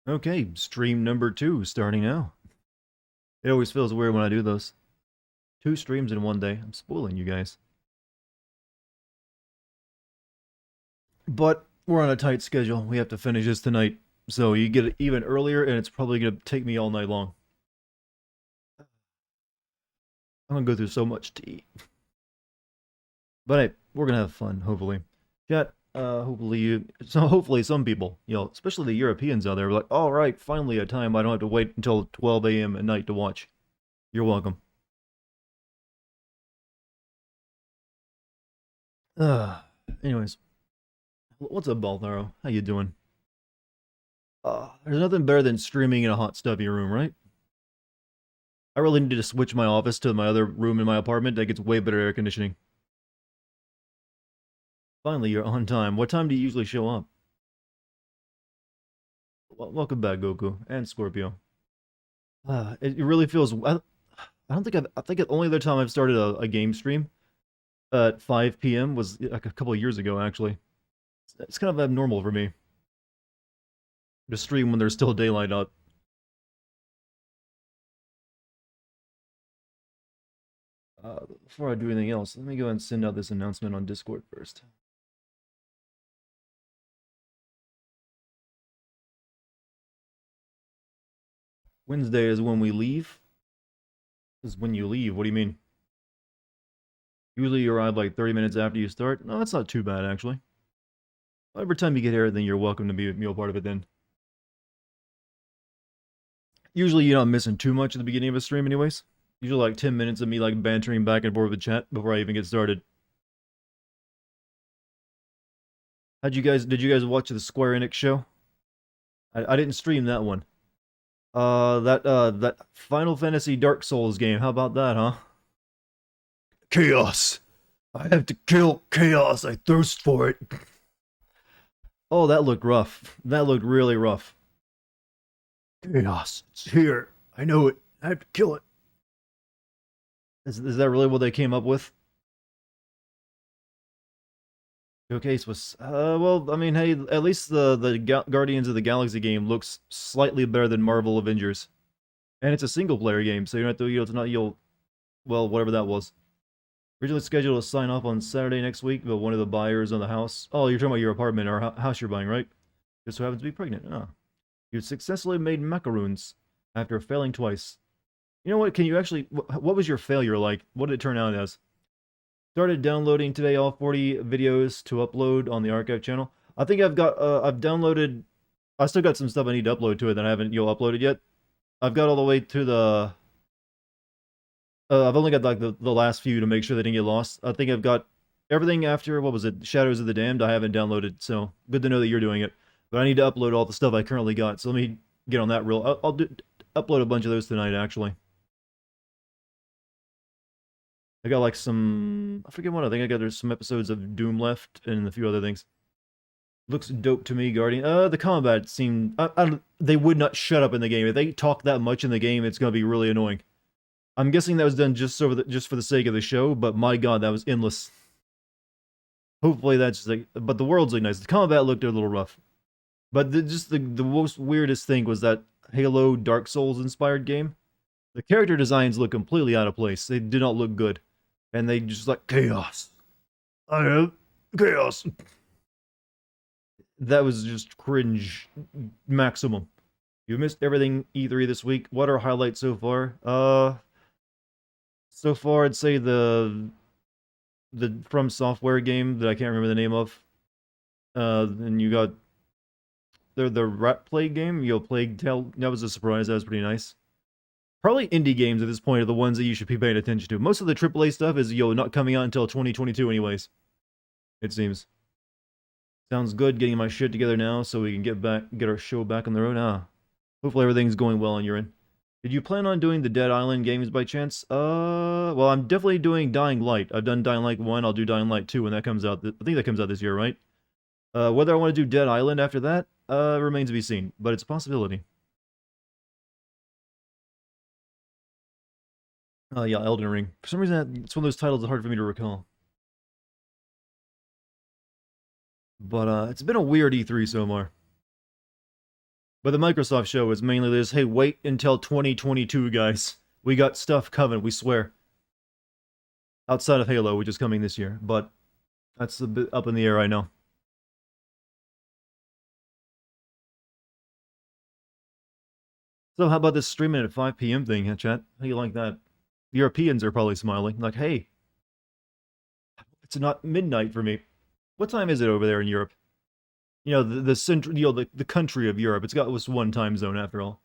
Okay, stream number 2 starting now. It always feels weird when I do those. 2 streams in one day. I'm spoiling you guys. But we're on a tight schedule. We have to finish this tonight. So you get it even earlier, and it's probably going to take me all night long. I'm going to go through so much to eat. But hey, we're going to have fun, hopefully. Chat, hopefully some people, especially the Europeans out there, are like, all right, finally a time I don't have to wait until 12 a.m. at night to watch. You're welcome. Anyways, what's up, Baltharo? How you doing? There's nothing better than streaming in a hot, stuffy room, right? I really need to switch my office to my other room in my apartment that gets way better air conditioning. Finally, you're on time. What time do you usually show up? Welcome back, Goku and Scorpio. It really feels. I don't think I think the only other time I've started a game stream at 5 p.m. was like a couple of years ago, actually. It's kind of abnormal for me to stream when there's still daylight out. Before I do anything else, let me go ahead and send out this announcement on Discord first. Wednesday is when we leave. Is when you leave. What do you mean? Usually you arrive like 30 minutes after you start. No, that's not too bad, actually. Every time you get here, then you're welcome to be a part of it then. Usually you're not missing too much at the beginning of a stream anyways. Usually like 10 minutes of me like bantering back and forth with chat before I even get started. Did you guys watch the Square Enix show? I didn't stream that one. That Final Fantasy Dark Souls game. How about that, huh? Chaos. I have to kill chaos. I thirst for it. Oh, that looked rough. That looked really rough. Chaos. It's here. I know it. I have to kill it. Is that really what they came up with? Showcase was well, I mean, hey, at least the Guardians of the Galaxy game looks slightly better than Marvel Avengers, and it's a single player game, so you don't have to well, whatever that was. Originally scheduled to sign off on Saturday next week, but one of the buyers on the house. Oh, you're talking about your apartment or house you're buying, right? Just so happens to be pregnant. Oh. You successfully made macaroons after failing twice. You know what? Can you actually? What was your failure like? What did it turn out as? Started downloading today all 40 videos to upload on the archive channel. I think I've downloaded. I still got some stuff I need to upload to it that I haven't uploaded yet. I've got all the way to the. I've only got like the last few to make sure they didn't get lost. I think I've got everything after, what was it, Shadows of the Damned, I haven't downloaded, so good to know that you're doing it. But I need to upload all the stuff I currently got, so let me get on that real. I'll upload a bunch of those tonight, actually. I got like some, I forget what, I think I got there's some episodes of Doom left and a few other things. Looks dope to me, Guardian. The combat seemed, they would not shut up in the game. If they talk that much in the game, it's gonna be really annoying. I'm guessing that was done just for the sake of the show, but my god, that was endless. Hopefully that's just like, but the world's like nice. The combat looked a little rough, but the most weirdest thing was that Halo Dark Souls inspired game. The character designs look completely out of place. They did not look good, and they just like chaos. I have chaos. That was just cringe maximum. You missed everything E3 this week. What are highlights so far? So far I'd say the From Software game that I can't remember the name of. And you got the Rat Plague game. Plague Tale. That was a surprise. That was pretty nice. Probably indie games at this point are the ones that you should be paying attention to. Most of the AAA stuff is not coming out until 2022 anyways. It seems. Sounds good. Getting my shit together now so we can get our show back on the road. Hopefully everything's going well on your end. Did you plan on doing the Dead Island games by chance? Well, I'm definitely doing Dying Light. I've done Dying Light 1, I'll do Dying Light 2 when that comes out. I think that comes out this year, right? Whether I want to do Dead Island after that, remains to be seen, but it's a possibility. Yeah, Elden Ring. For some reason, it's one of those titles that's hard for me to recall. But, it's been a weird E3 so far. But the Microsoft show is mainly this, hey, wait until 2022, guys. We got stuff coming, we swear. Outside of Halo, which is coming this year. But that's a bit up in the air, I know. So how about this streaming at 5 p.m. thing, chat? How do you like that? The Europeans are probably smiling. Like, hey, it's not midnight for me. What time is it over there in Europe? You know, the central, you know, the country of Europe. It's got this one time zone after all.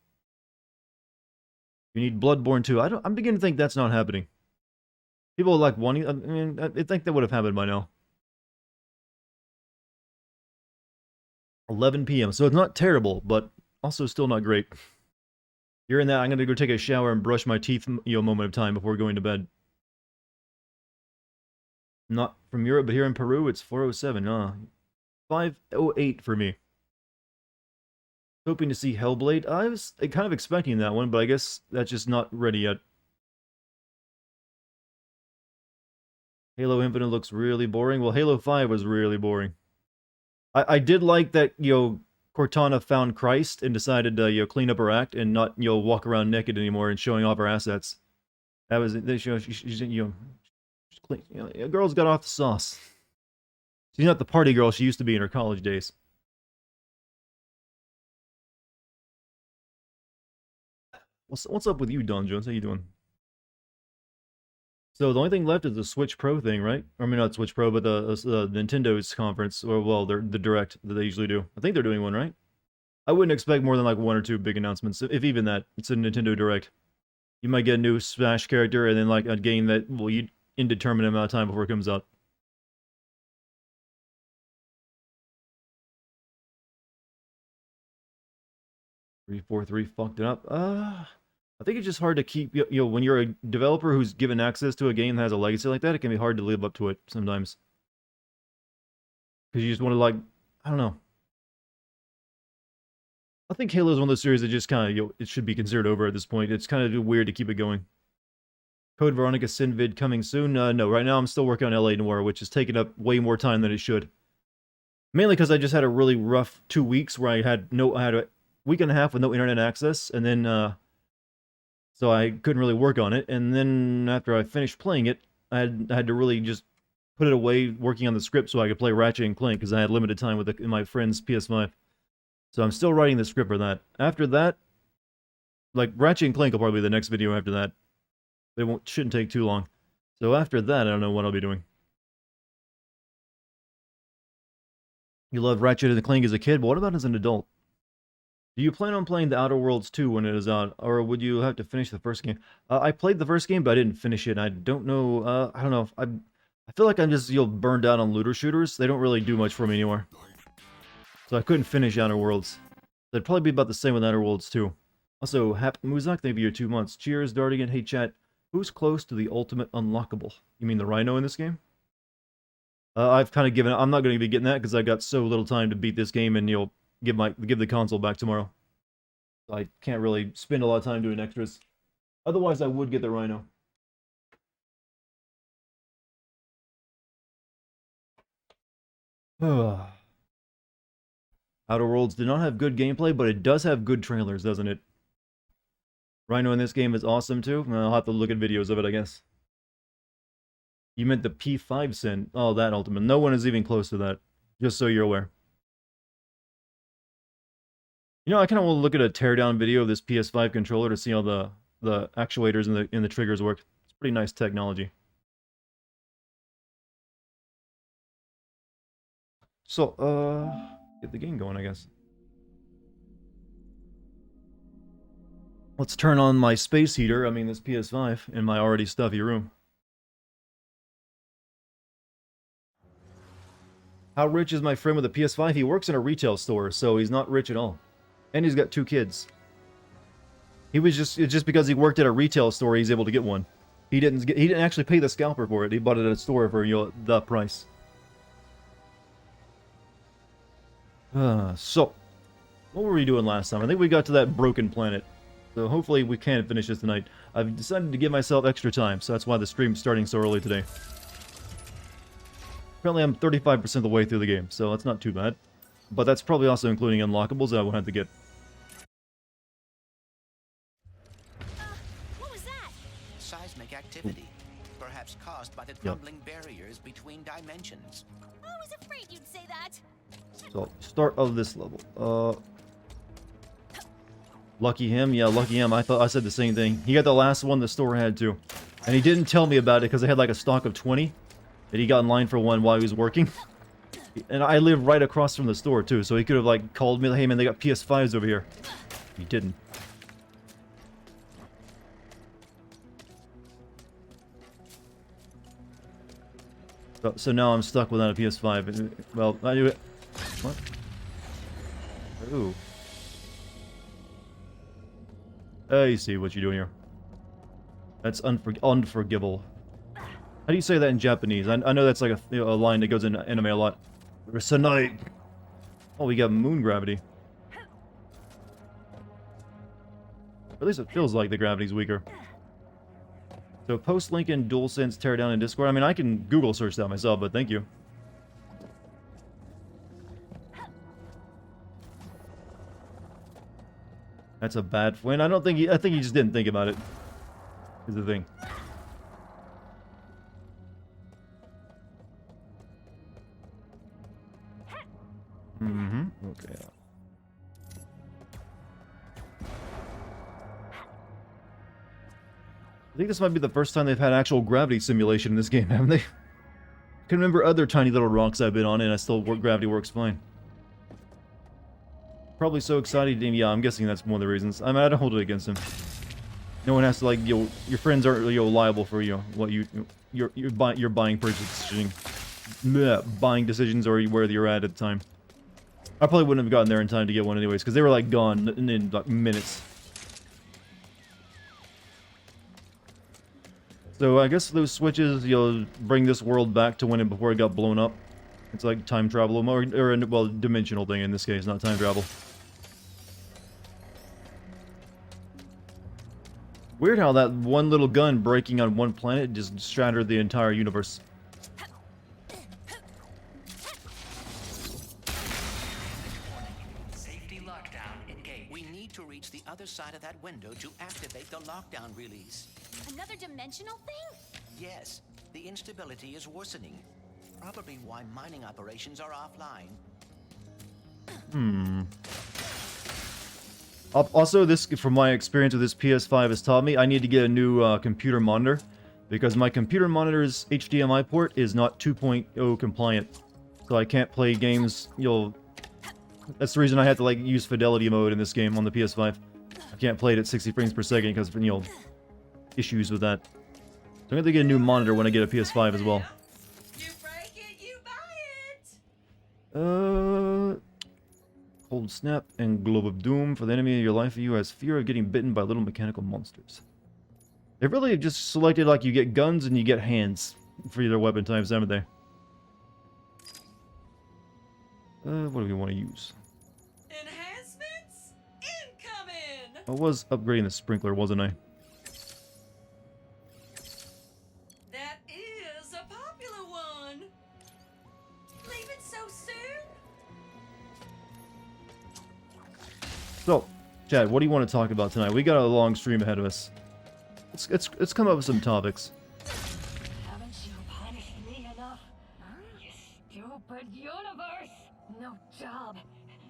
You need Bloodborne 2. I'm beginning to think that's not happening. People are like wanting, I mean, I think that would have happened by now. 11 p.m. So it's not terrible, but also still not great. You're in that, I'm gonna go take a shower and brush my teeth, you know, moment of time before going to bed. Not from Europe, but here in Peru, it's 4:07. 5:08 for me. Hoping to see Hellblade. I was kind of expecting that one, but I guess that's just not ready yet. Halo Infinite looks really boring. Well, Halo 5 was really boring. I did like that, you know, Cortana found Christ and decided to, you know, clean up her act and not, you know, walk around naked anymore and showing off her assets. That was, you know, she's, you know, clean. You know, a girl's got off the sauce. She's not the party girl she used to be in her college days. What's up with you, Don Jones? How you doing? So the only thing left is the Switch Pro thing, right? I mean, not Switch Pro, but the Nintendo's conference, or well, the Direct that they usually do. I think they're doing one, right? I wouldn't expect more than like one or two big announcements, if even that. It's a Nintendo Direct. You might get a new Smash character, and then like a game that will you indeterminate amount of time before it comes out. 343 fucked it up. I think it's just hard to keep, you know, when you're a developer who's given access to a game that has a legacy like that, it can be hard to live up to it sometimes. Because you just want to, like, I don't know. I think Halo is one of those series that just kind of, you know, it should be considered over at this point. It's kind of weird to keep it going. Code Veronica Synvid coming soon? No, right now I'm still working on LA Noire, which is taking up way more time than it should. Mainly because I just had a really rough 2 weeks where I had a week and a half with no internet access, and then, so I couldn't really work on it, and then after I finished playing it, I had to really just put it away working on the script so I could play Ratchet and Clank, because I had limited time with my friend's PS5. So I'm still writing the script for that. After that, like, Ratchet and Clank will probably be the next video after that. Shouldn't take too long. So after that, I don't know what I'll be doing. You loved Ratchet and Clank as a kid, but what about as an adult? Do you plan on playing The Outer Worlds 2 when it is out, or would you have to finish the first game? I played the first game, but I didn't finish it. I don't know. I don't know. I feel like I'm just, you know, burned out on looter shooters. They don't really do much for me anymore. So I couldn't finish Outer Worlds. That'd probably be about the same with Outer Worlds 2. Also, Hap Muzak, thank you for your 2 months. Cheers, Dartigan. Hey, chat. Who's close to the ultimate unlockable? You mean the Rhino in this game? I've kind of given up. I'm not going to be getting that because I got so little time to beat this game and, you know, give the console back tomorrow. I can't really spend a lot of time doing extras. Otherwise, I would get the Rhino. Outer Worlds did not have good gameplay, but it does have good trailers, doesn't it? Rhino in this game is awesome too. I'll have to look at videos of it, I guess. You meant the P5 Sin. Oh, that Ultimate. No one is even close to that. Just so you're aware. You know, I kind of want to look at a teardown video of this PS5 controller to see how the actuators and the triggers work. It's pretty nice technology. So, get the game going, I guess. Let's turn on my space heater, I mean this PS5, in my already stuffy room. How rich is my friend with a PS5? He works in a retail store, so he's not rich at all. And he's got 2 kids. It's just because he worked at a retail store, he's able to get one. He didn't actually pay the scalper for it. He bought it at a store for, you know, the price. So, what were we doing last time? I think we got to that broken planet. So hopefully we can finish this tonight. I've decided to give myself extra time, so that's why the stream's starting so early today. Apparently I'm 35% of the way through the game, so that's not too bad. But that's probably also including unlockables that I won't have to get. Yep. crumbling barriers between dimensions. I was afraid you'd say that. So, start of this level. Lucky him. Yeah, lucky him. I said the same thing. He got the last one the store had too. And he didn't tell me about it because they had like a stock of 20. And he got in line for one while he was working. And I live right across from the store too, so he could have like called me, hey man, they got PS5s over here. He didn't. So now I'm stuck without a PS5. Well, I do it. What? Ooh. I see what you're doing here. That's unforgivable. How do you say that in Japanese? I know that's like a line that goes in anime a lot. Sanai. Oh, we got moon gravity. At least it feels like the gravity's weaker. So post-link in DualSense teardown in Discord. I mean, I can Google search that myself, but thank you. That's a bad win. I think he just didn't think about it. Is the thing. Okay. I think this might be the first time they've had actual gravity simulation in this game, haven't they? I can remember other tiny little rocks I've been on and gravity works fine. Probably so excited. Yeah, I'm guessing that's one of the reasons. I mean, I don't hold it against him. No one has to like, your friends aren't liable for what your buying buying decisions or where you're at the time. I probably wouldn't have gotten there in time to get one anyways, because they were like gone in like minutes. So I guess those switches, you'll bring this world back to before it got blown up. It's like time travel, or well, dimensional thing in this case, not time travel. Weird how that one little gun breaking on one planet just shattered the entire universe. Safety lockdown engaged. We need to reach the other side of that window to activate the lockdown release. Another dimensional thing? Yes, the instability is worsening. Probably why mining operations are offline. Also, this, from my experience with this PS5, has taught me I need to get a new computer monitor, because my computer monitor's HDMI port is not 2.0 compliant, so I can't play games. That's the reason I had to like use fidelity mode in this game on the PS5. I can't play it at 60 frames per second because issues with that. So I'm gonna have to get a new monitor when I get a PS5 as well. You break it, you buy it. Cold Snap and Globe of Doom. For the enemy of your life, you has fear of getting bitten by little mechanical monsters. They really just selected like you get guns and you get hands for their weapon types, haven't they? What do we want to use? Enhancements incoming. I was upgrading the sprinkler, wasn't I? That is a popular one. Leave it so soon. So, Chad, what do you want to talk about tonight? We got a long stream ahead of us. Let's come up with some topics. Haven't you punished me enough? You stupid universe! No job,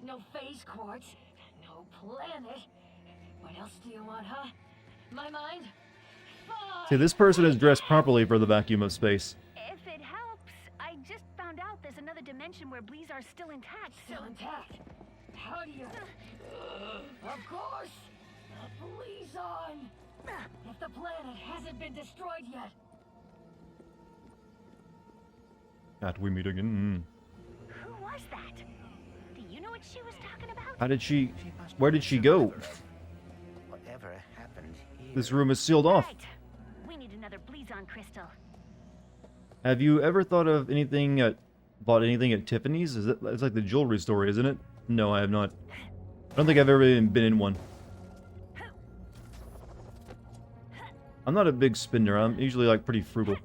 no phase quartz, no planet. What else do you want, huh? My mind? See, this person is dressed properly for the vacuum of space. If it helps, I just found out there's another dimension where Blees are still intact. Still intact. How do you... Of course! The police on! If the planet hasn't been destroyed yet. After we meet again. Who was that? Do you know what she was talking about? How did she... Where did she go? Whatever happened here. This room is sealed off. Right. We need another Bleezon crystal. Have you ever thought of anything bought anything at Tiffany's? It's like the jewelry store, isn't it? No, I have not. I don't think I've ever even been in one. I'm not a big spender. I'm usually like pretty frugal.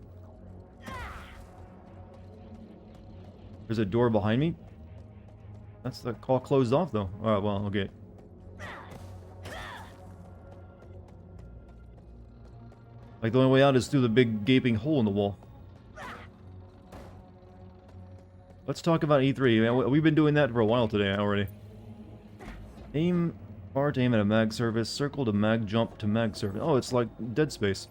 There's a door behind me. That's the call closed off though. Alright, well, okay. Like the only way out is through the big gaping hole in the wall. Let's talk about E3. Man, we've been doing that for a while today already. Aim, bar to aim at a mag surface, circle to mag, jump to mag surface. Oh, it's like Dead Space.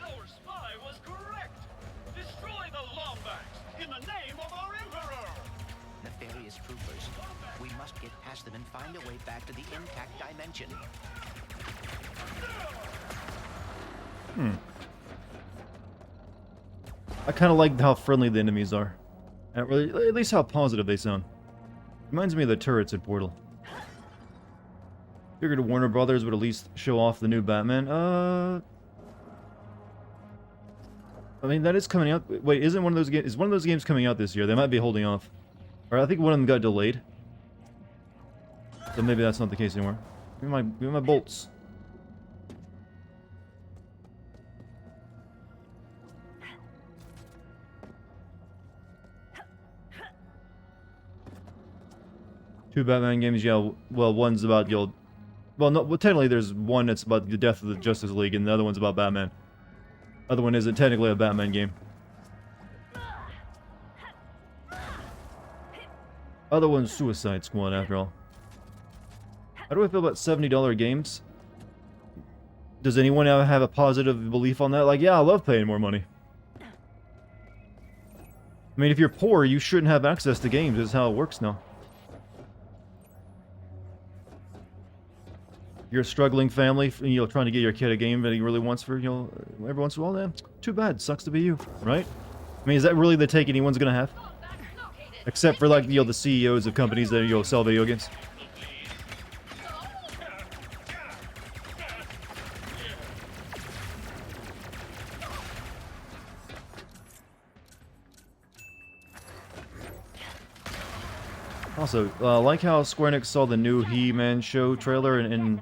Our spy was correct. Destroy the Lombax in the name of our Emperor. Nefarious troopers. We must get past them and find a way back to the intact dimension. I kind of like how friendly the enemies are. At least how positive they sound. Reminds me of the turrets in Portal. Figured Warner Brothers would at least show off the new Batman. I mean, that is coming out. Wait, isn't one of those games? Is one of those games coming out this year? They might be holding off. Or I think one of them got delayed. So maybe that's not the case anymore. Give me my bolts. Two Batman games, yeah. Well, one's about well, no. Well, technically, there's one that's about the death of the Justice League, and the other one's about Batman. Other one isn't technically a Batman game. Other one's Suicide Squad, after all. How do I feel about $70 games? Does anyone ever have a positive belief on that? Like, yeah, I love paying more money. I mean, if you're poor, you shouldn't have access to games. This is how it works now. You're a struggling family, trying to get your kid a game that he really wants for, every once in a while, then too bad. Sucks to be you, right? I mean, is that really the take anyone's gonna have? Except for, like, the CEOs of companies that, sell video games. Also, like how Square Enix saw the new He-Man show trailer and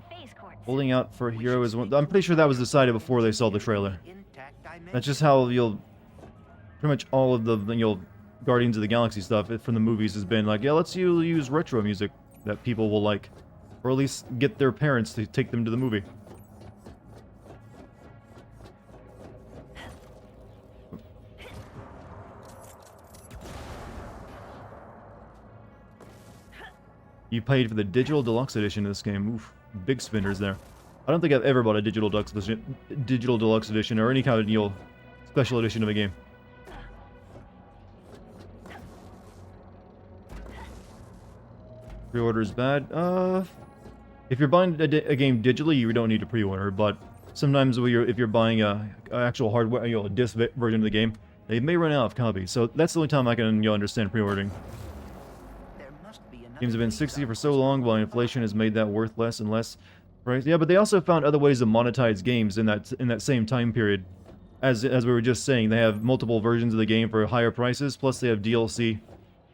holding out for Hero is one. I'm pretty sure that was decided before they saw the trailer. That's just how pretty much all of the Guardians of the Galaxy stuff from the movies has been like, yeah, let's use retro music that people will like, or at least get their parents to take them to the movie. You paid for the digital deluxe edition of this game. Oof, big spenders there. I don't think I've ever bought a digital deluxe edition or any kind of special edition of a game. Pre-order is bad. If you're buying a game digitally, you don't need to pre-order. But sometimes if you're buying a actual hardware, a disc version of the game, they may run out of copies. So that's the only time I can understand pre-ordering. Games have been 60 for so long, while inflation has made that worth less and less. Right? Yeah, but they also found other ways to monetize games in that same time period. As we were just saying, they have multiple versions of the game for higher prices, plus they have DLC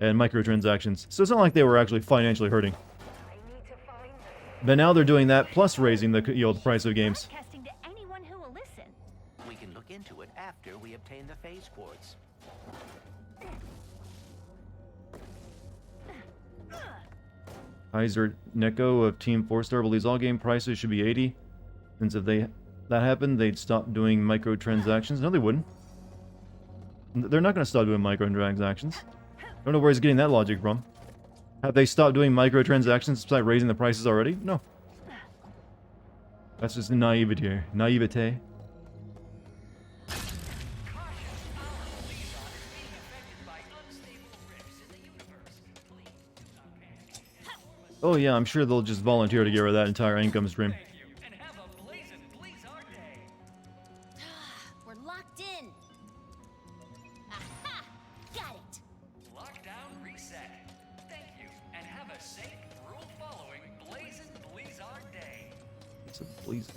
and microtransactions. So it's not like they were actually financially hurting. But now they're doing that, plus raising the the price of games. Broadcasting to anyone who will listen. We can look into it after we obtain the phase quartz. Kaiser Neko of Team 4-Star believes all game prices should be 80. Since if that happened, they'd stop doing microtransactions. No, they wouldn't. They're not going to stop doing microtransactions. I don't know where he's getting that logic from. Have they stopped doing microtransactions by raising the prices already? No. That's just naivete. Naivete. Oh yeah, I'm sure they'll just volunteer to get rid of that entire income stream. We're locked in. Aha! Got it. Lockdown reset. Thank you, and have a safe, rule-following, blazing Blizzard day. It's a Blizzard.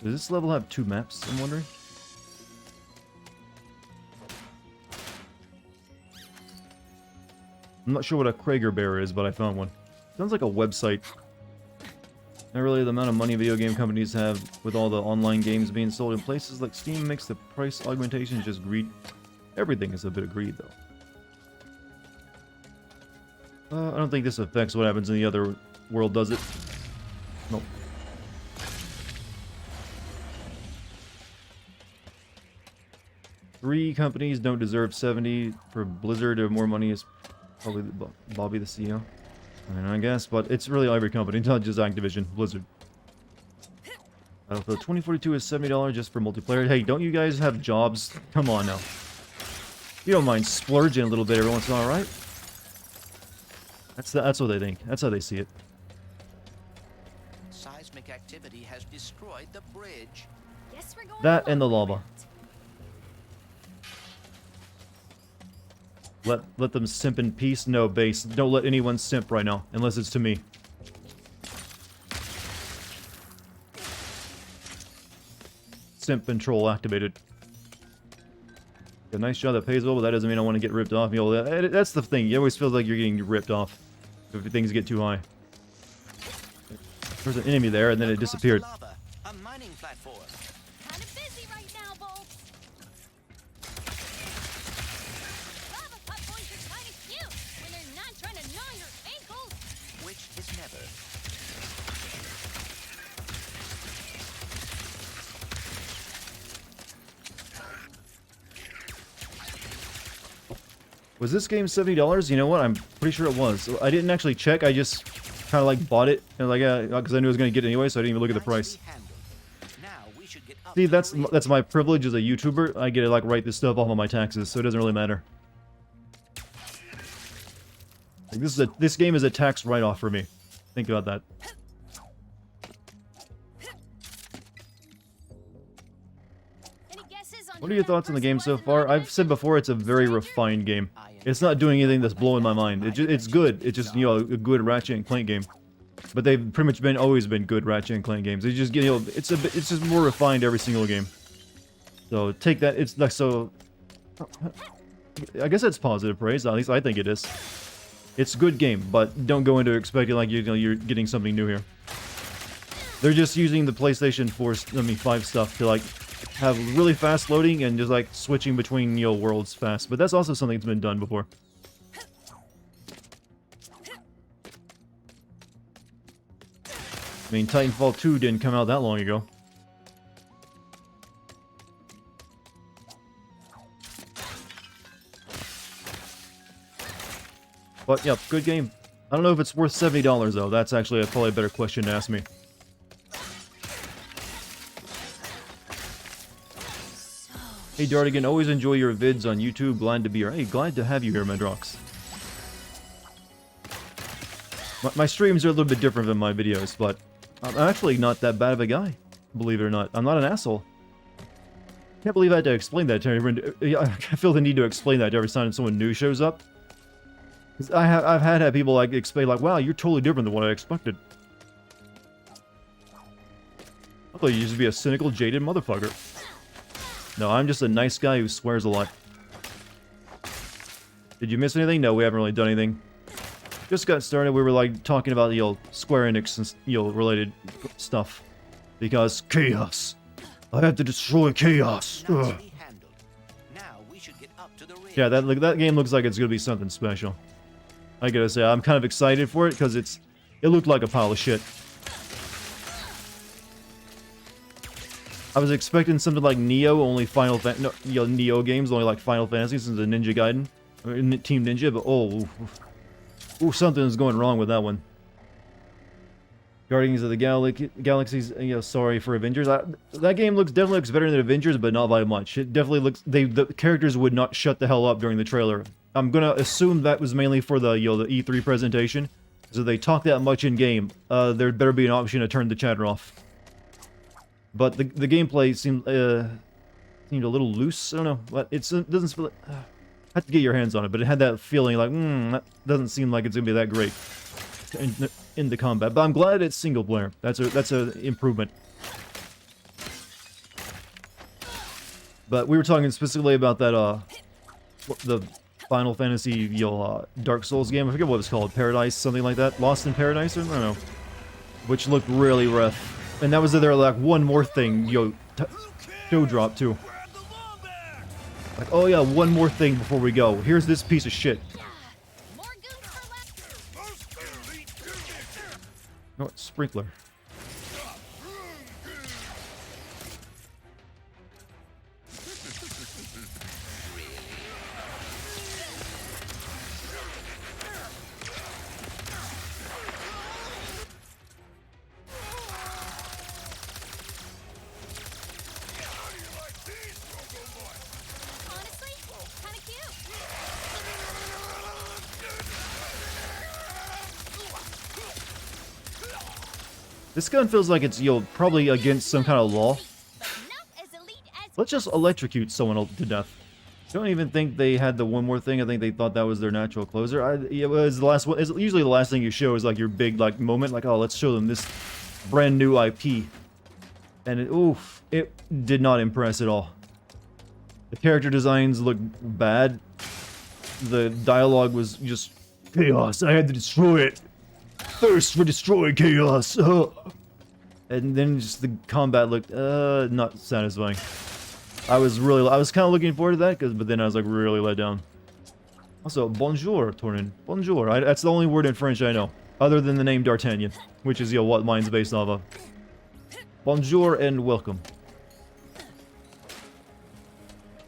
Does this level have 2 maps, I'm wondering? I'm not sure what a Krager Bear is, but I found one. Sounds like a website. Not really the amount of money video game companies have with all the online games being sold in places like Steam makes the price augmentation just greed. Everything is a bit of greed, though. I don't think this affects what happens in the other world, does it? Nope. Three companies don't deserve 70 for Blizzard, or more money is probably Bobby the CEO. I mean, I guess, but it's really every company, not just Activision, Blizzard. Battlefield 2042 is $70 just for multiplayer. Hey, don't you guys have jobs? Come on now. You don't mind splurging a little bit every once in a while, right? That's what they think. That's how they see it. Seismic activity has destroyed the bridge. Guess we're going That and the along lava. for it. Let them simp in peace. No, base. Don't let anyone simp right now, unless it's to me. Simp control activated. A nice job that pays well, but that doesn't mean I want to get ripped off. You know, that's the thing. You always feel like you're getting ripped off if things get too high. There's an enemy there, and then it Across the disappeared. lava, a mining platform. Kind of busy right now, Bolts. Lava platforms are kind of cute when they're not trying to gnaw your ankles. Which is never. Was this game $70? You know what? I'm pretty sure it was. I didn't actually check. I just kind of like bought it, and like because I knew I was going to get it anyway, so I didn't even look at the price. Nicely handled. Now we should get up See, to the that's ridge. my privilege as a YouTuber. I get to like write this stuff off on my taxes, so it doesn't really matter. Like, this game is a tax write-off for me. Think about that. Any guesses on What who are your that thoughts on the person game was so in the far? I've audience? said before, it's a very refined game. It's not doing anything that's blowing my mind. It's good. It's just, you know, a good Ratchet and Clank game. But they've pretty much always been good Ratchet and Clank games. They just get, you know, it's just more refined every single game. So take that. It's like so. I guess that's positive praise. At least I think it is. It's a good game, but don't go into expecting like you're getting something new here. They're just using the PlayStation 5 stuff to like have really fast loading and just like switching between, you know, worlds fast. But that's also something that's been done before. I mean, Titanfall 2 didn't come out that long ago. But, yep, good game. I don't know if it's worth $70, though. That's actually probably a better question to ask me. Hey, Dartigan, always enjoy your vids on YouTube. Glad to be here. Hey, glad to have you here, Medrox. My streams are a little bit different than my videos, but I'm actually not that bad of a guy, believe it or not. I'm not an asshole. Can't believe I had to explain that to everyone. I feel the need to explain that every time someone new shows up. 'Cause I've had people like explain like, wow, you're totally different than what I expected. I thought you used to be a cynical, jaded motherfucker. No, I'm just a nice guy who swears a lot. Did you miss anything? No, we haven't really done anything. Just got started. We were like talking about, you know, Square Enix and, you know, related stuff. Because chaos. I have to destroy chaos. Ugh. Nicely handled. Now we should get up to the ridge. Yeah, that game looks like it's gonna be something special. I gotta say, I'm kind of excited for it because it looked like a pile of shit. I was expecting something like Neo, only Neo games, only like Final Fantasy since the Ninja Gaiden, or Team Ninja, but ooh, something's going wrong with that one. Guardians of the Galaxies, you know, sorry for Avengers. That game definitely looks better than Avengers, but not by much. It definitely looks, the characters would not shut the hell up during the trailer. I'm gonna assume that was mainly for the, you know, the E3 presentation. So they talk that much in game. There better be an option to turn the chatter off. But the gameplay seemed a little loose. I don't know, but it doesn't feel. Have to get your hands on it, but it had that feeling like, that doesn't seem like it's gonna be that great in the combat. But I'm glad it's single player. That's a improvement. But we were talking specifically about that the Final Fantasy, you know, Dark Souls game. I forget what it was called, Paradise, something like that. Lost in Paradise, I don't know. Which looked really rough. And that was their like one more thing, you know, show drop too. Like, oh yeah, one more thing before we go. Here's this piece of shit. More goons for left. No, it's sprinkler. Honestly, kinda cute. This gun feels like it's, probably against some kind of law. But not as elite as Let's just electrocute someone to death. Don't even think they had the one more thing. I think they thought that was their natural closer. It was the last one. It's usually the last thing you show is like your big like moment, like, oh, let's show them this brand new IP. And it did not impress at all. The character designs looked bad. The dialogue was just chaos. I had to destroy it. Thirst for destroying chaos. And then just the combat looked not satisfying. I was kind of looking forward to that, but then I was like really let down. Also, bonjour, Torin. Bonjour. That's the only word in French I know, other than the name D'Artagnan, which is what mine's based off of. Bonjour and welcome.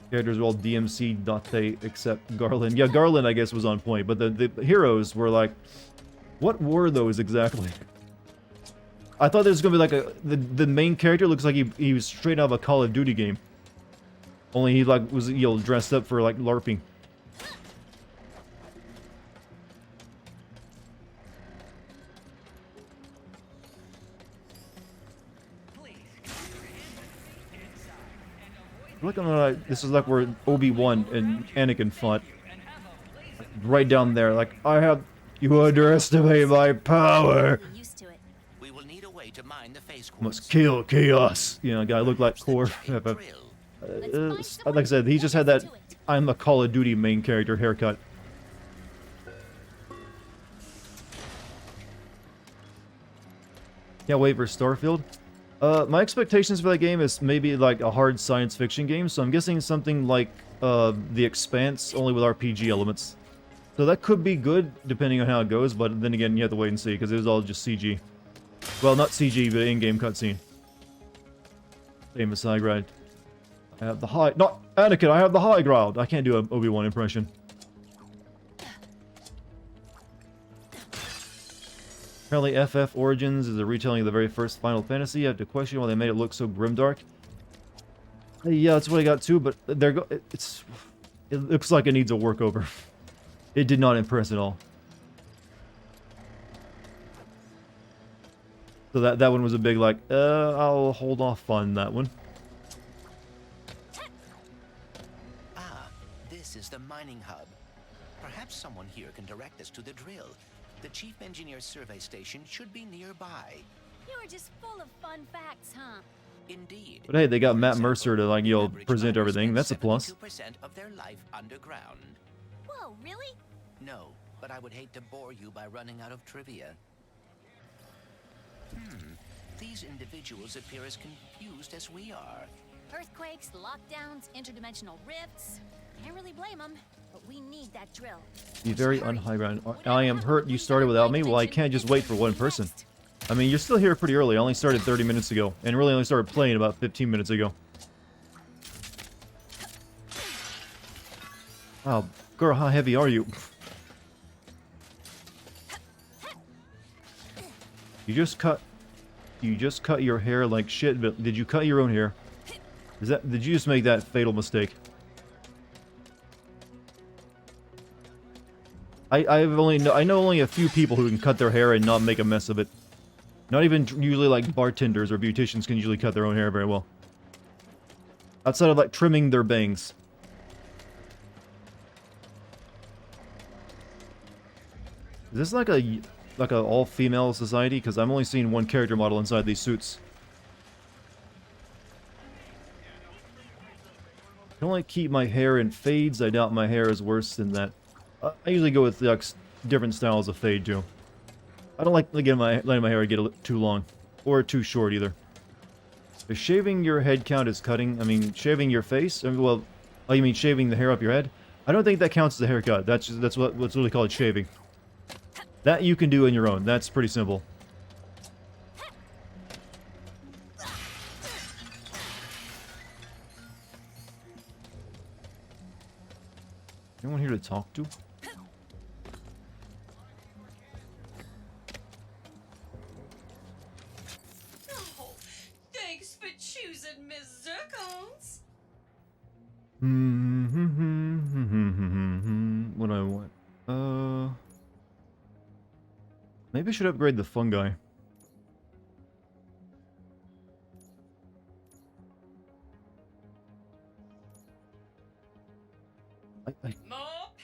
Characters were all DMC Date except Garland. Yeah, Garland I guess was on point, but the heroes were like, what were those exactly? I thought there was gonna be like the main character looks like he was straight out of a Call of Duty game. Only he like was dressed up for like LARPing. Look on this is like where Obi-Wan and Anakin fought. Right down there, like you underestimate my power. you're used to it. We will need a way to mine the face quartz. Must kill chaos. You know, guy looked like Core. Drill. Like I said, he just had that I'm a Call of Duty main character haircut. Can't wait for Starfield. My expectations for that game is maybe like a hard science fiction game, so I'm guessing something like The Expanse, only with RPG elements. So that could be good, depending on how it goes, but then again, you have to wait and see, because it was all just CG. Well, not CG, but in-game cutscene. Famous high ground. I have the high... Not Anakin, I have the high ground! I can't do an Obi-Wan impression. Apparently FF Origins is a retelling of the very first Final Fantasy. I have to question why they made it look so grimdark. Yeah, that's what I got too, but it looks like it needs a workover. It did not impress at all. So that one was a big like, I'll hold off on that one. Ah, this is the mining hub. Perhaps someone here can direct us to the drill. The Chief Engineer's survey station should be nearby. You're just full of fun facts, huh? Indeed. But hey, they got Matt Mercer to like, Average present miners everything. spend That's a plus. 72% of their life underground. Whoa, really? No, but I would hate to bore you by running out of trivia. These individuals appear as confused as we are. Earthquakes, lockdowns, interdimensional rifts. Can't really blame them, but we need that drill. Be very unhigh ground. I am hurt you started without me? Well, I can't just wait for one person. I mean, you're still here pretty early. I only started 30 minutes ago, and really only started playing about 15 minutes ago. Oh, girl, how heavy are you? You just cut your hair like shit, but did you cut your own hair? Did you just make that fatal mistake? I know only a few people who can cut their hair and not make a mess of it. Not even usually like bartenders or beauticians can usually cut their own hair very well. Outside of like trimming their bangs. Is this like a all-female society? Because I'm only seeing one character model inside these suits. I can only keep my hair in fades. I doubt my hair is worse than that. I usually go with like, different styles of fade too. I don't like letting my hair get too long. Or too short either. If shaving your head count as cutting, I mean shaving your face? I mean, well, oh, you mean shaving the hair off your head? I don't think that counts as a haircut. That's what's really called shaving. That you can do on your own. That's pretty simple. Anyone here to talk to? Oh, thanks for choosing Miss Zircons. What do I want? Maybe I should upgrade the fungi.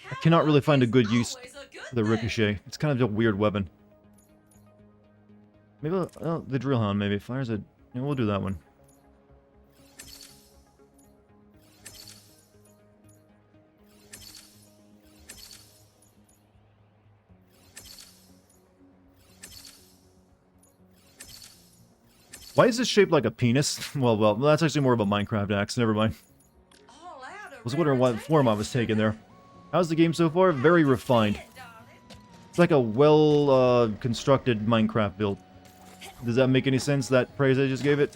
I cannot really find a good use for the ricochet. It's kind of a weird weapon. Maybe the drill hound maybe fires a. Yeah, we'll do that one. Why is this shaped like a penis? Well, that's actually more of a Minecraft axe. Never mind. All out of I was wondering what form I was taking there. How's the game so far? Very refined. It's like a well constructed Minecraft build. Does that make any sense, that praise I just gave it?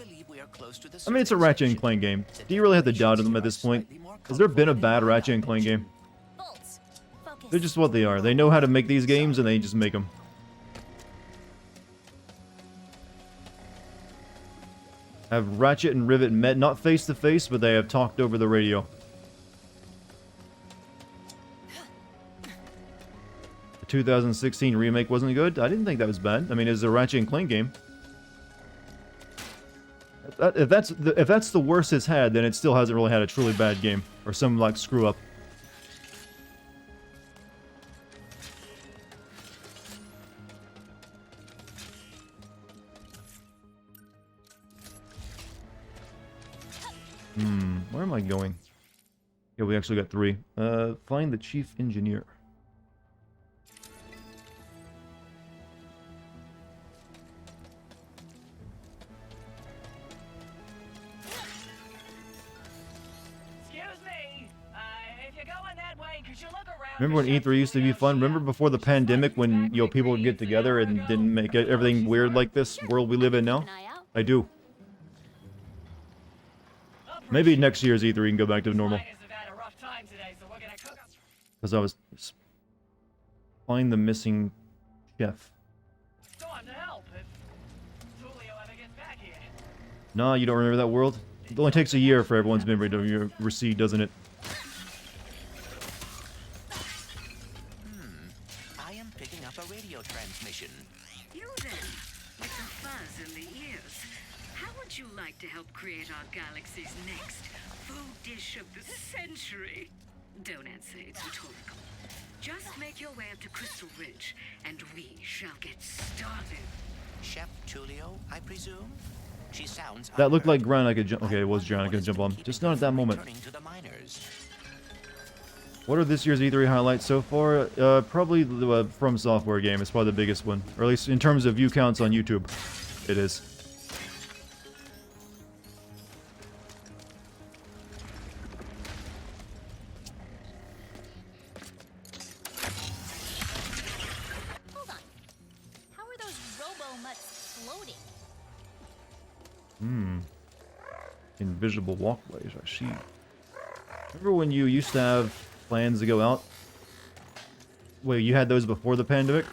I mean, it's a Ratchet and Clank game. Do you really have to doubt them at this point? Has there been a bad Ratchet and Clank game? Bolts. Focus. They're just what they are. They know how to make these games and they just make them. Have Ratchet and Rivet met, not face to face, but they have talked over the radio. The 2016 remake wasn't good? I didn't think that was bad. I mean, it's a Ratchet and Clank game. If that's the worst it's had, then it still hasn't really had a truly bad game. Or some, like, screw-up. Where am I going? Yeah, we actually got 3. Find the chief engineer. Excuse me. If you're going that way, could you look around? Remember when E3 used to be fun? Remember before the pandemic when, you know, people would get together and didn't make everything weird like this world we live in now? Keep an eye out. I do. Maybe next year's E3 can go back to normal. Because I was... Find the missing chef. Nah, you don't remember that world? It only takes a year for everyone's memory to recede, doesn't it? I am picking up a radio transmission. You then, with the fuzz in the ears. How would you like to help create our galaxy's next food dish of the century? Don't answer, it's rhetorical. Just make your way up to Crystal Ridge, and we shall get started. Chef Tulio, I presume? She sounds That looked like unhurt. ground I could jump. Okay, it was ground I could jump on. Just not at that moment. Returning to the miners. What are this year's E3 highlights so far? Probably the From Software game. It's probably the biggest one. Or at least in terms of view counts on YouTube. It is. Hold on. How are those robo-mutts floating? Invisible walkways, I see. Remember when you used to have plans to go out? Wait, you had those before the pandemic?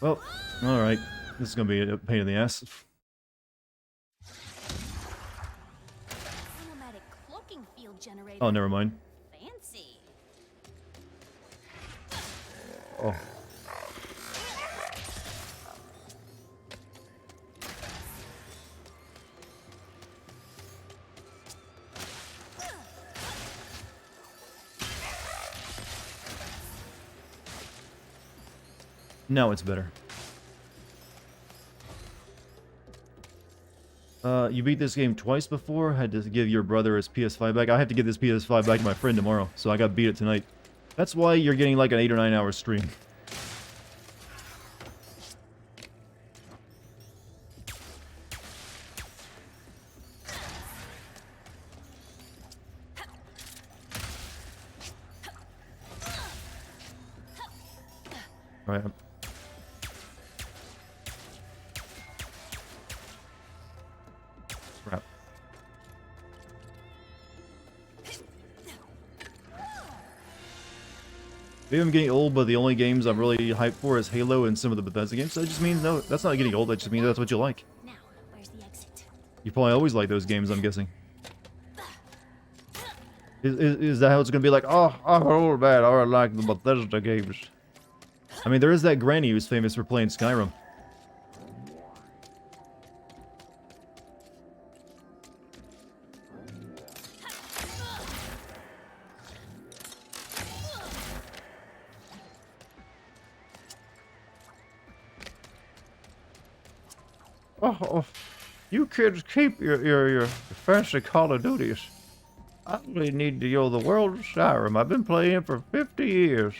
Well, alright. This is gonna be a pain in the ass. Cinematic cloaking field generator. Oh, never mind. Fancy. Oh. Now it's better. You beat this game twice before? Had to give your brother his PS5 back? I have to give this PS5 back to my friend tomorrow, so I got beat it tonight. That's why you're getting like an 8 or 9 hour stream. Alright. Maybe I'm getting old, but the only games I'm really hyped for is Halo and some of the Bethesda games. So that just means, no, that's not getting old. That just means that's what you like. Now, where's the exit? You probably always like those games, I'm guessing. Is that how it's going to be like, oh, oh, bad, I like the Bethesda games. I mean, there is that granny who's famous for playing Skyrim. Oh, you kids keep your fancy Call of Duties. I really need to know the world of Skyrim. I've been playing for 50 years.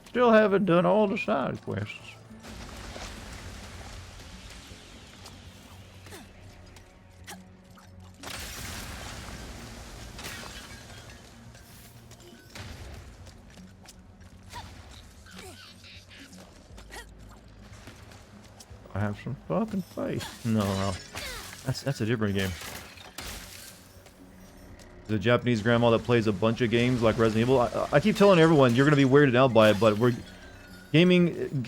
Still haven't done all the side quests. I have some fucking faith. No, that's a different game. The Japanese grandma that plays a bunch of games like Resident Evil. I keep telling everyone you're gonna be weirded out by it, but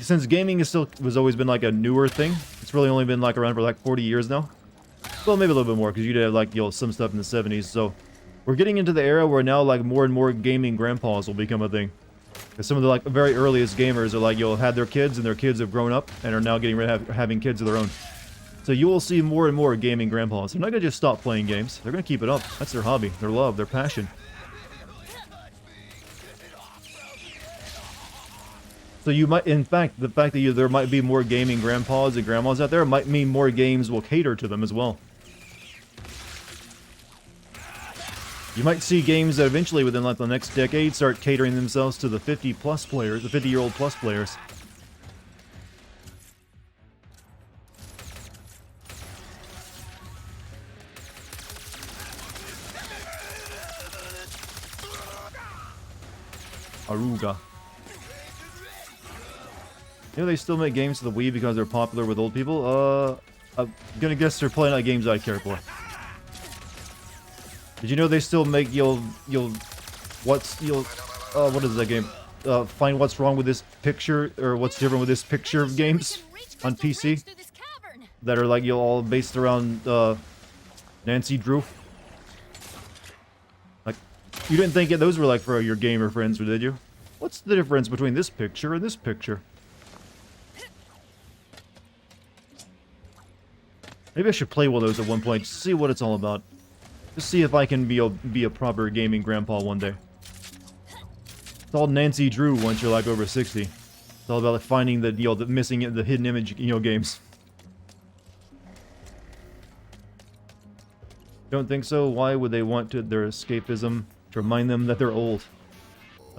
since gaming was always been like a newer thing. It's really only been like around for like 40 years now. Well, maybe a little bit more because you'd have like some stuff in the 70s. So we're getting into the era where now like more and more gaming grandpas will become a thing. Because some of the like very earliest gamers are like had their kids and their kids have grown up and are now getting rid of having kids of their own. So you will see more and more gaming grandpas. They're not going to just stop playing games. They're going to keep it up. That's their hobby, their love, their passion. So you might, in fact, the fact that there might be more gaming grandpas and grandmas out there might mean more games will cater to them as well. You might see games that eventually within like the next decade start catering themselves to the 50-plus players, the 50-year-old plus players. Aruga. You know they still make games for the Wii because they're popular with old people? I'm gonna guess they're probably not games I care for. Did you know they still make what is that game? Find what's wrong with this picture, or what's different with this picture of games on PC? That are like all based around Nancy Drew. Like, you didn't think those were like for your gamer friends, did you? What's the difference between this picture and this picture? Maybe I should play one of those at one point, just see what it's all about. Just see if I can be a proper gaming grandpa one day. It's all Nancy Drew once you're like over 60. It's all about like, finding the the missing the hidden image games. Don't think so? Why would they want their escapism to remind them that they're old?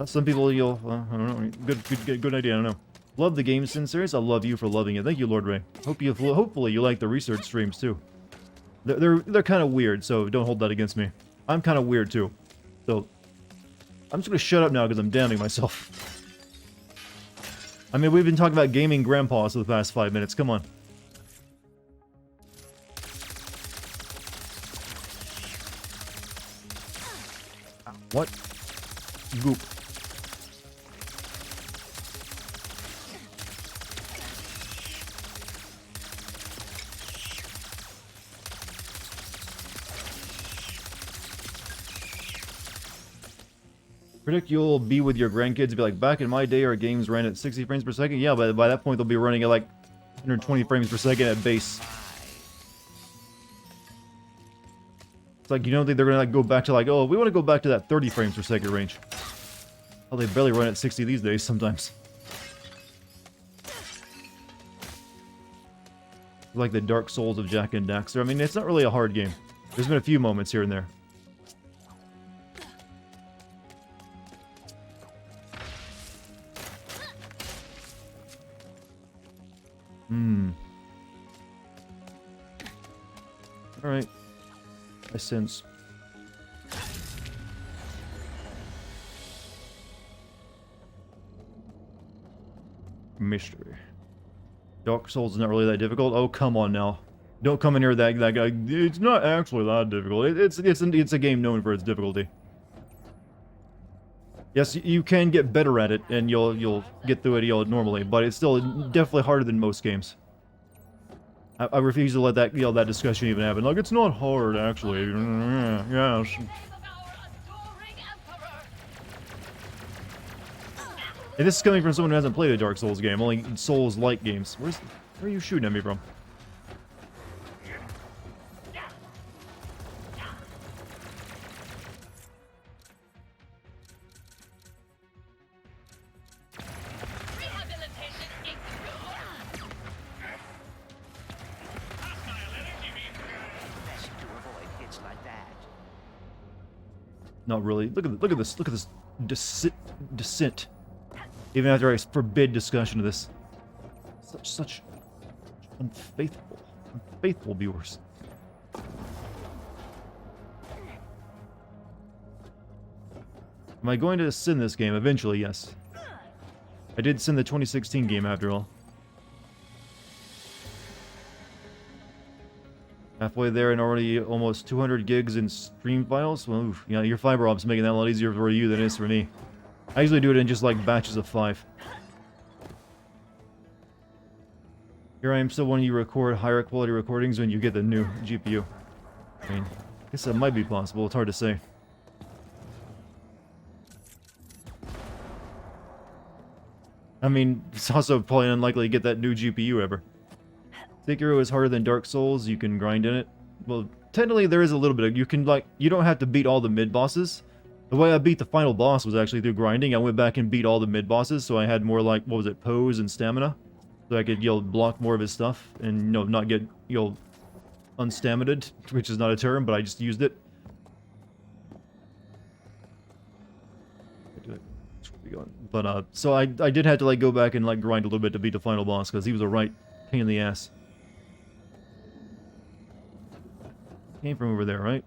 Some people I don't know. Good idea. I don't know. Love the Game Sin series. I love you for loving it. Thank you, Lord Ray. Hopefully you like the research streams too. They're kind of weird, so don't hold that against me. I'm kind of weird too. So I'm just gonna shut up now because I'm damning myself. I mean, we've been talking about gaming grandpas for the past 5 minutes. Come on. What? Goop. Predict you'll be with your grandkids and be like, back in my day our games ran at 60 frames per second. Yeah, by that point they'll be running at like 120 frames per second at base. It's like, you don't think they're gonna like go back to like, oh, we want to go back to that 30 frames per second range. Oh, they barely run at 60 these days sometimes. Like the Dark Souls of Jak and Daxter. I mean, it's not really a hard game. There's been a few moments here and there. Alright. I sense. Mystery. Dark Souls is not really that difficult. Oh, come on now. Don't come in here with that guy. It's not actually that difficult. It's a game known for its difficulty. Yes, you can get better at it, and you'll get through it normally, but it's still definitely harder than most games. I refuse to let that that discussion even happen. Like, it's not hard actually. Yes. And this is coming from someone who hasn't played a Dark Souls game, only Souls-like games. Where are you shooting at me from? Best to avoid hits like that. Not really. Look at this descent. Even after I forbid discussion of this. Such unfaithful viewers. Am I going to sin this game? Eventually, yes. I did sin the 2016 game after all. Halfway there and already almost 200 gigs in stream files? Well, oof, yeah, your fiber op's making that a lot easier for you than it is for me. I usually do it in just like batches of 5. Here I am still wanting you to record higher quality recordings when you get the new GPU. I mean, I guess that might be possible, it's hard to say. I mean, it's also probably unlikely to get that new GPU ever. Sekiro is harder than Dark Souls, you can grind in it. Well, technically there is a little bit of, you don't have to beat all the mid-bosses. The way I beat the final boss was actually through grinding. I went back and beat all the mid-bosses, so I had more like, what was it, pose and stamina. So I could, block more of his stuff and, not get, unstaminated, which is not a term, but I just used it. But, so I did have to, like, go back and, like, grind a little bit to beat the final boss, because he was a right pain in the ass. Came from over there, right?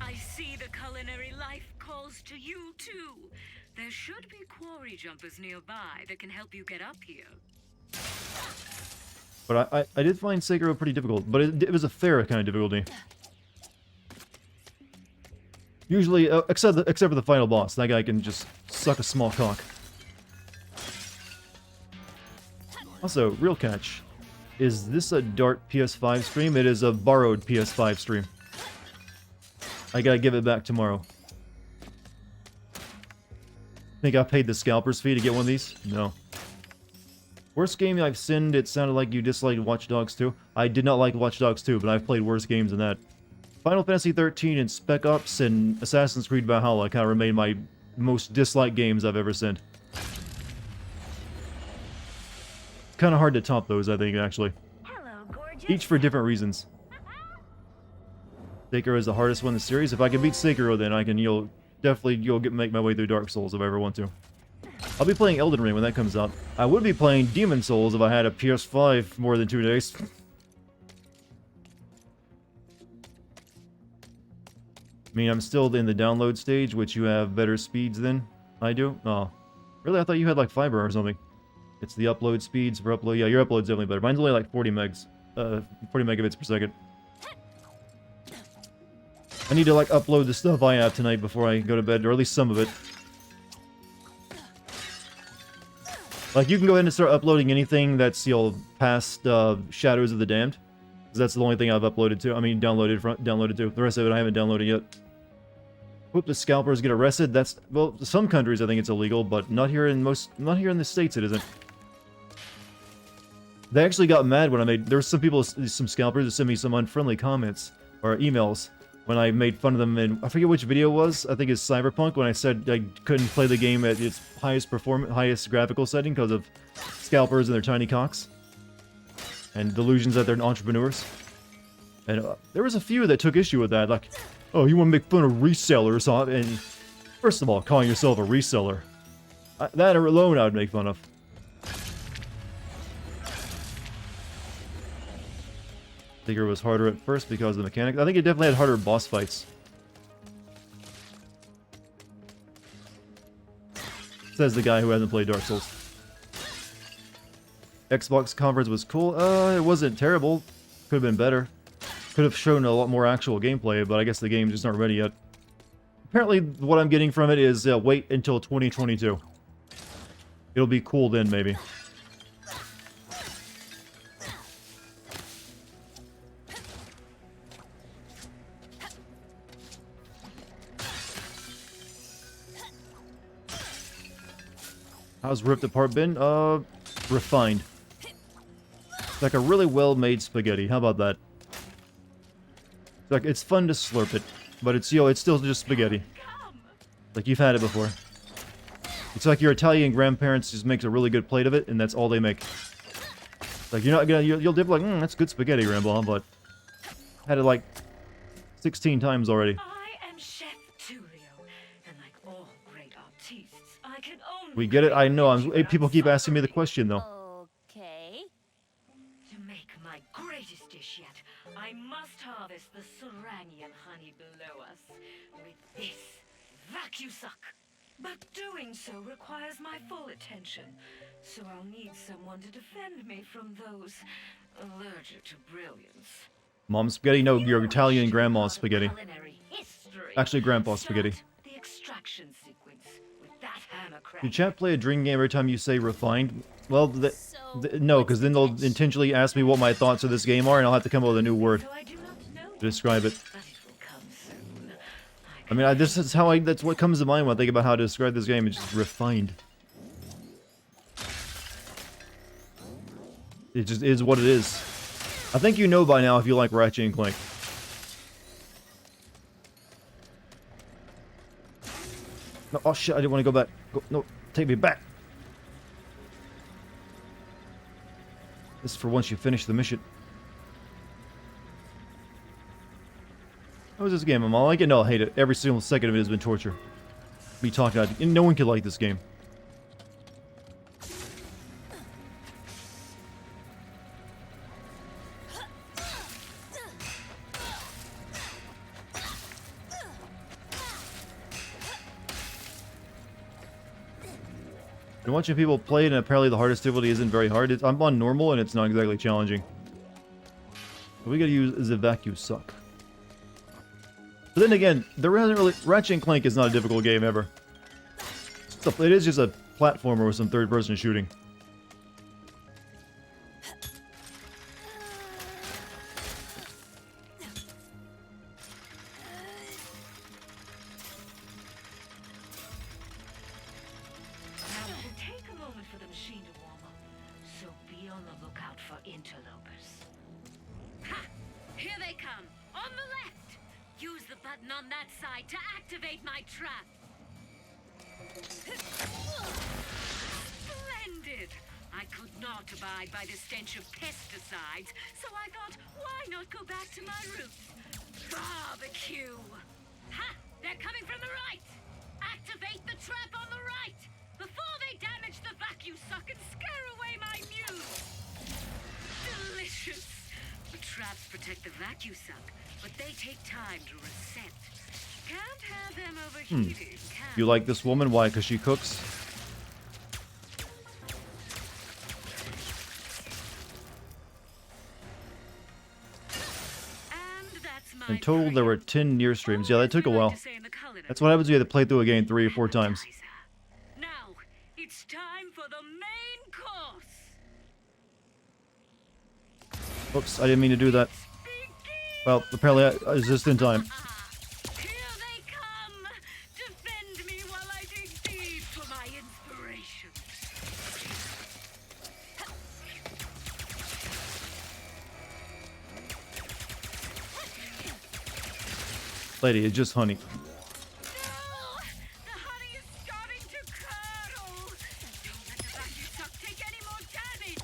I see the culinary life calls to you, too. There should be quarry jumpers nearby that can help you get up here. But I did find Sekiro pretty difficult, but it was a fair kind of difficulty. Usually, except for the final boss, that guy can just suck a small cock. Also, real catch. Is this a Dart PS5 stream? It is a borrowed PS5 stream. I gotta give it back tomorrow. Think I paid the scalper's fee to get one of these? No. Worst game I've sinned, it sounded like you disliked Watch Dogs 2. I did not like Watch Dogs 2, but I've played worse games than that. Final Fantasy 13 and Spec Ops and Assassin's Creed Valhalla kind of remain my most disliked games I've ever sinned. Kind of hard to top those, I think, actually. Hello, gorgeous. Each for different reasons. Sekiro is the hardest one in the series. If I can beat Sekiro, then I can, definitely, make my way through Dark Souls if I ever want to. I'll be playing Elden Ring when that comes out. I would be playing Demon Souls if I had a PS5 more than 2 days. I mean, I'm still in the download stage, which you have better speeds than I do. Oh. Really? I thought you had, like, fiber or something. It's the upload speeds for upload. Yeah, your upload's definitely better. Mine's only like 40 megs. 40 megabits per second. I need to, like, upload the stuff I have tonight before I go to bed, or at least some of it. Like, you can go ahead and start uploading anything that's, past, Shadows of the Damned. Because that's the only thing I've uploaded to. I mean, downloaded to. The rest of it I haven't downloaded yet. Hope the scalpers get arrested. That's, well, some countries I think it's illegal, but not here in the States it isn't. They actually got mad when I made, there were some scalpers that sent me some unfriendly comments, or emails, when I made fun of them in, I forget which video it was, I think it's Cyberpunk, when I said I couldn't play the game at its highest graphical setting because of scalpers and their tiny cocks. And delusions that they're entrepreneurs. And there was a few that took issue with that, like, oh, you want to make fun of resellers, huh? And first of all, calling yourself a reseller. That alone I would make fun of. I think it was harder at first because of the mechanics. I think it definitely had harder boss fights. Says the guy who hasn't played Dark Souls. Xbox conference was cool. It wasn't terrible. Could have been better. Could have shown a lot more actual gameplay, but I guess the games just aren't ready yet. Apparently, what I'm getting from it is wait until 2022. It'll be cool then, maybe. How's Rift Apart been? Refined. It's like a really well-made spaghetti. How about that? It's like, it's fun to slurp it, but it's, you know, it's still just spaghetti. Like, you've had it before. It's like your Italian grandparents just makes a really good plate of it, and that's all they make. Like, you're not gonna, you'll dip like, that's good spaghetti, Grandpa, but had it like 16 times already. I am Chef Tulio, and like all great artistes, I can only We get it. I know. People keep asking me the question though. Okay. To make my greatest dish yet, I must harvest the Seranian honey below us with this vacuum suck. But doing so requires my full attention, so I'll need someone to defend me from those allergic to brilliance. Mom spaghetti? No, your Italian grandma spaghetti. Culinary history. Actually, grandpa spaghetti. Start the extraction sequence with that hammer crack. Did chat play a drinking game every time you say refined? Well, no, because then they'll intentionally ask me what my thoughts of this game are, and I'll have to come up with a new word So I do not know, to describe it. but it will come soon. I mean, this is how that's what comes to mind when I think about how to describe this game. It's just refined. It just is what it is. I think you know by now if you like Ratchet and Clank. No, oh shit, I didn't want to go back. No, take me back. This is for once you finish the mission. How is this game? Am I like it? No, I hate it. Every single second of it has been torture. Me talking about it. And no one could like this game. Been watching people play it, and apparently the hardest difficulty isn't very hard. I'm on normal, and it's not exactly challenging. What we gotta use is a vacuum suck. But then again, there hasn't really... Ratchet and Clank is not a difficult game ever. It is just a platformer with some third-person shooting. Now it will take a moment for the machine to warm up, so be on the lookout for interlopers. Ha! Here they come! On the left! Use the button on that side to activate my trap! Splendid! I could not abide by the stench of pesticides, so I thought, why not go back to my roots? Barbecue! Ha! They're coming from the right! Activate the trap on the right! Before they damage the vacuum suck and scare away my muse! Delicious! The traps protect the vacuum suck, but they take time to reset. Can't have them overheating, can You like this woman? Why? Because she cooks? And that's my In total, there were 10 near streams. Yeah, that took a while. That's what happens when you have to play through a game 3 or 4 times. Now, it's time for the main course. Oops, I didn't mean to do that. Well, apparently I was just in time. Here they come! Defend me while I dig deep for my inspiration. Lady, it's just honey. No! The honey is starting to curdle! Don't let the vacuum suck take any more damage!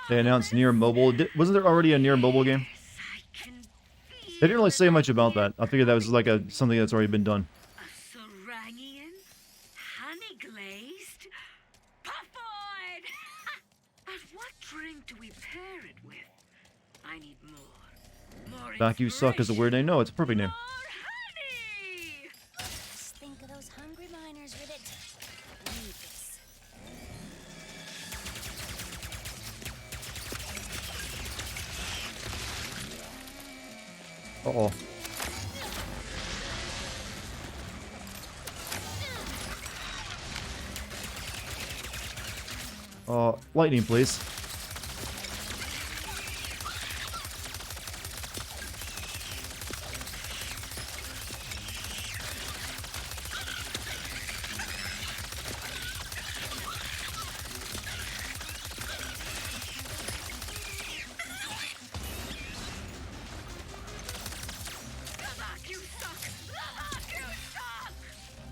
They announced Near Mobile. Wasn't there already a Near Mobile game? I can feel They didn't really say much about that. I figured that was like something that's already been done. a Serangian, honey glazed, puffoid. But what drink do we pair it with? I need more. Vacuum Suck is a weird name. No, it's a perfect name. More honey! Just think of those hungry miners with it. Need this. Uh-oh. Lightning, please.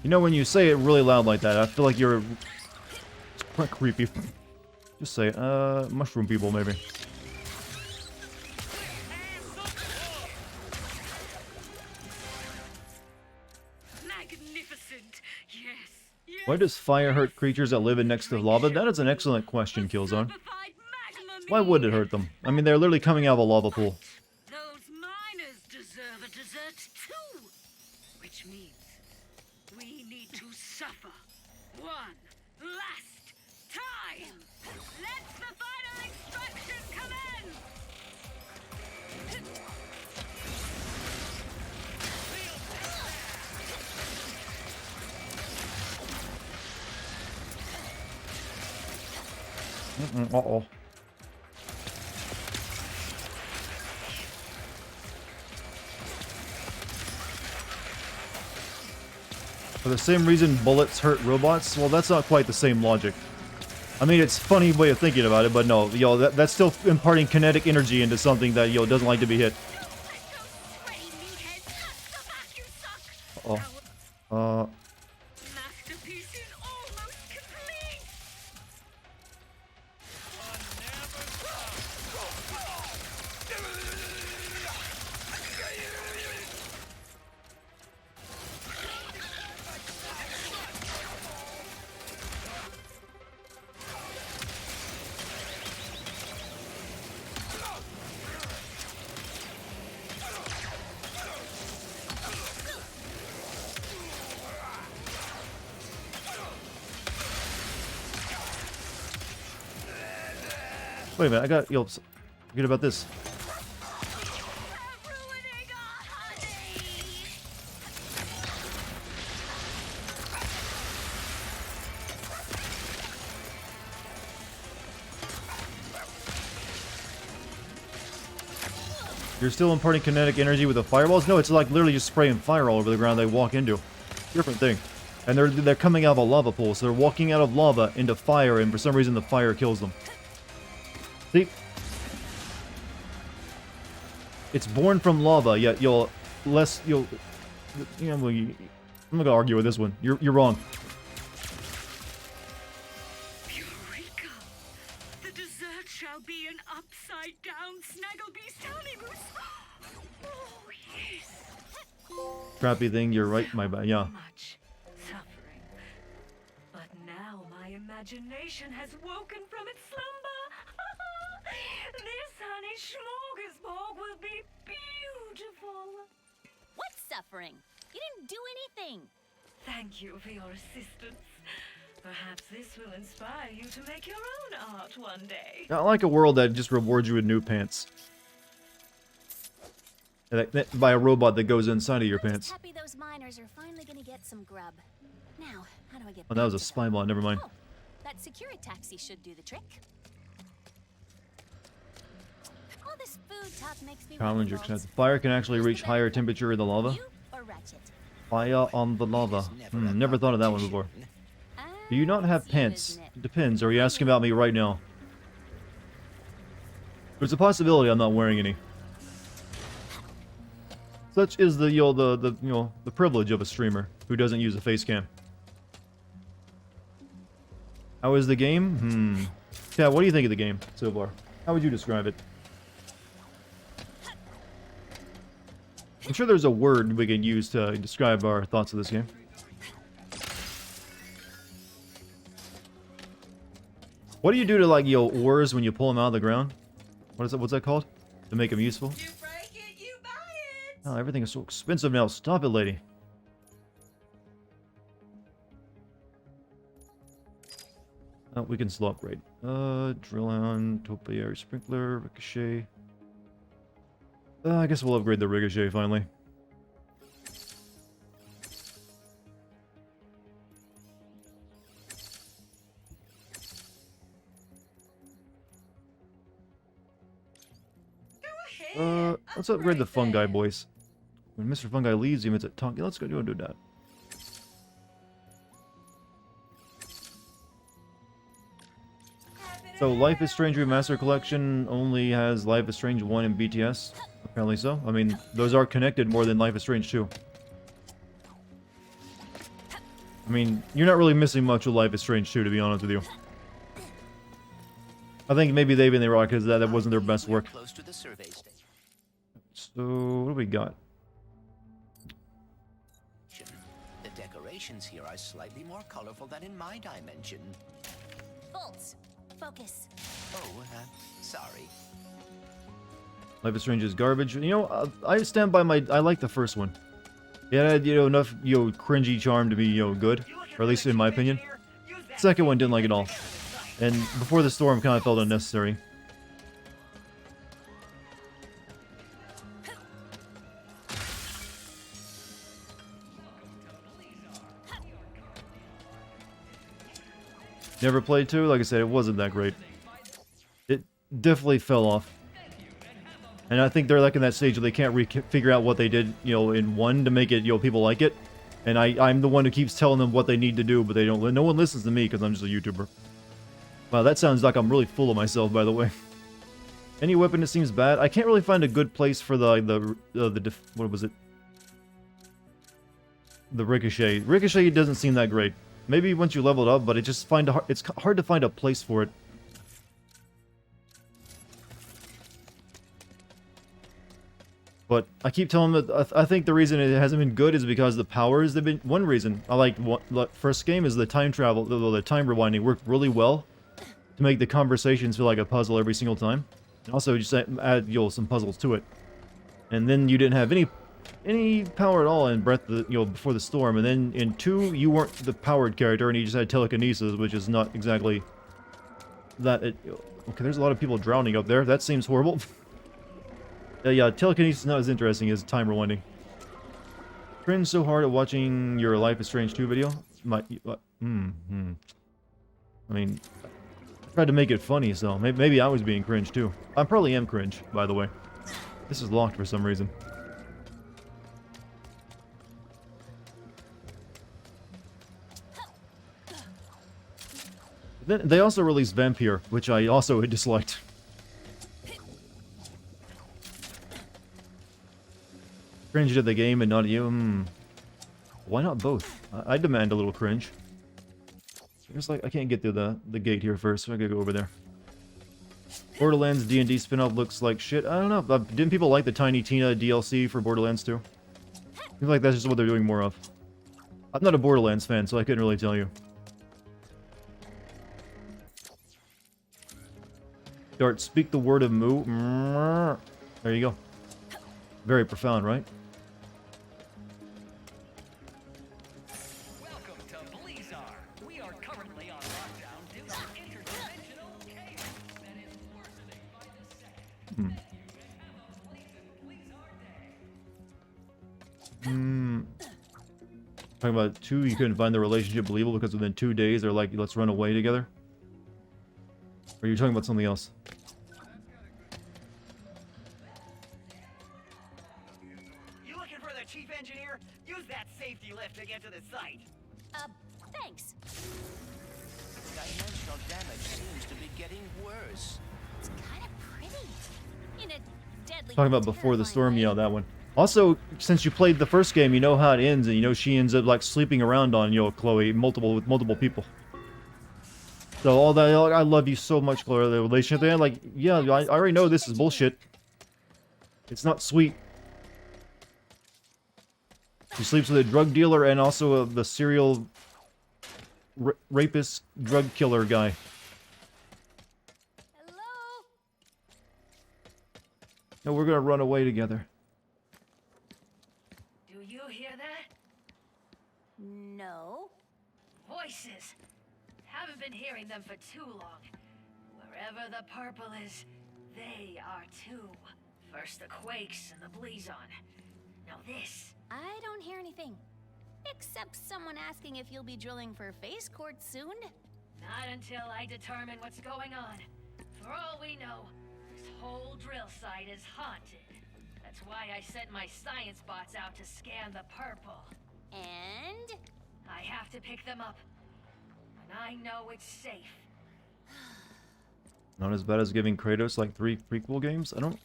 You know, when you say it really loud like that, I feel like you're quite creepy. Just say, mushroom people, maybe. Magnificent. Yes. Yes. Why does fire hurt creatures that live in next to lava? That is an excellent question, Killzone. Why would it hurt them? I mean, they're literally coming out of a lava pool. Those miners deserve a dessert too. Which means we need to suffer one last time. Let the final extraction commence. Uh-oh. For the same reason bullets hurt robots? Well, that's not quite the same logic. I mean, it's a funny way of thinking about it, but no, yo, that's still imparting kinetic energy into something that, yo, doesn't like to be hit. Uh-oh. Masterpiece is almost complete. Wait a minute, I got, yo, forget about this. You're still imparting kinetic energy with the fireballs? No, it's like literally just spraying fire all over the ground they walk into. Different thing. And they're coming out of a lava pool, so they're walking out of lava into fire, and for some reason the fire kills them. See? It's born from lava, yet I'm gonna argue with this one. You're wrong. Eureka! The dessert shall be an upside-down Snagglebeast honey mousse. Oh, yes. Crappy thing, you're right, my bad, yeah. Much suffering. But now my imagination has woken from its slumber. This honey smorgasbord will be beautiful. What suffering? You didn't do anything. Thank you for your assistance. Perhaps this will inspire you to make your own art one day. I like a world that just rewards you with new pants. By a robot that goes inside of your I'm pants. just happy those miners are finally gonna get some grub. Now, how do I get Oh, that was a back to spy them? bot, never mind. Oh, that security taxi should do the trick. All this food talk makes me Challenge wonder, accepted. Fire can actually reach higher temperature in the lava. you or Ratchet? Fire on the lava. Never thought of that one before. Do you not have That's you, pants? isn't it? Depends. Are you asking about me right now? There's a possibility I'm not wearing any. Such is the the privilege of a streamer who doesn't use a face cam. How is the game? Yeah, what do you think of the game so far? How would you describe it? I'm sure there's a word we can use to describe our thoughts of this game. What do you do to like ores when you pull them out of the ground? What is it? What's that called? To make them useful? You break it, you buy it. Oh, everything is so expensive now. Stop it, lady. Oh, we can slow upgrade. Drill on, topiary sprinkler, ricochet. I guess we'll upgrade the Ricochet finally. Let's upgrade the Fungi boys. When Mr. Fungi leaves, he emits a tongue. Let's go do that. So, Life is Strange Remaster Collection only has Life is Strange 1 and BTS. Apparently so. I mean, those are connected more than Life is Strange 2. I mean, you're not really missing much with Life is Strange 2, to be honest with you. I think maybe they've been there because that wasn't their best work. Close to the survey station. So, what do we got? The decorations here are slightly more colorful than in my dimension. Bolts. Focus. Oh, sorry. Life is Strange is garbage. You know, I stand by my... I like the first one. It had, you know, enough, you know, cringy charm to be, you know, good. Or at least in my opinion. Second one didn't like it all. And Before the Storm kind of felt unnecessary. Never played 2, like I said, it wasn't that great. It definitely fell off. And I think they're like in that stage where they can't figure out what they did, you know, in 1 to make it, you know, people like it. And I'm the one who keeps telling them what they need to do, but they don't. No one listens to me because I'm just a YouTuber. Wow, that sounds like I'm really full of myself, by the way. Any weapon that seems bad. I can't really find a good place for what was it? The Ricochet. Ricochet doesn't seem that great. Maybe once you level it up, but it's hard to find a place for it. But I keep telling them that I think the reason it hasn't been good is because the powers, they've been... One reason I like the first game is the time travel, the time rewinding worked really well to make the conversations feel like a puzzle every single time. And also just add, you know, some puzzles to it. And then you didn't have any power at all in Before the Storm. And then in 2, you weren't the powered character and you just had telekinesis, which is not exactly that... Okay, there's a lot of people drowning up there. That seems horrible. Yeah, telekinesis is not as interesting as time rewinding. Cringe so hard at watching your Life is Strange 2 video. I mean, I tried to make it funny, so maybe I was being cringe too. I probably am cringe, by the way. This is locked for some reason. Then they also released Vampire, which I also disliked. Cringe to the game and not you. Why not both? I demand a little cringe. It's like I can't get through the gate here first, so I gotta go over there. Borderlands D&D spin-off looks like shit. I don't know. Didn't people like the Tiny Tina DLC for Borderlands 2? I feel like that's just what they're doing more of. I'm not a Borderlands fan, so I couldn't really tell you. Dart, speak the word of moo. There you go. Very profound, right? Welcome to Blizzard. We are currently on lockdown due to interdimensional chaos that is worsening by the second. Talking about 2, you couldn't find the relationship believable because within 2 days they're like, let's run away together? Or are you talking about something else? You looking for the chief engineer? Use that safety lift to get to the site. Thanks. Dimensional damage seems to be getting worse. It's kind of pretty. In a deadly. Talking about Before the Storm, yeah, that one. Also, since you played the first game, you know how it ends, and you know she ends up like sleeping around on, you know, Chloe, with multiple people. So all that, I love you so much, Chloe. The relationship there, like, yeah, I already know this is bullshit. It's not sweet. She sleeps with a drug dealer and also the serial rapist, drug killer guy. Hello? No, we're gonna run away together. Do you hear that? No. Voices. Haven't been hearing them for too long. Wherever the purple is, they are too. First the quakes and the Bleezon. Now this. I don't hear anything. Except someone asking if you'll be drilling for phase quartz soon. Not until I determine what's going on. For all we know, this whole drill site is haunted. That's why I sent my science bots out to scan the purple. And? I have to pick them up. When I know it's safe. Not as bad as giving Kratos like 3 prequel games. I don't know.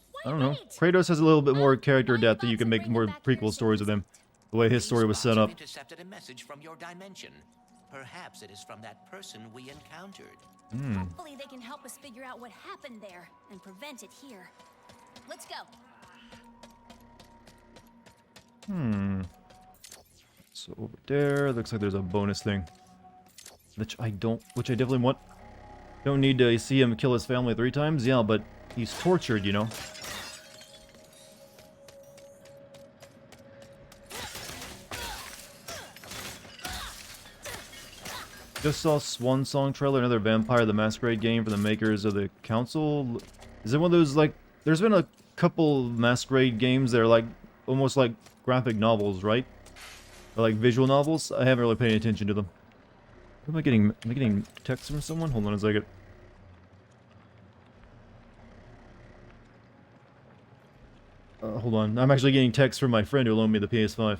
Kratos has a little bit more character depth, that you can make more prequel stories with him. The way his story was set up. Intercepted a message from your dimension. Perhaps it is from that person we encountered. Hopefully they can help us figure out what happened there and prevent it here. Let's go. So over there, looks like there's a bonus thing. Which I definitely want. Don't need to see him kill his family 3 times, yeah, but he's tortured, you know. Just saw Swan Song trailer, another Vampire the Masquerade game from the makers of the Council. Is it one of those, like, there's been a couple Masquerade games that are like, almost like graphic novels, right? Or like visual novels? I haven't really paid attention to them. What am I getting? Am I getting text from someone? Hold on a second. Hold on. I'm actually getting text from my friend who loaned me the PS5.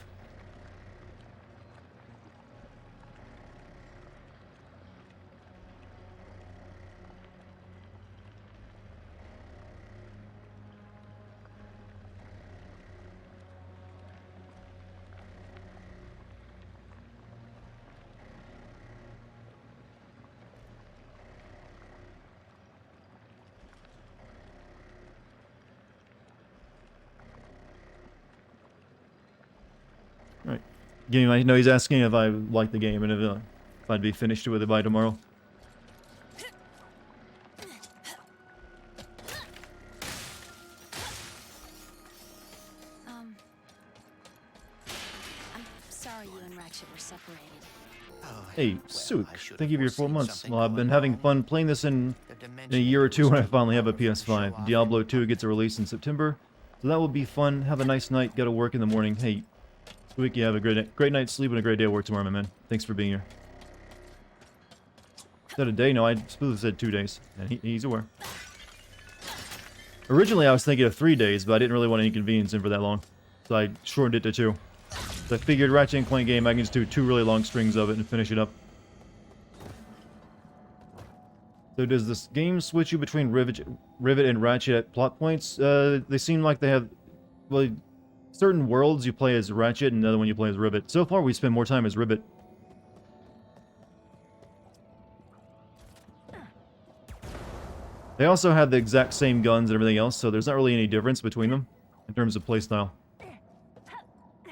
Right. Game, I know he's asking if I like the game and if I'd be finished with it by tomorrow. I'm sorry you and Ratchet were separated. Hey, Sook, thank you for your 4 months. Well, I've been having fun playing this in a year or two when I finally have a PS5. Diablo 2 gets a release in September, so that will be fun. Have a nice night. Gotta work in the morning. Hey, Sook, you have a great night's sleep and a great day at work tomorrow, my man. Thanks for being here. Said a day? No, I smoothly said 2 days. And he's aware. Originally, I was thinking of 3 days, but I didn't really want to inconvenience him for that long. So I shortened it to 2. So I figured Ratchet Clank game, I can just do 2 really long strings of it and finish it up. So does this game switch you between Rivet and Ratchet at plot points? They seem like they have... Well, certain worlds you play as Ratchet and another one you play as Rivet. So far we spend more time as Rivet. They also have the exact same guns and everything else, so there's not really any difference between them in terms of playstyle.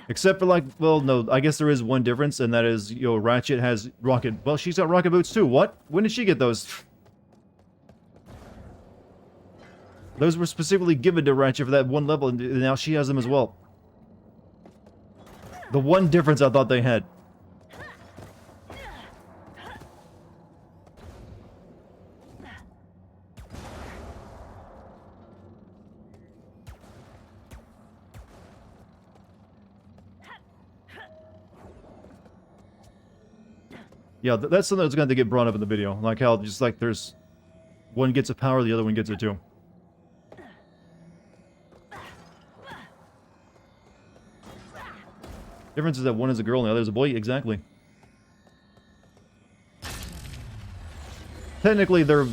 Except for, like, well, no, I guess there is one difference, and that is, you know, Ratchet has rocket... Well, she's got rocket boots too. What? When did she get those? Those were specifically given to Ratchet for that one level, and now she has them as well. The one difference I thought they had. Yeah, that's something that's going to get brought up in the video. Like how, just like there's... One gets a power, the other one gets it too. Difference is that one is a girl and the other is a boy. Exactly. Technically, they're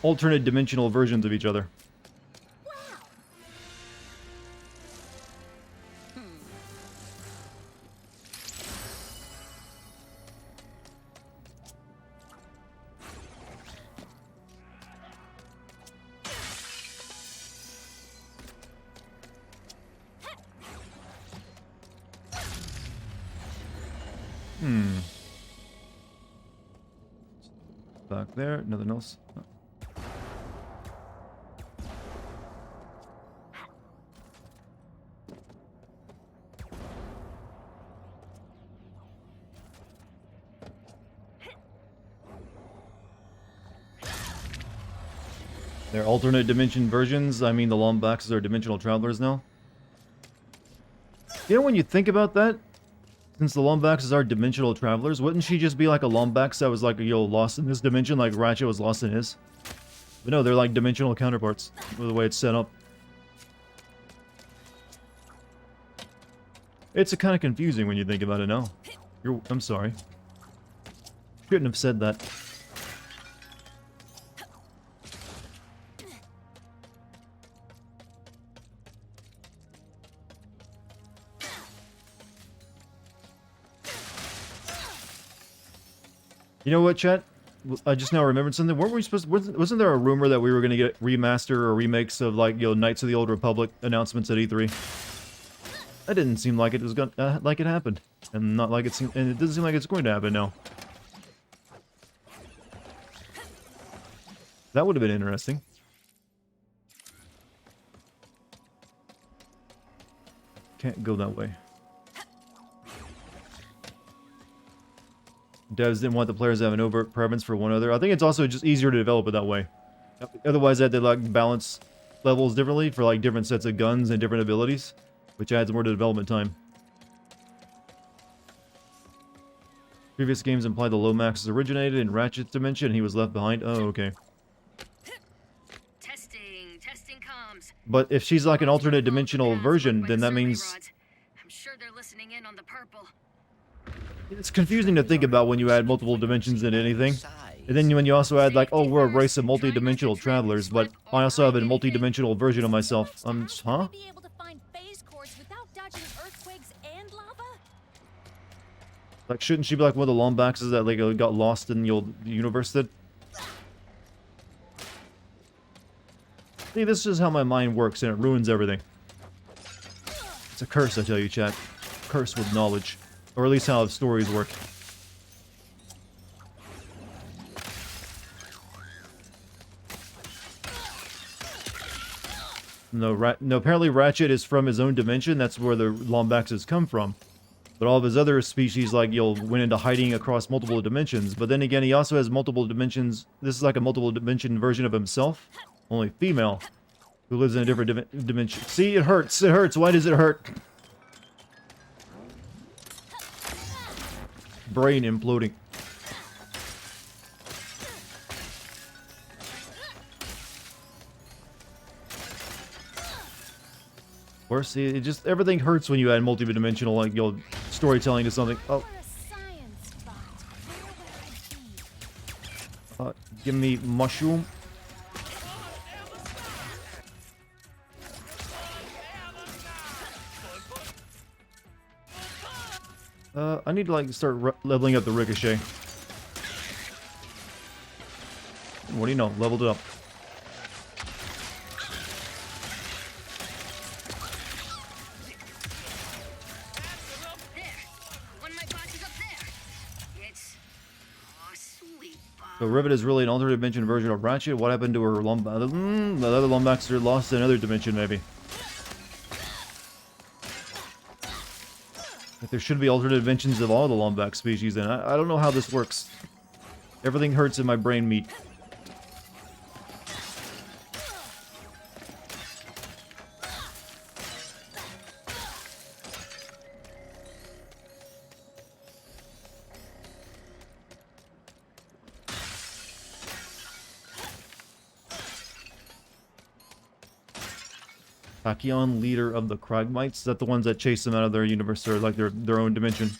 alternate dimensional versions of each other. Back there, nothing else. Oh. They're alternate dimension versions. I mean, the Lombaxes are dimensional travelers now. You know, when you think about that, since the Lombaxes are dimensional travelers, wouldn't she just be like a Lombax that was like, yo, lost in this dimension, like Ratchet was lost in his? But no, they're like dimensional counterparts, with the way it's set up. It's kind of confusing when you think about it now. I'm sorry. Shouldn't have said that. You know what, chat? I just now remembered something. Weren't we supposed to, wasn't there a rumor that we were going to get remaster or remakes of, like, you know, Knights of the Old Republic announcements at E3? That didn't seem like it was going like it happened. And not like it seemed, and it doesn't seem like it's going to happen now. That would have been interesting. Can't go that way. Devs didn't want the players to have an overt preference for one another. I think it's also just easier to develop it that way. Otherwise, they had to like balance levels differently for like different sets of guns and different abilities, which adds more to development time. Previous games implied the Lomax originated in Ratchet's dimension and he was left behind. Oh, okay. Testing comms. But if she's like an alternate dimensional version, then that means... I'm sure they're listening in on the purple. It's confusing to think about when you add multiple dimensions into anything. And then when you also add like, oh, we're a race of multi-dimensional travelers, but I also have a multi-dimensional version of myself. Huh? Be able to find phase course without dodging earthquakes and lava? Like, shouldn't she be like one of the Lombaxes that like got lost in the old universe did? See, this is how my mind works, and it ruins everything. It's a curse, I tell you, chat. Curse with knowledge. Or at least how stories work. No, apparently Ratchet is from his own dimension. That's where the Lombaxes come from. But all of his other species, like, went into hiding across multiple dimensions. But then again, he also has multiple dimensions. This is like a multiple dimension version of himself. Only female. Who lives in a different dimension. See, it hurts. It hurts. Why does it hurt? Brain imploding. Or see, it just everything hurts when you add multi-dimensional like storytelling to something. Oh, give me mushroom. I need to like start leveling up the ricochet. What do you know? Leveled it up. So Rivet is really an alternate dimension version of Ratchet. What happened to her the other Lombax are lost in another dimension, maybe. If there should be alternate dimensions of all the Lombax species, then I don't know how this works. Everything hurts in my brain meat. Tachyon, leader of the Kragmites? Is that the ones that chase them out of their universe or like their own dimension?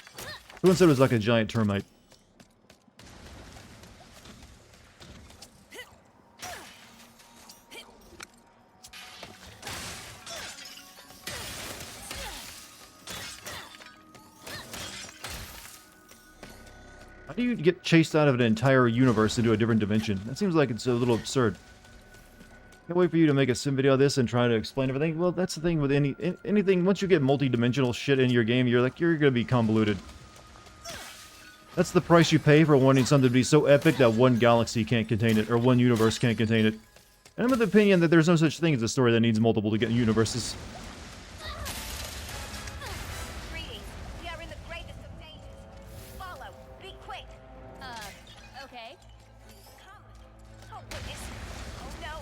Someone said it was like a giant termite. How do you get chased out of an entire universe into a different dimension? That seems like it's a little absurd. Can't wait for you to make a sim video of this and try to explain everything. Well, that's the thing with anything. Once you get multi-dimensional shit in your game, you're gonna be convoluted. That's the price you pay for wanting something to be so epic that one galaxy can't contain it, or one universe can't contain it. And I'm of the opinion that there's no such thing as a story that needs multiple to get universes. Greetings. We are in the greatest of dangers. Follow. Be quick. Okay. Come. Oh, goodness. Oh, no.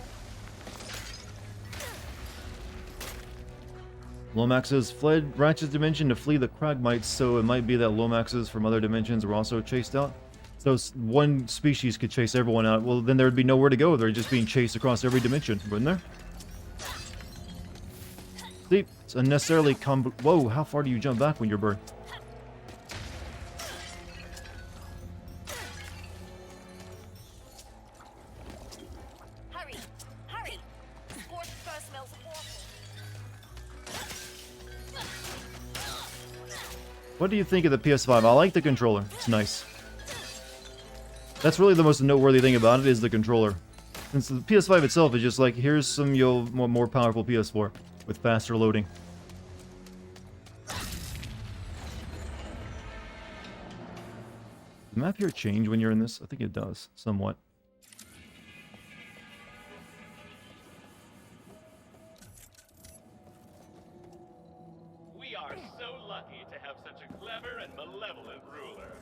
Lomaxes fled Ratchet's dimension to flee the Cragmites, so it might be that Lomaxes from other dimensions were also chased out. So one species could chase everyone out. Well, then there'd be nowhere to go. They're just being chased across every dimension, wouldn't there? See, it's unnecessarily Whoa, how far do you jump back when you're burned? Hurry! Hurry! Scorched fur smells awful. What do you think of the PS5? I like the controller. It's nice. That's really the most noteworthy thing about it is the controller. Since the PS5 itself is just like, here's some more powerful PS4 with faster loading. Does the map here change when you're in this? I think it does, somewhat. We are so lucky to have such a clever and malevolent ruler.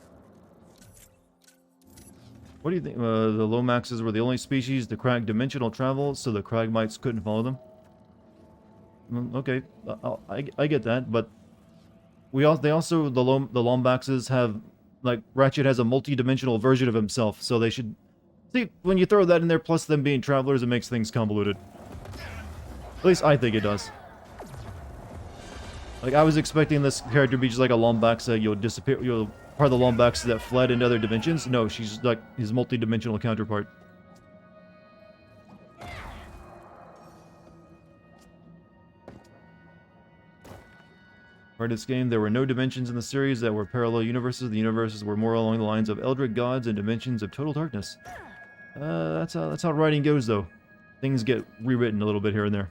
What do you think? The Lomaxes were the only species to crack dimensional travel, so the Cragmites couldn't follow them? Okay, I get that, but the Lombaxes have, like, Ratchet has a multi-dimensional version of himself, so they should... See, when you throw that in there, plus them being travelers, it makes things convoluted. At least I think it does. Like, I was expecting this character to be just like a Lombax that you'll disappear, part of the Lombax that fled into other dimensions. No, she's like his multi-dimensional counterpart. Part of this game, there were no dimensions in the series that were parallel universes. The universes were more along the lines of Eldritch gods and dimensions of total darkness. That's how writing goes, though. Things get rewritten a little bit here and there.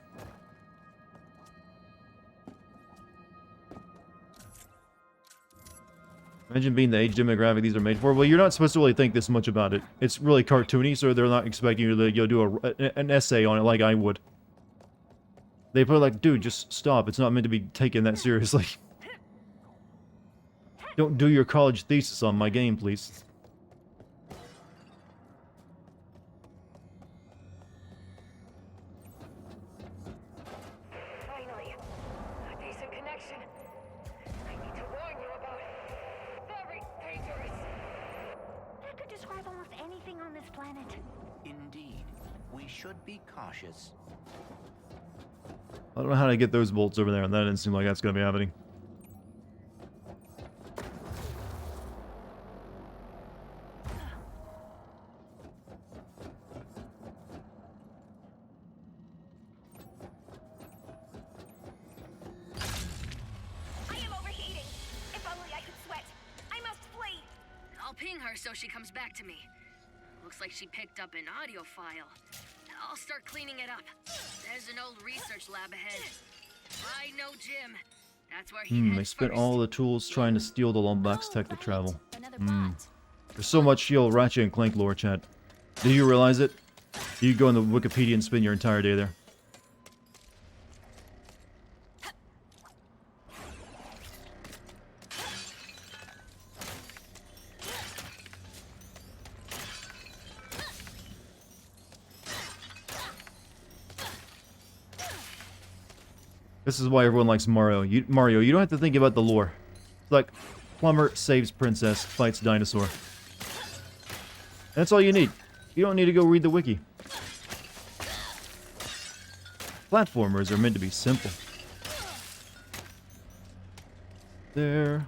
Imagine being the age demographic these are made for. Well, you're not supposed to really think this much about it. It's really cartoony, so they're not expecting you to do an essay on it like I would. They put like, dude, just stop. It's not meant to be taken that seriously. Don't do your college thesis on my game, please. Finally, a decent connection. I need to warn you about very dangerous. That could describe almost anything on this planet. Indeed, we should be cautious. I don't know how to get those bolts over there, and that didn't seem like that's going to be happening. I am overheating. If only I could sweat. I must flee. I'll ping her so she comes back to me. Looks like she picked up an audio file. I'll start cleaning it up. There's an old research lab ahead. I know Jim. That's where he They spent all the tools trying to steal the Lombax tech to travel. Another bot. There's so much Ratchet and Clank lore, chat. Do you realize it? You go on the Wikipedia and spend your entire day there. This is why everyone likes Mario. Mario, you don't have to think about the lore. It's like, plumber saves princess, fights dinosaur. That's all you need. You don't need to go read the wiki. Platformers are meant to be simple. There.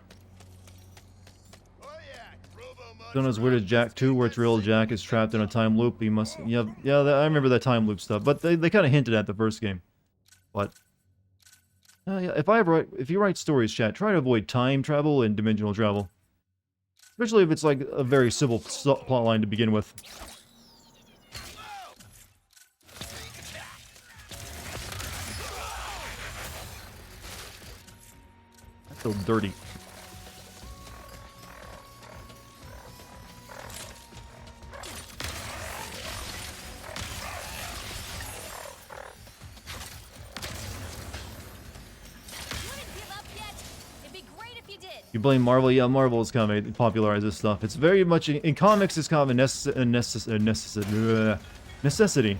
Don't as weird as Jack 2, where it's real Jack is trapped in a time loop. He must... Yeah, I remember that time loop stuff. But they kind of hinted at the first game. But... yeah, if you write stories, chat, try to avoid time travel and dimensional travel. Especially if it's like a very simple plot line to begin with. That's so dirty. You blame Marvel? Yeah, Marvel is kind of popularized this stuff. It's very much in comics. It's kind of a necessity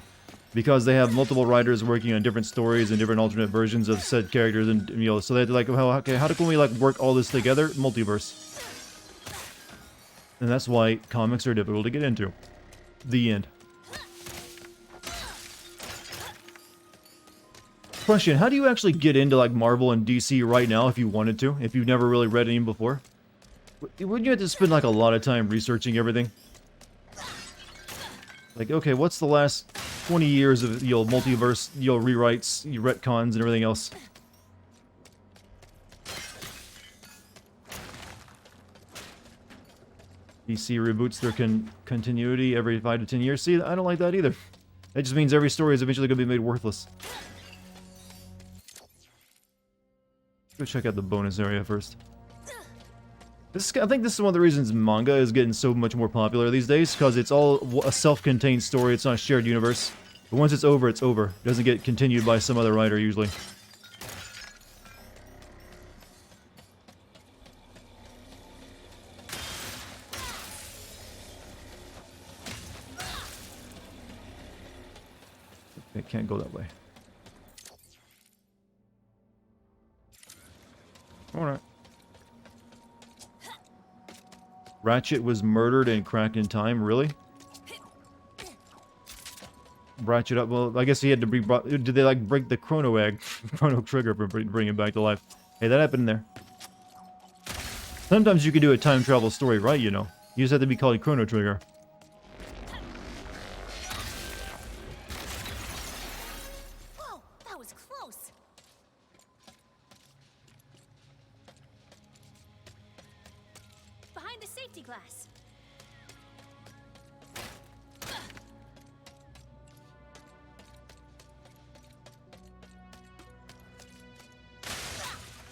because they have multiple writers working on different stories and different alternate versions of said characters, and you know, so they're like, well, okay, how can we like work all this together? Multiverse. And that's why comics are difficult to get into. The end. Question, how do you actually get into like Marvel and DC right now if you wanted to? If you've never really read any before? Wouldn't you have to spend like a lot of time researching everything? Like, okay, what's the last 20 years of, you know, multiverse, you know, rewrites, retcons, and everything else? DC reboots their continuity every 5 to 10 years. See, I don't like that either. That just means every story is eventually going to be made worthless. Go check out the bonus area first. I think this is one of the reasons manga is getting so much more popular these days, because it's all a self-contained story, it's not a shared universe. But once it's over, it's over. It doesn't get continued by some other writer, usually. It can't go that way. Alright. Ratchet was murdered and cracked in time, really? Ratchet up, well, I guess he had to be brought, did they like break the chrono egg, chrono trigger for bring him back to life? Hey, that happened there. Sometimes you can do a time travel story right, you know. You just have to be called chrono trigger. Whoa, that was close. Behind the safety glass.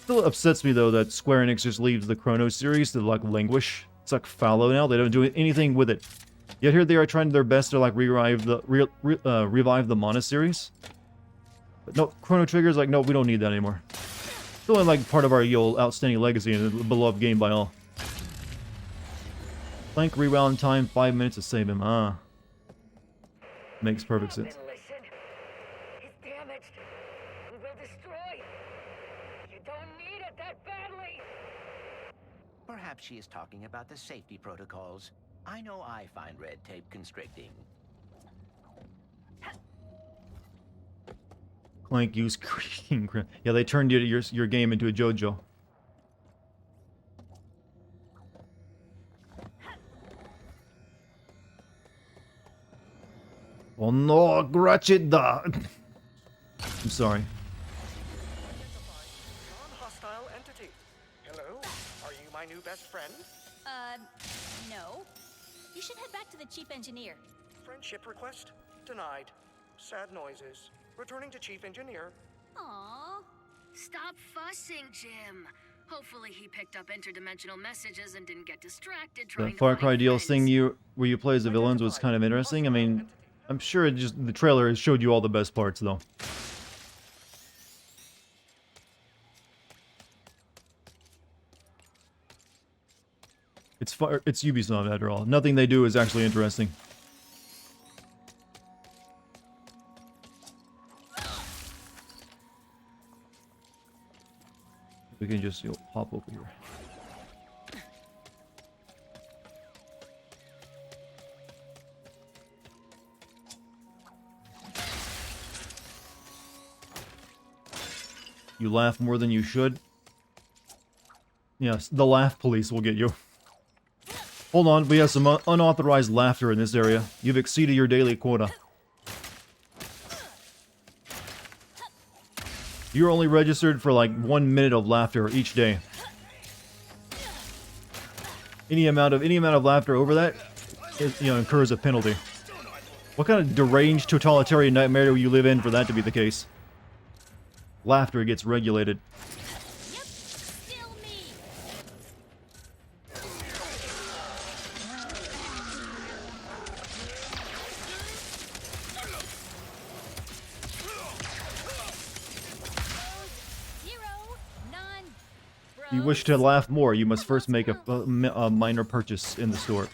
Still upsets me though that Square Enix just leaves the Chrono series to like languish. It's like fallow now. They don't do anything with it. Yet here they are trying their best to like revive the Mana series. But no, Chrono Trigger's like, no, we don't need that anymore. Still like part of our outstanding legacy and a beloved game by all. Clank rewound time 5 minutes to save him. Ah, makes perfect sense. Listen. He's damaged. We will destroy. You don't need it that badly. Perhaps she is talking about the safety protocols. I know I find red tape constricting. Clank used creaking. Yeah, they turned your game into a JoJo. Oh no, Ratchet da. I'm sorry. Non-hostile entity. Hello? Are you my new best friend? No. You should head back to the chief engineer. Friendship request? Denied. Sad noises. Returning to chief engineer. Aww. Stop fussing, Jim. Hopefully he picked up interdimensional messages and didn't get distracted trying The to Far find Cry deals friends. thing where you play as the villains was kind of interesting. I mean, I'm sure the trailer showed you all the best parts though. It's Ubisoft after all. Nothing they do is actually interesting. We can just hop over here. You laugh more than you should. Yes, the laugh police will get you. Hold on, we have some unauthorized laughter in this area. You've exceeded your daily quota. You're only registered for like 1 minute of laughter each day. Any amount of laughter over that, incurs a penalty. What kind of deranged totalitarian nightmare do you live in for that to be the case? Laughter gets regulated. Yep, still me. If you wish to laugh more, you must first make a minor purchase in the store.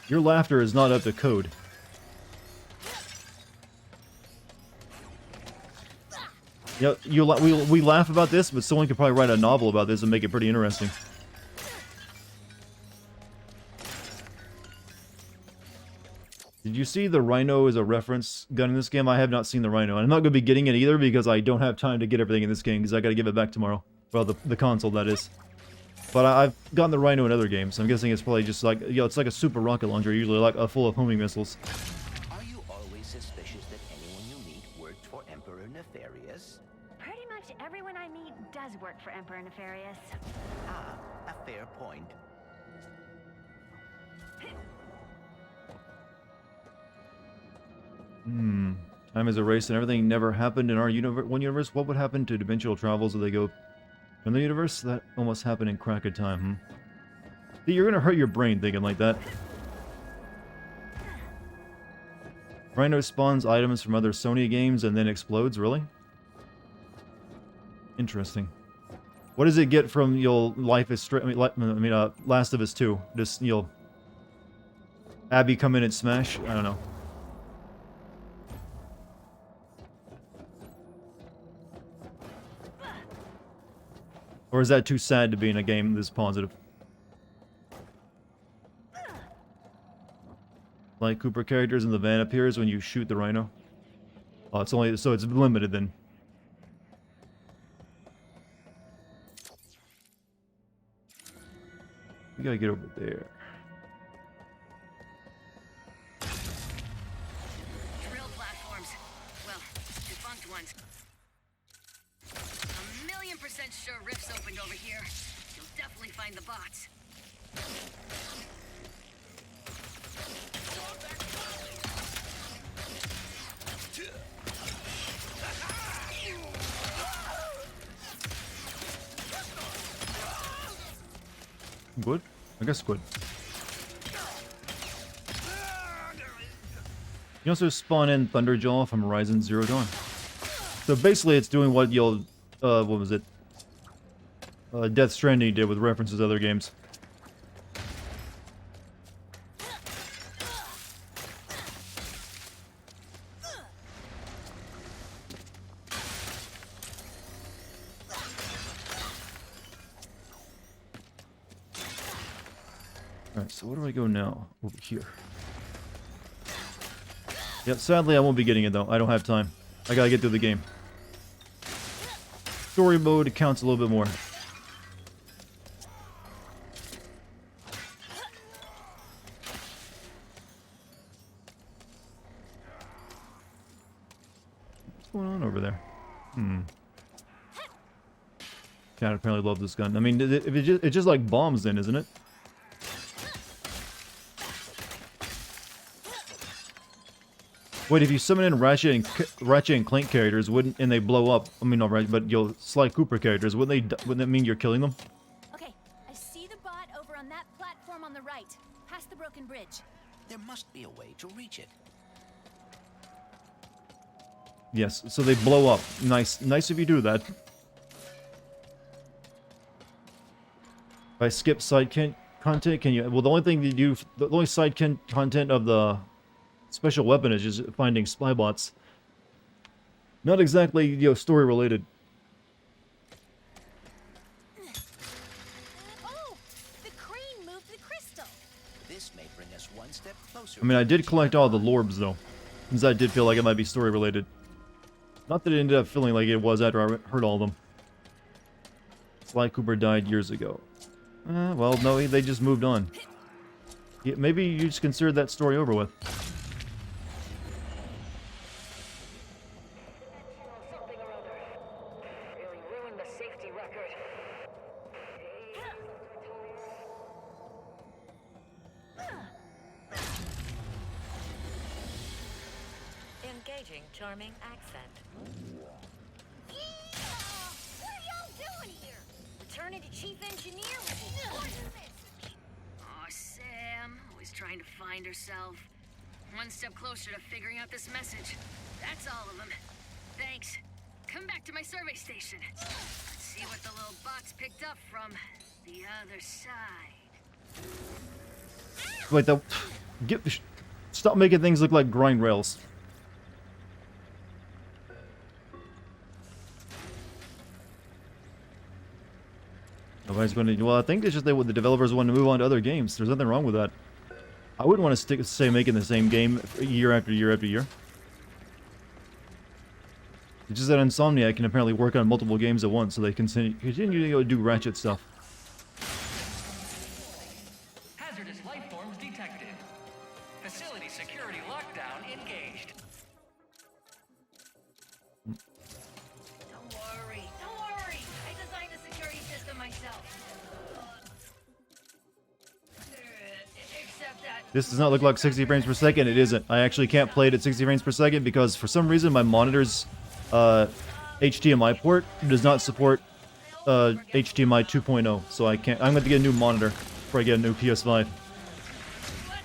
Your laughter is not up to code. You know, we laugh about this, but someone could probably write a novel about this and make it pretty interesting. Did you see the Rhino as a reference gun in this game? I have not seen the Rhino. And I'm not going to be getting it either because I don't have time to get everything in this game because I got to give it back tomorrow. Well, the console, that is. But I've gotten the Rhino in other games. I'm guessing it's probably just like, you know, it's like a super rocket launcher, usually like full of homing missiles. Are you always suspicious that anyone you meet worked for Emperor Nefarious? Pretty much everyone I meet does work for Emperor Nefarious. Ah, a fair point. Time is erased and everything never happened in our one universe. What would happen to dimensional travels if they go in the universe? That almost happened in crack of time, See, you're gonna hurt your brain thinking like that. Rhino spawns items from other Sony games and then explodes, really? Interesting. What does it get from your Life is Strange? Last of Us 2. Just, you'll Abby come in and smash? I don't know. Or is that too sad to be in a game this positive? Like Cooper characters in the van appears when you shoot the Rhino. Oh, it's only so it's limited then. We gotta get over there. Drill platforms. Well, defunct ones. 1,000,000% sure rifts opened over here. You'll definitely find the bots. Good? I guess good. You also spawn in Thunderjaw from Horizon Zero Dawn. So basically it's doing what you'll, what was it? Death Stranding did with references to other games. Alright, so where do I go now? Over here. Yep, sadly I won't be getting it though. I don't have time. I gotta get through the game. Story mode counts a little bit more. What's going on over there? Cat apparently loves this gun. I mean, it's just like bombs then, isn't it? Wait, if you summon in Ratchet and Clank characters, wouldn't and they blow up? I mean, not right, but you'll Sly Cooper characters. Wouldn't that mean you're killing them? Okay, I see the bot over on that platform on the right, past the broken bridge. There must be a way to reach it. Yes, so they blow up. Nice if you do that. If I skip side content, can you? Well, the only thing you do, the only side content of the special weapon is just finding spy bots. Not exactly, you know, story related. Oh, the crane moved the crystal. This may bring us one step closer. I mean, I did collect all the lorbs though, since I did feel like it might be story related. Not that it ended up feeling like it was after I heard all of them. Sly Cooper died years ago. Well, no, they just moved on. Yeah, maybe you just considered that story over with. Something or other. Really ruined the safety record. Engaging charming accent. What are y'all doing here? Returning to Chief Engineer with an important message. Aw, Sam. Always trying to find herself. One step closer to figuring out this message. That's all of them. Thanks. Come back to my survey station. Let's see what the little bots picked up from the other side. Like the stop making things look like grind rails. Nobody's going to. Well, I think it's just that the developers want to move on to other games. There's nothing wrong with that. I wouldn't want to stay making the same game year after year after year. It's just that Insomniac can apparently work on multiple games at once, so they continue to go do Ratchet stuff. Hazardous life forms detected. Facility security lockdown engaged. Don't worry. Don't worry. I designed the security system myself. Except that... This does not look like 60 frames per second. It isn't. I actually can't play it at 60 frames per second because for some reason my monitor's HDMI port does not support HDMI 2.0, so I can't. I'm going to get a new monitor before I get a new PS5. What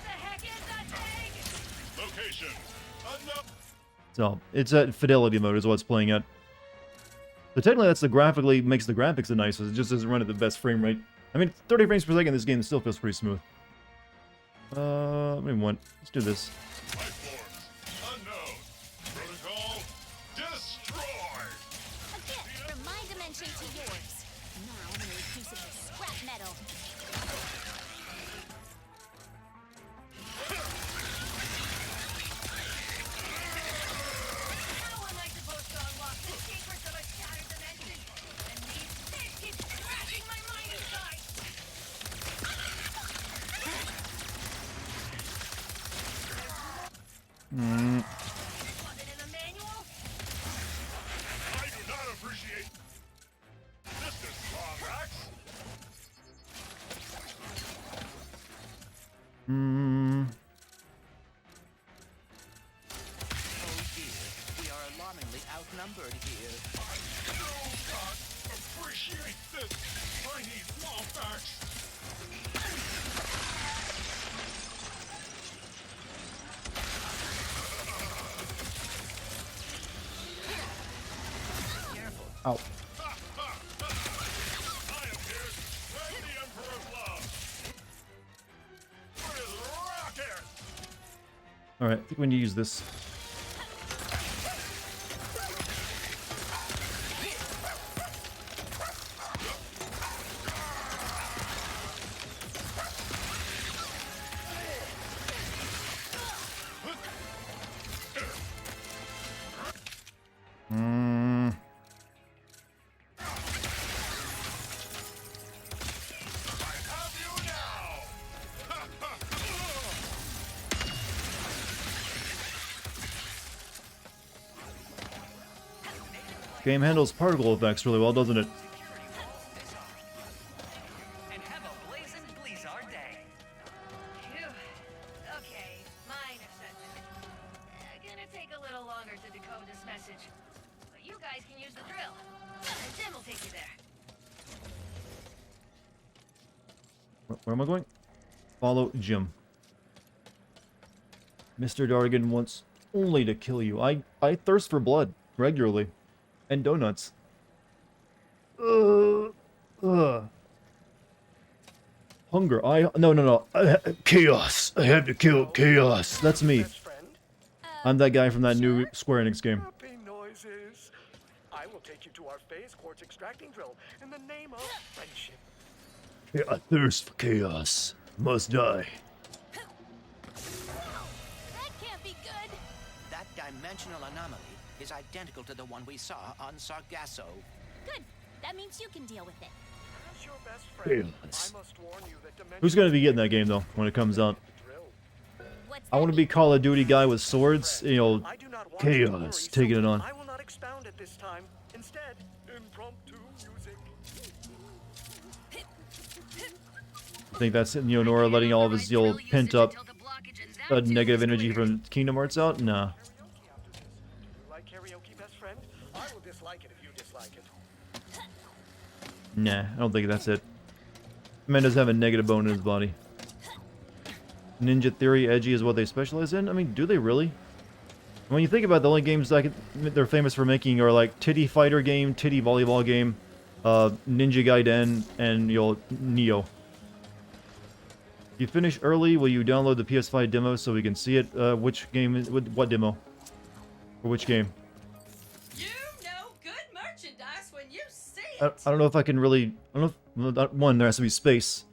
the heck is that thing? Location. So it's at fidelity mode is what it's playing at. So technically that's the graphically makes the graphics the nicest. It just doesn't run at the best frame rate. I mean, 30 frames per second. This game still feels pretty smooth. Let's do this. Life forms. Unknown. Protocol. Destroy. A gift from my dimension to yours. Now I'm gonna reduce it to scrap metal. How am I supposed to unlock the secrets of a shattered dimension? And these things keep crashing my mind inside! Was it in the manual? I do not appreciate. This is Slovax. Oh dear, we are alarmingly outnumbered here. I do not appreciate this. I need Slovax. Ow. I am here to spread the Emperor's love. With Rocket. Alright, I think we need to use this. Game handles particle effects really well, doesn't it? And have a blazing Blizzard day. Phew. Okay, minor setback. Gonna take a little longer to decode this message. But you guys can use the drill. And Tim will take you there. Where am I going? Follow Jim. Mr. Dartigan wants only to kill you. I thirst for blood regularly. And donuts. Hunger. No. Chaos. I had to kill Chaos. That's me. I'm that guy from that new Square Enix game. Happy noises. I will take you to our phase quartz extracting drill in the name of friendship. Yeah, I thirst for chaos. Must die. That can't be good. That dimensional anomaly is identical to the one we saw on Sargasso. Good. That means you can deal with it. As your best friend, Chaos. I must warn you that Who's gonna be getting that game though when it comes out? What's I want to be Call of Duty guy with swords. You know, I do not want you to worry, chaos taking it on. I will not expound it this time. Instead, impromptu music. I think that's Nora letting all of his pent up negative energy from Kingdom Hearts out. Nah. Karaoke after this. You like karaoke, best friend? I will dislike it if you dislike it. Nah, I don't think that's it. Man does have a negative bone in his body. Ninja Theory edgy is what they specialize in? I mean, do they really? When you think about it, the only games they're famous for making are like Titty Fighter game, Titty Volleyball game, Ninja Gaiden, and Neo. If you finish early, will you download the PS5 demo so we can see it? Which game is what demo? For which game? You know good merchandise when you see I it. don't know if I can really. I don't know if, well, one, there has to be space,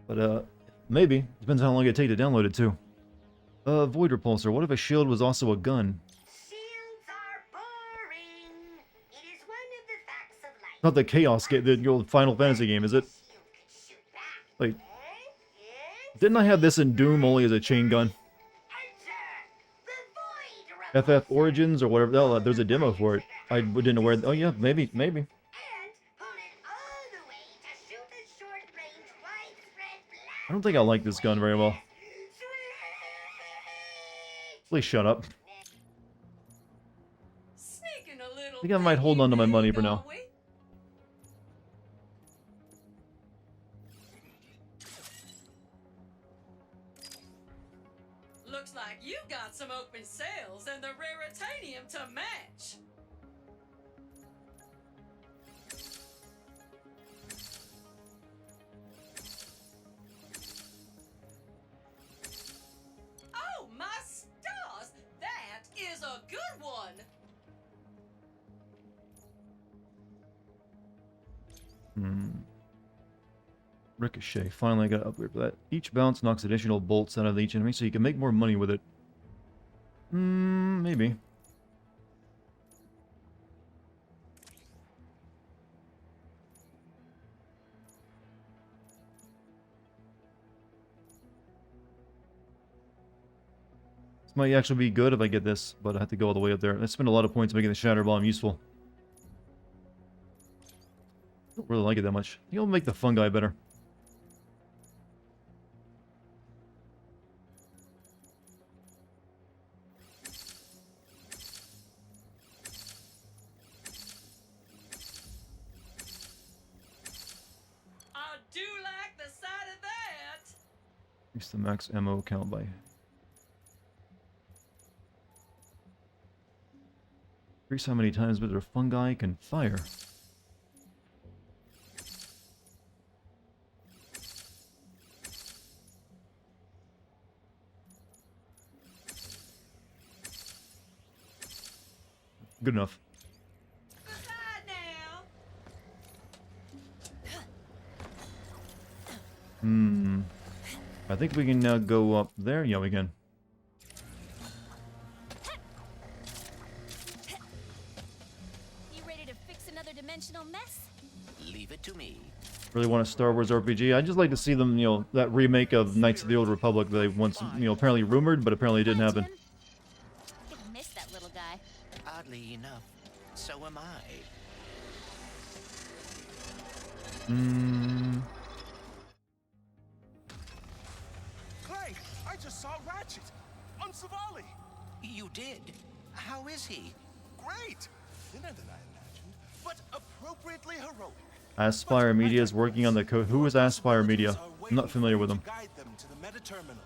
but maybe depends on how long it take to download it too. Void repulsor. What if a shield was also a gun? Shields are boring. It is one of the facts of life. Not the Chaos game, the old Final Fantasy game, is it? Shield could shoot back. Wait, didn't I have this in Doom only as a chain gun? The void FF Origins or whatever. Oh, there's a demo for it. I didn't know where. Oh yeah, maybe. and pull it all the way to shoot a short-range widespread blast. I don't think I like this gun very well. Please shut up. Sneaking a little. I think I might hold on to my money for now. don't we? Looks like you got some open sales and the raritanium to match. Oh my stars! That is a good one. Ricochet. Finally, I got to upgrade for that. Each bounce knocks additional bolts out of each enemy, so you can make more money with it. Maybe. This might actually be good if I get this, but I have to go all the way up there. I spent a lot of points making the Shatter Bomb useful. I don't really like it that much. I think I'll make the fungi better. I do like the sight of that. Increase the max ammo count by... Increase how many times the fungi can fire. Good enough. Beside now. I think we can now go up there. Yeah, we can. You ready to fix another dimensional mess? Leave it to me. Really want a Star Wars RPG. I'd just like to see them, you know, that remake of Knights of the Old Republic that they once, you know, apparently rumored, but apparently it didn't happen. I miss that little guy. Oddly enough, so am I. Clank, I just saw Ratchet on Savali. You did? How is he? Great. Thinner than I imagined, but appropriately heroic. Aspire Media is working on the code. Who is Aspire Media? I'm not familiar with them. Guide them to the meta terminal.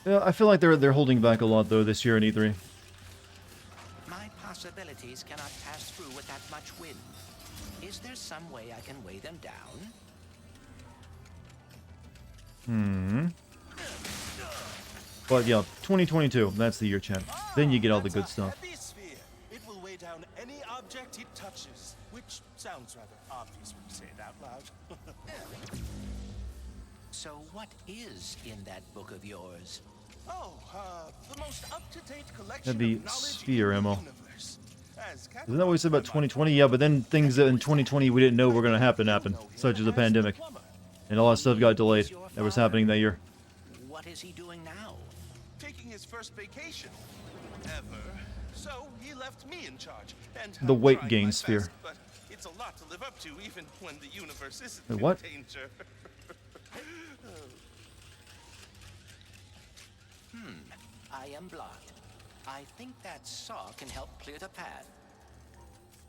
Yeah, I feel like they're holding back a lot though this year in E3. My possibilities cannot pass through with that much wind. Is there some way I can weigh them down? But yeah, 2022, that's the year, chat. Then you get all the good That's a stuff. heavy sphere. It will weigh down any object it touches, which sounds rather obvious when you say it out loud. So what is in that book of yours? Oh, the most up-to-date collection Heavy of knowledge sphere in the ammo. universe. As Isn't that what we said about 2020? Yeah, but then things that in 2020 we didn't know were going to happen, such as a pandemic. And all that stuff got delayed that was happening that year. What is he doing now? taking his first vacation ever. So he left me in charge. And The I'm weight trying gain my sphere. best, but it's a lot to live up to even when the universe isn't Wait, in what? danger. I am blocked. I think that saw can help clear the path.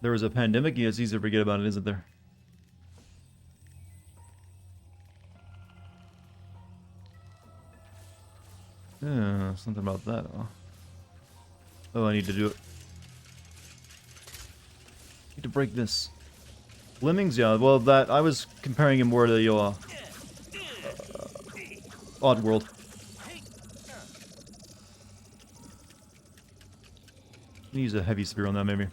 There was a pandemic. Yeah, it's easy to forget about it, isn't there? Yeah, something about that, huh? Oh, I need to do it. Need to break this. Lemmings, yeah. Well, that I was comparing him more to the Oddworld. Use a heavy spear on that, maybe.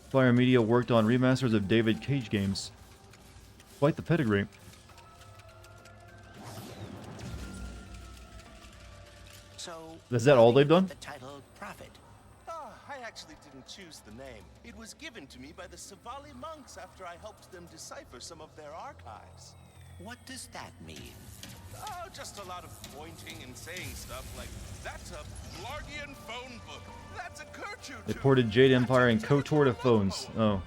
Fire Media worked on remasters of David Cage games. Quite the pedigree. So, Is that all they've done? the title Prophet. Ah, I actually didn't choose the name. It was given to me by the Savali monks after I helped them decipher some of their archives. What does that mean? Oh, just a lot of pointing and saying stuff like, that's a Blargian phone book. That's a Kerchu. They ported Jade Empire and KOTOR to phones. Oh.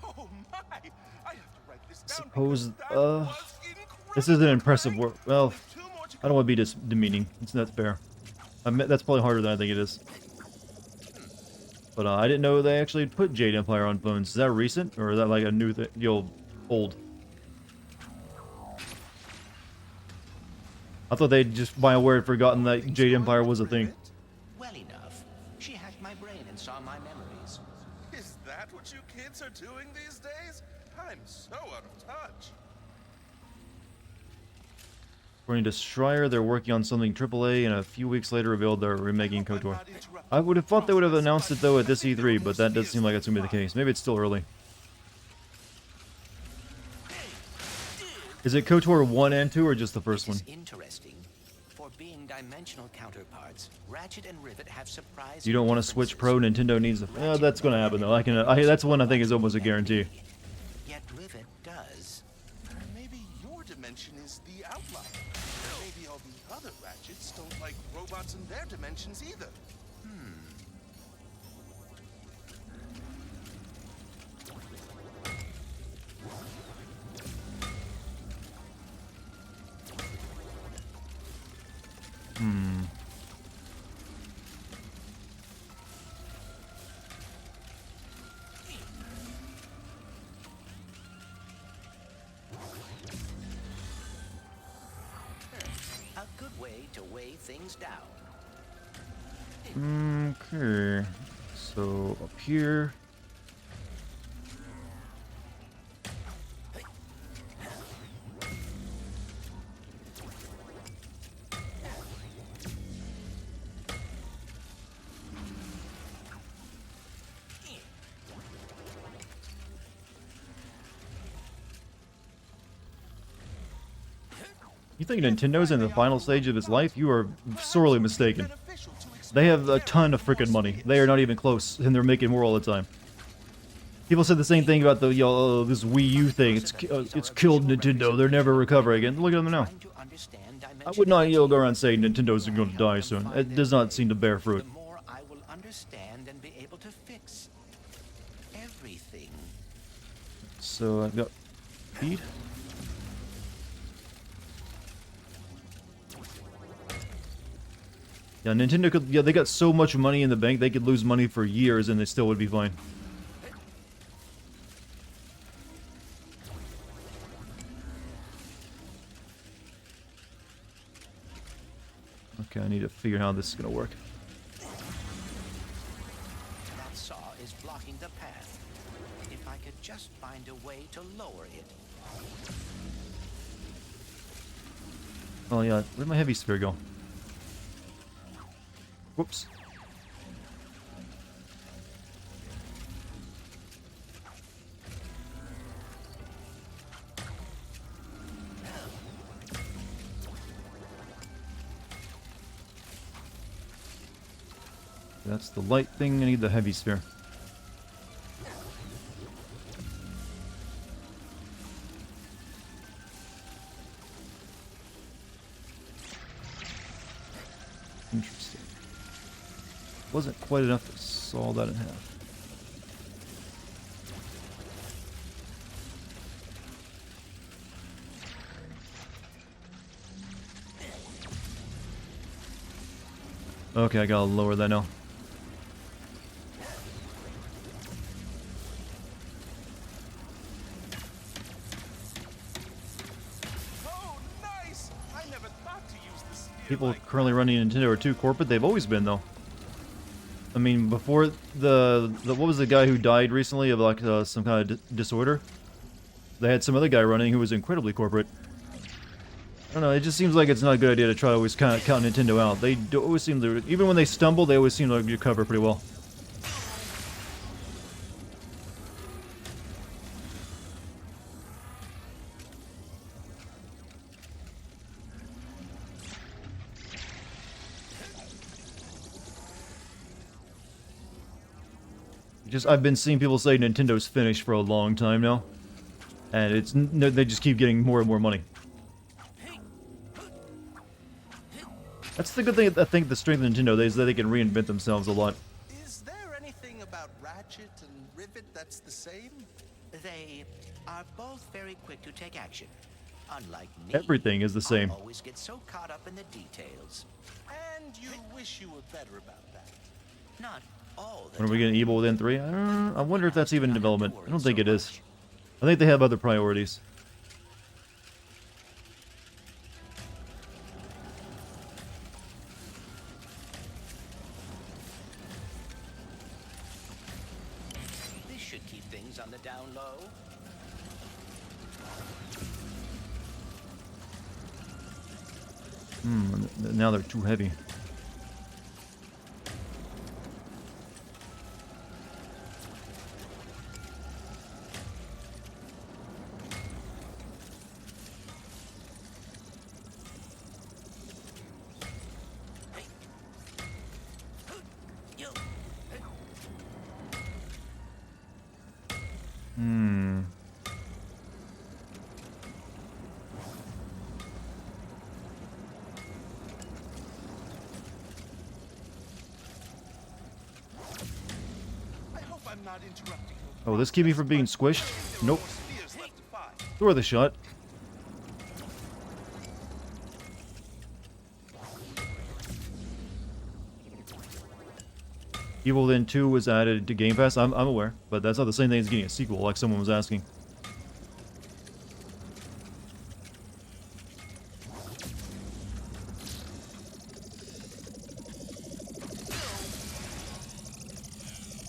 Oh my! I have to write this down. Suppose, this is an impressive work. Well, I don't want to be demeaning. That's fair. That's probably harder than I think it is. But I didn't know they actually put Jade Empire on phones. Is that recent? Or is that like a new thing? Old? I thought they'd just by a word forgotten that Jade Empire was a thing. Well enough. She hacked my brain and saw my memories. Is that what you kids are doing these days? I'm so out of touch. According to Schreier, they're working on something AAA, and a few weeks later revealed they're remaking KOTOR. I would have thought they would have announced it though at this E3, but that does seem like it's gonna be the case. Maybe it's still early. Is it KOTOR 1 and 2 or just the first one? Interesting. For being dimensional counterparts, Ratchet and Rivet have surprised. You don't want to switch Pro? Nintendo needs the. That's gonna happen though. That's one I think is almost a guarantee. Yet Rivet does. Maybe your dimension is the outlier. Maybe all the other Ratchets don't like robots in their dimensions either. A good way to weigh things down. Okay. So up here. You think Nintendo's in the final stage of its life? You are sorely mistaken. They have a ton of freaking money. They are not even close, and they're making more all the time. People said the same thing about the this Wii U thing. It's killed Nintendo. They're never recovering again. Look at them now. I would not go around saying Nintendo's going to die soon. It does not seem to bear fruit. The more I will understand and be able to fix everything. So I've got feed. Yeah, Nintendo could. Yeah, they got so much money in the bank, they could lose money for years and they still would be fine. Okay, I need to figure out how this is gonna work. That saw is blocking the path. If I could just find a way to lower it. Oh yeah, where'd my heavy spear go? Whoops. That's the light thing. I need the heavy spear. Interesting. Wasn't quite enough to saw that in half. Okay, I gotta lower that now. Oh, nice! I never thought to use the spear People like currently running Nintendo are too corporate. They've always been, though. I mean, before the what was the guy who died recently of like some kind of disorder? They had some other guy running who was incredibly corporate. I don't know, it just seems like it's not a good idea to try to always count Nintendo out. They always seem to, even when they stumble, they always seem to recover pretty well. I've been seeing people say Nintendo's finished for a long time now. And they just keep getting more and more money. That's the good thing, I think, the strength of Nintendo is that they can reinvent themselves a lot. Is there anything about Ratchet and Rivet that's the same? They are both very quick to take action. Unlike me, Everything is the same. I always get so caught up in the details. And you wish you were better about that. Not all the When are we time. getting Evil Within 3? I wonder if that's even in development. I don't think it is. I think they have other priorities. This should keep things on the down low. Now they're too heavy. I hope I'm not interrupting you. Oh, this keep me from being squished? Nope. Spears left to find. Throw the shot. Evil Within 2 was added to Game Pass. I'm aware, but that's not the same thing as getting a sequel, like someone was asking.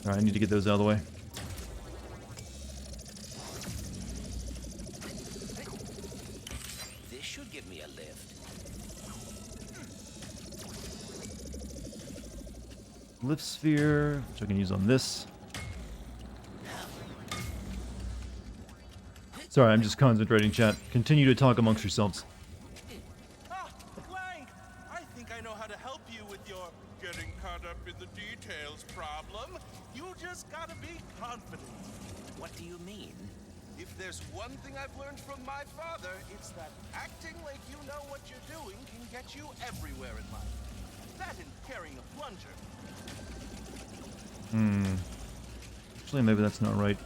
Alright, I need to get those out of the way. This should give me a lift. Lift sphere, which I can use on this. Sorry, I'm just concentrating, chat. Continue to talk amongst yourselves. Ah, Clank! I think I know how to help you with your getting caught up in the details problem. You just gotta be confident. What do you mean? If there's one thing I've learned from my father, it's that acting like you know what you're doing can get you everywhere in life. That and carrying a plunger. Actually, maybe that's not right.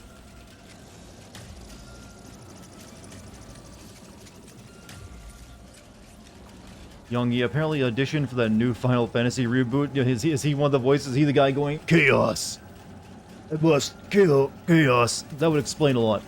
Youngie apparently auditioned for that new Final Fantasy reboot. Is he one of the voices? Is he the guy going, Chaos! I must kill Chaos. That would explain a lot.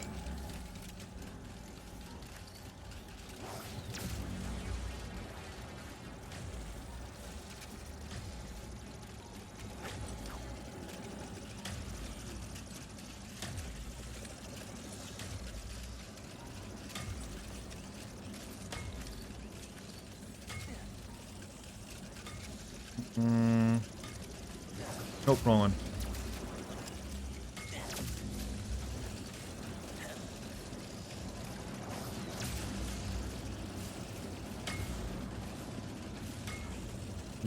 Nope, wrong one.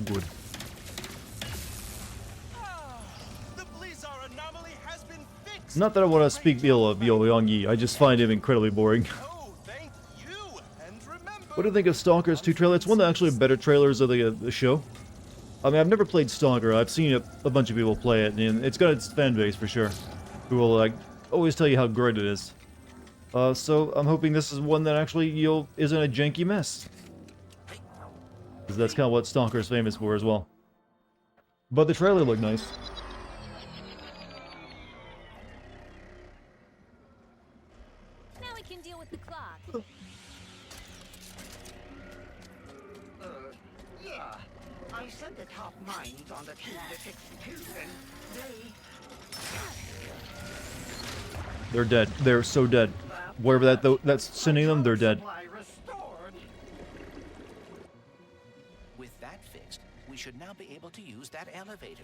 Good. The Blizzard anomaly has been fixed. Not that I want to speak ill of Youngie, I just find him incredibly boring. Oh, thank you. And remember. What do you think of Stalker's 2 trailer? It's one of the actually better trailers of the show. I mean, I've never played Stalker. I've seen a bunch of people play it, and it's got its fan base for sure. Who will like always tell you how great it is. So I'm hoping this is one that actually isn't a janky mess. Because that's kind of what Stalker is famous for as well. But the trailer looked nice. Now we can deal with the clock. Yeah. I sent the top minds on the team to fix too, and they... They're dead. They're so dead. Wherever that's sending them, they're dead. Supply restored. With that fixed, we should now be able to use that elevator.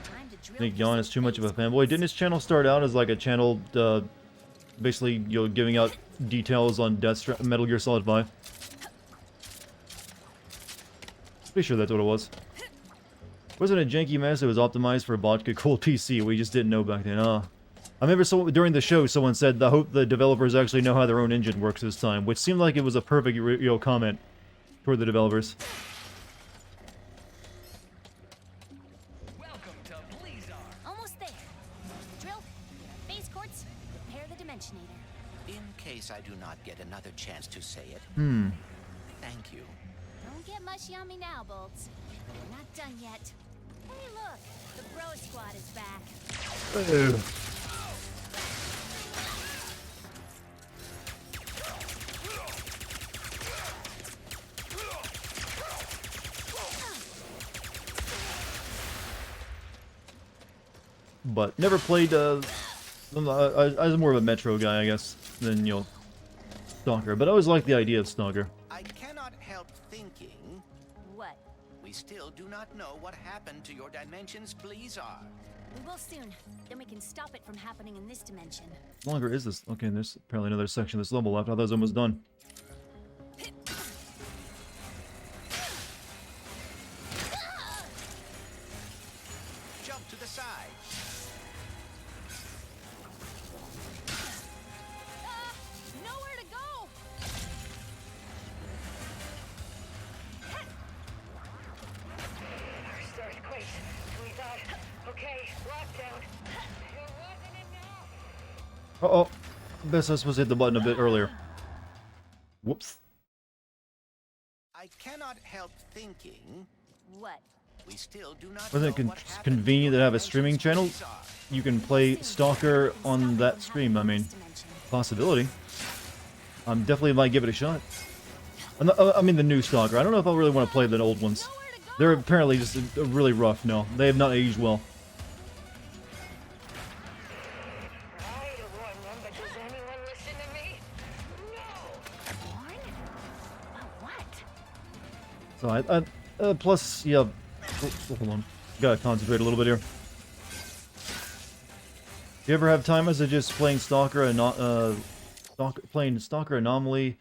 Time to drill I think for Jan some is too much of a phase fanboy. Didn't his channel start out as like a channel, basically, you know, giving out details on Metal Gear Solid 5? Pretty sure that's what it was. Wasn't a janky mess that was optimized for a vodka cold PC? We just didn't know back then. I remember during the show someone said, I hope the developers actually know how their own engine works this time, which seemed like it was a perfect comment toward the developers. Welcome to Blizzard. Almost there. Drill, phase quartz, repair the Dimensionator. In case I do not get another chance to say it, thank you. Don't get mushy on me now, Bolts. We're not done yet. Hey, look, the Bro Squad is back. But never played, I was more of a Metro guy, I guess, than, you know, Stalker. But I always liked the idea of Stalker. I cannot help thinking What? we still do not know what happened to your dimension's Blizzard. We will soon. Then we can stop it from happening in this dimension. How longer is this? Okay, there's apparently another section of this level left. I thought it was almost done. Jump to the side. Nowhere to go! First earthquake. We thought, okay, lockdown. It wasn't enough. Uh-oh. Guess I was supposed to hit the button a bit earlier. Whoops. I cannot help thinking What? we still do not Wasn't know it what happened convenient to to your have a streaming dimension's channel? Blizzard. You can play Stalker on that stream, I mean. Possibility. Definitely might give it a shot. I mean the new Stalker. I don't know if I really want to play the old ones. They're apparently just really rough, no. They have not aged well. I don't warn them, but does anyone listen to me? No! Warn? About what? So plus, yeah, hold on. Gotta concentrate a little bit here. You ever have time as just playing Stalker and playing Stalker Anomaly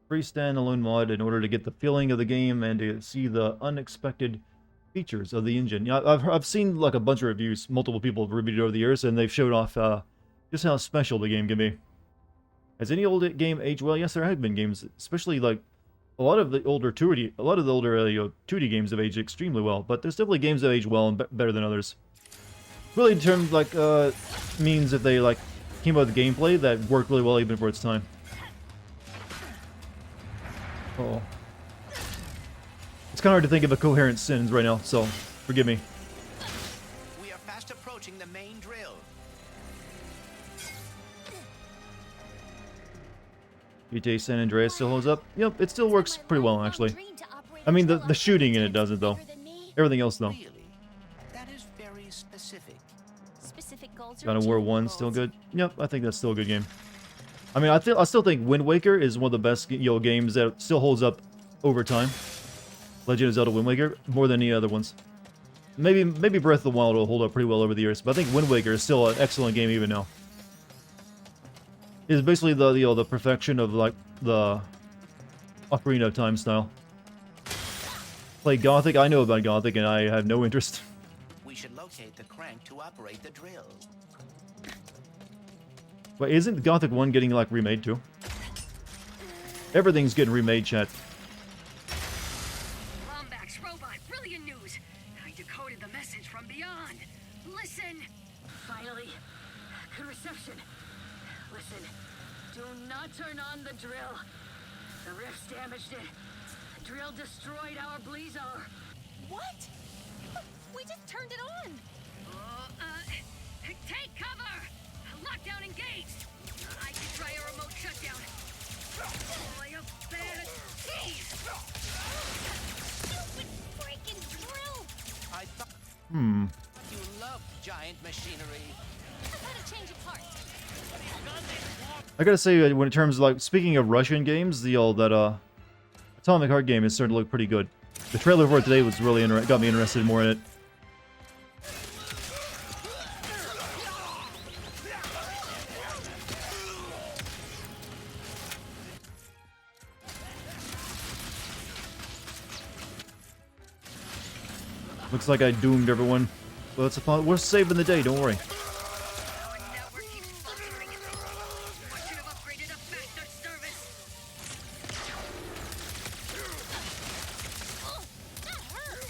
freestand alone mod in order to get the feeling of the game and to see the unexpected features of the engine? Yeah, I've seen like a bunch of reviews, multiple people have reviewed it over the years, and they've showed off just how special the game can be. Has any old game aged well? Yes, there have been games, especially like a lot of the older 2D games have aged extremely well, but there's definitely games that age well and better than others. Really, in terms like means if they like came out with gameplay that worked really well even for its time. Oh, it's kind of hard to think of a coherent sentence right now, so forgive me. We are fast approaching the main drill. GTA San Andreas still holds up. Yep, it still works pretty well actually. I mean the shooting in it doesn't though. Everything else though. Really? That is very specific. Specific goals God of War 1 still good. Yep, I think that's still a good game. I mean, I still think Wind Waker is one of the best games that still holds up over time. Legend of Zelda Wind Waker more than any other ones. Maybe Breath of the Wild will hold up pretty well over the years, but I think Wind Waker is still an excellent game even now. It's basically the perfection of like the Ocarina of Time style. Play Gothic. I know about Gothic, and I have no interest. We should locate the crank to operate the drill. But isn't Gothic 1 getting like remade too? Everything's getting remade, chat. Lombax robot, brilliant news. I decoded the message from beyond. Listen. Finally, good reception. Listen, do not turn on the drill. The rifts damaged it. The drill destroyed our Blizzard. What? We just turned it on. Take cover! Lockdown engaged! I can try a remote shutdown. Oh, you bad tease! Stupid freaking drill. I thought Hmm. you loved giant machinery. I gotta change a part. I gotta say, when in terms of, like, speaking of Russian games, the old that Atomic Heart game is starting to look pretty good. The trailer for it today was really got me interested more in it. Looks like I doomed everyone. Well, it's a we're saving the day. Don't worry. Our network keeps fluctuating. I should have upgraded a faster service. Oh, that hurt.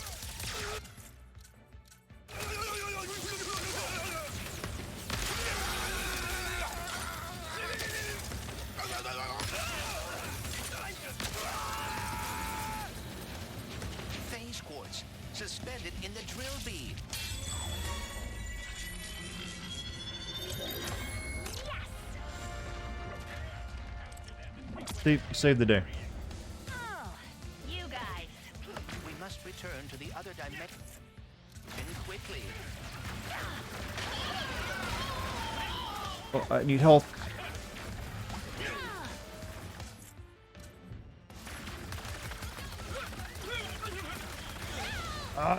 Phase quartz suspended in the drill bead. Save the day. Oh, you guys. We must return to the other dimension quickly. Oh, I need help.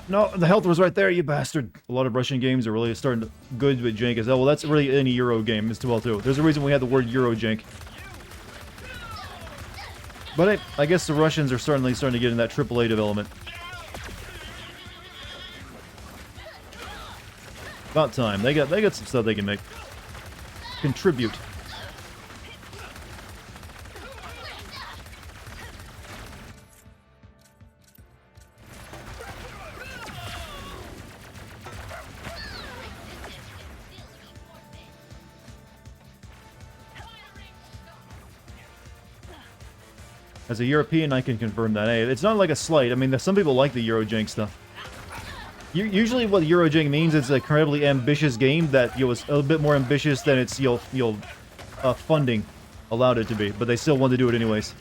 No, the health was right there, you bastard. A lot of Russian games are really starting to good with jank as hell. Well, that's really any Euro game as well, too. There's a reason we had the word Euro jank. But I guess the Russians are starting to get in that AAA development. About time. They got some stuff they can make. Contribute. As a European, I can confirm that. Hey, it's not like a slight. I mean, some people like the Eurojank stuff. Usually, what Eurojank means is an incredibly ambitious game that was a bit more ambitious than its funding allowed it to be. But they still want to do it anyways.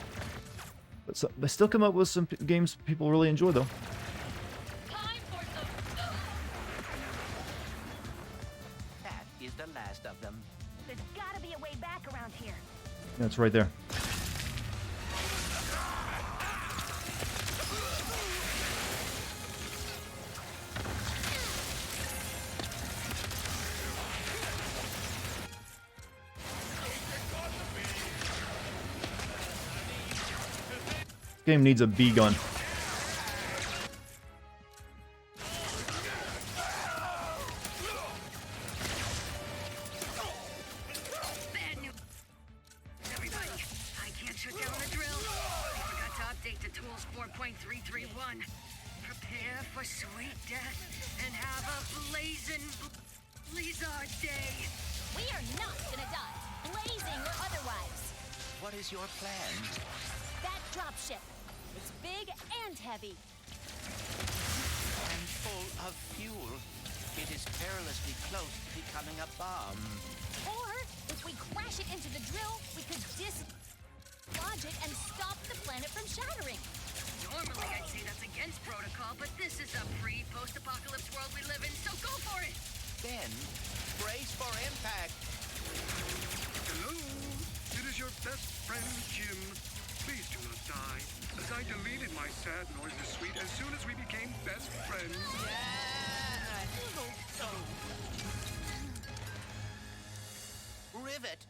But so, they still come up with some games people really enjoy, though. That is the last of them. There's gotta be a way back around here. That's right there. Game needs a B gun. Everybody, I can't shut down the drill. I forgot to update the tools 4.331. Prepare for sweet death and have a blazing blizzard day. We are not gonna die, blazing or otherwise. What is your plan? That dropship. It's big and heavy. And full of fuel. It is perilously close to becoming a bomb. Or, if we crash it into the drill, we could dislodge it and stop the planet from shattering. Normally I'd say that's against protocol, but this is a pre-post-apocalypse world we live in, so go for it! Then, brace for impact. Hello, it is your best friend, Jim. Please do not die, as I deleted my sad noises suite as soon as we became best friends. Rivet.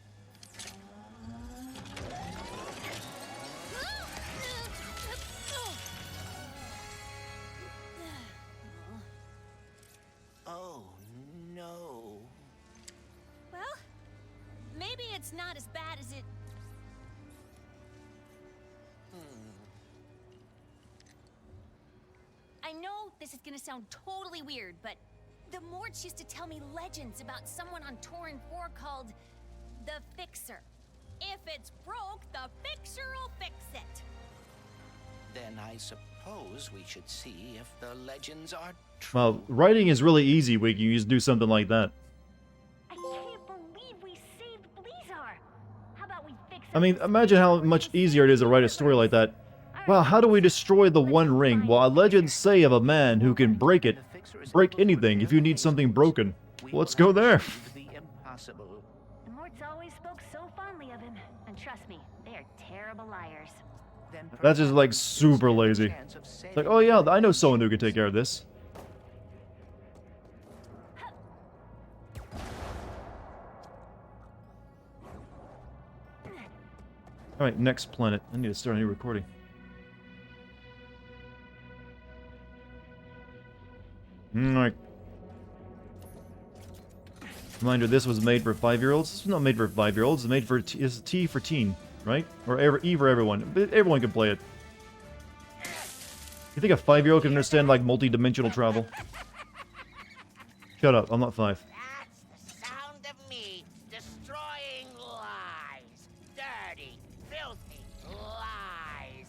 Oh, no. Well, maybe it's not as bad as it... I know this is gonna sound totally weird, but the Morts used to tell me legends about someone on Torrin 4 called the Fixer. If it's broke, the Fixer'll fix it. Then I suppose we should see if the legends are Well, writing is really easy when you just do something like that. I can't believe we saved Blizzar. How about we fix I mean, imagine how much easier it is to write a story like that. Wow, how do we destroy the One Ring? Well, legends say of a man who can break it. Break anything if you need something broken. Well, let's go there. The impossible. The Morts always spoke so fondly of him. And trust me, they are terrible liars. Then That's just like super lazy. It's like, oh yeah, I know someone who can take care of this. Alright, next planet. I need to start a new recording. Alright. Reminder, this was made for 5-year-olds. This was not made for 5-year-olds. It's made for it's T for teen, right? Or E for everyone. But everyone can play it. You think a 5-year-old can understand, like, multi-dimensional travel? Shut up, I'm not 5. That's the sound of me destroying lies. Dirty, filthy lies.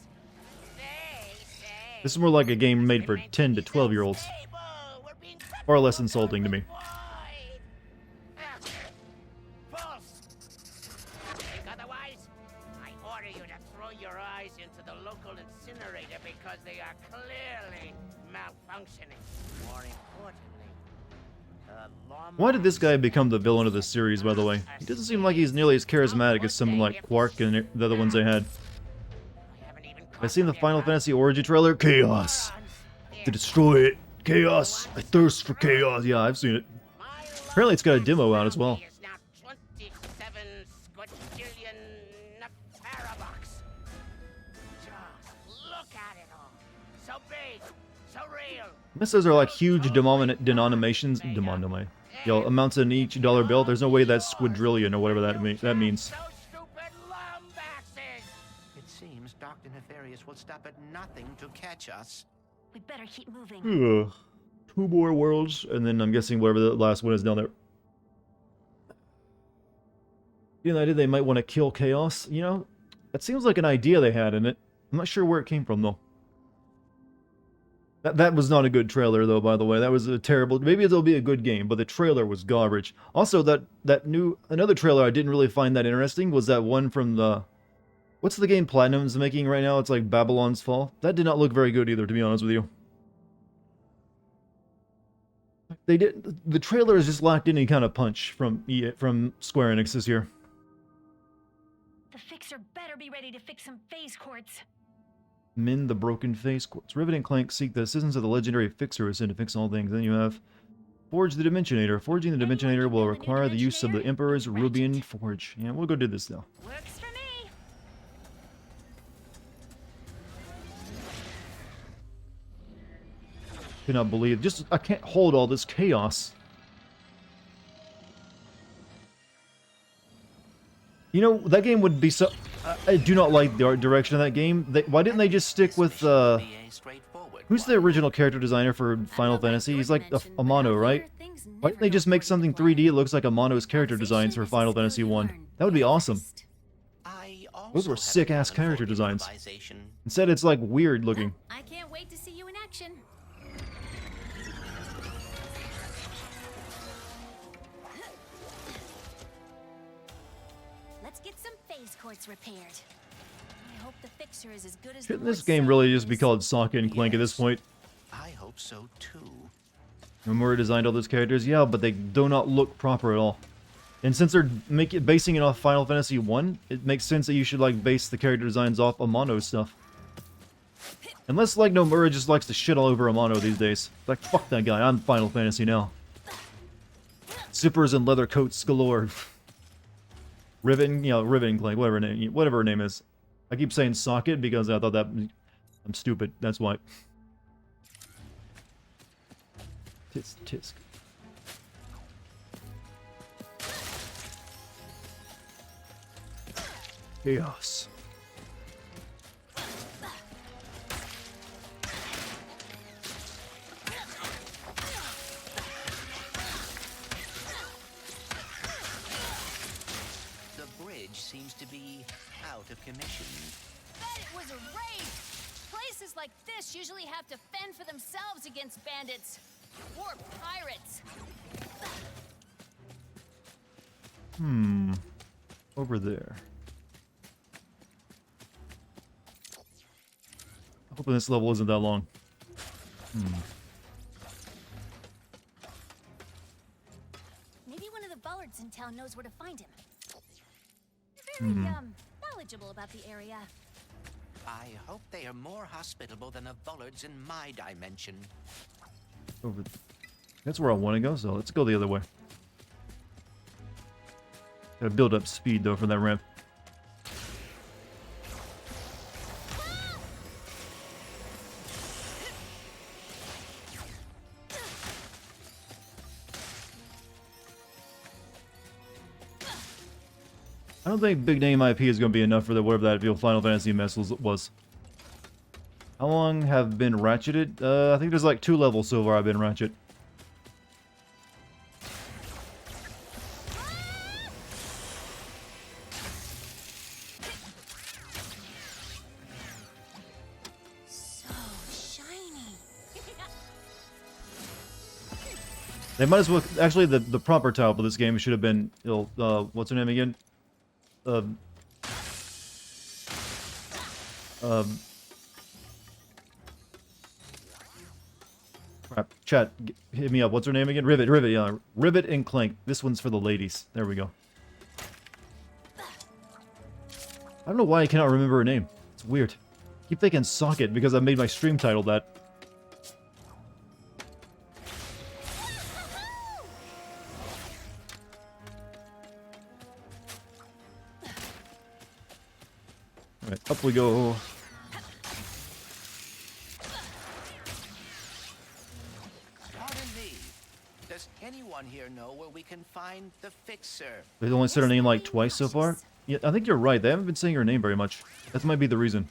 They say... This is more like a game made for 10 to 12-year-olds. Far less insulting to me. Think otherwise? I order you to throw your eyes into the local incinerator because they are clearly malfunctioning. More importantly, Why did this guy become the villain of the series, by the way? He doesn't seem like he's nearly as charismatic as someone like Quark and the other ones they had. I've seen the Final Fantasy Origin trailer. Chaos! To destroy it. Chaos! I thirst for chaos. Yeah, I've seen it. Apparently it's got a demo out as well. is now 27 squadrillion Nefarabox. Just look at it all. So big, so real. Unless those are like huge denominations. Yo, amounts in each dollar bill. There's no way that's squadrillion or whatever that means. It seems Dr. Nefarious will stop at nothing to catch us. We better keep moving. Ugh. 2 more worlds, and then I'm guessing whatever the last one is down there. United, they might want to kill Chaos. You know, that seems like an idea they had in it. I'm not sure where it came from, though. That was not a good trailer, though, by the way. That was a terrible... Maybe it'll be a good game, but the trailer was garbage. Also, another trailer I didn't really find that interesting was that one from the... What's the game Platinum's making right now? It's like Babylon's Fall. That did not look very good either, to be honest with you. The trailer has just lacked any kind of punch from Square Enix this year. The fixer better be ready to fix some phase quartz. Mend the broken phase quartz. Rivet and Clank seek the assistance of the legendary fixer who is sent to fix all things. Then you have Forge the Dimensionator. Forging the Dimensionator will require the use of the Emperor's Rubian Forge. Yeah, we'll go do this now. Works for me. Cannot believe. I can't hold all this chaos. You know, that game would be so... I do not like the art direction of that game. Why didn't they just stick with, who's the original character designer for Final Fantasy? He's like Amano, right? Why didn't they just make something 3D that looks like Amano's character designs for Final Fantasy 1? That would be awesome. Those were sick-ass character designs. Instead, it's like weird looking. I can't wait to see you in action. Let's get some phase quartz repaired. I hope the fixer is as good as Shouldn't this game really just be called Sokka and Clank at this point? I hope so too. Nomura designed all those characters, yeah, but they do not look proper at all. And since they're basing it off Final Fantasy 1, it makes sense that you should like base the character designs off Amano's stuff. Unless like Nomura just likes to shit all over Amano these days. Like, fuck that guy, I'm Final Fantasy now. Zippers and leather coats galore. Rivet and Clank, whatever her name is. I keep saying socket because I thought that... I'm stupid, that's why. Tisk. Chaos. The bridge seems to be out of commission. Bet it was a raid! Places like this usually have to fend for themselves against bandits. War pirates. Over there. I'm hoping this level isn't that long. Maybe one of the Bullards in town knows where to find him. Very, knowledgeable about the area. I hope they are more hospitable than the Bullards in my dimension. Over. That's where I want to go, so let's go the other way. Gotta build up speed, though, for that ramp. I don't think big name IP is going to be enough for the whatever that Final Fantasy mess was. How long have been ratcheted? I think there's like 2 levels so far I've been ratchet. So shiny. They might as well... Actually, the proper title for this game should have been... what's her name again? Crap. Chat, hit me up. What's her name again? Rivet, yeah. Rivet and Clank. This one's for the ladies. There we go. I don't know why I cannot remember her name. It's weird. I keep thinking Socket because I made my stream title that. Alright, up we go. Pardon me. Does anyone here know where we can find the Fixer? They've only said her name like twice so far. Yeah, I think you're right. They haven't been saying her name very much. That might be the reason.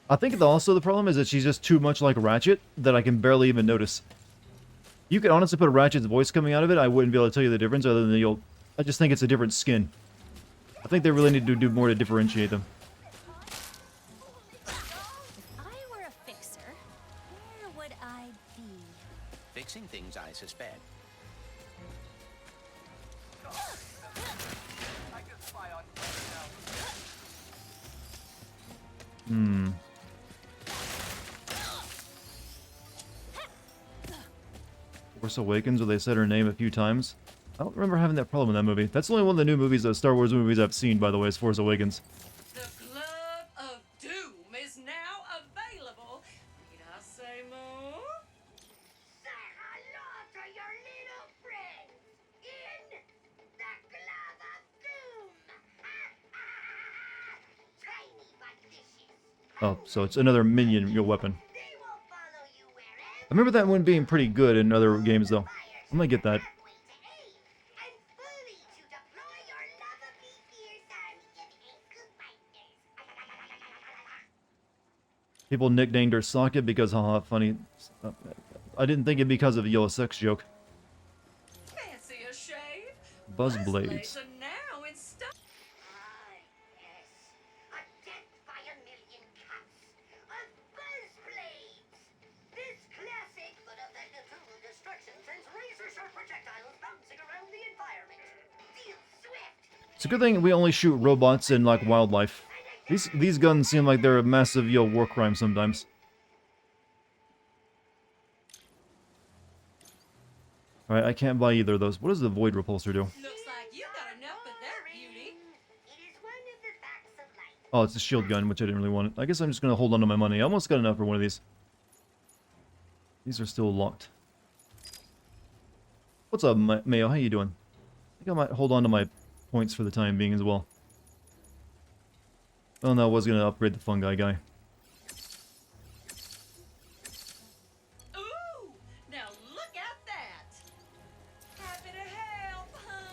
I think also the problem is that she's just too much like Ratchet that I can barely even notice. You could honestly put Ratchet's voice coming out of it, I wouldn't be able to tell you the difference other than I just think it's a different skin. I think they really need to do more to differentiate them. If I were a fixer, where would I be? Fixing things, I suspect. Force Awakens, where they said her name a few times. I don't remember having that problem in that movie. That's the only one of the new movies, Star Wars movies I've seen, by the way, is Force Awakens. The Club of Doom is now available. Need I say more? Say hello to your little friends in the Club of Doom. Tiny but vicious. Oh, so it's another minion, your weapon. I remember that one being pretty good in other games, though. I'm gonna get that. People nicknamed her Socket because, haha, funny. I didn't think it because of a sex joke. Fancy a shave? Buzzblades. Are now in stock. It's a good thing we only shoot robots and like wildlife. These guns seem like they're a massive war crime sometimes. Alright, I can't buy either of those. What does the Void Repulsor do? Looks like you got enough of that beauty. Oh, it's a shield gun, which I didn't really want. I guess I'm just gonna hold on to my money. I almost got enough for one of these. These are still locked. What's up, Mayo? How you doing? I think I might hold on to my points for the time being as well. Oh no, I was gonna upgrade the fungi guy. Ooh, now look at that. Happy to help, hun.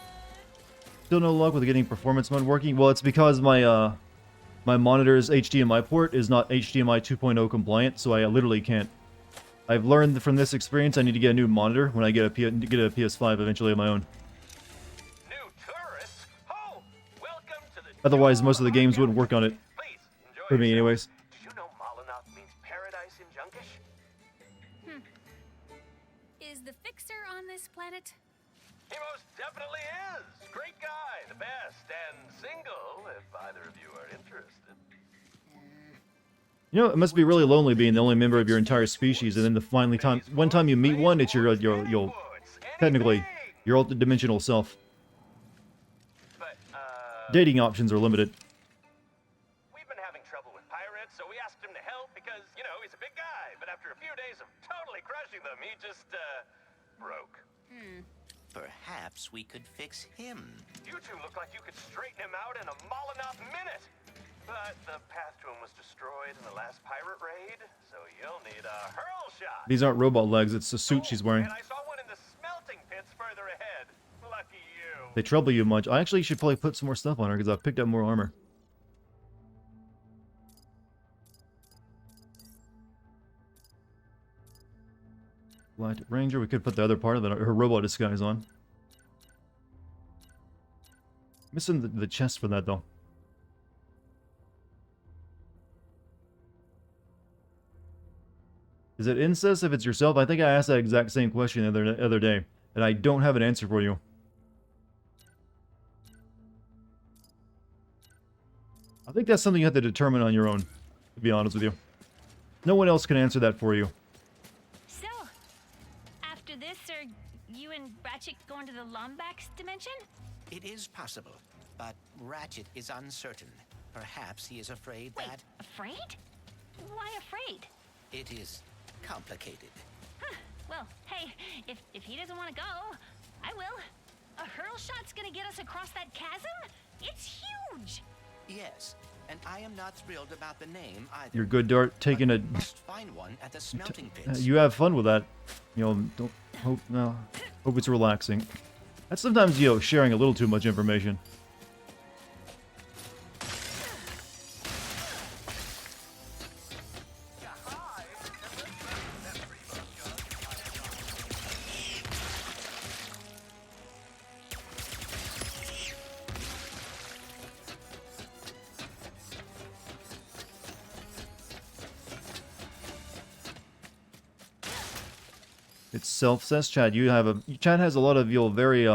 Still no luck with getting performance mode working. Well, it's because my my monitor's HDMI port is not HDMI 2.0 compliant, so I literally can't. I've learned from this experience I need to get a new monitor when I get a PS5 eventually of my own. Otherwise, most of the games wouldn't work on it. For me, anyways. Did you know Molinoff means paradise in Junkish? Is the Fixer on this planet? He most definitely is. Great guy, the best, and single, if either of you are interested. You know, it must be really lonely being the only member of your entire species, and then one time you meet one, it's your technically your ultra-dimensional self. Dating options are limited. We've been having trouble with pirates, so we asked him to help because, you know, he's a big guy. But after a few days of totally crushing them, he just, broke. Perhaps we could fix him. You two look like you could straighten him out in a Molinoff minute. But the path to him was destroyed in the last pirate raid, so you'll need a hurl shot. These aren't robot legs, it's the suit she's wearing. And I saw one in the smelting pits further ahead. Lucky you. They trouble you much. I actually should probably put some more stuff on her, because I've picked up more armor. Black Ranger, we could put the other part of her robot disguise on. Missing the chest for that, though. Is it incest if it's yourself? I think I asked that exact same question the other day, and I don't have an answer for you. I think that's something you have to determine on your own, to be honest with you. No one else can answer that for you. So, after this, are you and Ratchet going to the Lombax dimension? It is possible, but Ratchet is uncertain. Perhaps he is afraid that... Afraid? Why afraid? It is complicated. Huh. Well, hey, if he doesn't want to go, I will. A hurl shot's gonna get us across that chasm? It's huge! Yes, and I am not thrilled about the name either. You're good, Dart. Taking a... Must find one at the smelting pits. You have fun with that. You know, don't... Hope it's relaxing. That's sometimes, you know, sharing a little too much information. It's self-says Chad. Chad has a lot of your very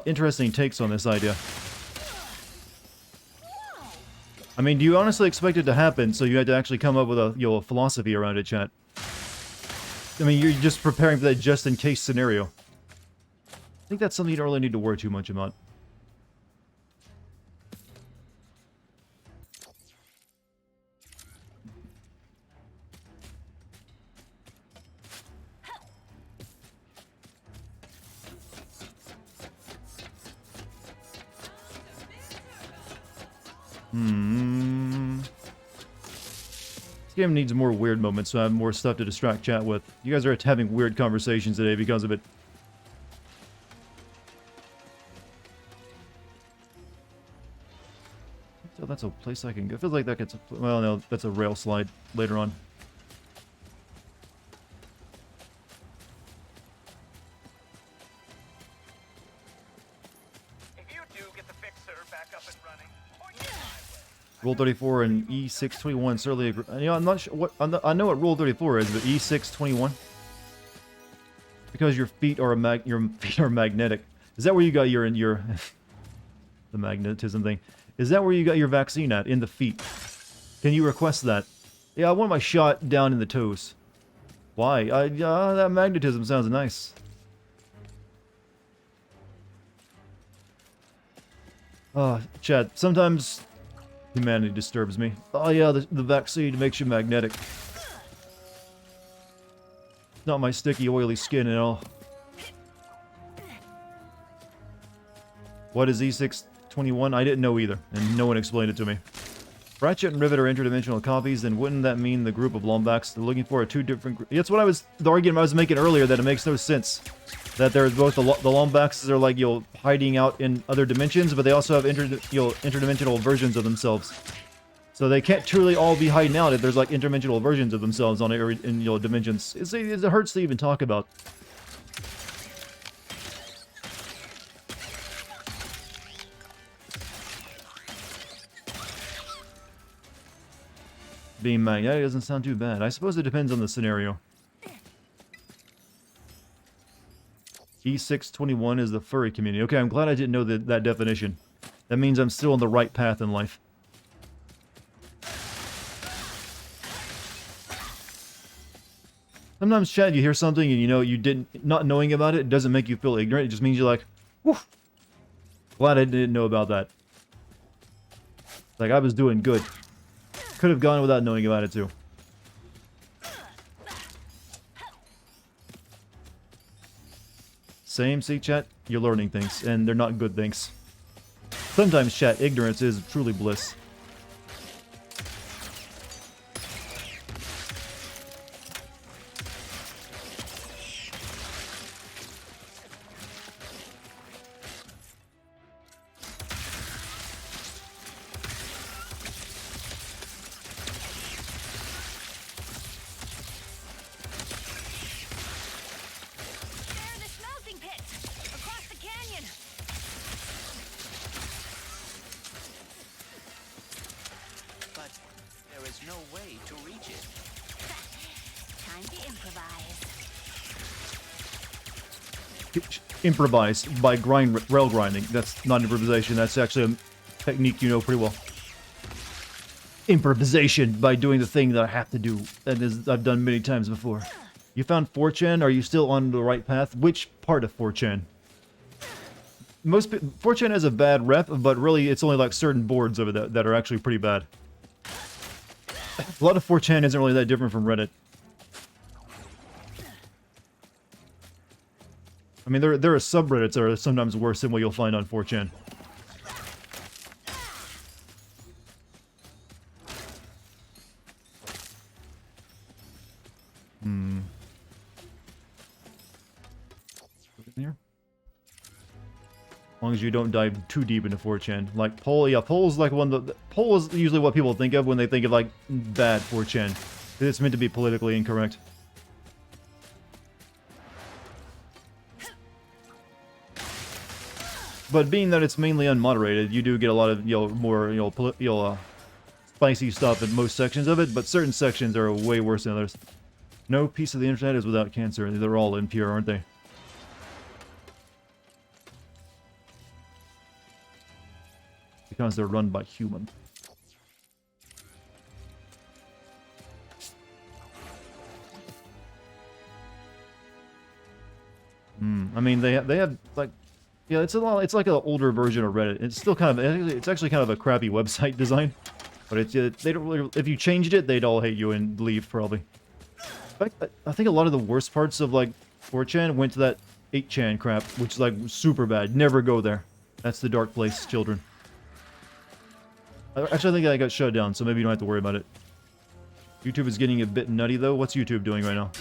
interesting takes on this idea. I mean, do you honestly expect it to happen? So you had to actually come up with a philosophy around it, Chad. I mean, you're just preparing for that just-in-case scenario. I think that's something you don't really need to worry too much about. This game needs more weird moments, so I have more stuff to distract chat with. You guys are having weird conversations today because of it. So that's a place I can go. It feels like that gets... Well, no, that's a rail slide later on. Rule 34 and E621 certainly agree. You know, I'm not sure what I know what Rule 34 is, but E621 because your feet are magnetic. Is that where you got your the magnetism thing? Is that where you got your vaccine at? In the feet? Can you request that? Yeah, I want my shot down in the toes. Why? That magnetism sounds nice. Chad, sometimes humanity disturbs me. Oh yeah, the vaccine makes you magnetic. Not my sticky, oily skin at all. What is E621? I didn't know either, and no one explained it to me. Ratchet and Rivet are interdimensional copies, then wouldn't that mean the group of Lombax they're looking for are two different... That's what the argument I was making earlier, that it makes no sense. That there's both the Lombaxes are like, hiding out in other dimensions, but they also have interdimensional versions of themselves. So they can't truly all be hiding out if there's like interdimensional versions of themselves on in dimensions. It hurts to even talk about. Beam mag. Yeah, it doesn't sound too bad. I suppose it depends on the scenario. E621 is the furry community. Okay, I'm glad I didn't know that definition. That means I'm still on the right path in life. Sometimes, chat, you hear something and you know not knowing about it doesn't make you feel ignorant. It just means you're like, whew, glad I didn't know about that. Like, I was doing good. Could have gone without knowing about it, too. Same, see, chat? You're learning things, and they're not good things. Sometimes, chat, ignorance is truly bliss. Improvise by rail grinding. That's not improvisation. That's actually a technique you know pretty well. Improvisation by doing the thing that I have to do, and as I've done many times before. You found 4chan? Are you still on the right path? Which part of 4chan? 4chan has a bad rep, but really it's only like certain boards of it that are actually pretty bad. A lot of 4chan isn't really that different from Reddit. I mean, there are subreddits that are sometimes worse than what you'll find on 4chan. Here? As long as you don't dive too deep into 4chan. Like, Poll, yeah, Poll's like Poll is usually what people think of when they think of, like, bad 4chan. It's meant to be politically incorrect. But being that it's mainly unmoderated, you do get a lot of, more, spicy stuff in most sections of it, but certain sections are way worse than others. No piece of the internet is without cancer. They're all impure, aren't they? Because they're run by humans. I mean, they have, like... Yeah, it's like an older version of Reddit. It's still kind of, it's actually kind of a crappy website design, but it's they don't really, if you changed it, they'd all hate you and leave probably. In fact, I think a lot of the worst parts of like 4chan went to that 8chan crap, which is like super bad. Never go there. That's the dark place, children. Actually, I think I got shut down, so maybe you don't have to worry about it. YouTube is getting a bit nutty though. What's YouTube doing right now?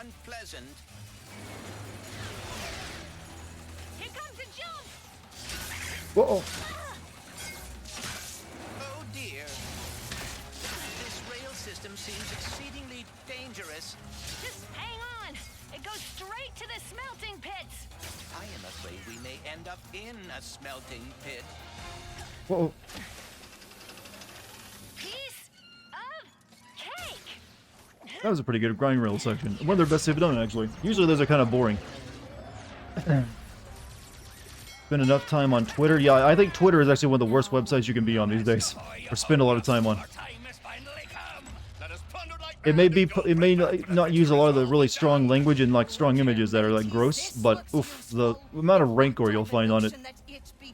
Unpleasant. Here comes a jump. Whoa. Oh dear. This rail system seems exceedingly dangerous. Just hang on. It goes straight to the smelting pits. I am afraid we may end up in a smelting pit. Whoa. That was a pretty good grind rail section. One of their best they've done, actually. Usually those are kind of boring. Spend enough time on Twitter? Yeah, I think Twitter is actually one of the worst websites you can be on these days. Or spend a lot of time on. Let us plunder like It may be, it may not use a lot of the really strong language and like strong images that are like gross, but oof, the amount of rancor you'll find on it.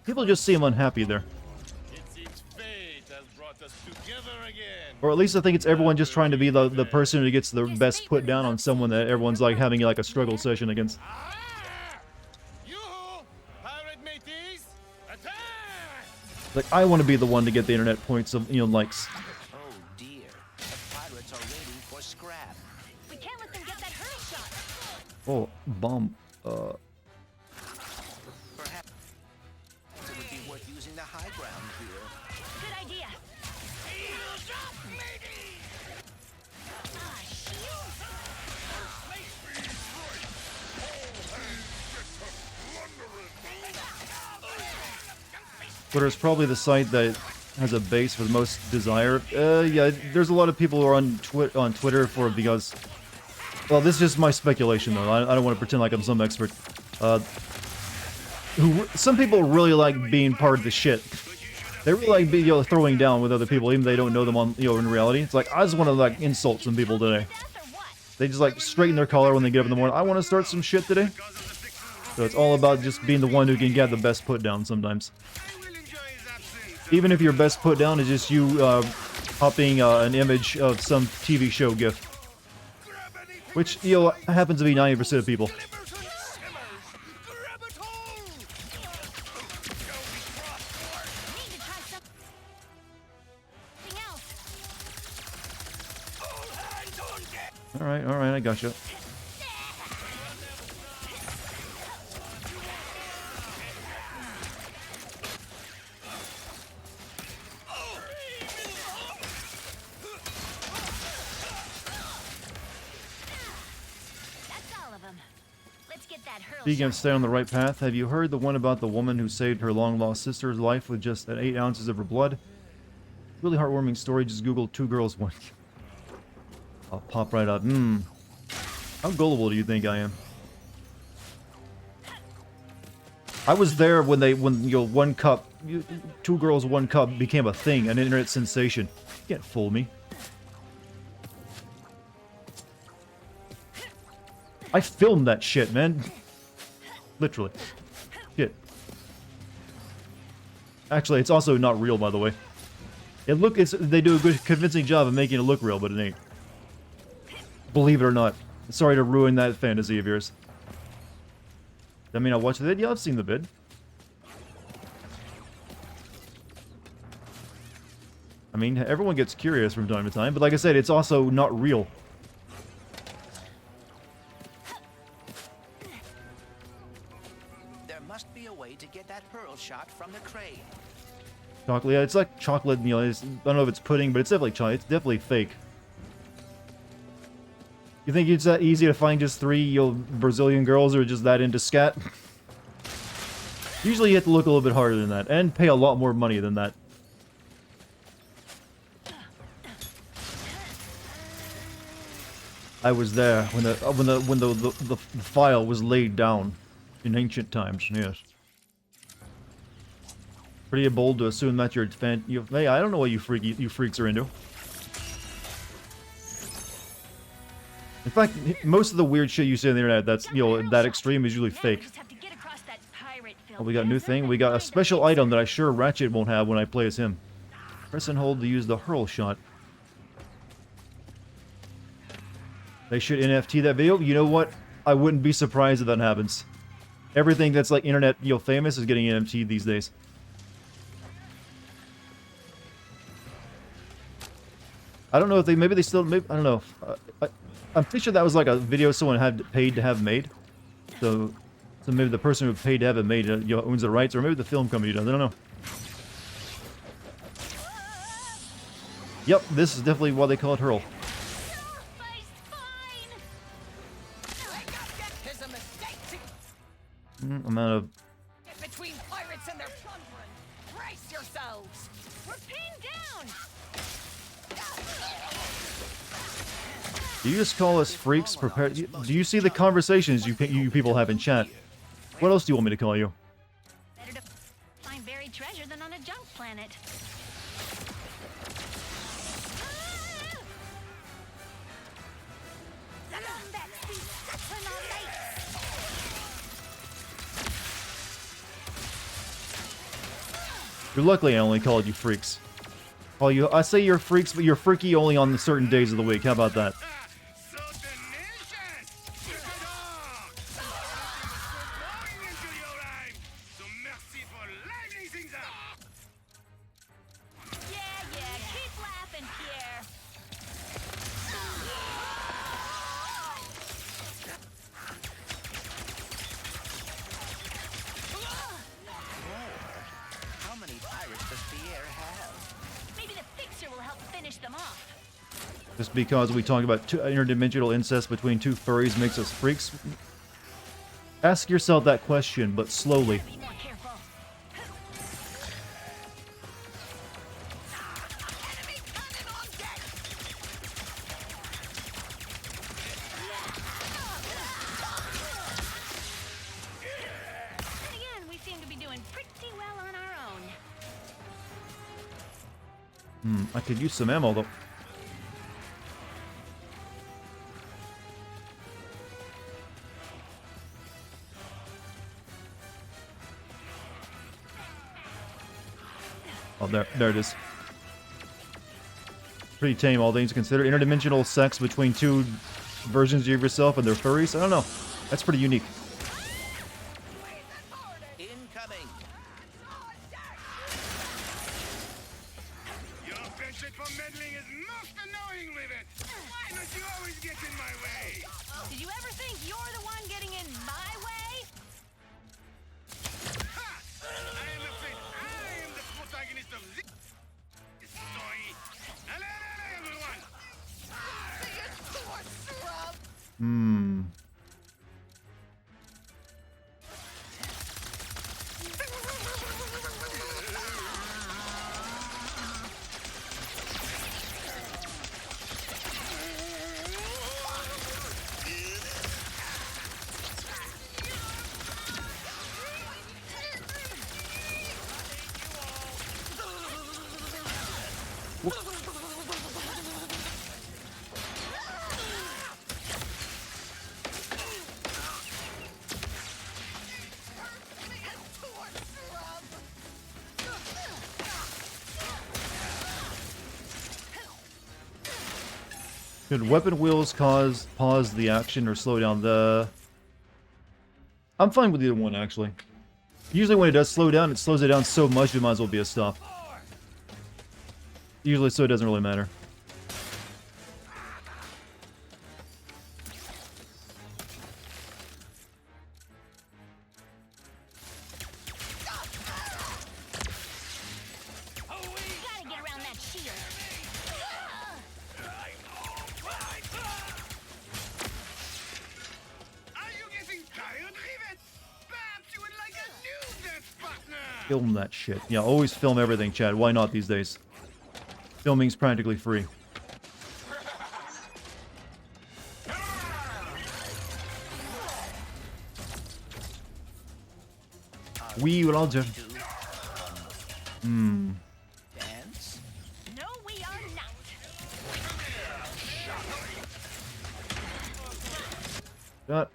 People just seem unhappy there. Or at least I think it's everyone just trying to be the person who gets the best put down on someone that everyone's like having like a struggle session against. Like, I want to be the one to get the internet points of, likes. Oh dear, the pirates are waiting for scrap. We can't let them get that hurl shot. Oh, bomb. Perhaps it would be worth using the high ground here. Good idea. Twitter is probably the site that has a base for the most desire. Yeah, there's a lot of people who are on Twitter because... Well, this is just my speculation, though. I don't want to pretend like I'm some expert. Some people really like being part of the shit. They really like throwing down with other people, even if they don't know them on, in reality. It's like, I just want to, like, insult some people today. They just, like, straighten their collar when they get up in the morning. I want to start some shit today. So it's all about just being the one who can get the best put down sometimes. Even if your best put down is just you popping an image of some TV show gif. Which, happens to be 90% of people. Alright, I gotcha. Speaking of staying on the right path, have you heard the one about the woman who saved her long-lost sister's life with just 8 ounces of her blood? Really heartwarming story, just Google 2 girls, 1... I'll pop right up. How gullible do you think I am? I was there when 1 cup, 2 girls, 1 cup became a thing, an internet sensation. You can't fool me. I filmed that shit, man. Literally. Shit. Actually, it's also not real, by the way. They do a good, convincing job of making it look real, but it ain't. Believe it or not. Sorry to ruin that fantasy of yours. I mean, I watched the vid? Yeah, I've seen the vid. I mean, everyone gets curious from time to time, but like I said, it's also not real. There must be a way to get that hurl shot from the crane. Chocolate, yeah, it's like chocolate, I don't know if it's pudding, but it's definitely chocolate. It's definitely fake. You think it's that easy to find just 3 Brazilian girls who are just that into scat? Usually you have to look a little bit harder than that, and pay a lot more money than that. I was there when the file was laid down in ancient times. Yes. Pretty bold to assume that you're a fan. Hey, I don't know what you freaks are into. In fact, most of the weird shit you see on the internet that's, that extreme is usually fake. Oh, we got a new thing. We got a special item that I sure Ratchet won't have when I play as him. Press and hold to use the hurl shot. They should NFT that video. You know what? I wouldn't be surprised if that happens. Everything that's like internet, famous is getting NFT'd these days. I don't know if maybe they still, I don't know. I'm pretty sure that was like a video someone had paid to have made. So maybe the person who paid to have it made owns the rights, or maybe the film company does. I don't know. Yep, this is definitely why they call it hurl. Amount of... Between pirates and their plundering. Brace yourselves. We're pinned down. Do you just call us freaks? Prepare. Do you see the conversations you people have in chat? What else do you want me to call you? Better to find buried treasure than on a junk planet. Luckily, I only called you freaks. I say you're freaks, but you're freaky only on the certain days of the week. How about that? How many pirates does Pierre have? Maybe the Fixer will help finish them off. Just because we talk about interdimensional incest between two furries makes us freaks? Ask yourself that question, but slowly. Be more careful. And again, we seem to be doing pretty well on our own. I could use some ammo, though. Oh, there it is. Pretty tame, all things considered. Interdimensional sex between two versions of yourself and their furries? I don't know. That's pretty unique. Incoming. Your penchant for meddling is most annoying with it. Why don't you always get in my way? Did you ever think you're the one getting in my way? Ha! I am afraid I am the protagonist of this story. Hello, everyone. Should weapon wheels pause the action or slow down the... I'm fine with either one, actually. Usually when it does slow down, it slows it down so much it might as well be a stop. Usually so it doesn't really matter. Gotta get around that shield. Are you getting tired, Rivet? Perhaps you would like a new death partner. Film that shit. Yeah, always film everything, Chad. Why not these days? Filming's practically free. We will all just... Dance? No, we are not. Got...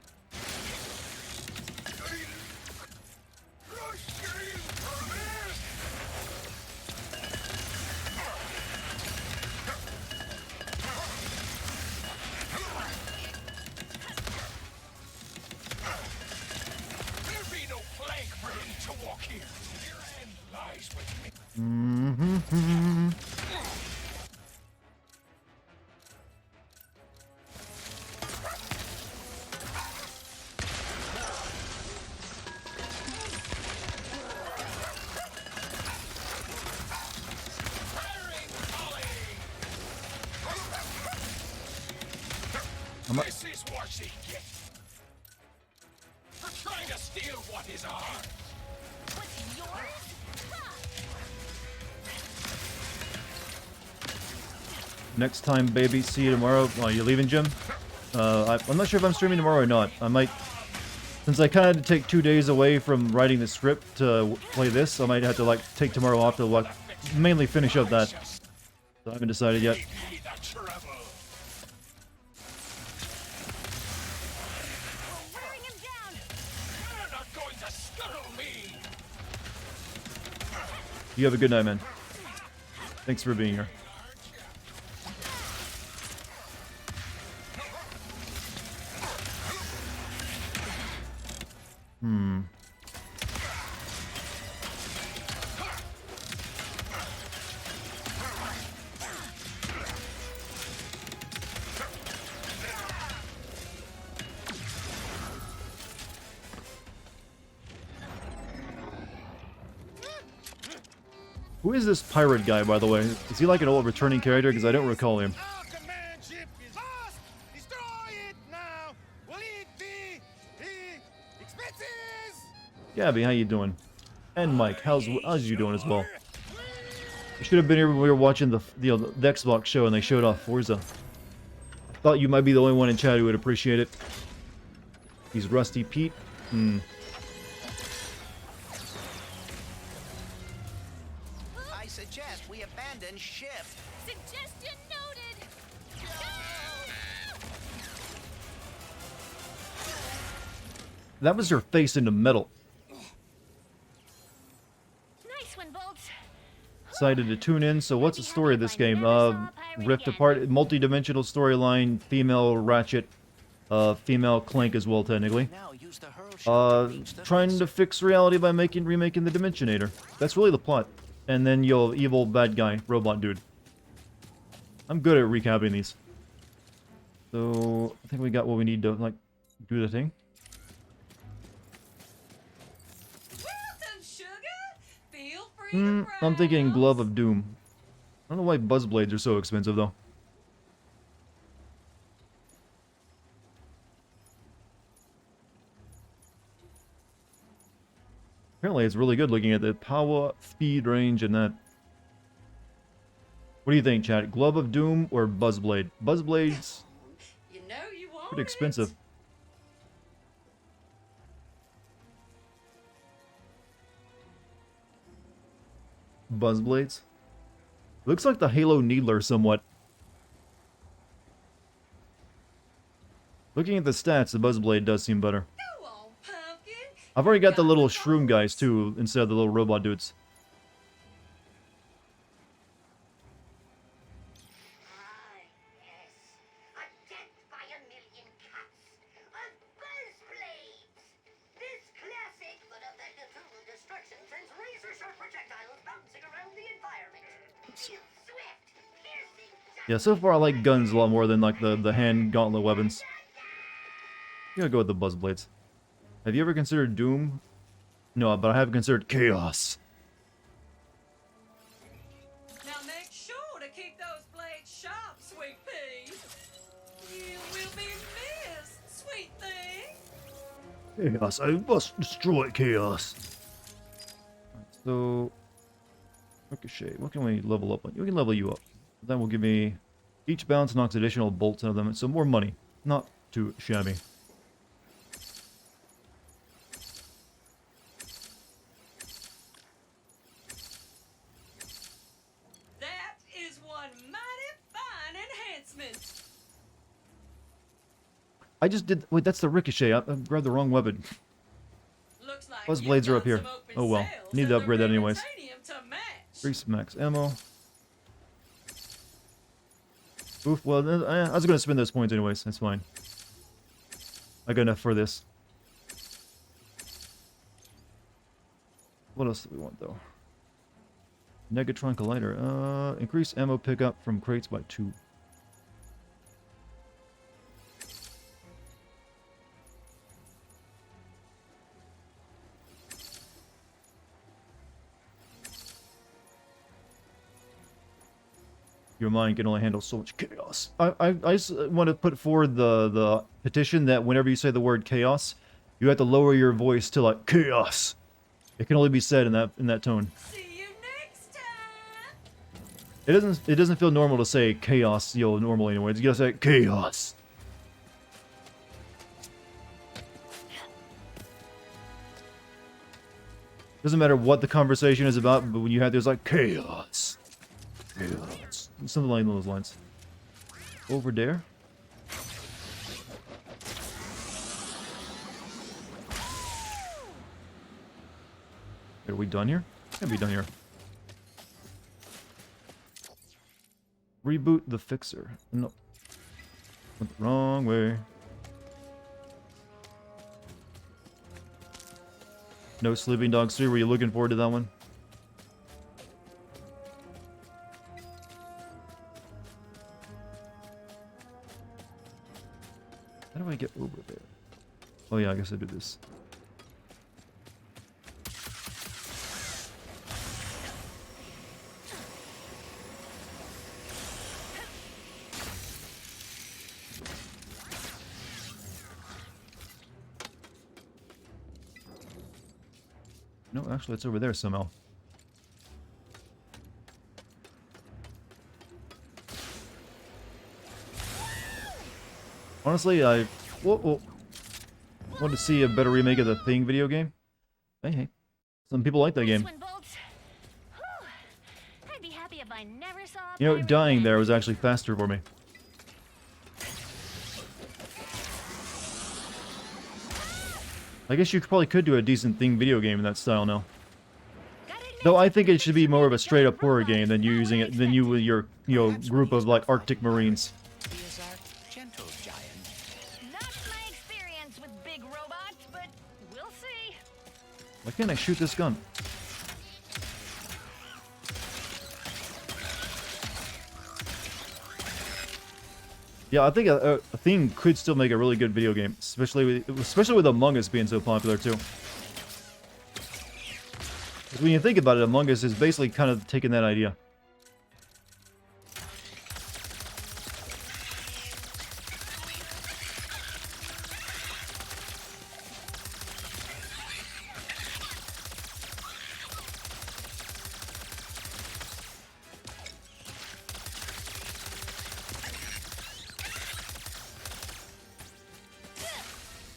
There be no plank for him to walk here. Your end lies with me. This is what she gets for trying to steal what is ours. What's yours? Next time, baby. See you tomorrow. Oh, you leaving, Jim? I'm not sure if I'm streaming tomorrow or not. I might... Since I kind of had to take 2 days away from writing the script to play this, I might have to, like, take tomorrow off to, like, mainly finish up that. So I haven't decided yet. Be the trouble. We're wearing him down. You're not going to scuttle me. You have a good night, man. Thanks for being here. Who is this pirate guy, by the way? Is he like an old returning character? Because I don't recall him. Gabby, how you doing? And Mike, how's you doing as well? You should have been here when we were watching the Xbox show and they showed off Forza. Thought you might be the only one in chat who would appreciate it. He's Rusty Pete. I suggest we abandon ship. Suggestion noted. That was her face into metal. Nice one, Bolts. Decided to tune in. So what's the story of this game? Rift Apart, multi-dimensional storyline, female Ratchet, female Clank as well, technically. Trying to fix reality by remaking the Dimensionator. That's really the plot. And then you'll evil bad guy, robot dude. I'm good at recapping these. So I think we got what we need to like do the thing. I'm thinking Glove of Doom. I don't know why buzz blades are so expensive though. Apparently it's really good looking at the power, speed, range, and that. What do you think, chat? Glove of Doom or Buzzblade? Buzzblade's pretty expensive. Buzzblades? Looks like the Halo Needler somewhat. Looking at the stats, the Buzzblade does seem better. I've already got the little shroom guys too, instead of the little robot dudes. Yeah, so far I like guns a lot more than like the hand gauntlet weapons. I'm gonna go with the Buzzblades. Have you ever considered Doom? No, but I have considered Chaos. Now make sure to keep those blades sharp, sweet pea. You will be missed, sweet thing. Chaos, I must destroy Chaos. Right, so, Ricochet, what can we level up on? We can level you up. That will give me... Each bounce knocks additional bolts out of them, so more money. Not too shabby. That is one mighty fine enhancement. I just did... Wait, that's the Ricochet. I grabbed the wrong weapon. Looks like Buzz blades are up here. Oh well. Need to upgrade that anyways. Increase max ammo. Oof, well, I was going to spend those points anyways. That's fine. I got enough for this. What else do we want, though? Negatron Collider. Increase ammo pickup from crates by 2. Your mind can only handle so much chaos. I just want to put forward the petition that whenever you say the word chaos, you have to lower your voice to like chaos. It can only be said in that tone. See you next time. It doesn't feel normal to say chaos, normally anyways. You gotta say chaos. Doesn't matter what the conversation is about, but when you have there's like chaos. Chaos. Something along those lines. Over there. Are we done here? Can't be done here. Reboot the fixer. No. Went the wrong way. No Sleeping Dogs 3, were you looking forward to that one? How do I get over there? Oh yeah, I guess I do this. No, actually it's over there somehow. Honestly, I want to see a better remake of the Thing video game. Hey, some people like that game. I'd be happy if I never saw a You know, pirate dying again. there was actually faster for me. I guess you probably could do a decent Thing video game in that style now. Though I think it should be more of a straight up horror game than you using it than you with your group of like Arctic Marines. He is our gentle giant. Not my experience with big robots, but we'll see. Why can't I shoot this gun? Yeah, I think a Thing could still make a really good video game, especially with Among Us being so popular too. When you think about it, Among Us is basically kind of taking that idea.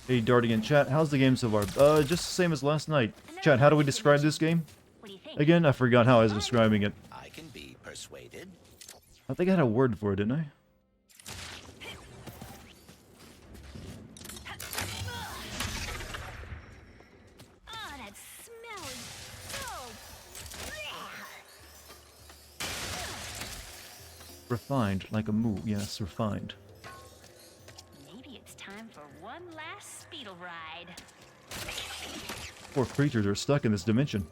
Hey, Dartigan chat, how's the game so far? Just the same as last night. Chat, how do we describe this game? Again, I forgot how I was describing it. I can be persuaded. I think I had a word for it, didn't I? Oh, that smell is so... Refined, like a moo. Yes, refined. Maybe it's time for one last speedle ride. Poor creatures are stuck in this dimension.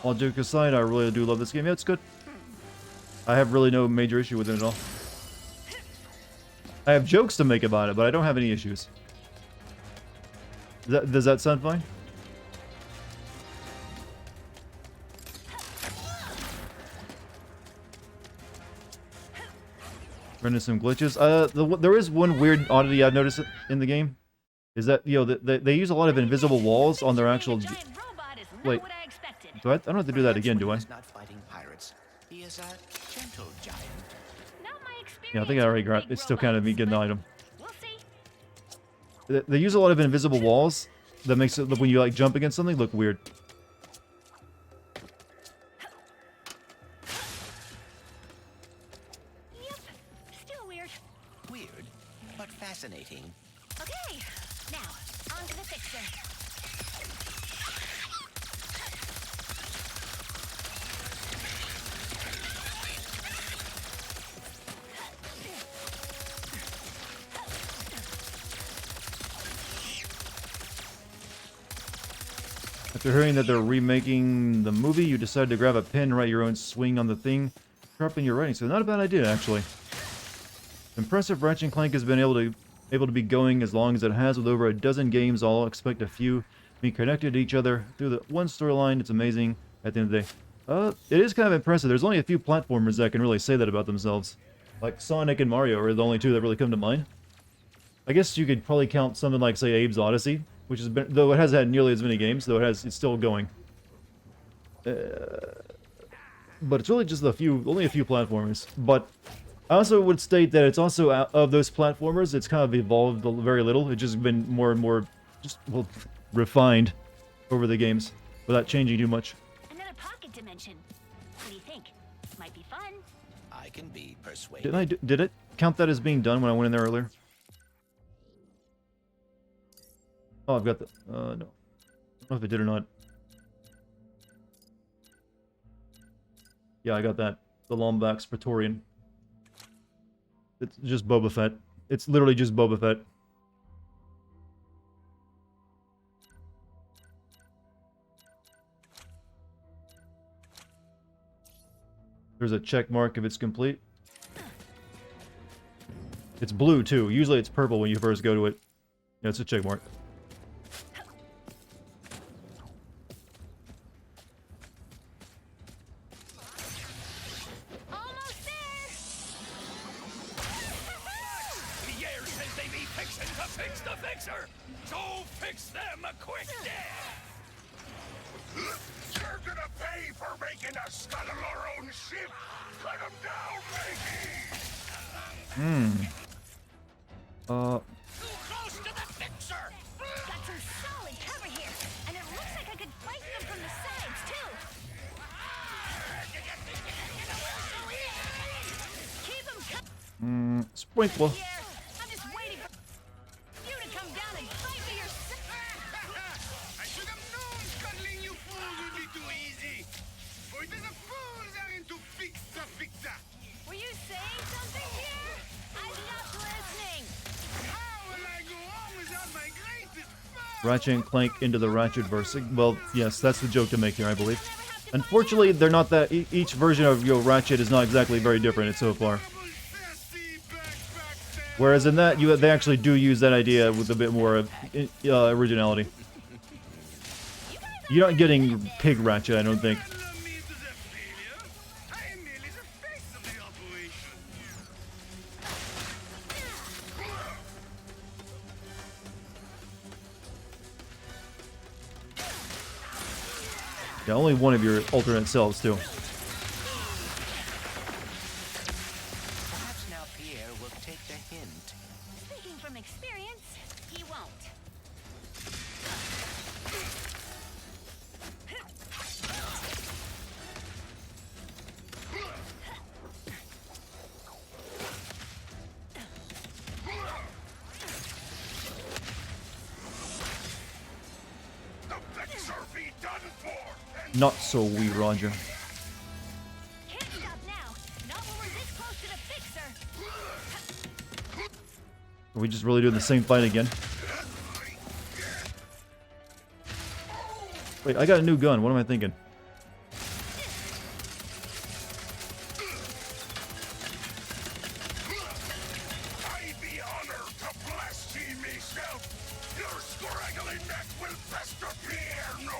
All joke aside, I really do love this game. Yeah, it's good. I have really no major issue with it at all. I have jokes to make about it, but I don't have any issues. Does that sound fine? Run into some glitches. There is one weird oddity I've noticed in the game. Is that, they use a lot of invisible walls on their actual... Wait. I don't have to do that again, do I? Not fighting pirates. He is a gentle giant. Yeah, I think I already got it. It's still kind of me getting the item. They use a lot of invisible walls that makes it, when you like jump against something, look weird. Yep, still weird. Weird, but fascinating. Okay, now, on to the fixer. After hearing that they're remaking the movie, you decide to grab a pen and write your own swing on the thing, sharpen your writing. So not a bad idea, actually. Impressive. Ratchet Clank has been able to be going as long as it has, with over a dozen games. I'll expect a few being connected to each other through the one storyline. It's amazing at the end of the day. It is kind of impressive. There's only a few platformers that can really say that about themselves. Like Sonic and Mario are the only two that really come to mind. I guess you could probably count something like, say, Abe's Odyssey, which has been, though it hasn't had nearly as many games, though it's still going. But it's really just only a few platformers. But I also would state that it's also, of those platformers, it's kind of evolved very little. It's just been more and more, well, refined over the games, without changing too much. Another pocket dimension. What do you think? Might be fun. I can be persuaded. Did it count that as being done when I went in there earlier? Oh, I've got the, no. I don't know if it did or not. Yeah, I got that. The Lombax Praetorian. It's just Boba Fett. It's literally just Boba Fett. There's a check mark if it's complete. It's blue, too. Usually it's purple when you first go to it. Yeah, it's a check mark. Pierre says they be fixing to fix the fixer. So fix them quick, You're gonna pay for making us scuttle our own ship! Cut them down, matey! Got some solid cover here, and it looks like I could fight them from the sides too. Keep them coming. Sprinkle. I'm just waiting for you to come down and fight me yourself. I should have known scuttling you fools would be too easy. For it is the fools are into fixer. Were you saying something here? I stopped listening. How will I go on without my greatest Ratchet and Clank into the Ratchetverse. Well, yes, that's the joke to make here, I believe. Unfortunately, they're not that. Each version of Ratchet is not exactly very different so far. Whereas in that, they actually do use that idea with a bit more originality. You're not getting Pig Ratchet, I don't think. Yeah, only one of your alternate selves, too. Perhaps now Pierre will take the hint. Speaking from experience, he won't. The fixer be done for! Not so wee, Roger. Can't stop now. Not when we're this close to the fixer. Are we just really doing the same fight again? Wait, I got a new gun. What am I thinking? I be honored to blaspheme myself! Your scraggly neck will pester Pierre no more!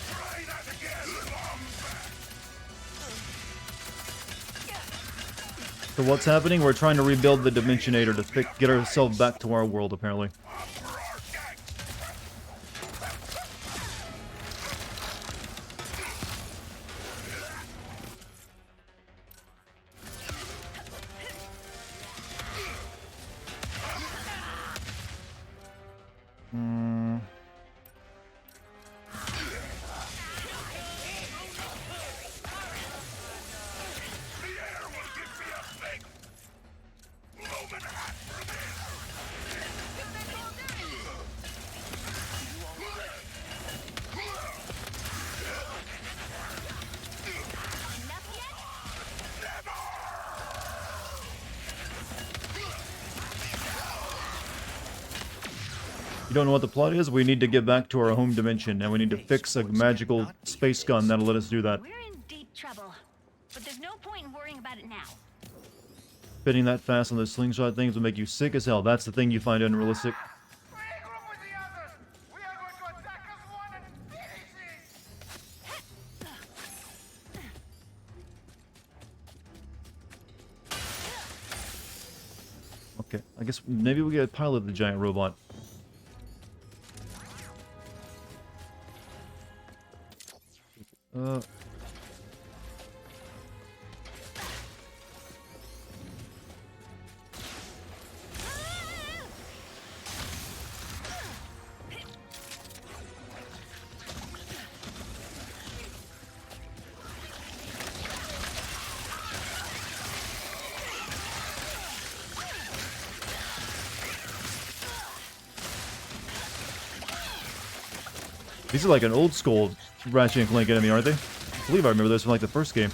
Try that again, Wombat! So what's happening? We're trying to rebuild the Dimensionator to get ourselves back to our world, apparently. You don't know what the plot is? We need to get back to our home dimension, and we need to fix a magical space gun that'll let us do that. We're in deep trouble, but there's no point in worrying about it now. Spinning that fast on those slingshot things will make you sick as hell. That's the thing you find unrealistic. Okay, I guess maybe we get pilot the giant robot. These are like an old school Ratchet and Clank enemy, aren't they? I believe I remember this from like the first game.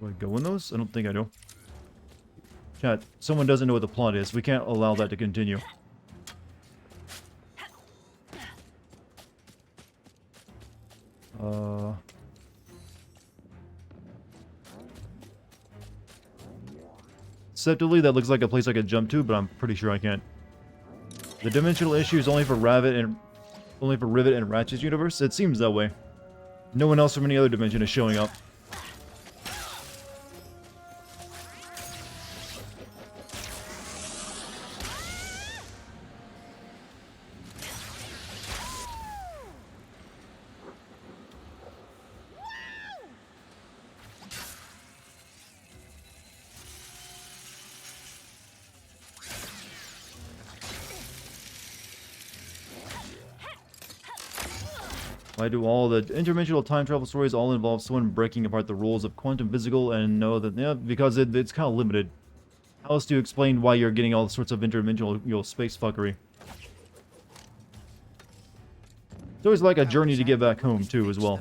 Do I go in those? I don't think I do. Chat, someone doesn't know what the plot is. We can't allow that to continue. Conceptually, that looks like a place I could jump to, but I'm pretty sure I can't. The dimensional issue is only for Rivet and Ratchet's universe? It seems that way. No one else from any other dimension is showing up. Why do all the interdimensional time travel stories all involve someone breaking apart the rules of quantum physical and know that, yeah, because it's kind of limited. How else do you explain why you're getting all sorts of interdimensional, space fuckery? It's always like a journey to get back home, too, as well.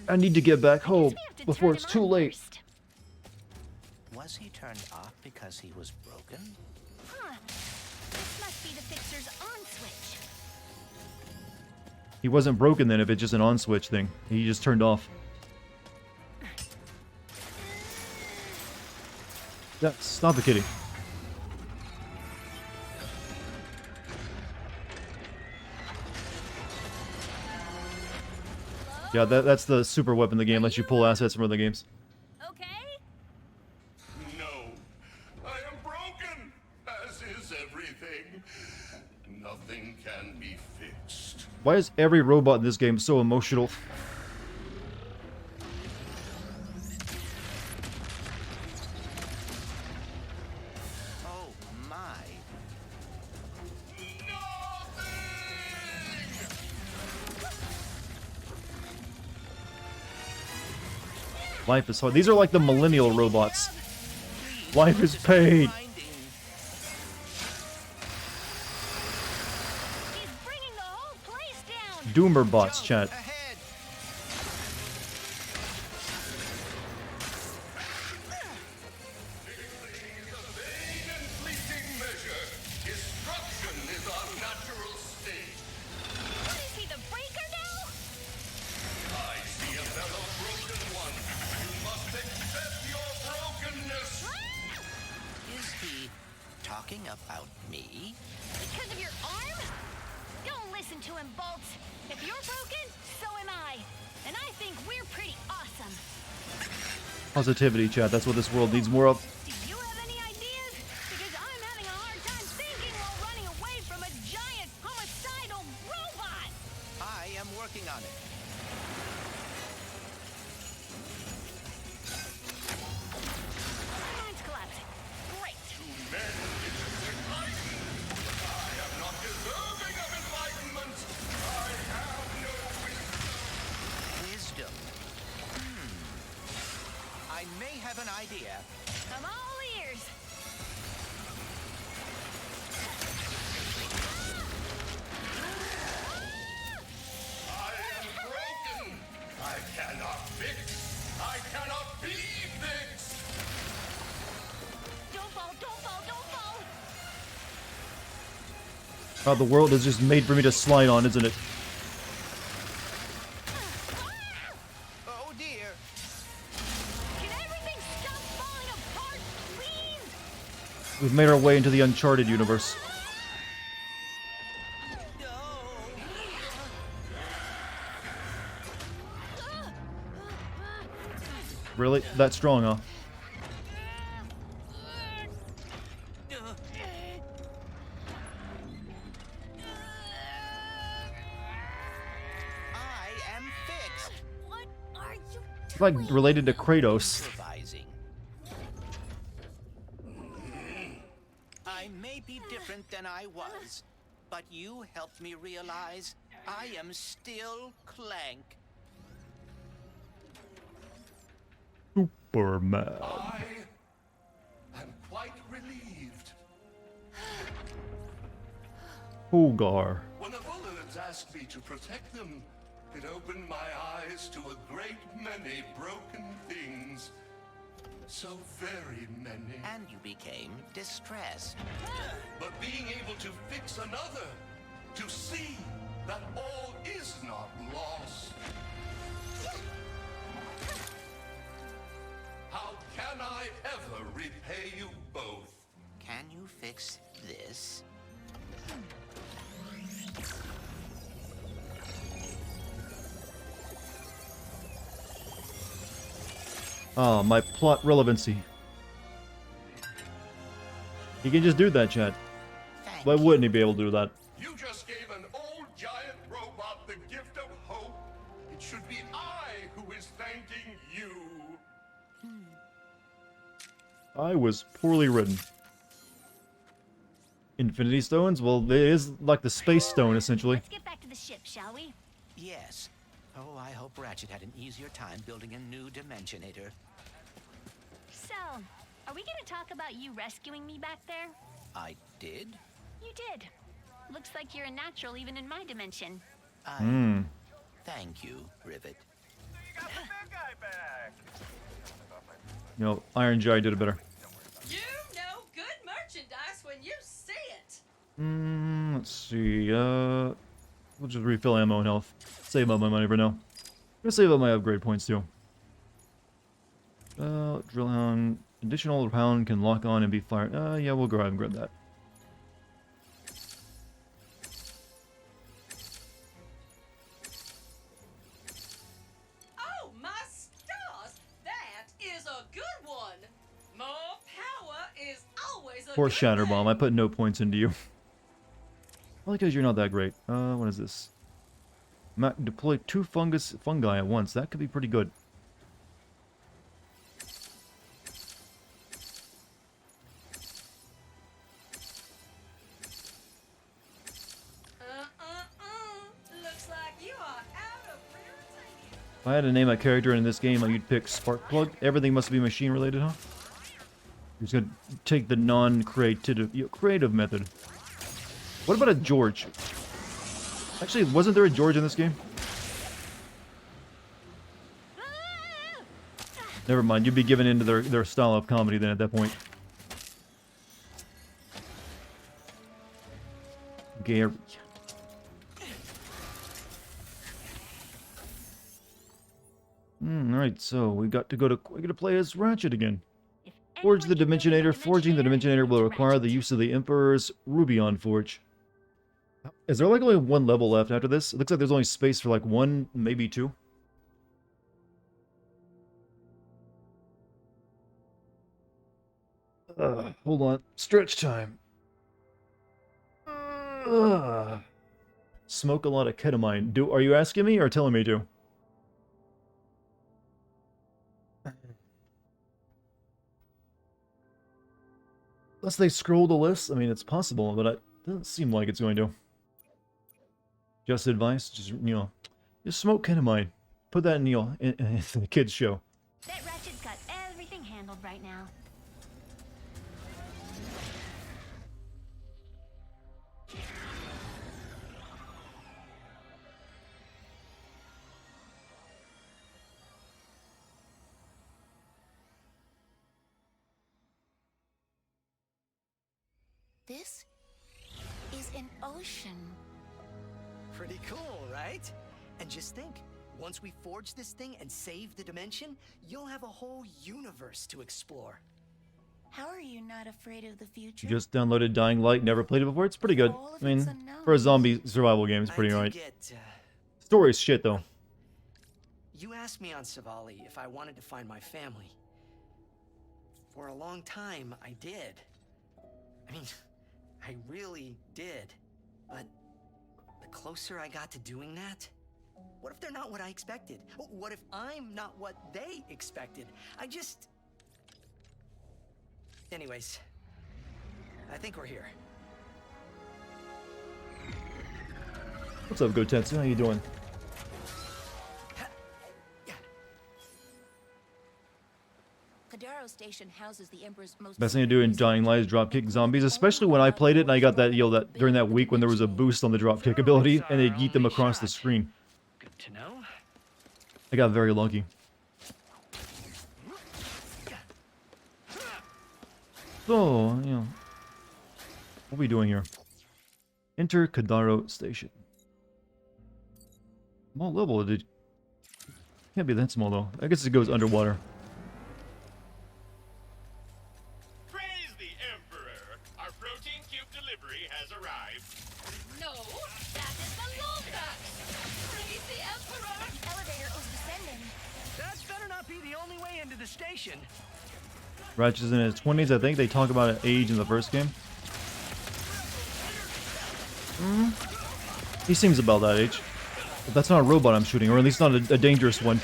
I need to get back home before it's too late. Was he turned off because he was broken? Huh. This must be the fixer's on switch. He wasn't broken then if it's just an on switch thing. He just turned off. Yeah, stop the kitty. Yeah, that's the super weapon in the game, lets you pull assets from other games. Okay? No, I am broken, as is everything. Nothing can be fixed. Why is every robot in this game so emotional? Oh my. Life is hard. These are like the millennial robots. Life is pain. Doomer bots, chat. Talking about me? Because of your arm? Don't listen to him, Bolts. If you're broken, so am I. And I think we're pretty awesome. Positivity, chat. That's what this world needs more of. Do you have any ideas? Because I'm having a hard time thinking while running away from a giant homicidal robot. I am working on it. Mine's collapsing. Great. Wisdom. I may have an idea. I'm all ears. I am broken. I cannot fix. I cannot be fixed. Don't fall, don't fall, don't fall. Oh, the world is just made for me to slide on, isn't it? Oh dear. Can everything stop falling apart, please? We've made our way into the Uncharted universe. Really? That strong, huh? I am fixed. What are you It's like related to Kratos. Improvising. I may be different than I was, but you helped me realize I am still Clank. Superman. I am quite relieved. Hogar. When the Bullards asked me to protect them, it opened my eyes to a great many broken things. So very many. And you became distressed. But being able to fix another, to see that all is not lost. How can I ever repay you both? Can you fix this? Oh, my plot relevancy. He can just do that, Chad. Why wouldn't he be able to do that? You just gave an old giant robot the gift of hope. It should be I who is thanking you. I was poorly written. Infinity Stones? Well, it is like the Space Stone, essentially. Let's get back to the ship, shall we? Yes. Oh, I hope Ratchet had an easier time building a new Dimensionator. So, are we gonna talk about you rescuing me back there? I did? You did. Looks like you're a natural even in my dimension. Thank you, Rivet. You know, Iron Giant did it better. You know good merchandise when you see it. Let's see, we'll just refill ammo and health. Save up my money for now. I'm gonna save up my upgrade points too. Drill hound. Additional round can lock on and be fired. Yeah, we'll go ahead and grab that. Oh, my stars! That is a good one. More power is always a Poor good Shatter thing. Bomb, I put no points into you. Well, because you're not that great. What is this? Deploy 2 fungi at once. That could be pretty good. Looks like you are out of routine. If I had to name a character in this game, you'd pick Sparkplug. Everything must be machine related, huh? You're just gonna take the creative method. What about a George? Actually, wasn't there a George in this game? Never mind, you'd be given into their style of comedy then at that point. Gary. Alright, so we got to play as Ratchet again. Forge the Dimensionator. Forging the Dimensionator will require the use of the Emperor's Rubion Forge. Is there like only one level left after this? It looks like there's only space for like 1, maybe 2. Hold on. Stretch time. Smoke a lot of ketamine. Are you asking me or telling me to? Unless they scroll the list, I mean, it's possible, but it doesn't seem like it's going to. Just advice, just, just smoke ketamine. Put that in, in the kids' show. Bet Ratchet's got everything handled right now. This is an ocean. Pretty cool, right? And just think, once we forge this thing and save the dimension, you'll have a whole universe to explore. How are you not afraid of the future? Just downloaded Dying Light, never played it before. It's pretty good. I mean, for a zombie survival game, it's pretty alright. Story's shit, though. You asked me on Savali if I wanted to find my family. For a long time, I did. I mean, I really did. But the closer I got to doing that, what if they're not what I expected? What if I'm not what they expected? Anyways, I think we're here. What's up, Gotetsu? How you doing? Kadaro Station houses the Emperor's most Best thing to do in Dying Light is dropkick zombies, especially when I played it and I got that, that during that week when there was a boost on the dropkick ability and they'd yeet them across the screen. Good to know. I got very lucky. So, you know, what are we doing here? Enter Kadaro Station. Small level, dude. Can't be that small though. I guess it goes underwater. Praise the Emperor! Our protein cube delivery has arrived. No, that is the Lombax! Praise the Emperor! The elevator is descending. That better not be the only way into the station. Ratchet's in his 20s, I think. They talk about an age in the first game. He seems about that age. But that's not a robot I'm shooting, or at least not a dangerous one.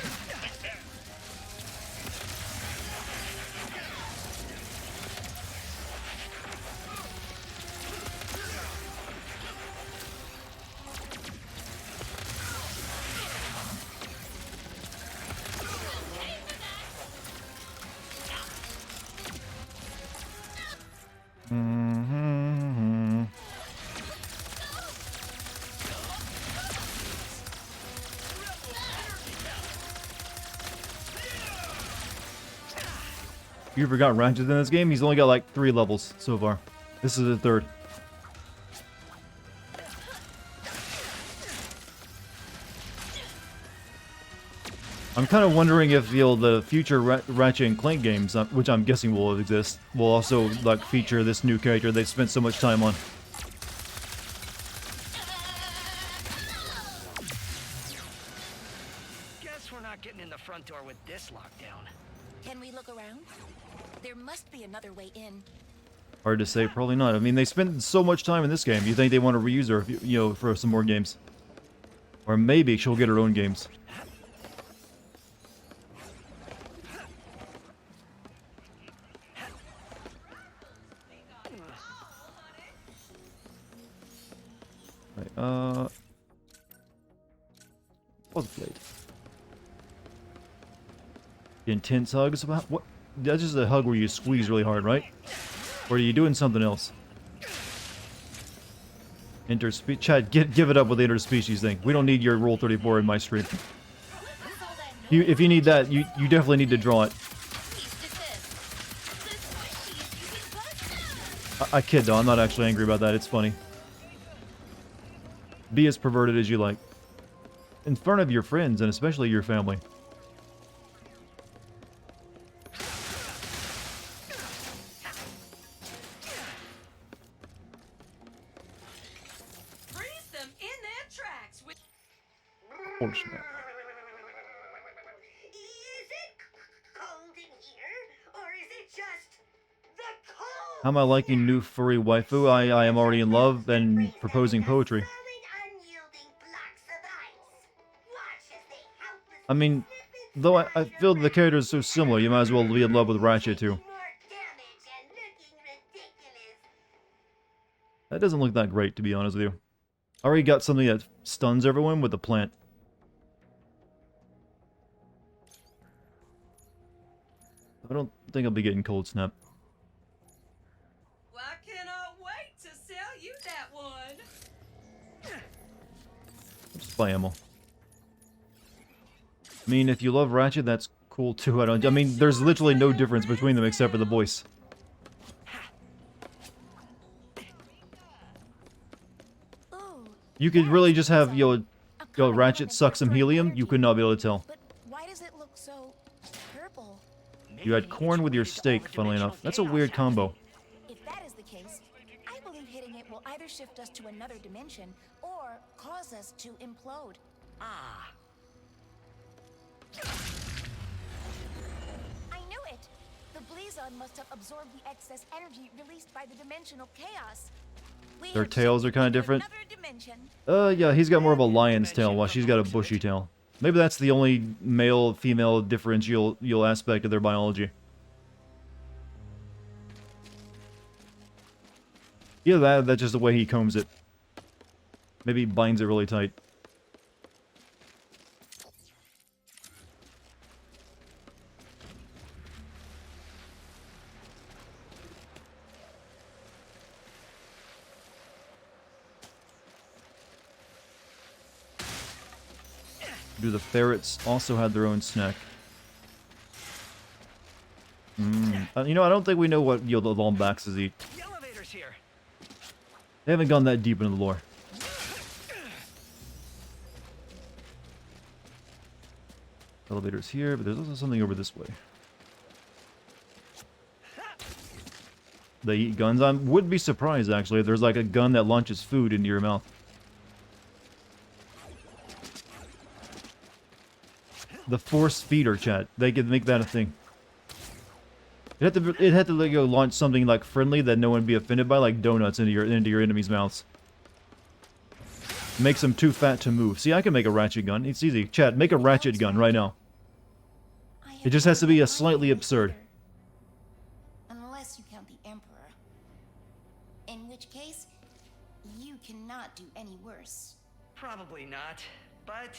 You forgot Ratchet in this game? He's only got like 3 levels so far. This is the 3rd. I'm kind of wondering if the future Ratchet and Clank games, which I'm guessing will exist, will also like feature this new character they've spent so much time on. Guess we're not getting in the front door with this lockdown. Can we look around? There must be another way in. Hard to say, probably not. I mean, they spent so much time in this game. You think they want to reuse her, you know, for some more games? Or maybe she'll get her own games. Right, what's played? Intense hugs about what? That's just a hug where you squeeze really hard, right? Or are you doing something else? Interspecies. Chad, give it up with the interspecies thing. We don't need your Rule 34 in my stream. If you need that, you definitely need to draw it. I kid though. I'm not actually angry about that. It's funny. Be as perverted as you like. In front of your friends and especially your family. Is it cold in here, or is it just the cold? How am I liking new furry waifu? I am already in love and proposing poetry. I mean, though I feel the characters are so similar, you might as well be in love with Ratchet too. That doesn't look that great, to be honest with you. I already got something that stuns everyone with the plant. I don't think I'll be getting Cold Snap. Well, I cannot wait to sell you that one. Just buy ammo. I mean, if you love Ratchet, that's cool too. I mean, there's literally no difference between them except for the voice. You could really just have, Ratchet suck some helium. You could not be able to tell. But why does it look so purple? You had corn with your steak, funnily enough. That's a weird combo. If that is the case, I believe hitting it will either shift us to another dimension or cause us to implode. Ah. I knew it! The Blazon must have absorbed the excess energy released by the dimensional chaos. Their tails are kind of different. Yeah, he's got more of a lion's tail, while she's got a bushy tail. Maybe that's the only male-female differential aspect of their biology. Yeah, that's just the way he combs it. Maybe he binds it really tight. Do the ferrets also have their own snack? You know, I don't think we know what the Lombaxes eat. The elevator's here. They haven't gone that deep into the lore. Elevator's here, but there's also something over this way. They eat guns. I would be surprised, actually, if there's like a gun that launches food into your mouth. The force feeder, chat. They could make that a thing. It had to like, go launch something like friendly that no one would be offended by, like donuts into your enemies' mouths. Makes them too fat to move. See, I can make a ratchet gun. It's easy. Chat, make a ratchet gun right now. It just has to be a slightly absurd. Unless you count the Emperor. In which case, you cannot do any worse. Probably not. But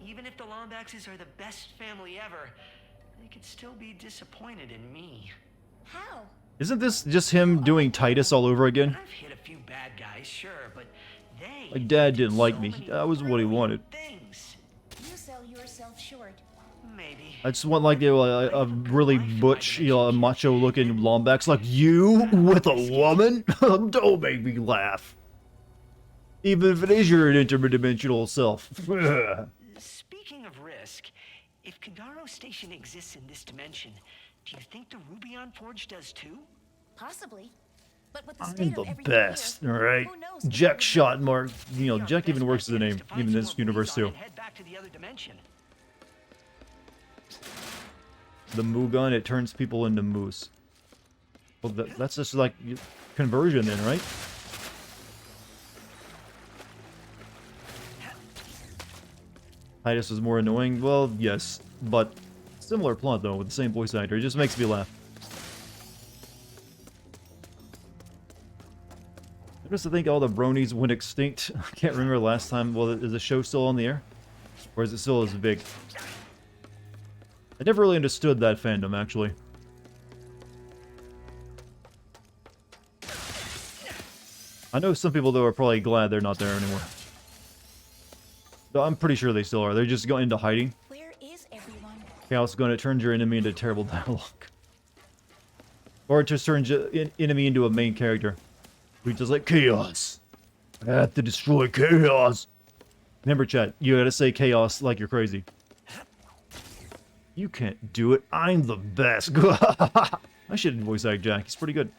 even if the Lombaxes are the best family ever, they could still be disappointed in me. How? Isn't this just him doing Titus all over again? I've hit a few bad guys, sure, but they... Like, Dad didn't like me. That was what he wanted. You sell yourself short. Maybe. I just want, like, a really butch, macho-looking Lombax like you with a woman? Don't make me laugh. Even if it is your interdimensional self. Speaking of risk, if Kandaro Station exists in this dimension, do you think the Rubion Forge does too? Possibly. But with the I'm state the of everything best, here, alright? who knows Jack shot Mark. You know, Jack even works as a name, even in this universe too. Head back to the other dimension. The Moo gun, it turns people into moose. Well, that's just like conversion then, right? Titus was more annoying? Well, yes. But similar plot, though, with the same voice actor. It just makes me laugh. I used to think all the bronies went extinct. I can't remember last time. Well, is the show still on the air? Or is it still as big? I never really understood that fandom, actually. I know some people, though, are probably glad they're not there anymore. Though I'm pretty sure they still are. They're just going into hiding. Where is everyone? Chaos Gun, it turns your enemy into terrible dialogue. Or it just turns your enemy into a main character. Who's just like, Chaos! I have to destroy Chaos! Remember, chat, you gotta say Chaos like you're crazy. You can't do it. I'm the best. I should voice act Jack. He's pretty good.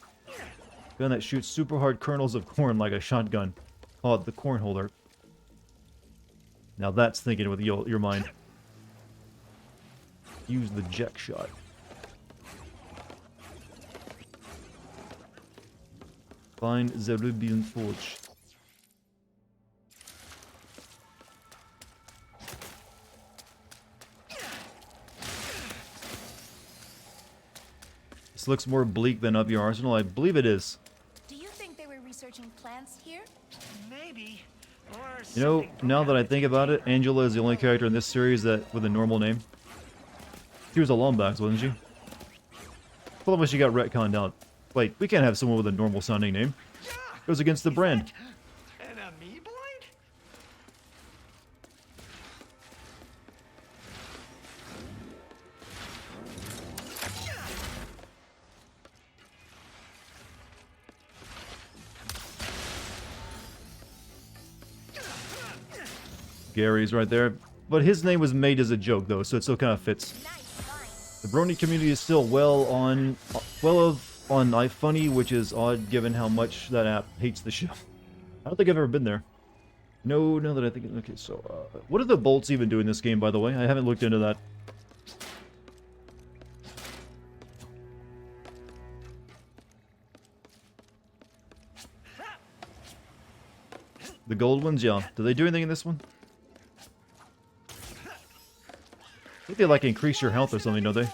Gun that shoots super hard kernels of corn like a shotgun. Call it the corn holder. Now that's thinking with your mind. Use the Jack shot. Find the Rubion Forge. This looks more bleak than Up Your Arsenal. I believe it is. Do you think they were researching plants here? Maybe. You know, now that I think about it, Angela is the only character in this series that with a normal name. She was a Lombax, wasn't she? Probably she got retconned out. Wait, we can't have someone with a normal sounding name. Goes against the brand. An amoeboid? Gary's right there. But his name was made as a joke, though, so it still kind of fits. The Brony community is still well on iFunny, which is odd given how much that app hates the show. I don't think I've ever been there. No, no, that I think... Okay, so, what do the bolts even do in this game, by the way? I haven't looked into that. The gold ones, yeah. Do they do anything in this one? I think they, like, increase your health or something, don't they?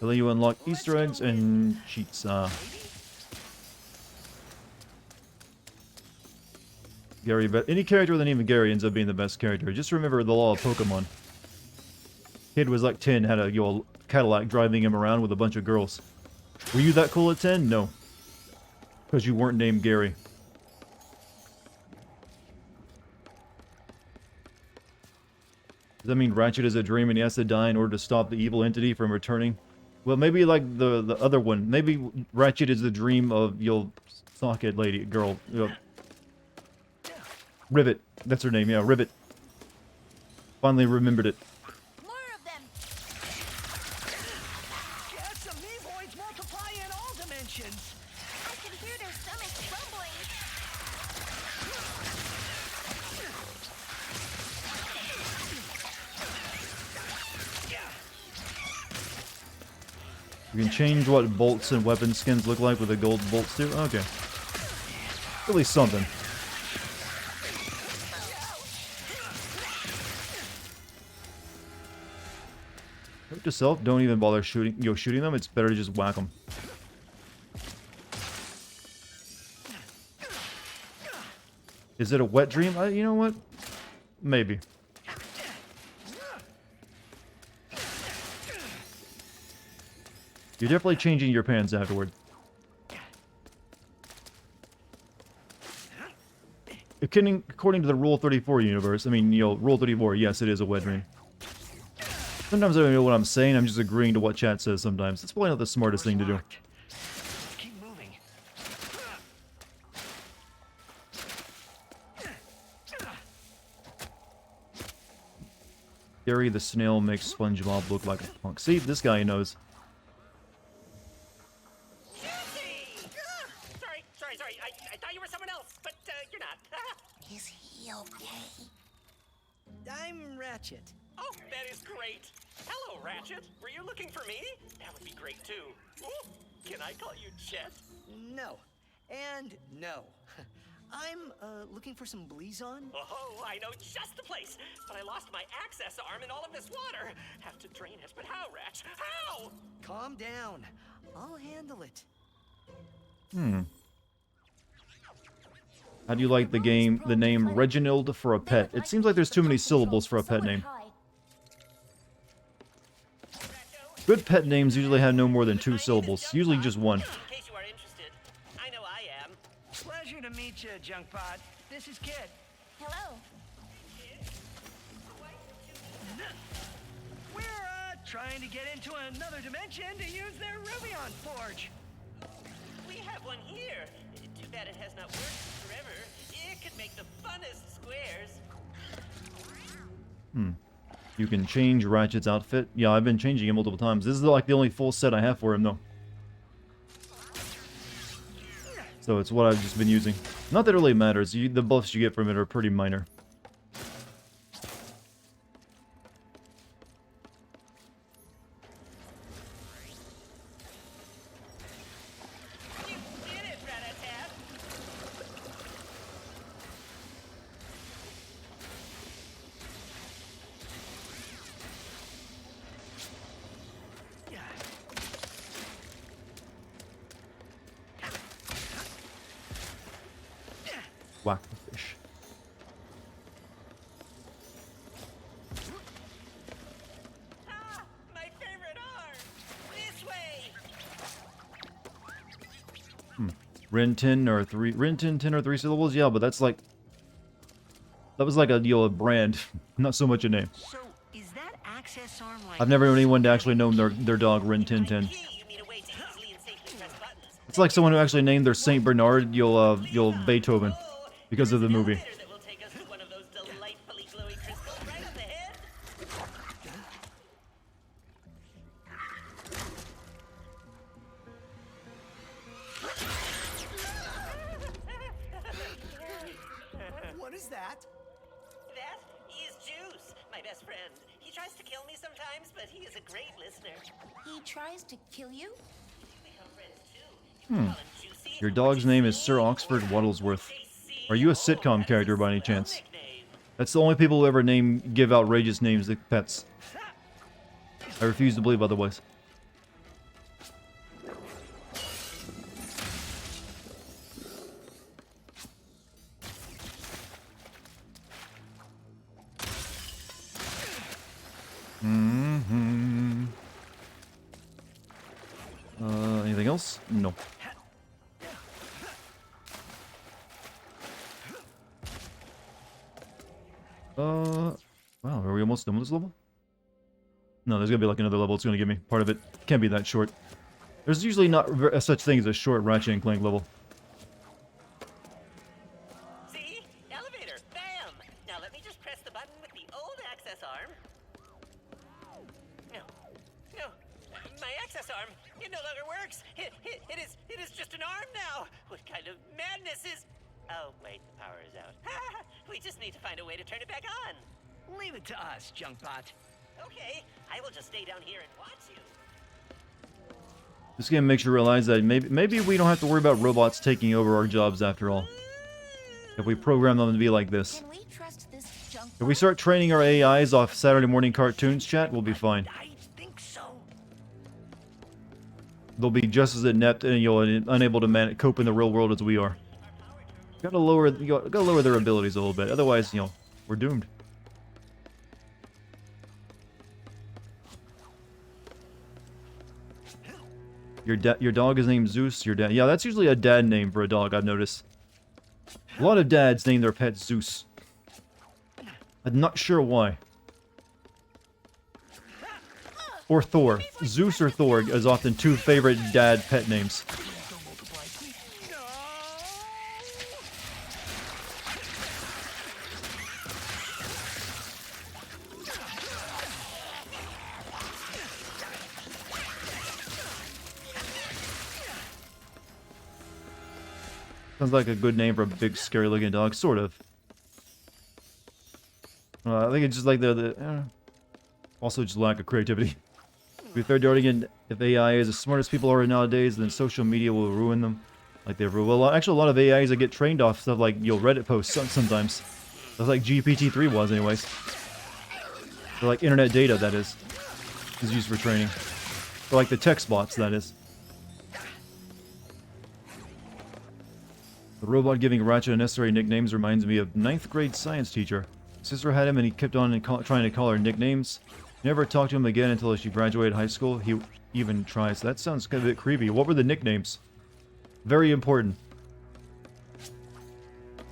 And then you unlock Easter eggs and cheats. Gary, but any character with the name of Gary ends up being the best character. Just remember the law of Pokemon. Kid was like 10, had a Cadillac driving him around with a bunch of girls. Were you that cool at 10? No. Because you weren't named Gary. Does that mean Ratchet is a dream and he has to die in order to stop the evil entity from returning? Well, maybe like the other one. Maybe Ratchet is the dream of your socket lady, girl. Rivet. That's her name, yeah, Rivet. Finally remembered it. More of them. Get some Mevoids multiply in all dimensions. I can hear their stomachs rumbling. You can change what bolts and weapon skins look like with the gold bolts too? Okay. At least something. Note to self, don't even bother shooting them, it's better to just whack them. Is it a wet dream? You know what? Maybe. You're definitely changing your pants afterward. According to the Rule 34 universe, I mean, Rule 34, yes, it is a wet dream. Sometimes I don't know what I'm saying, I'm just agreeing to what chat says sometimes. It's probably not the smartest thing to do. Keep moving. Gary the snail makes SpongeBob look like a punk. See, this guy knows. Sorry. I thought you were someone else, but you're not. Is he okay? I'm Ratchet. Oh, that is great. Hello, Ratchet. Were you looking for me? That would be great, too. Ooh, can I call you Chet? No. And no. I'm looking for some Blizon. Oh, I know just the place. But I lost my access arm in all of this water. Have to drain it, but how, Ratch? How? Calm down. I'll handle it. How do you like the name Reginald for a pet? It seems like there's too many syllables for a pet name. Good pet names usually have no more than 2 syllables, usually just 1. In case you are interested, I know I am. Pleasure to meet you, Junkbot. This is Kid. Hello. We're trying to get into another dimension to use their Rubion Forge. We have one here. Too bad it has not worked forever. It could make the funnest squares. You can change Ratchet's outfit. Yeah, I've been changing it multiple times. This is like the only full set I have for him, though. So it's what I've just been using. Not that it really matters. The buffs you get from it are pretty minor. Whack the fish. My favorite arm! This way! Rin 10 or 3 syllables? Yeah, but that's like... That was like a brand, not so much a name. So, is that access arm like... I've never known anyone to actually know their dog Rin 1010. It's like someone who actually named their Saint Bernard, you'll Beethoven, because of the movie. What is that? That is Juice, my best friend. He tries to kill me sometimes, but he is a great listener. He tries to kill you? Your dog's name is Sir Oxford Waddlesworth. Are you a sitcom character by any chance? That's the only people who ever give outrageous names to pets. I refuse to believe otherwise. Anything else? No. Wow, are we almost done with this level? No, there's gonna be like another level it's gonna give me. Part of it can't be that short. There's usually not such thing as a short Ratchet and Clank level. See? Elevator! Bam! Now let me just press the button with the old access arm. No. No. My access arm! It no longer works! It is just an arm now! What kind of madness is... Oh, wait, the power is out. We just need to find a way to turn it back on. Leave it to us, Junkbot. Okay, I will just stay down here and watch you. This game makes you realize that maybe we don't have to worry about robots taking over our jobs after all. If we program them to be like this. Can we trust this junk? If we start training our AIs off Saturday morning cartoons, chat, we'll be fine. I think so. They'll be just as inept and unable to cope in the real world as we are. Gotta lower their abilities a little bit, otherwise, we're doomed. Your dog is named Zeus. Your dad, yeah, that's usually a dad name for a dog. I've noticed. A lot of dads name their pet Zeus. I'm not sure why. Or Thor. Zeus or Thor is often two favorite dad pet names. Sounds like a good name for a big, scary-looking dog, sort of. I think it's just like also just lack of creativity. To be fair, Dartigan, if AI is as smart as people are nowadays, then social media will ruin them. Like they will. Actually, a lot of AIs that get trained off stuff like Reddit posts sometimes. That's like GPT-3 was, anyways. Or like internet data, that is used for training. Or like the text bots, that is. The robot giving Ratchet unnecessary nicknames reminds me of 9th grade science teacher. Sister had him and he kept on trying to call her nicknames. Never talked to him again until she graduated high school. He even tries. That sounds kind of a bit creepy. What were the nicknames? Very important.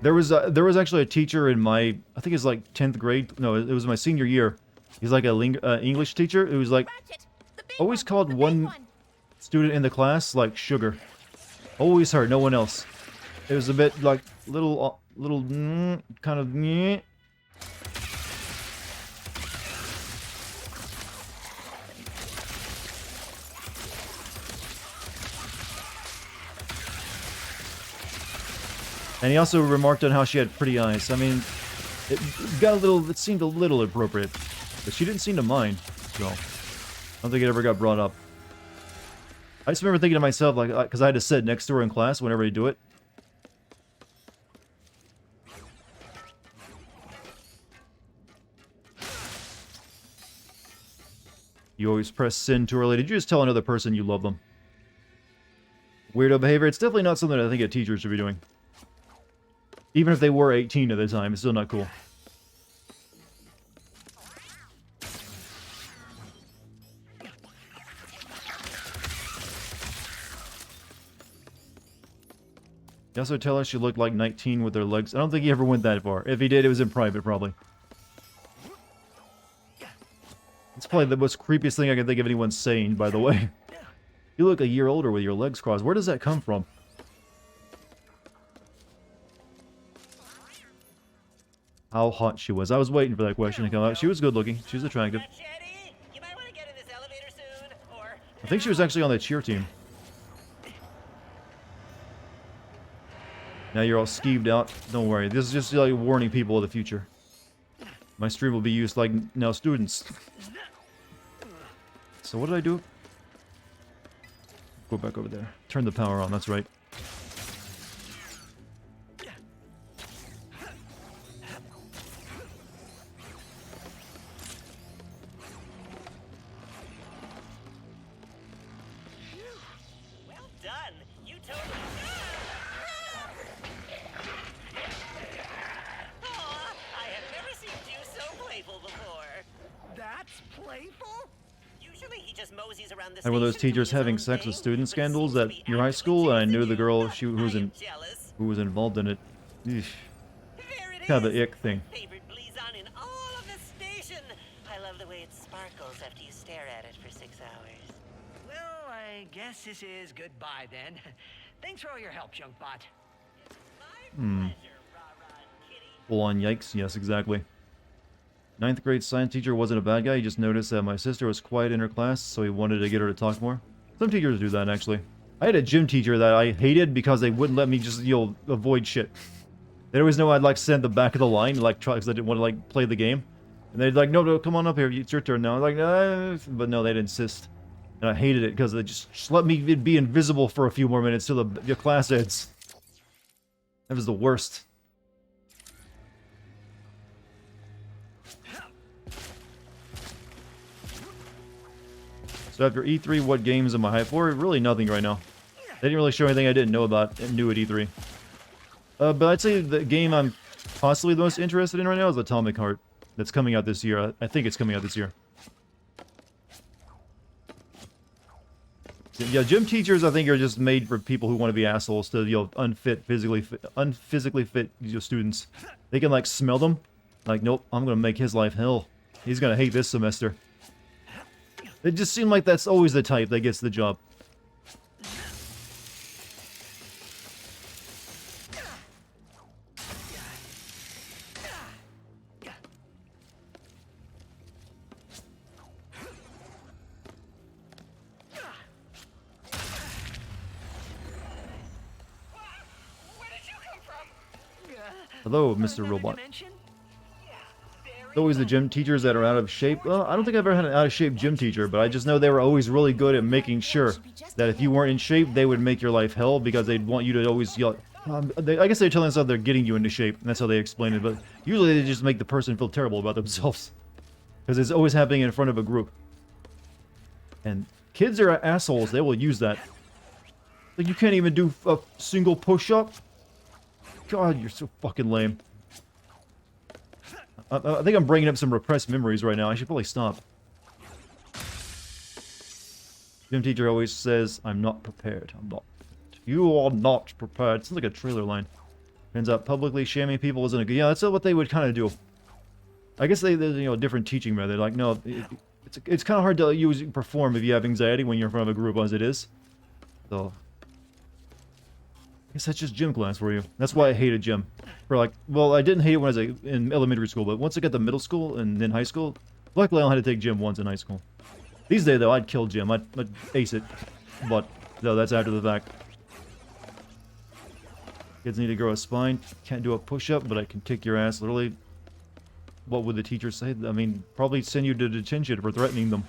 There was actually a teacher in my, I think it's like 10th grade. No, it was my senior year. He's like a English teacher. It was like, always called one student in the class like Sugar. Always her, no one else. It was a bit like little kind of meh. And he also remarked on how she had pretty eyes. I mean, it seemed a little inappropriate, but she didn't seem to mind. So, I don't think it ever got brought up. I just remember thinking to myself, like, because I had to sit next to her in class whenever I do it. You always press send too early. Did you just tell another person you love them? Weirdo behavior. It's definitely not something I think a teacher should be doing. Even if they were 18 at the time, it's still not cool. He also tell us she looked like 19 with her legs. I don't think he ever went that far. If he did, it was in private, probably. It's probably the most creepiest thing I can think of anyone saying, by the way. You look a year older with your legs crossed. Where does that come from? How hot she was. I was waiting for that question to come out. She was good looking. She was attractive. I think she was actually on the cheer team. Now you're all skeeved out. Don't worry. This is just like warning people of the future. My stream will be used like now students. So what did I do? Go back over there. Turn the power on. That's right. And were those teachers having sex with student scandals at your high school? And I knew the girl who was involved in it. Eesh. Kind of the ick thing. I love the way it sparkles after you stare at it for 6 hours. Well, I guess this is goodbye then. Thanks for all your help, Junkbot. Full on yikes. Yes, exactly. 9th grade science teacher wasn't a bad guy. He just noticed that my sister was quiet in her class, so he wanted to get her to talk more. Some teachers do that, actually. I had a gym teacher that I hated because they wouldn't let me just, avoid shit. They'd always know I'd, stand at the back of the line, try, because I didn't want to, play the game. And they'd no, come on up here, it's your turn now. I'm like, but no, they'd insist. And I hated it, because they just let me be invisible for a few more minutes till the class ends. That was the worst. So after E3, what games am I hyped for? Really nothing right now. They didn't really show anything I didn't know about and knew at E3. But I'd say the game I'm possibly the most interested in right now is Atomic Heart. That's coming out this year. I think it's coming out this year. Yeah, gym teachers I think are just made for people who want to be assholes to, unphysically fit students. They can smell them. Nope, I'm gonna make his life hell. He's gonna hate this semester. It just seemed like that's always the type that gets the job. Hello, Mr. Robot. It's always the gym teachers that are out of shape. Well, I don't think I've ever had an out-of-shape gym teacher, but I just know they were always really good at making sure that if you weren't in shape, they would make your life hell because they'd want you to always yell. I guess they're telling us how they're getting you into shape, and that's how they explain it, but usually they just make the person feel terrible about themselves. Because it's always happening in front of a group. And kids are assholes, they will use that. You can't even do a single push-up? God, you're so fucking lame. I think I'm bringing up some repressed memories right now. I should probably stop. Gym teacher always says, I'm not prepared. I'm not. You are not prepared. Sounds like a trailer line. Turns out publicly shaming people isn't a good... Yeah, that's what they would kind of do. I guess there's a different teaching method. No, it's kind of hard to perform if you have anxiety when you're in front of a group as it is. So... I guess that's just gym class for you. That's why I hated gym. Well, I didn't hate it when I was in elementary school, but once I got to middle school and then high school, luckily I only had to take gym once in high school. These days, though, I'd kill gym. I'd ace it. But, no, that's after the fact. Kids need to grow a spine. Can't do a push-up, but I can kick your ass, literally. What would the teacher say? I mean, probably send you to detention for threatening them.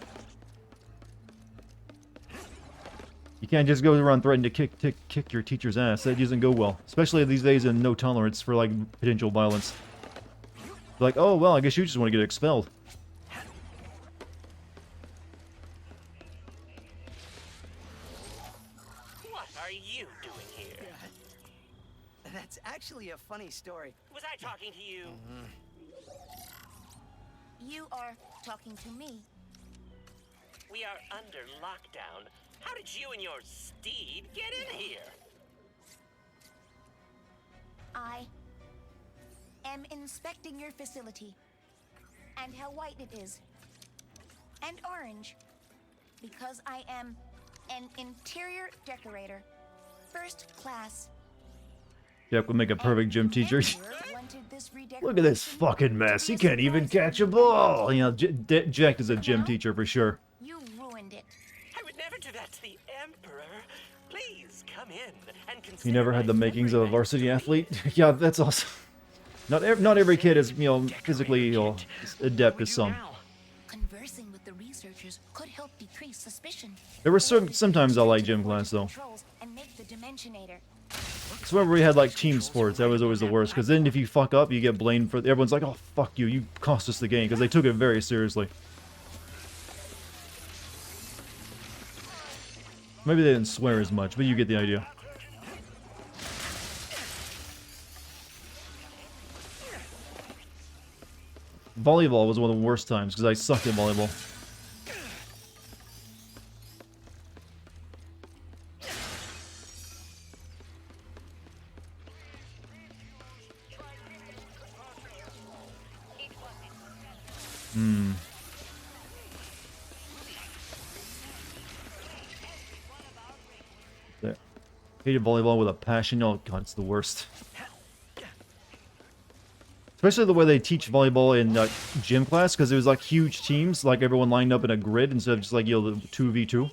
You can't just go around threatening to kick your teacher's ass. That doesn't go well. Especially these days in no tolerance for, potential violence. Oh, well, I guess you just want to get expelled. What are you doing here? That's actually a funny story. Was I talking to you? You are talking to me. We are under lockdown. How did you and your steed get in here? I am inspecting your facility and how white it is and orange because I am An interior decorator. First class. Jack would make a perfect gym teacher. Wanted this Look at this fucking mess. He can't even catch a ball. You know, Jack is a gym teacher for sure. You ruined it. I would never do that to the Emperor. Please come in and consider. He never had the makings of a varsity athlete. Yeah, that's awesome. Not every kid is, you know, physically, you know, adept as some. Conversing with the researchers could help decrease suspicion. There were sometimes I like gym class though. And make the Dimensionator. So whenever we had like team sports, that was always the worst. Because then if you fuck up, you get blamed for. Everyone's like, "Oh fuck you, you cost us the game," because they took it very seriously. Maybe they didn't swear as much, but you get the idea. Volleyball was one of the worst times because I sucked at volleyball. There. Hated volleyball with a passion. Oh god, it's the worst. Especially the way they teach volleyball in gym class, because it was like huge teams, like everyone lined up in a grid instead of just like, you know, the 2v2.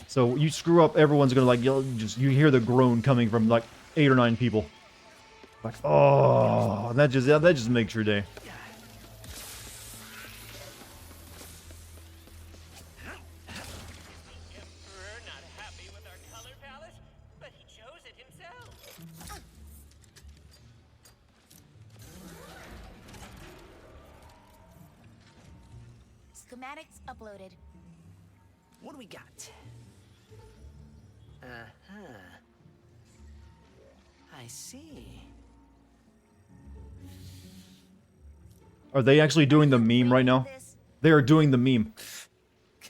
So you screw up, everyone's gonna like yell, you hear the groan coming from like 8 or 9 people. Like, oh, that just makes your day. Schematics uploaded. What do we got? Uh-huh. I see. Are they actually doing the meme right now? They are doing the meme.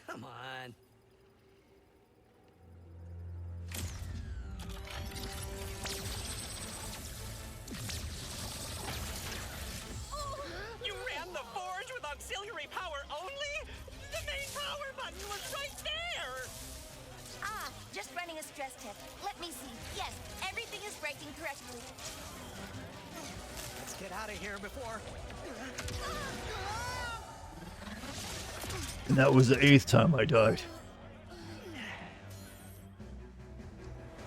Come on. You ran the forge with auxiliary power only? The main power button was right there! Ah, just running a stress test. Let me see. Yes, everything is breaking correctly. Let's get out of here before... And that was the 8th time I died.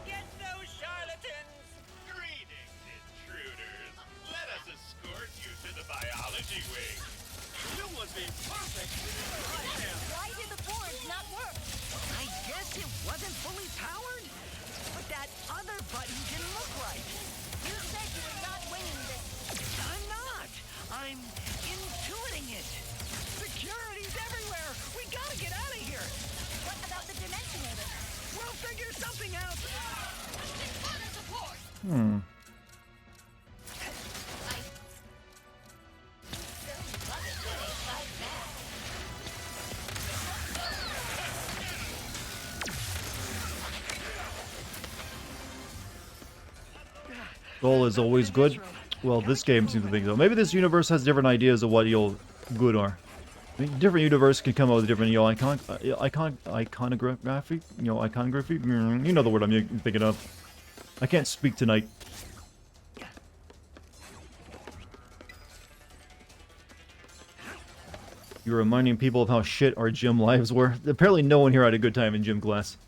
Get those charlatans! Greetings, intruders. Let us escort you to the biology wing. You would be perfect for Why did the forge not work? I guess it wasn't fully powered? But that other button didn't look right. You said you were not winning this. I'm not. I'm intuiting it. Security's everywhere. We gotta get out of here. What about the Dimensionator? We'll figure something out. Goal is always good. Well, this game seems to think so. Maybe this universe has different ideas of what you'll good are. I mean, different universe can come up with different, you know, iconography. You know, iconography. You know the word I'm thinking of. I can't speak tonight. You're reminding people of how shit our gym lives were. Apparently, no one here had a good time in gym class.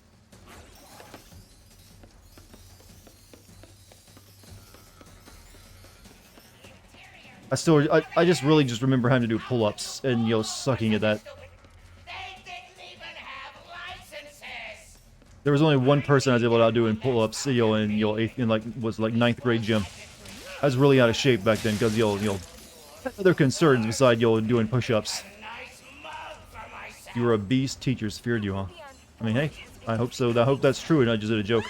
I just really just remember having to do pull-ups and, you know, sucking at that. There was only one person I was able to outdo in pull-ups, you know, in like was like 9th grade gym. I was really out of shape back then because, you know, other concerns beside, you know, doing push-ups. You were a beast. Teachers feared you, huh? I mean, hey, I hope so. I hope that's true and not just a joke.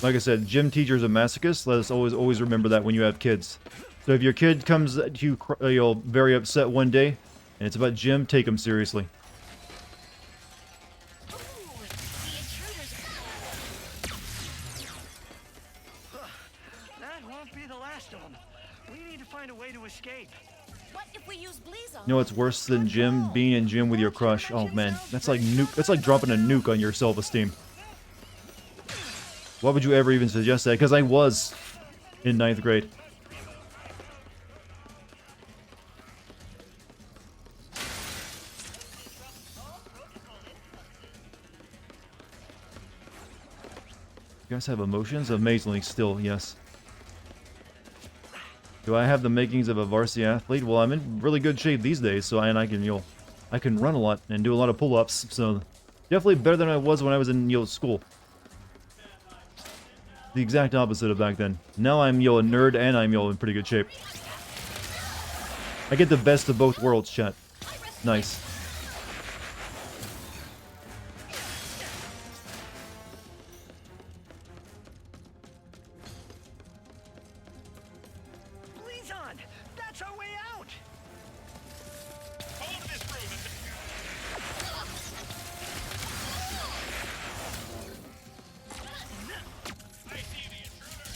Like I said, gym teachers are masochists. Let us always remember that when you have kids. So if your kid comes to you, very upset one day, and it's about gym, take them seriously. That won't be the last of them. We need to find a way to escape. What if we use Blizzo? You know what's worse than gym? Being in gym with your crush. Oh man, that's like that's like dropping a nuke on your self-esteem. Why would you ever even suggest that? Because I was in 9th grade. You guys have emotions? Amazingly still, yes. Do I have the makings of a varsity athlete? Well, I'm in really good shape these days, so I can, I can run a lot and do a lot of pull-ups, so definitely better than I was when I was in, school. The exact opposite of back then. Now I'm, a nerd and I'm, in pretty good shape. I get the best of both worlds, chat. Nice. That's our way out! Hold this room. I see the intruder.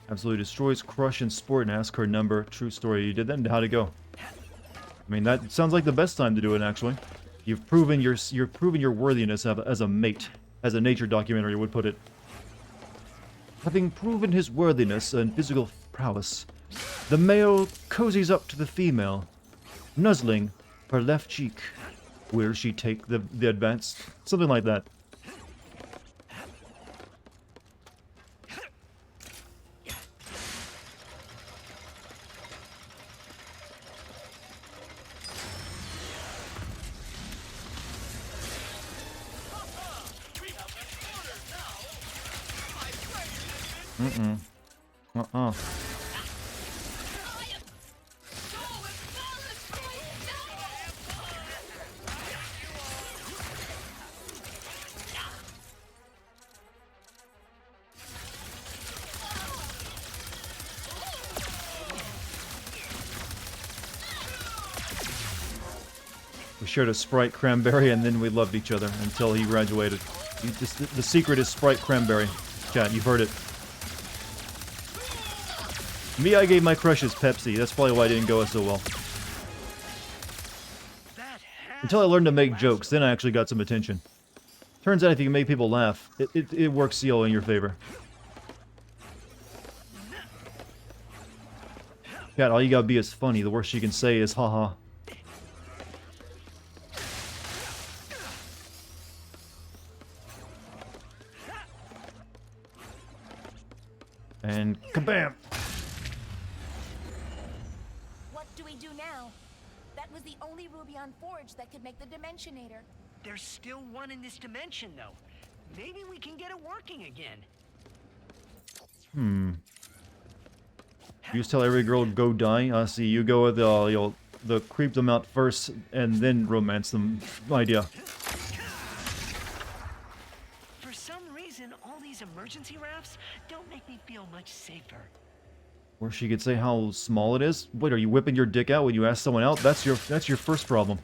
Absolutely destroys, crush, and sport and ask her number. True story. You did that? How'd it go? I mean, that sounds like the best time to do it, actually. You've proven your worthiness as a mate, as a nature documentary would put it. Having proven his worthiness and physical prowess, the male cozies up to the female, nuzzling her left cheek. Will she take the advance? Something like that. We shared a Sprite Cranberry, and then we loved each other until he graduated. The secret is Sprite Cranberry. Chat, you've heard it. Me, I gave my crushes Pepsi. That's probably why I didn't go so well. Until I learned to make jokes, then I actually got some attention. Turns out if you can make people laugh, it works in your favor. Cat, all you gotta be is funny. The worst you can say is haha. And kabam! What do we do now? That was the only ruby on Forge that could make the Dimensionator. There's still one in this dimension, though. Maybe we can get it working again. You just tell every girl go die. I see. You go with the creep them out first and then romance them idea. For some reason, all these emergency rafts don't make me feel much safer. Or she could say how small it is. Wait, are you whipping your dick out when you ask someone out? That's your first problem.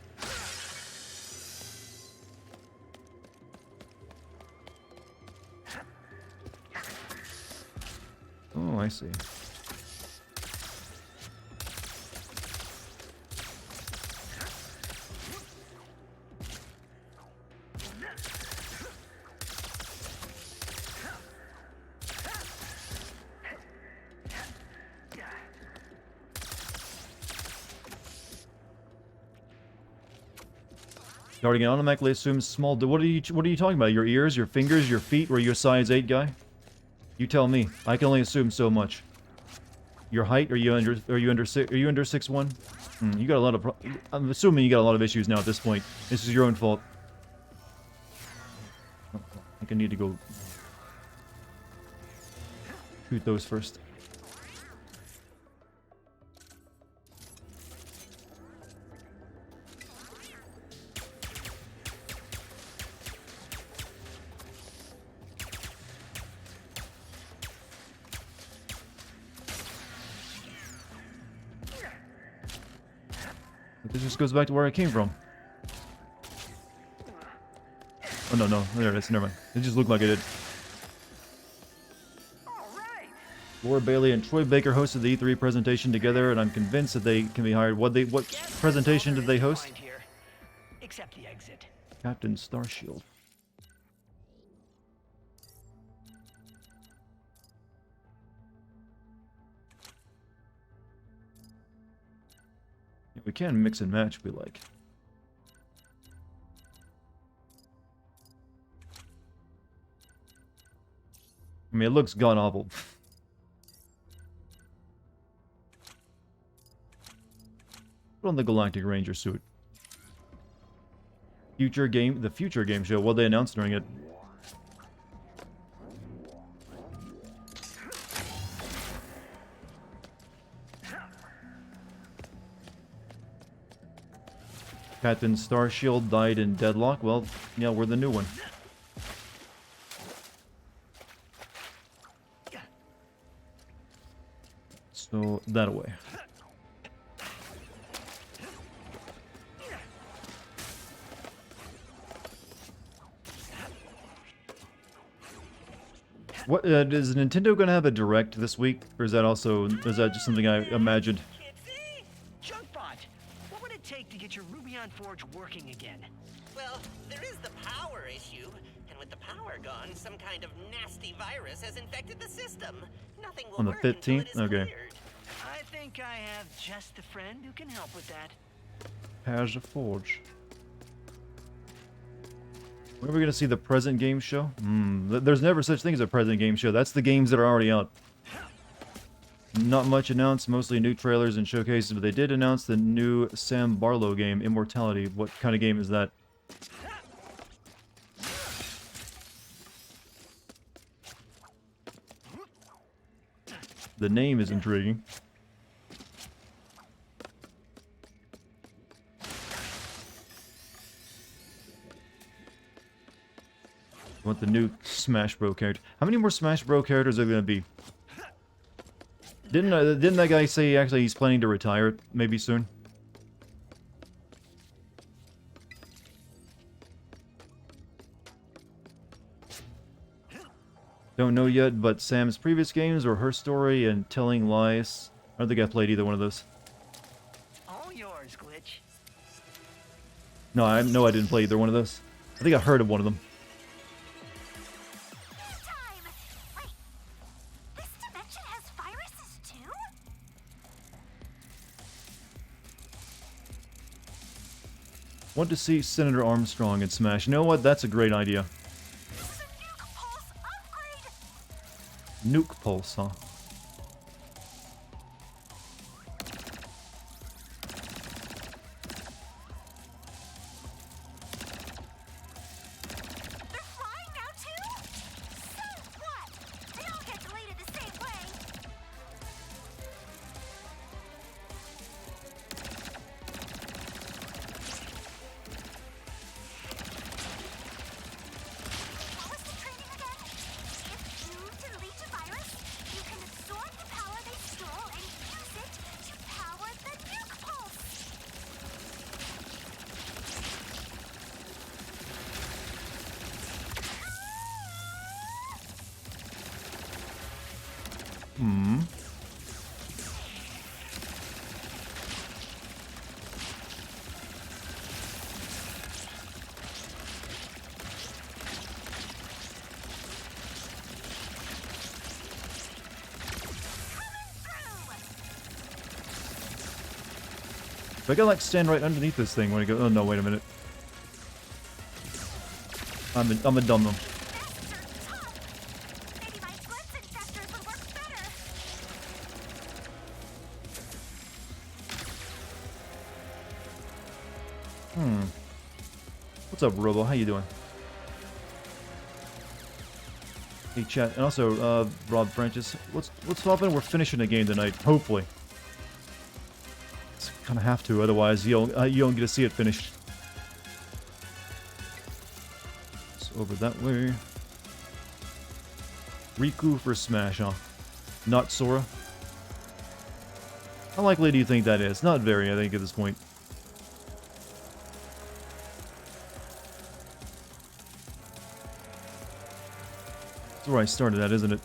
Oh, I see. Dartigan automatically assumes small. What are you talking about? Your ears, your fingers, your feet? Were you a size 8 guy? You tell me. I can only assume so much. Your height? Are you under 6'1"? You got a lot of I'm assuming you got a lot of issues now at this point. This is your own fault. Oh, I think I need to go shoot those first. This just goes back to where I came from. Oh, no. There it is. Never mind. It just looked like it did. Laura Bailey and Troy Baker hosted the E3 presentation together, and I'm convinced that they can be hired. What presentation did they host? Accept the exit. Captain Starshield. We can mix and match if we like. I mean, it looks god-awful. Put on the Galactic Ranger suit. The future game show. What they announced during it. Captain Starshield died in deadlock. Well, yeah, we're the new one. So, that away. What is Nintendo going to have a direct this week, or is that just something I imagined? What would it take to get your Rubion Forge working again? Well, there is the power issue, and with the power gone, some kind of nasty virus has infected the system. Nothing will On the work until 15th? it is Okay. cleared. I think I have just a friend who can help with that. Page Forge. When are we going to see the present game show? There's never such thing as a present game show. That's the games that are already out. Not much announced, mostly new trailers and showcases, but they did announce the new Sam Barlow game, Immortality. What kind of game is that? The name is intriguing. I want the new Smash Bros character. How many more Smash Bros characters are there gonna be? Didn't that guy say actually he's planning to retire maybe soon? Don't know yet, but Sam's previous games or her story and Telling Lies. I don't think I played either one of those. All yours, Glitch. No, I didn't play either one of those. I think I heard of one of them. This dimension has viruses too? Want to see Senator Armstrong in Smash. You know what? That's a great idea. Nuke Pulse, huh? If I gotta like stand right underneath this thing when I go. Oh no! Wait a minute. I'm a dum-dum. What's up, Robo? How you doing? Hey, chat. And also, Rob Francis, what's happening? We're finishing the game tonight, hopefully. Kind of have to, otherwise you don't get to see it finished. It's over that way. Riku for Smash, huh? Not Sora? How likely do you think that is? Not very, I think, at this point. That's where I started at, isn't it?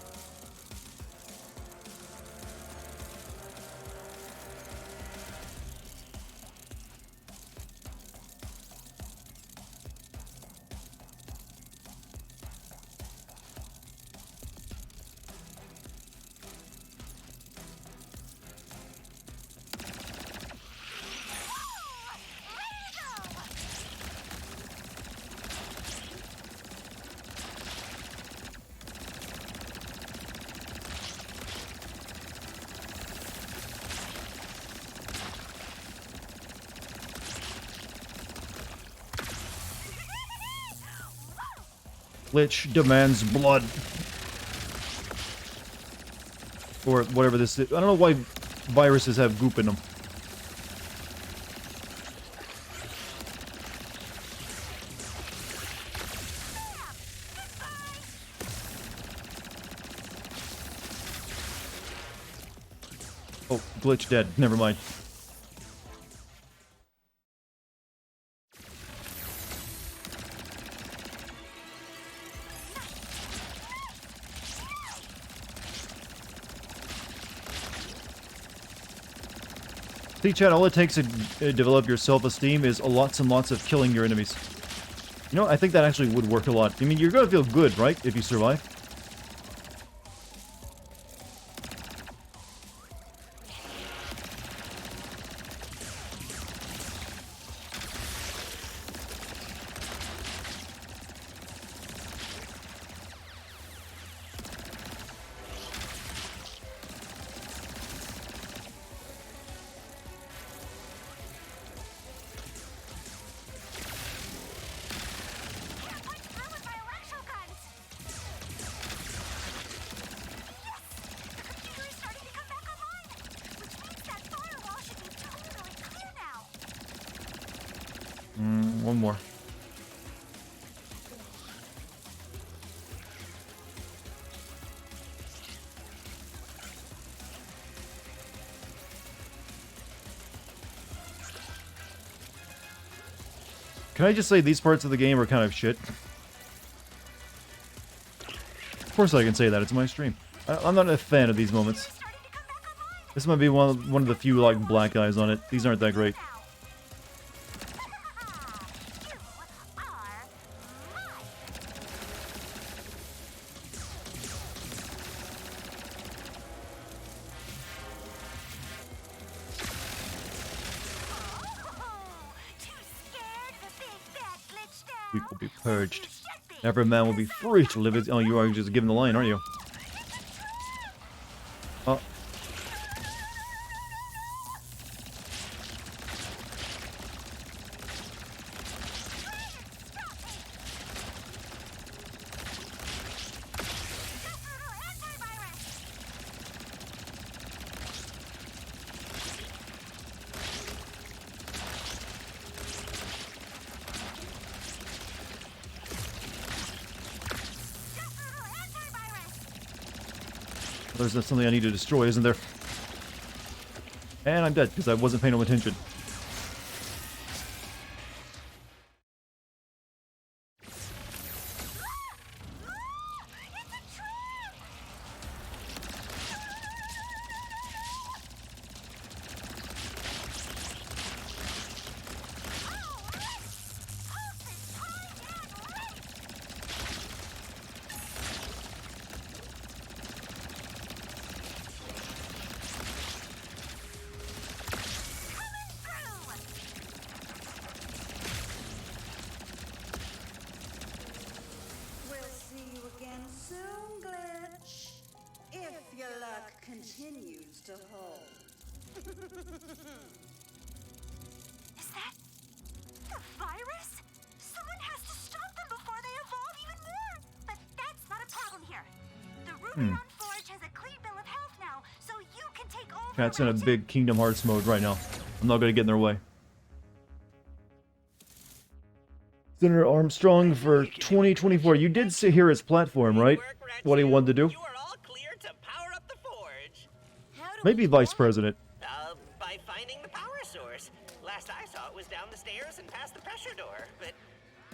Glitch demands blood. Or whatever this is. I don't know why viruses have goop in them. Oh, glitch dead. Never mind. See, Chad, all it takes to develop your self-esteem is lots and lots of killing your enemies. You know, I think that actually would work a lot. I mean, you're gonna feel good, right, if you survive? One more. Can I just say these parts of the game are kind of shit? Of course I can say that, it's my stream. I'm not a fan of these moments. This might be one of the few, like, black eyes on it. These aren't that great. We will be purged. Every man will be free to live his... Oh, you are just giving the line, aren't you? Oh. There's something I need to destroy, isn't there? And I'm dead, because I wasn't paying no attention. Continues to hold. Is that the virus? Someone Hmm. Forge has a clean bill of health now, so you can take over. Cat's in a big Kingdom Hearts mode right now. I'm not gonna get in their way. Senator Armstrong for 2024. You did say here his platform, right? What he wanted to do? Maybe vice president. By finding the power source. Last I saw it was down the stairs and past the pressure door. But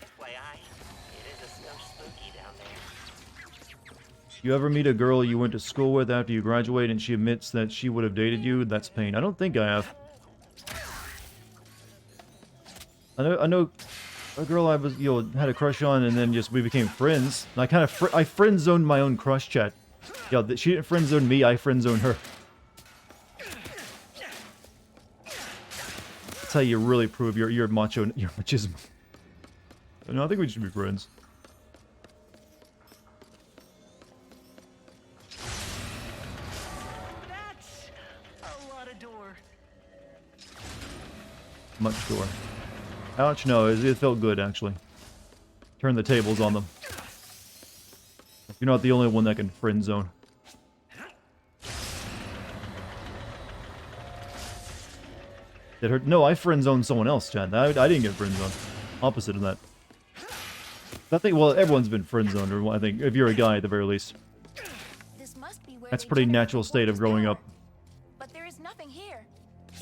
FYI, it is a skosh spooky down there. You ever meet a girl you went to school with after you graduate and she admits that she would have dated you? That's pain. I don't think I have. I know a girl I was, had a crush on, and then we became friends. And I kind of I friend zoned my own crush chat. She didn't friend zone me, I friend zoned her. That's how you really prove your machismo. No, I think we should be friends. That's a lot of door. Much door. Ouch, no, it felt good, actually. Turn the tables on them. You're not the only one that can friend zone. Did her? No, I friend zoned someone else, Chad. I didn't get friend zoned. Opposite of that. I think, well, everyone's been friend zoned, or I think, if you're a guy at the very least. That's a pretty natural state of growing up. But there is nothing here.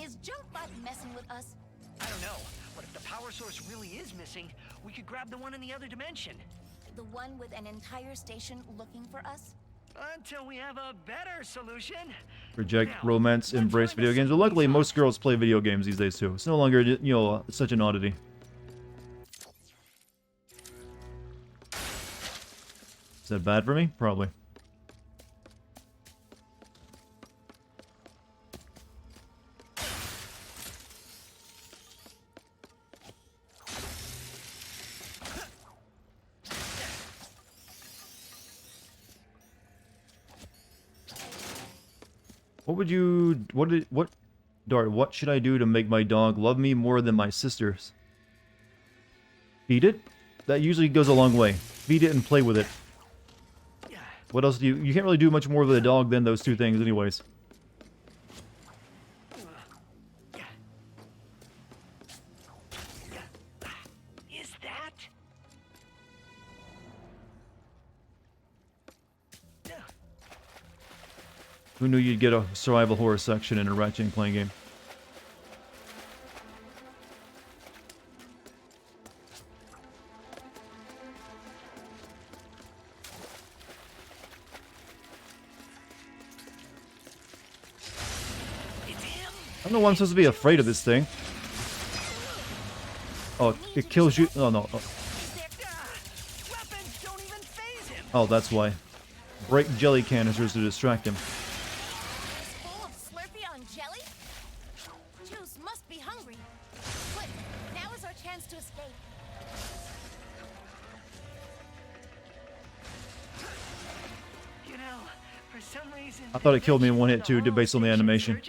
Is Junkbot messing with us? I don't know, but if the power source really is missing, we could grab the one in the other dimension. The one with an entire station looking for us? Until we have a better solution. Reject romance, embrace video games. Well, luckily, most girls play video games these days, too. It's no longer, such an oddity. Is that bad for me? Probably. Dart, what should I do to make my dog love me more than my sisters? Feed it? That usually goes a long way. Feed it and play with it. What else do you can't really do much more with a dog than those two things anyways. Is that? Who knew you'd get a survival horror section in a Ratchet Clank game? I don't know why I'm supposed to be afraid of this thing. Oh, it kills you. Oh, no. Oh, that's why. Break jelly canisters to distract him. Full of Slurpee on jelly? Juice must be hungry. Quick, now is our chance to escape. You know, for some reason, I thought it killed me in one hit too, based on the animation.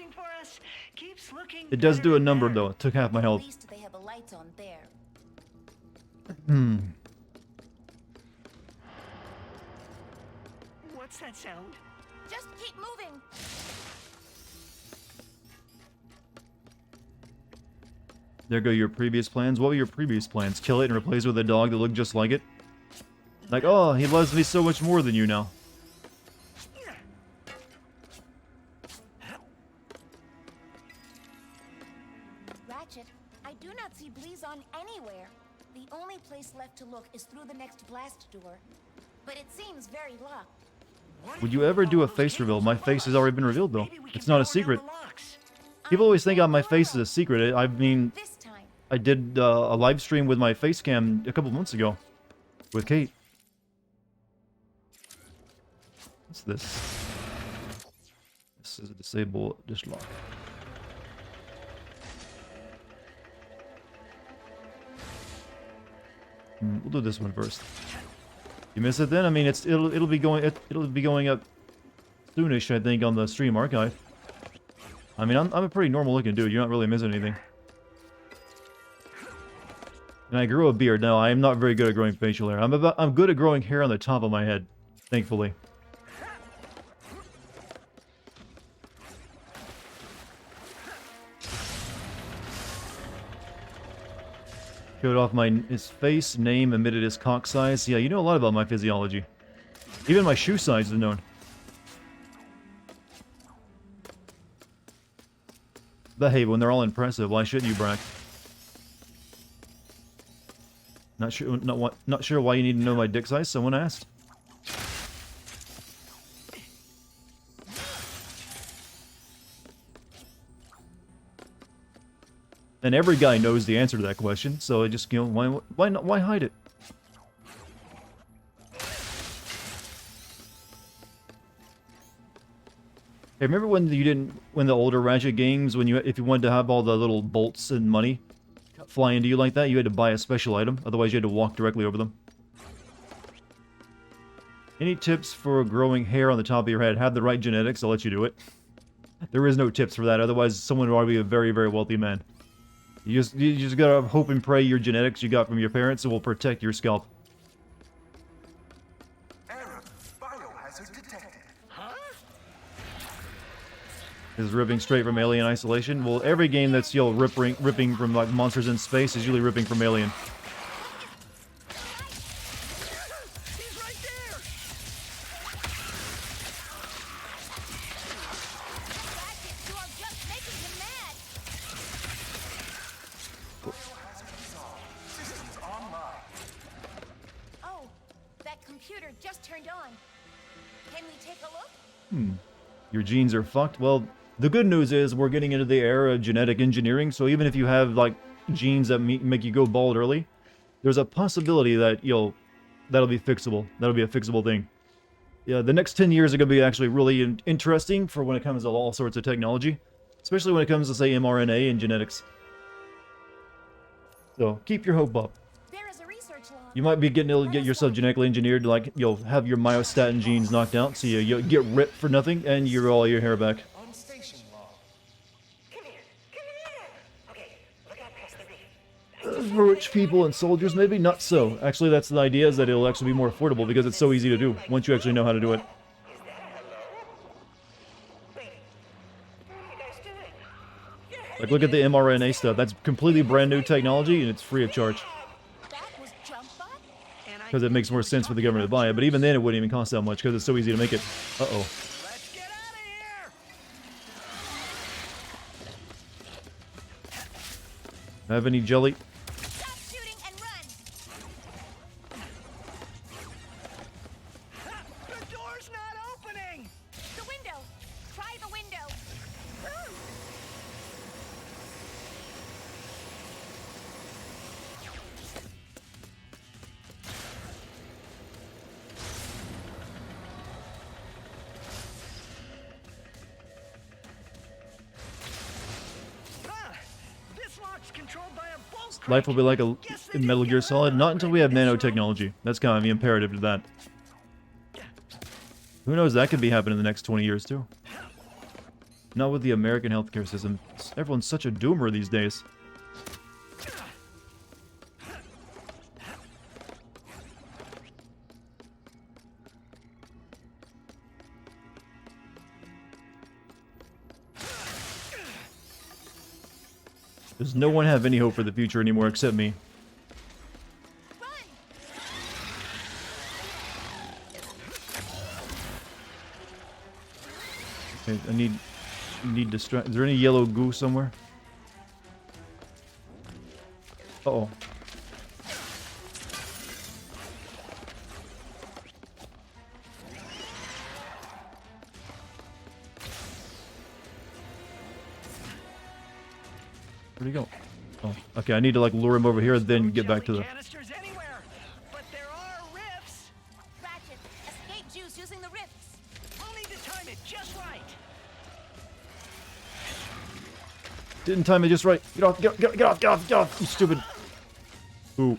It does do a number though. It took half my health. At least they have a light on there. What's that sound? Just keep moving. There go your previous plans. What were your previous plans? Kill it and replace it with a dog that looked just like it? Like, oh, he loves me so much more than you now. Ratchet, I do not see Blizon anywhere. The only place left to look is through the next blast door. But it seems very locked. Would you ever do a face reveal? My face has already been revealed though. It's not a secret. People always think my face is a secret. I mean, I did a live stream with my face cam a couple months ago with Kate. What's this? This is a disable dish lock. We'll do this one first. You miss it then? I mean, it'll be going up soonish, I think, on the stream archive. I mean, I'm a pretty normal looking dude. You're not really missing anything. And I grew a beard. No, I am not very good at growing facial hair. I'm good at growing hair on the top of my head, thankfully. Showed off his face, name, admitted his cock size. Yeah, you know a lot about my physiology. Even my shoe size is known. But hey, when they're all impressive, why shouldn't you brag? Not sure why you need to know my dick size. Someone asked. And every guy knows the answer to that question, so I just, you know, why hide it? Hey, remember when when the older Ratchet games, if you wanted to have all the little bolts and money fly into you like that, you had to buy a special item, otherwise you had to walk directly over them. Any tips for growing hair on the top of your head? Have the right genetics, I'll let you do it. There is no tips for that, otherwise someone would already be a very, very wealthy man. You just gotta hope and pray your genetics you got from your parents will protect your scalp. Error. Biohazard detected. Huh? Is ripping straight from Alien Isolation? Well, every game that's, you know, ripping from like monsters in space is usually ripping from Alien. He's right there. You are just making him mad. Systems online. Oh, that computer just turned on. Can we take a look? Your genes are fucked? Well, the good news is we're getting into the era of genetic engineering, so even if you have, like, genes that make you go bald early, there's a possibility that that'll be fixable. That'll be a fixable thing. Yeah, the next 10 years are going to be actually really interesting for when it comes to all sorts of technology, especially when it comes to, say, mRNA and genetics. So, keep your hope up. There is a research log. You might be getting able to get yourself genetically engineered to, like, you'll have your myostatin genes knocked out, so you'll get ripped for nothing, and you're all your hair back. On station log. Come here. Okay, look out past the reef. For rich people and soldiers, maybe not so. Actually, that's the idea, is that it'll actually be more affordable because it's so easy to do, once you actually know how to do it. Is that hello? Wait, what are you guys doing? Like, look at the mRNA stuff. That's completely brand new technology, and it's free of charge. That was jump bot? Because it makes more sense for the government to buy it, but even then it wouldn't even cost that much, because it's so easy to make it. Uh-oh. Let's get out of here. Have any jelly? Stop shooting and run. The door's not opening. The window. Try the window. This lock's controlled by a bolt. Life will be like a Metal Gear Solid? Not until we have nanotechnology. That's kind of the imperative to that. Who knows, that could be happening in the next 20 years, too. Not with the American healthcare system. Everyone's such a doomer these days. Does no one have any hope for the future anymore except me? Okay, I need distract. Is there any yellow goo somewhere? Uh-oh. Where'd he go? Oh, okay, I need to, like, lure him over here, then get back to the... Canisters anywhere, but there are rifts. Ratchet, escape juice using the rifts. We'll need to time it just right. Didn't time it just right. Get off, get off, you stupid. Ooh.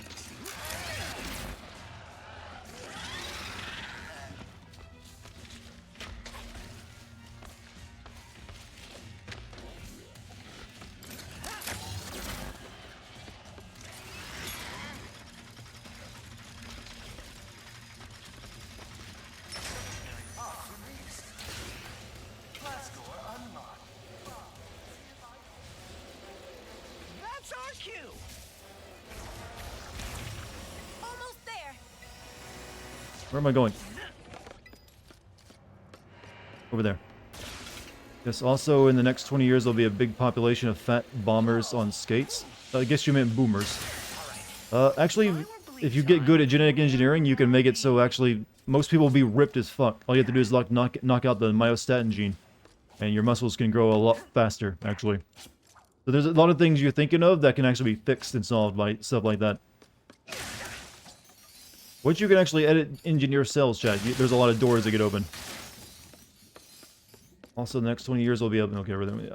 Class door unlocked. That's our cue. Where am I going? Over there. Yes, also in the next 20 years there'll be a big population of fat bombers on skates. I guess you meant boomers. Actually, if you get good at genetic engineering, you can make it so actually most people will be ripped as fuck. All you have to do is knock out the myostatin gene, and your muscles can grow a lot faster, actually. So there's a lot of things you're thinking of that can actually be fixed and solved by stuff like that. Once you can actually engineer cells, chat, there's a lot of doors that get open. Also, the next 20 years will be up. Okay,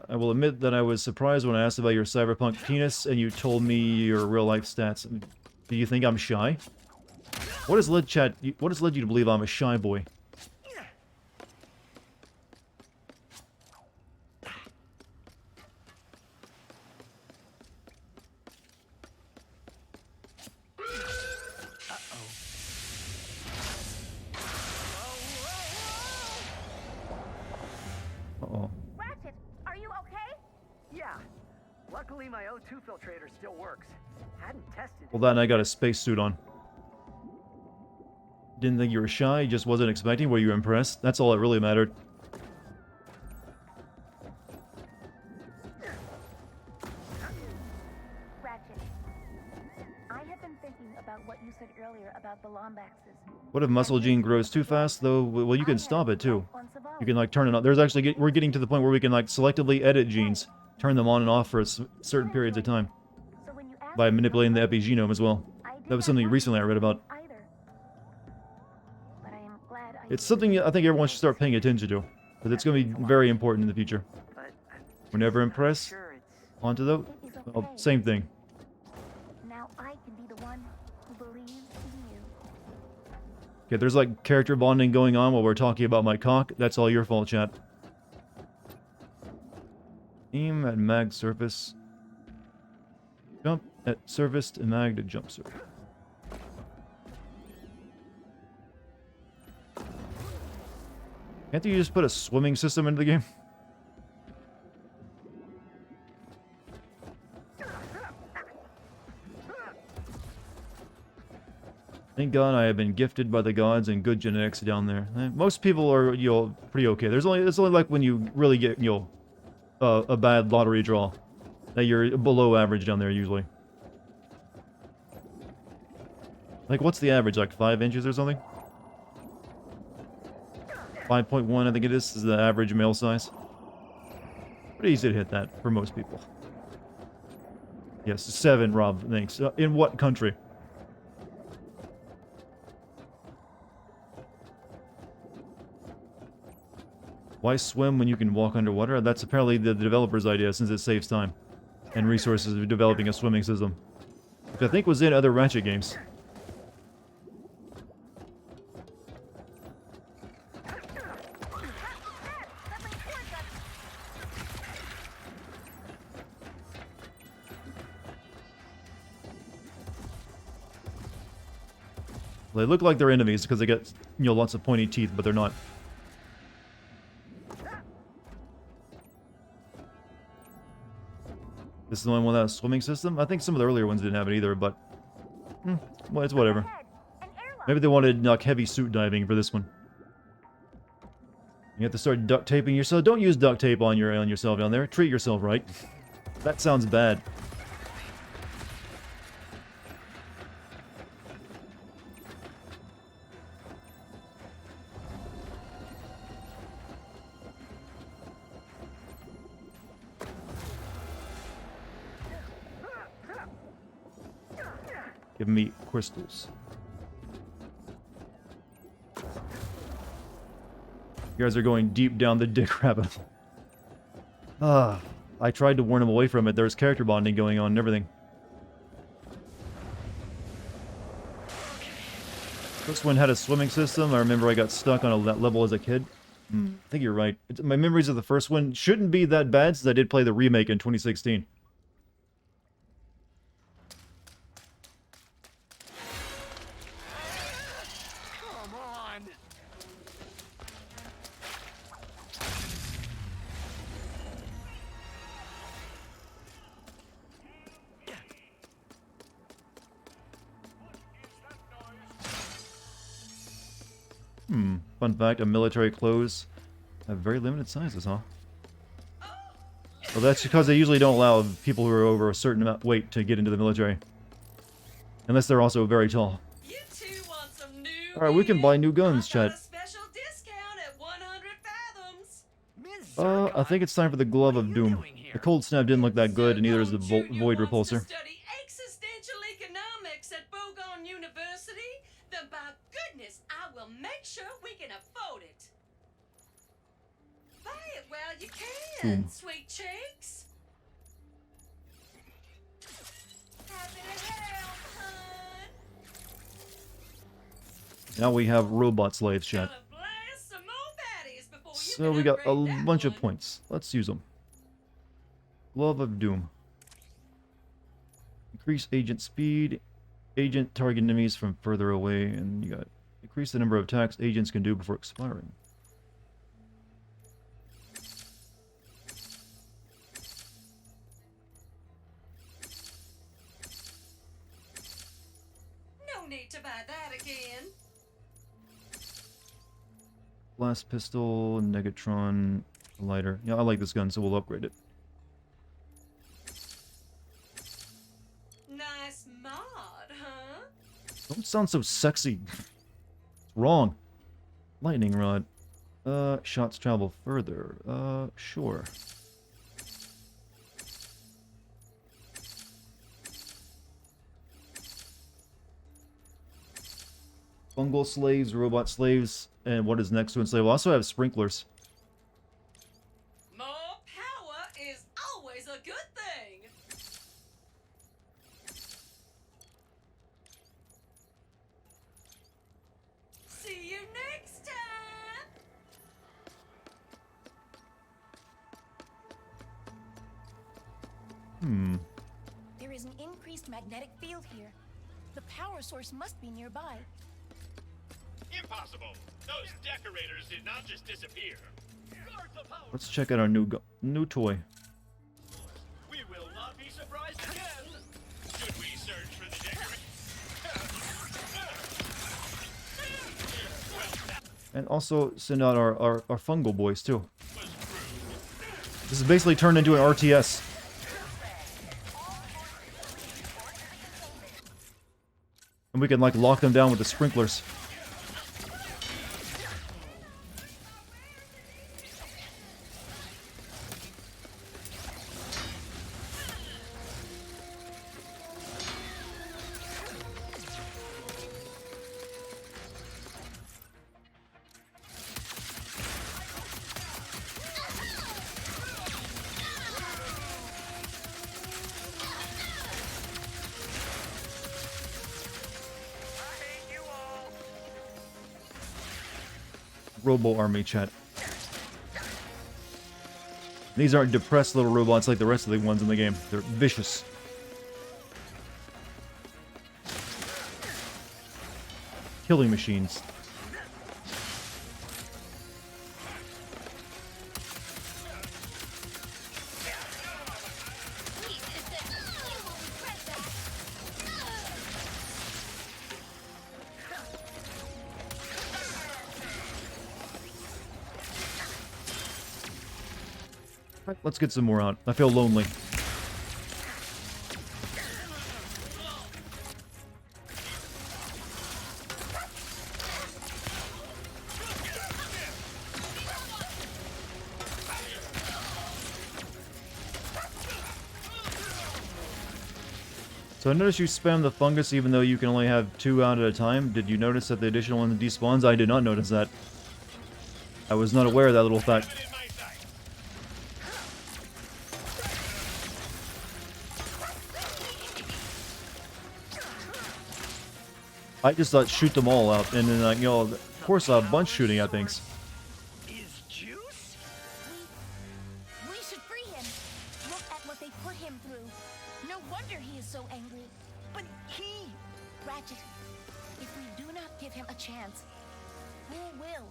I will admit that I was surprised when I asked about your cyberpunk penis, and you told me your real-life stats. Do you think I'm shy? What has led you to believe I'm a shy boy? Uh-oh. Ratchet, are you okay? Yeah. Luckily, my O2 filtrator still works. Hadn't tested. Well, then I got a spacesuit on. Didn't think you were shy, just wasn't expecting. Were you impressed? That's all that really mattered. Ratchet, I have been thinking about what you said earlier about the Lombaxes. What if muscle gene grows too fast, though? Well, you can stop it, too. You can, like, turn it on. There's actually... we're getting to the point where we can, like, selectively edit genes. Turn them on and off for certain periods of time. By manipulating the epigenome as well. That was something recently I read about. It's something I think everyone should start paying attention to. Because it's going to be very important in the future. We're never impressed. Onto the... well, same thing. Now I can be the one who believes in you. Okay, there's like character bonding going on while we're talking about my cock. That's all your fault, chat. Aim at mag surface. Jump at surface to mag to jump surface. Can't you just put a swimming system into the game? Thank God I have been gifted by the gods and good genetics down there. Most people are, pretty okay. It's only like when you really get, a bad lottery draw that you're below average down there usually. Like, what's the average? Like 5 inches or something? 5.1, I think it is the average male size. Pretty easy to hit that for most people. Yes, 7, Rob, thanks. In what country? Why swim when you can walk underwater? That's apparently the developer's idea, since it saves time and resources of developing a swimming system, which I think was in other Ratchet games. They look like they're enemies because they get, lots of pointy teeth, but they're not. This is the one without a swimming system? I think some of the earlier ones didn't have it either, but... well, it's whatever. Maybe they wanted, like, heavy suit diving for this one. You have to start duct taping yourself. Don't use duct tape on yourself down there. Treat yourself right. That sounds bad. Give me crystals. You guys are going deep down the dick rabbit hole. I tried to warn him away from it. There's character bonding going on and everything. First one had a swimming system. I remember I got stuck on that level as a kid. I think you're right. My memories of the first one shouldn't be that bad since I did play the remake in 2016. Fun fact, a military clothes have very limited sizes, huh? Well, that's because they usually don't allow people who are over a certain amount weight to get into the military. Unless they're also very tall. Alright, we can buy new guns, chat. I think it's time for the Glove of Doom. The Cold Snap didn't look that good, and neither is the Void Repulsor. Existential economics at Bogon University, then by goodness, I will make sure we can afford it. Buy it while you can, sweet cheeks. Happy to help, hun. Now we have robot slaves, chat. So we got a bunch of points. Let's use them. Glove of Doom. Increase agent speed. Agent target enemies from further away. And you got increase the number of attacks agents can do before expiring. No need to buy that again. Blast pistol, Negatron, lighter. Yeah, I like this gun, so we'll upgrade it. Nice mod, huh? Don't sound so sexy. Wrong. Lightning rod. Shots travel further. Sure. Fungal slaves, robot slaves, and what is next to enslave? We'll also have sprinklers. More power is always a good thing. See you next time. There is an increased magnetic field here. The power source must be nearby. Impossible! Those decorators did not just disappear. Let's check out our new toy. We will not be surprised again. Should we search for the decorators? And also send out our fungal boys too. This is basically turned into an RTS. And we can like lock them down with the sprinklers. Robo army, chat. These aren't depressed little robots like the rest of the ones in the game. They're vicious. Killing machines. Let's get some more out. I feel lonely. So I noticed you spam the fungus even though you can only have 2 out at a time. Did you notice that the additional one despawns? I did not notice that. I was not aware of that little fact. I just thought shoot them all out, and then like, you know, of course a bunch shooting at things. We should free him. Look at what they put him through. No wonder he is so angry. But he... Ratchet, if we do not give him a chance, who will?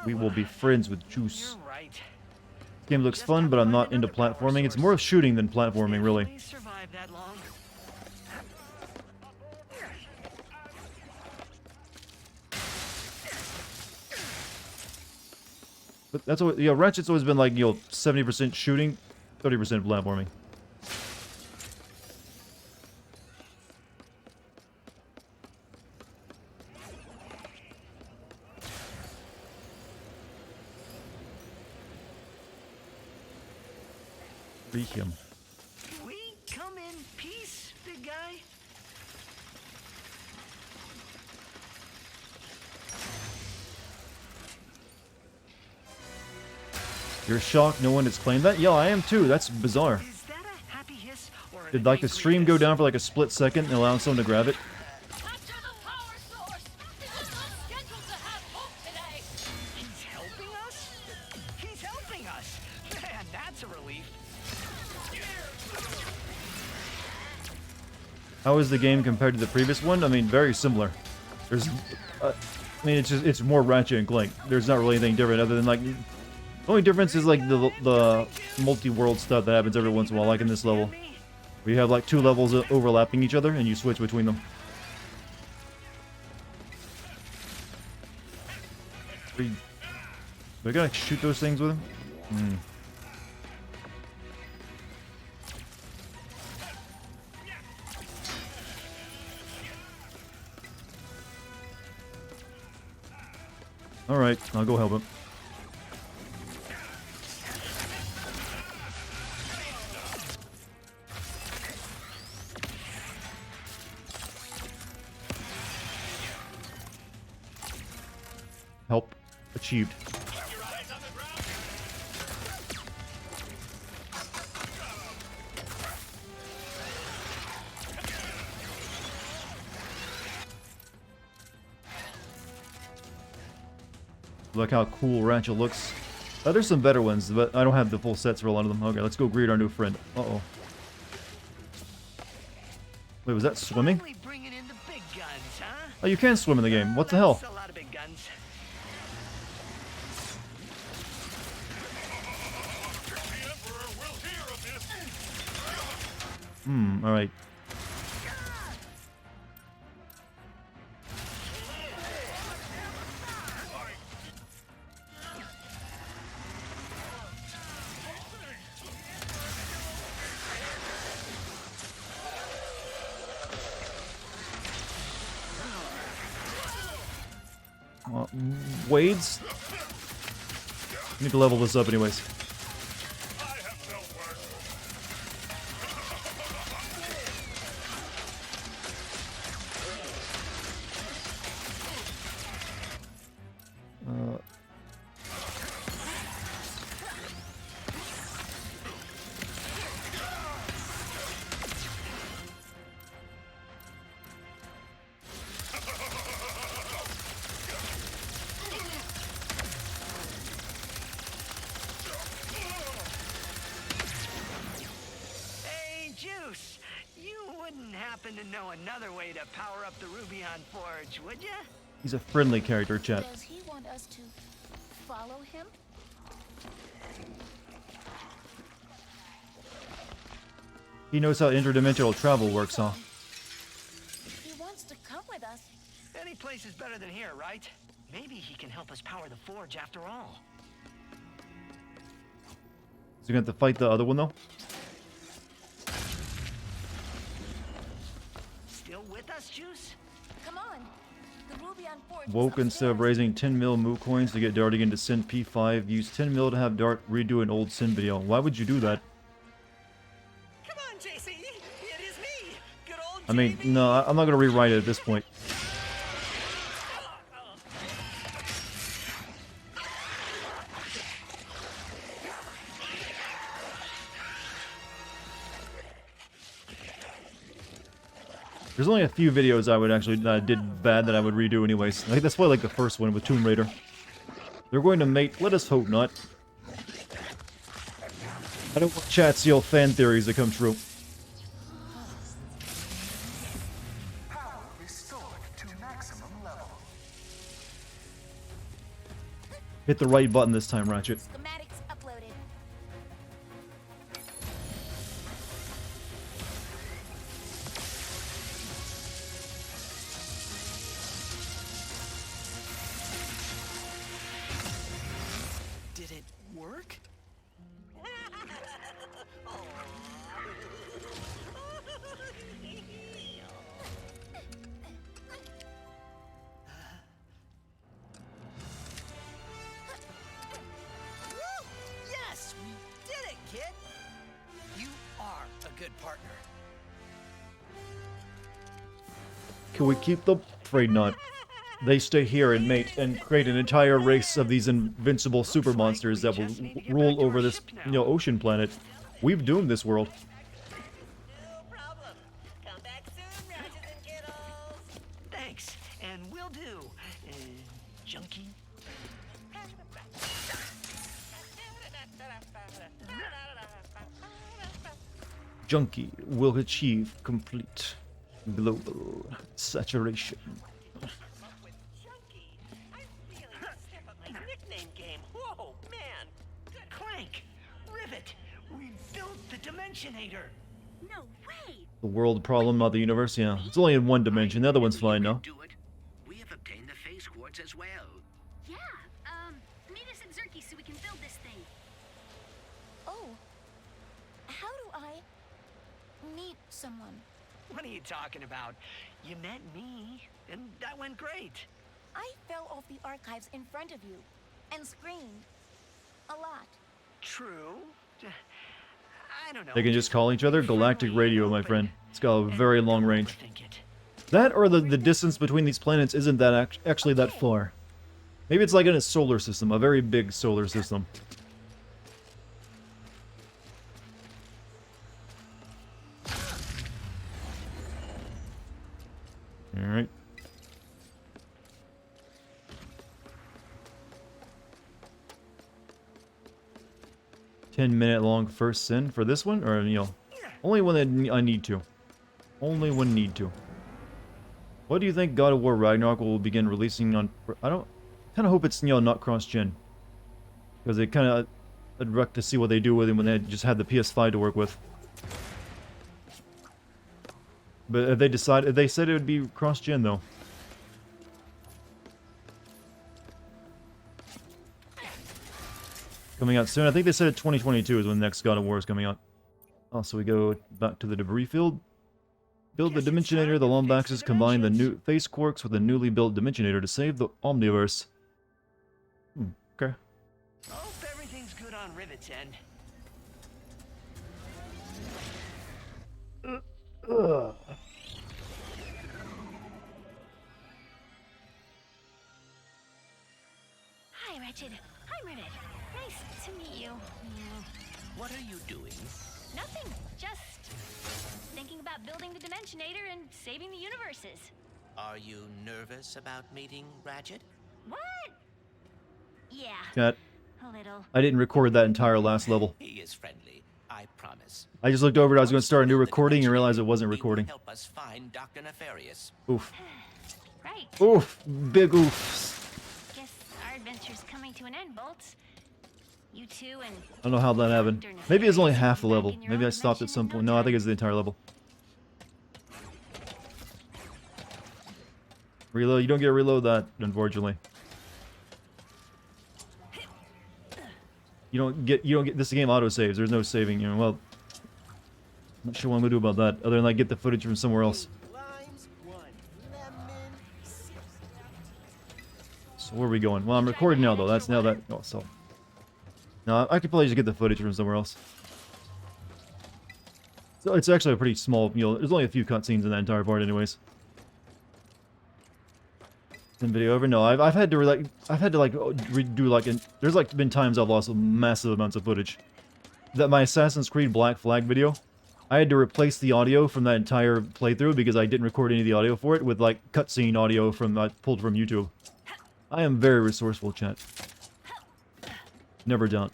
We will be friends with Juice. You're right. This game looks fun, but I'm not into platforming. It's more of shooting than platforming, really. Survive that long? But that's what, yeah, Ratchet's always been like, 70% shooting, 30% platforming. Free him. Can we come in peace, big guy? You're shocked no one has claimed that? Yeah, I am too. That's bizarre. Is that a happy hiss or an Did like the angry stream hiss? go down for like a split second and allow someone to grab it? He's helping us? He's helping us! Man, that's a relief. How is the game compared to the previous one? I mean, very similar. There's, I mean, it's more Ratchet and Clank. There's not really anything different other than like, the only difference is like the multi-world stuff that happens every once in a while, like in this level. We have like 2 levels overlapping each other, and you switch between them. We gotta shoot those things with him? Hmm. Alright, I'll go help him. Help achieved. Look how cool Ratchet looks. There's some better ones, but I don't have the full sets for a lot of them. Okay, let's go greet our new friend. Uh-oh. Wait, was that swimming? Finally bringing in the big guns, huh? Oh, you can swim in the game. What the hell? That's a lot of big guns. Alright. Wade's? Need to level this up anyways. Hey, Juice! You wouldn't happen to know another way to power up the Rubion Forge, would ya? He's a friendly character, chat. Does he want us to follow him? He knows how interdimensional travel works, huh? He wants to come with us. Any place is better than here, right? Maybe he can help us power the forge after all. Is he going to have to fight the other one, though? Still with us, Juice? Come on. The Rubion Forge is Woke, instead of upstairs. raising 10 mil Moo coins to get Dartigan to send P5, use 10 mil to have Dart redo an old Sin video. Why would you do that? Come on, JC. It is me. Good old I mean, no, I'm not going to rewrite it at this point. There's only a few videos I would actually that I did bad that I would redo anyways. Like that's probably like the first one with Tomb Raider. They're going to make. Let us hope not. I don't want chat seal fan theories to come true. Power restored to maximum level. Hit the right button this time, Ratchet. Schematics uploaded. Did partner. Can we keep them? Afraid not. They stay here and mate and create an entire race of these invincible super monsters that will rule over this, ocean planet. We've doomed this world. Thanks, and will do. Junkie. Junkie will achieve complete global saturation. Whoa, man! Clank! Rivet! We built the Dimensionator! No way! The world problem, not the universe, yeah. It's only in one dimension, the other one's fine now. We have obtained the phase quartz as well. Yeah, meet us at Zerky so we can build this thing. Oh. How do I meet someone? What are you talking about? You met me, and that went great. I fell off the archives in front of you and screamed a lot. True. I don't know. They can just call each other galactic radio, my friend. It's got a very long range. That or the distance between these planets isn't that actually that far. Maybe it's like in a solar system, a very big solar system. Alright. 10-minute long first sin for this one, or only when I need to. Only when need to. What do you think God of War Ragnarok will begin releasing on? I kind of hope it's not cross-gen, because they I'd like to see what they do with it when they just have the PS5 to work with. But if they said it would be cross-gen though. Coming out soon. I think they said 2022 is when the next God of War is coming out. Also, we go back to the debris field. Build the Dimensionator. The Lombaxes combine the new face quarks with the newly built Dimensionator to save the Omniverse. Okay. Hope everything's good on Rivet's end. Hi, Ratchet. Hi, Rivet. Nice to meet you. What are you doing? Nothing. Just thinking about building the Dimensionator and saving the universes. Are you nervous about meeting Ratchet? What? Yeah. Cat. A little. I didn't record that entire last level. He is friendly, I promise. I just looked over it. I was going to start a new recording and realized it wasn't recording. Help us find Dr. Nefarious. Oof. Right. Oof. Big oofs. Guess our adventure's coming to an end, Bolts. You two and I don't know how that happened. Maybe it's only half the level. Maybe I stopped at some point. No, I think it's the entire level. Reload. You don't get to reload that, unfortunately. You don't get this game auto saves. There's no saving. Well, I'm not sure what I'm gonna do about that. Other than like get the footage from somewhere else. So where are we going? Well, I'm recording now though. That's now that. Oh, so. No, I could probably just get the footage from somewhere else. So it's actually a pretty small. There's only a few cutscenes in that entire part, anyways. Video over? No, I've had to redo there's been times I've lost massive amounts of footage. That my Assassin's Creed Black Flag video, I had to replace the audio from that entire playthrough because I didn't record any of the audio for it with cutscene audio pulled from YouTube. I am very resourceful, chat. Never doubt.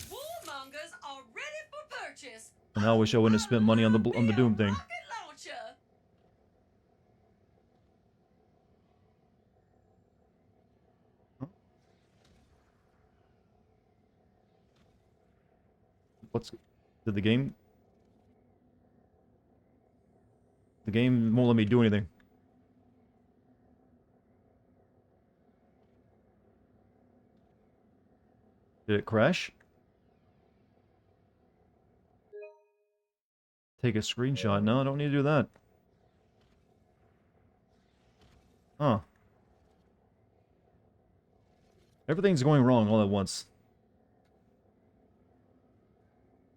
Warmongers are ready for purchase. And I wish I wouldn't have spent money on the Doom thing. Launcher. Did the game? The game won't let me do anything. Did it crash? Take a screenshot. No, I don't need to do that. Huh. Everything's going wrong all at once.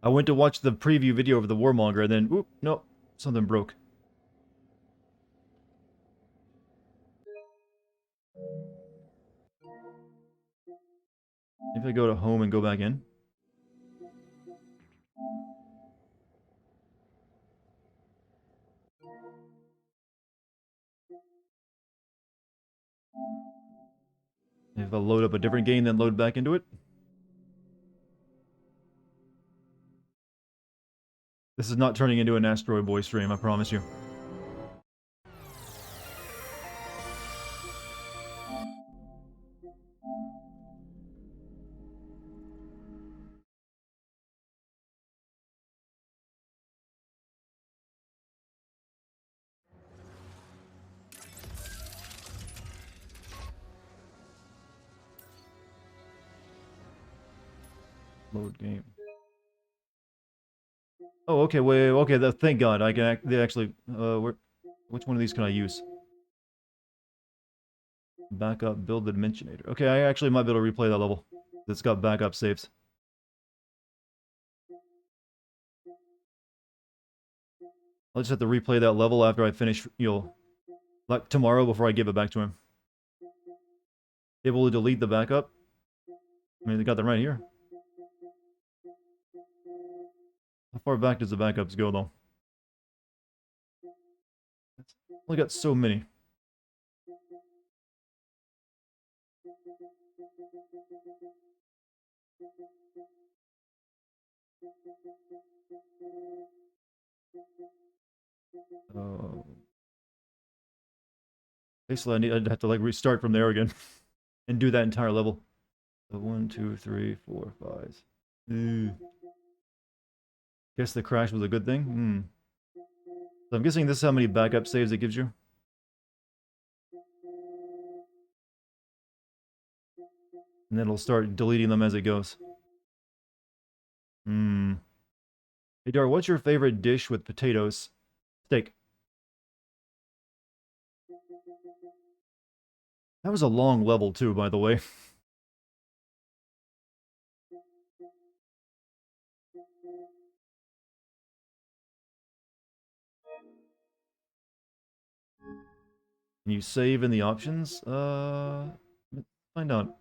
I went to watch the preview video of the Warmonger, and then, whoop, nope, something broke. If I go to home and go back in. If I load up a different game, then load back into it. This is not turning into an Asteroid Boy stream, I promise you. Load game. Oh, okay, wait, okay, thank God, I can they actually, which one of these can I use? Backup, build the Dimensionator. Okay, I actually might be able to replay that level. It's got backup saves. I'll just have to replay that level after I finish, you know, like tomorrow before I give it back to him. Able to delete the backup? I mean, they got them right here. How far back does the backups go, though? Only got so many. Basically, I'd have to like restart from there again and do that entire level. So 1, 2, 3, 4, 5. Guess the crash was a good thing. So I'm guessing this is how many backup saves it gives you. And then it'll start deleting them as it goes. Hey Dar, what's your favorite dish with potatoes? Steak. That was a long level too, by the way. Can you save in the options? Let's find out.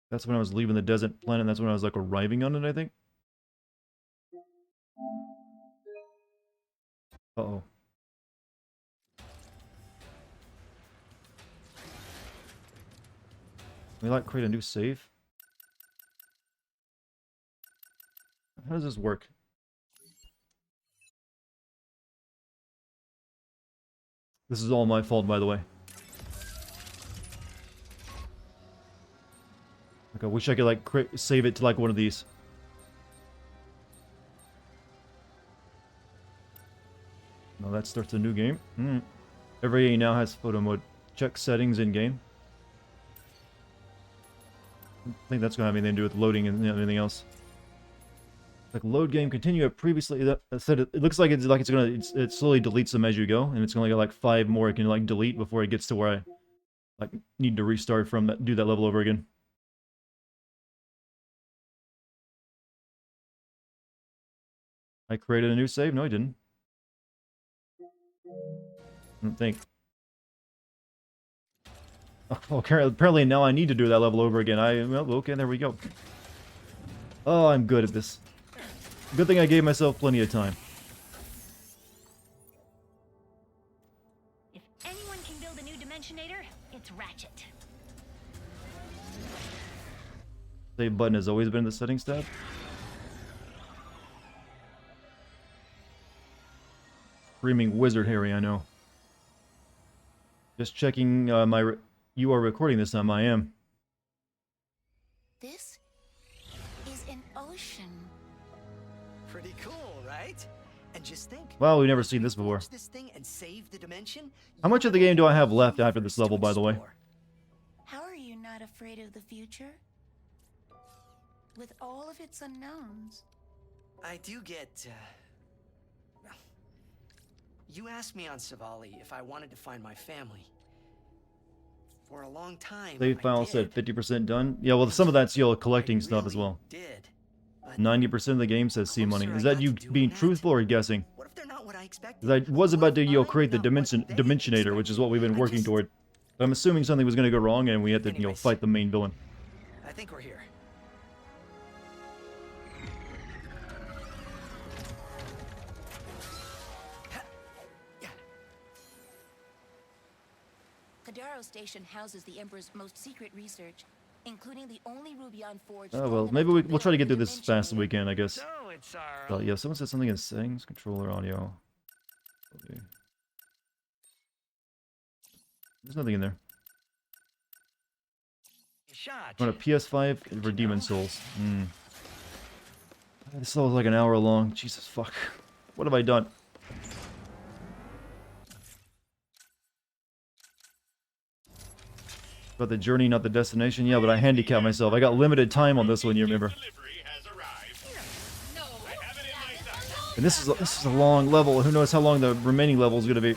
That's when I was leaving the desert planet. That's when I was like arriving on it, I think. Uh-oh. Can we like create a new save? How does this work? This is all my fault, by the way. Like, I wish I could like save it to like one of these. No, that starts a new game. Every A now has photo mode. Check settings in game. I think that's gonna have anything to do with loading and anything else. Like load game, continue at previously. That said, it looks like it's gonna it slowly deletes them as you go, and it's gonna get like 5 more it can like delete before it gets to where I like need to restart from that, do that level over again. I created a new save. No, I didn't. I don't think. Oh, apparently now I need to do that level over again. Well, okay, there we go. Oh, I'm good at this. Good thing I gave myself plenty of time. If anyone can build a new Dimensionator, it's Ratchet. Save button has always been in the settings tab. Screaming wizard Harry, I know. Just checking you are recording this time. I am. This is an ocean. Pretty cool, right? And just think. Wow, we've never seen this before. This thing and save the dimension. How much of the game do I have left after this level, by the way? How are you not afraid of the future? With all of its unknowns. I do get. You asked me on Savali if I wanted to find my family. For a long time, Save file said 50% done. Yeah, well, some of that's collecting stuff as well. 90% of the game says C money. Is that you being truthful or guessing? What if they're not what I expected? 'Cause I was about to create the Dimensionator, which is what we've been working toward. But I'm assuming something was going to go wrong and we had to fight the main villain. I think we're here. Kadaro Station houses the Emperor's most secret research, including the only Rubion forged. Oh well, maybe we'll try to get through this as fast as we can, I guess. So it's our... Oh yeah, someone said something in settings, controller audio. Okay. There's nothing in there. Shot. On a PS5 for Demon Souls. This is like an hour long. Jesus fuck. What have I done? About the journey, not the destination. Yeah, but I handicapped myself. I got limited time on this one, you remember? And this is a long level. Who knows how long the remaining level is going to be?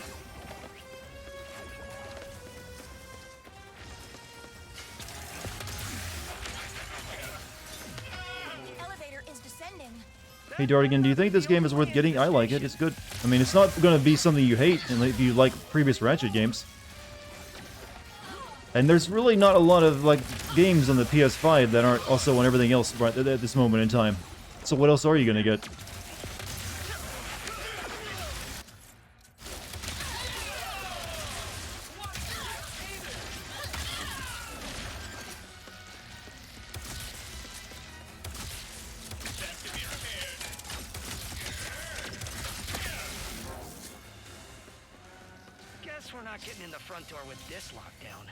Hey Dartigan, do you think this game is worth getting? I like it. It's good. I mean, it's not going to be something you hate if you like previous Ratchet games. And there's really not a lot of games on the PS5 that aren't also on everything else right at this moment in time. So what else are you going to get? Guess we're not getting in the front door with this lockdown.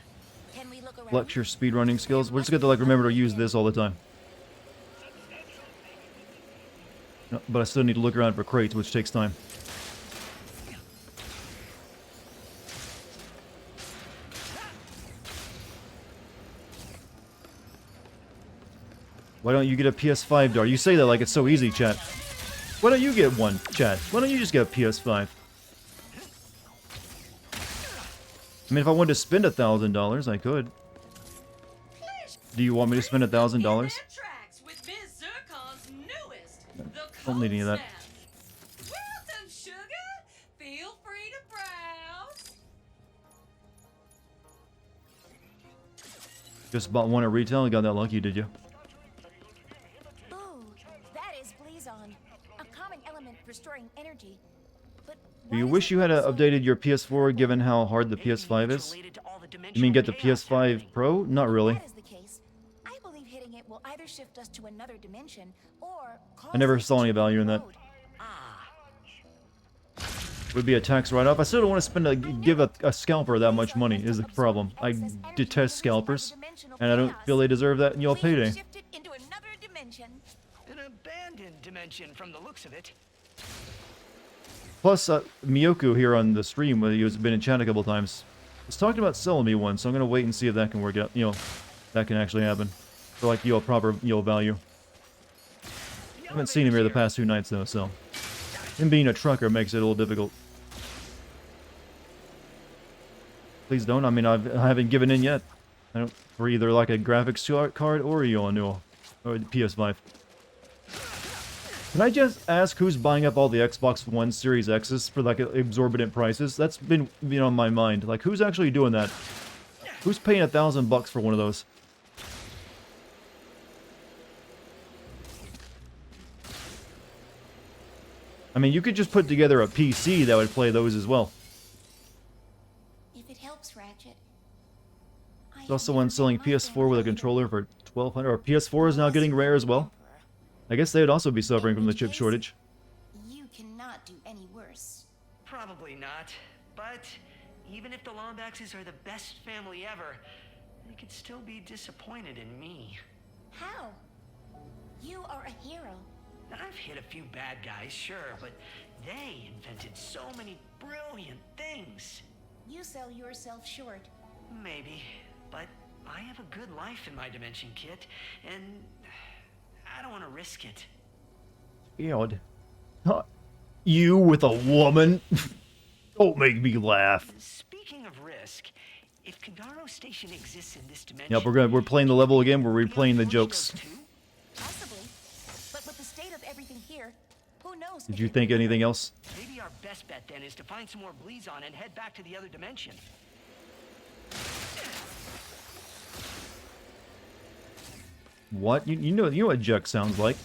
Can we look around? Flex your speedrunning skills. We're just going to remember to use this all the time. No, but I still need to look around for crates, which takes time. Why don't you get a PS5, Dart? You say that like it's so easy, chat. Why don't you get one, chat? Why don't you just get a PS5? I mean, if I wanted to spend $1,000, I could. Do you want me to spend $1,000? Don't need any of that. Welcome, sugar. Feel free to browse. Just bought one at retail and got that lucky, did you? Ooh, that is Blazon, a common element for storing energy. But Do you wish you had updated your PS4 given how hard the PS5 is? You mean get the PS5 Pro? Not really. That is the case. I believe hitting it will either shift us to another dimension or I never saw any value in that. Would be a tax write-off. I still don't want to spend give a scalper that much money is the problem. I detest scalpers, and I don't feel they deserve that in your payday. An abandoned dimension from the looks of it. Plus, Miyoku here on the stream, who's been in chat a couple times, was talking about selling me one, so I'm gonna wait and see if that can work out. That can actually happen for proper value. I haven't seen him here the past 2 nights though, so him being a trucker makes it a little difficult. Please don't. I mean, I haven't given in yet. I don't for either a graphics card or a new or the PS5. Can I just ask who's buying up all the Xbox One Series X's for exorbitant prices? That's been on my mind. Who's actually doing that? Who's paying $1,000 for one of those? I mean, you could just put together a PC that would play those as well. If it helps, Ratchet. There's also one selling PS4 with a controller for $1,200. Or PS4 is now getting rare as well. I guess they would also be suffering from the chip shortage. You cannot do any worse. Probably not. But even if the Lombaxes are the best family ever, they could still be disappointed in me. How? You are a hero. I've hit a few bad guys, sure, but they invented so many brilliant things. You sell yourself short. Maybe, but I have a good life in my dimension, Kit, and I don't want to risk it. God. You with a woman? Don't make me laugh. Speaking of risk, If Kandaro Station exists in this dimension... Yep, we're playing the level again. We're replaying the jokes. Possibly. But with the state of everything here, who knows? Did you think anything else? Maybe our best bet then is to find some more Bleezon and head back to the other dimension. What? You know what Jek sounds like.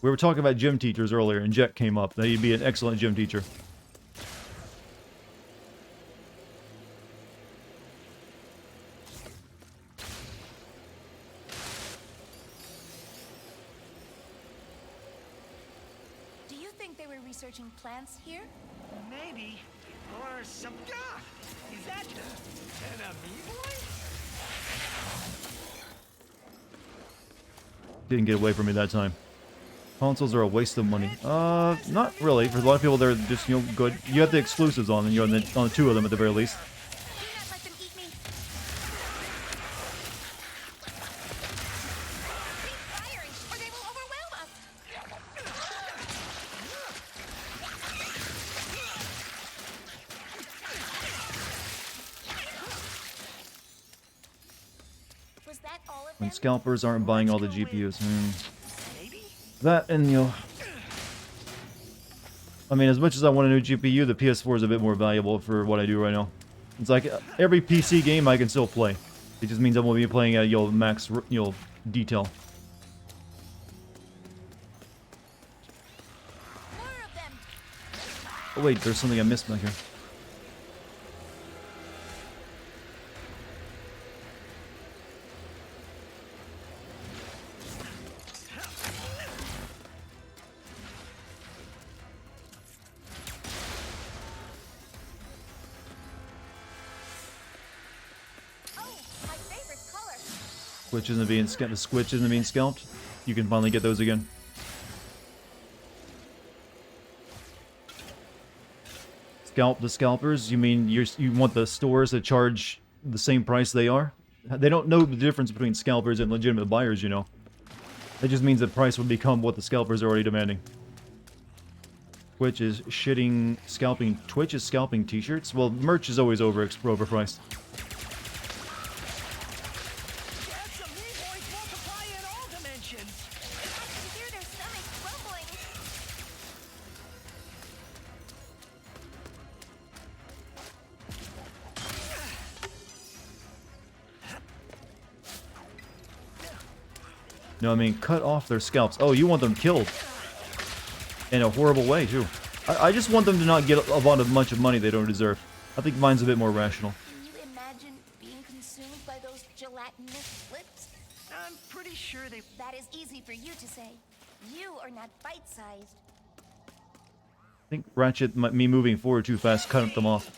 We were talking about gym teachers earlier, and Jek came up. That he'd be an excellent gym teacher. Do you think they were researching plants here? Maybe. Or some... Ah! Is that an amoeboid? Didn't get away from me that time. Consoles are a waste of money. Not really. For a lot of people, they're just, you know, good. You have the exclusives on, and you're on the two of them at the very least. Was that all of When scalpers aren't buying all the GPUs. That and, you know... I mean, as much as I want a new GPU, the PS4 is a bit more valuable for what I do right now. It's like, every PC game I can still play. It just means I won't be playing at, max, detail. Oh wait, there's something I missed back here. Squitch isn't being scalped. The Squitch isn't being scalped. You can finally get those again. Scalp the scalpers? You mean you want the stores to charge the same price they are? They don't know the difference between scalpers and legitimate buyers, you know. That just means the price would become what the scalpers are already demanding. Twitch is shitting scalping. Twitch is scalping t-shirts? Well, merch is always overpriced. No, I mean, cut off their scalps. Oh, you want them killed. In a horrible way, too. I just want them to not get a bunch of money they don't deserve. I think mine's a bit more rational. Can you imagine being consumed by those gelatinous flips? I'm pretty sure they... That is easy for you to say. You are not bite-sized. I think Ratchet, me moving forward too fast, cut them off.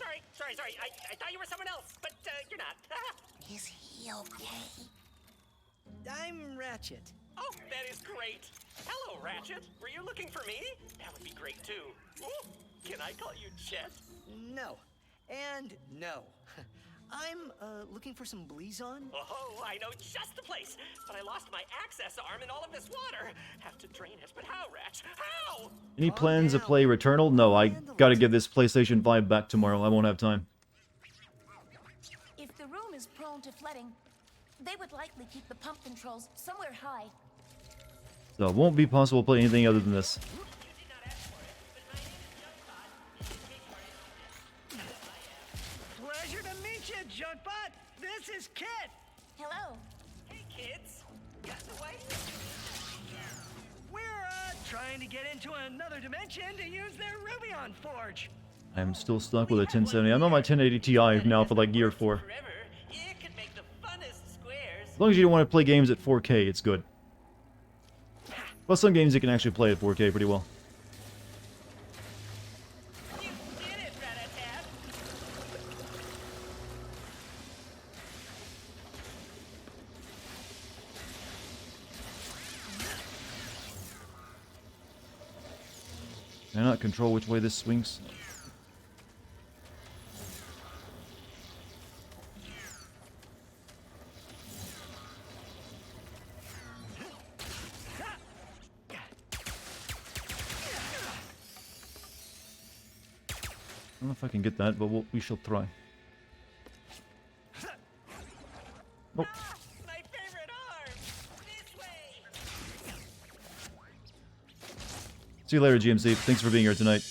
Sorry. I thought you were someone else, but you're not. Is he okay? I'm Ratchet. Oh, that is great. Hello, Ratchet. Were you looking for me? That would be great, too. Ooh, can I call you Chet? No. And no. I'm, looking for some Bleezon. Oh, I know just the place. But I lost my access arm in all of this water. Have to drain it, but how, Ratch? How? Any plans to play Returnal? No, I gotta give this PlayStation 5 back tomorrow. I won't have time. If the room is prone to flooding, they would likely keep the pump controls somewhere high. So it won't be possible to play anything other than this. Pleasure to meet you, Junkbot. This is Kit. Hello. Hey, kids. Got the way? We're, trying to get into another dimension to use their Rubion Forge. I'm still stuck with a 1070. I'm on my 1080 Ti now for like year 4. As long as you don't want to play games at 4K, it's good. Well, some games you can actually play at 4K pretty well. Can I not control which way this swings? don't know if I can get that, but we shall try. Oh. My favorite arm! This way! See you later, GMC. Thanks for being here tonight.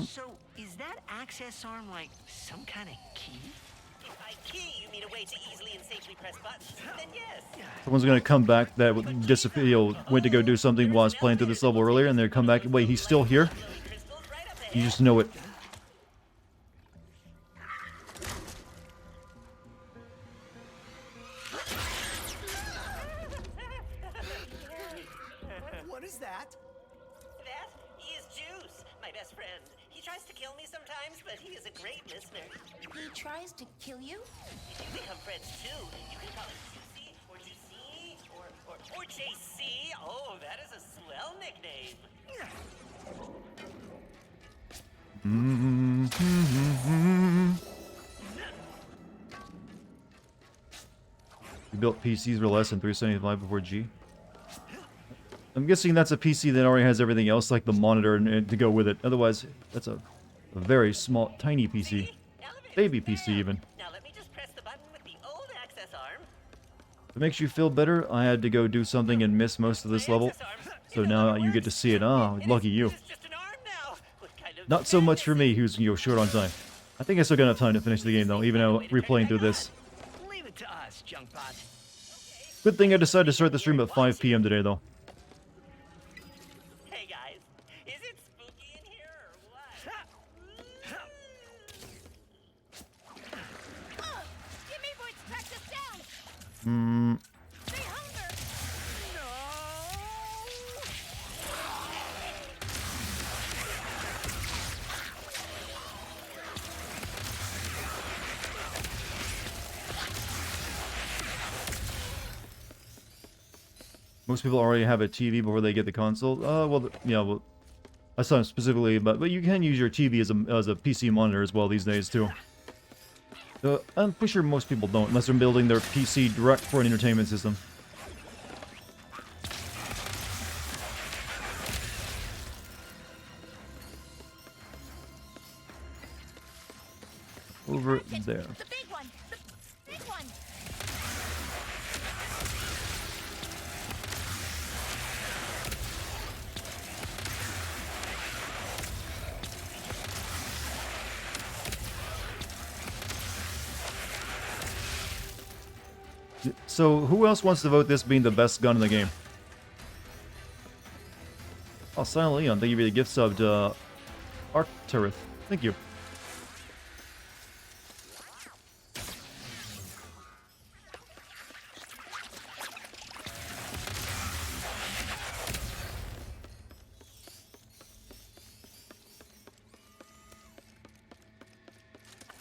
So, is that access arm like some kind of key? If by key you mean a way to easily and safely press buttons, then yes. Someone's gonna come back that disappear, went to go do something while I was playing through this level earlier, and they'll come back. Wait, he's still here? You just know it. What is that? That is Juice, my best friend. He tries to kill me sometimes, but he is a great listener. He tries to kill you? If you become friends too, you can call him Juicy, or Juicy, or JC. Oh, that is a swell nickname. You built PCs for less than 375 before G? I'm guessing that's a PC that already has everything else, like the monitor and to go with it. Otherwise, that's a very small, tiny PC. Baby PC, even. Now let me just press the button with the old access arm. If it makes you feel better, I had to go do something and miss most of this level. So now you get to see it. Ah, lucky you. Not so much for me, who's, short on time. I think I still got enough time to finish the game, though, even though replaying through this. Leave it to us, Junkbot. Good thing I decided to start the stream at 5 p.m. today, though. Hey guys, is it spooky in here or what? Give me voice practice down! Hmm. Stay hunger! Most people already have a TV before they get the console. Well, yeah, well, that's not specifically, but you can use your TV as a PC monitor as well these days too. I'm pretty sure most people don't, unless they're building their PC direct for an entertainment system. Over there. The big one! The big one! So, who else wants to vote this being the best gun in the game? Oh, Silent Leon, thank you for the gift sub to Arcturus. Thank you.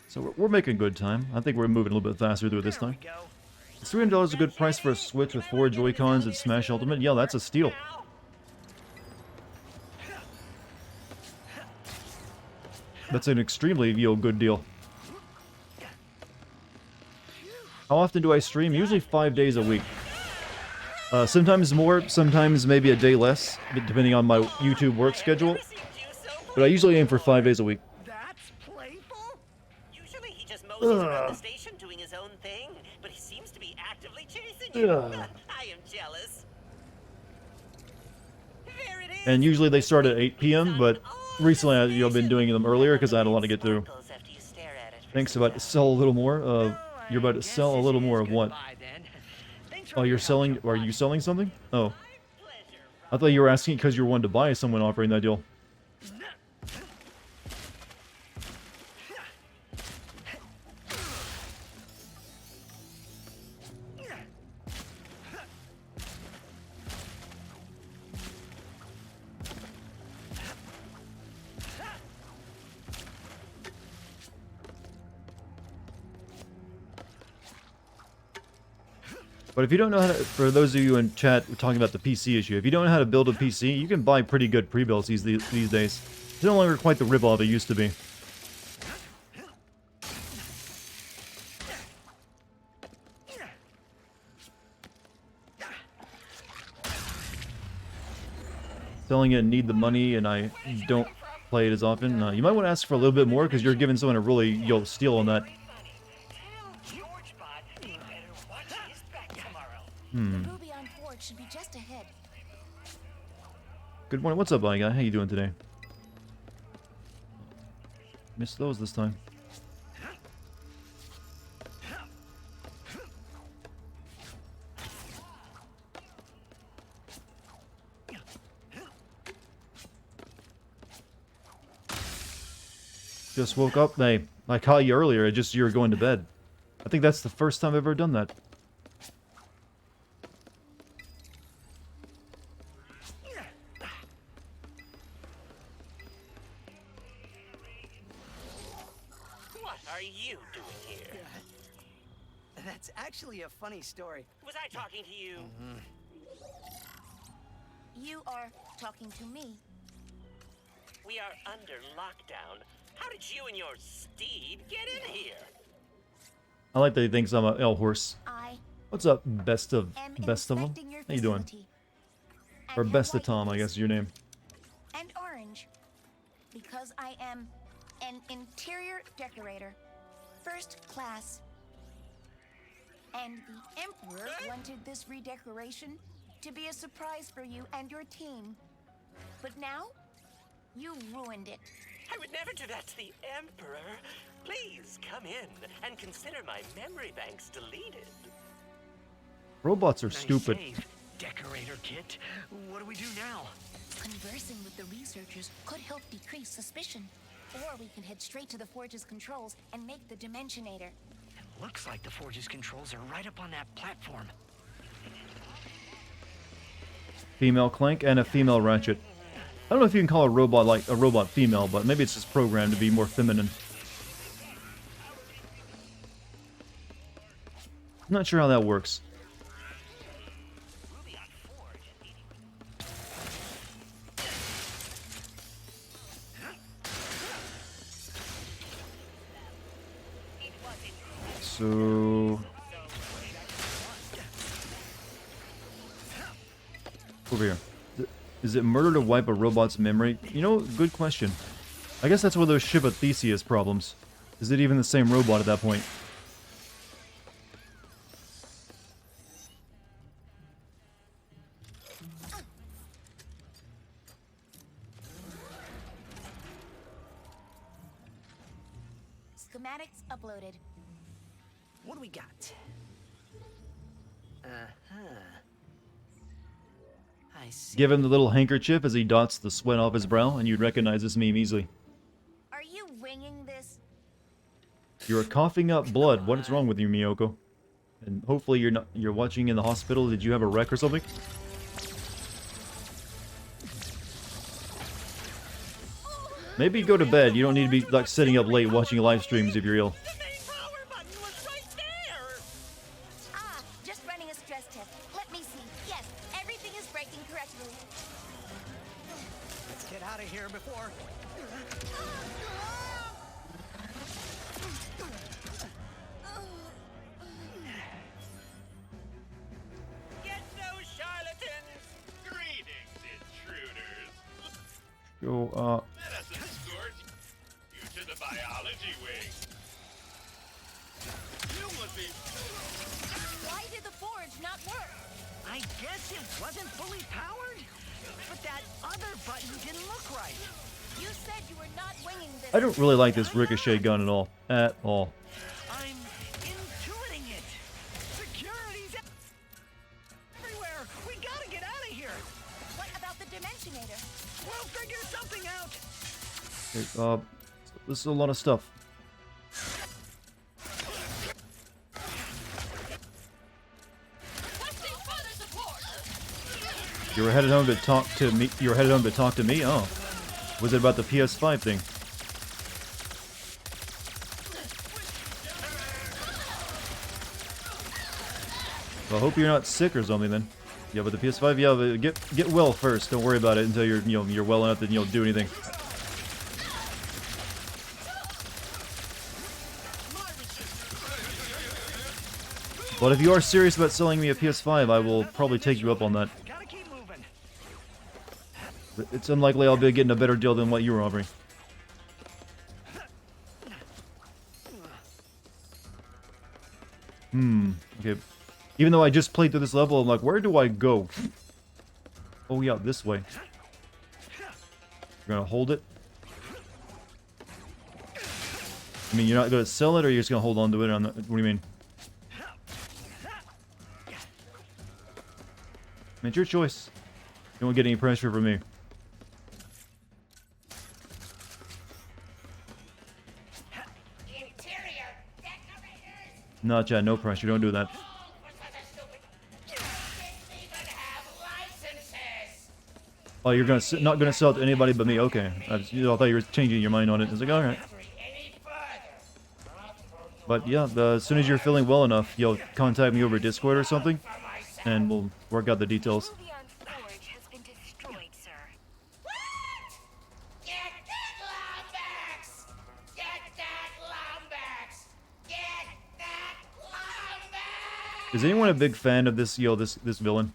So we're making good time. I think we're moving a little bit faster through it this time. Is $300 a good price for a Switch with 4 Joy-Cons and Smash Ultimate? Yeah, that's a steal. That's an extremely good deal. How often do I stream? Usually 5 days a week. Sometimes more, sometimes maybe a day less, depending on my YouTube work schedule. But I usually aim for 5 days a week. Usually he just moses around the station doing his own thing, but he seems to be actively chasing you. I am jealous. There it is. And usually they start at 8 p.m., but recently I've been doing them earlier because I had a lot to get through. Thanks, about to sell a little more. You're about to sell a little more of what? Oh, you're selling... Are you selling something? Oh. I thought you were asking because you were wanting to buy someone offering that deal. But if you don't know how to, for those of you in chat talking about the PC issue, if you don't know how to build a PC, you can buy pretty good pre-builds these days. It's no longer quite the rip-off it used to be. telling you I need the money and I don't play it as often. You might want to ask for a little bit more because you're giving someone a really steal on that. Hmm. The Ruby on board should be just ahead. Good morning. What's up, buddy guy? How you doing today? Missed those this time. Just woke up. Hey, I caught you earlier. Just you were going to bed. I think that's the first time I've ever done that. What are you doing here? That's actually a funny story. Was I talking to you? You are talking to me. We are under lockdown. How did you and your steed get in here? I like that he thinks I'm a L horse. What's up, best of them? How you doing? Or best of Tom, I guess is your name. And orange. Because I am an interior decorator. First class. And the Emperor wanted this redecoration to be a surprise for you and your team. But now, you ruined it. I would never do that to the Emperor. Please come in and consider my memory banks deleted. Robots are stupid. Decorator kit. What do we do now? Conversing with the researchers could help decrease suspicion. Or we can head straight to the Forge's controls and make the Dimensionator. It looks like the Forge's controls are right up on that platform. Female Clank and a female Ratchet. I don't know if you can call a robot like a robot female, but maybe it's just programmed to be more feminine. I'm not sure how that works. So over here. Is it murder to wipe a robot's memory? You know, good question. I guess that's one of those Shiva Theseus problems. Is it even the same robot at that point? Schematics uploaded. What do we got? I see. Give him the little handkerchief as he dots the sweat off his brow, and you'd recognize this meme easily. Are you winging this? You're coughing up blood. What is wrong with you, Miyoko? And hopefully you're watching in the hospital. Did you have a wreck or something? Maybe go to bed. You don't need to be like sitting up late watching live streams if you're ill. Ah, just running a stress test. Let me see. Yes, everything is breaking correctly. Let's get out of here before. Get those charlatans! Greetings, intruders. Go, Let us escort you to the biology wing. You would be... Why did the forge not work? I guess it wasn't fully powered? But that other button didn't look right. You said you were not winging this. I don't really like this ricochet gun at all. At all. I'm intuiting it. Security's everywhere. We gotta get out of here. What about the Dimensionator? We'll figure something out. Okay, this is a lot of stuff. You were headed home to talk to me. You were headed home to talk to me. Oh, was it about the PS5 thing? Well, I hope you're not sick or something then. Yeah, but the PS5, yeah, but get well first. Don't worry about it until you're you're well enough that do anything. But if you are serious about selling me a PS5, I will probably take you up on that. Gotta keep moving. It's unlikely I'll be getting a better deal than what you were offering. Okay. Even though I just played through this level, I'm like, where do I go? Oh yeah, this way. You're gonna hold it? I mean, you're not gonna sell it, or you're just gonna hold on to it? What do you mean? I mean, it's your choice. You won't get any pressure from me. No, Chad, no pressure. Don't do that. Oh, you're not gonna sell it to anybody but me? Okay. I thought you were changing your mind on it. I was like, alright. But yeah, as soon as you're feeling well enough, you'll contact me over Discord or something, and we'll work out the details. Is anyone a big fan of this, this villain?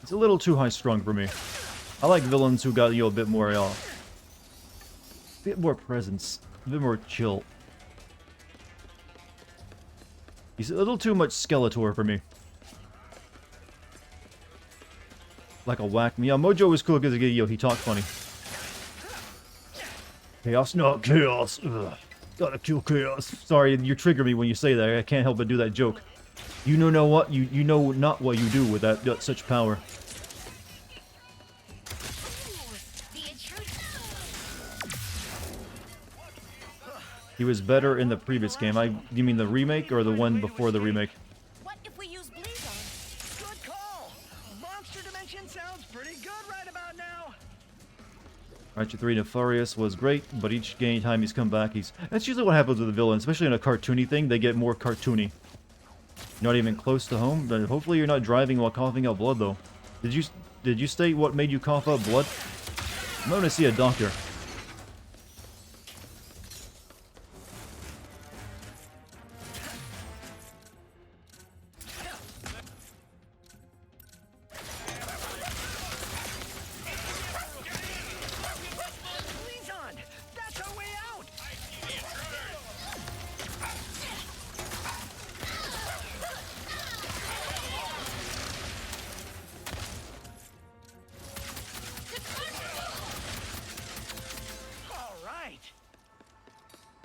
It's a little too high-strung for me. I like villains who got, a bit more presence, a bit more chill. He's a little too much Skeletor for me. Like a whack me. Yeah, Mojo is cool because he talked funny. Chaos, not chaos. Ugh. Gotta kill chaos. Sorry, you trigger me when you say that. I can't help but do that joke. You know what? You know not what you do with that such power. He was better in the previous game. You mean the remake or the one before the remake? What if we use Bleezon? Good call. Monster Dimension sounds pretty good right about now. Ratchet 3 Nefarious was great, but each time he's come back, that's usually what happens with the villain, especially in a cartoony thing. They get more cartoony. Not even close to home. But hopefully you're not driving while coughing out blood, though. Did you state what made you cough out blood? I'm going to see a doctor.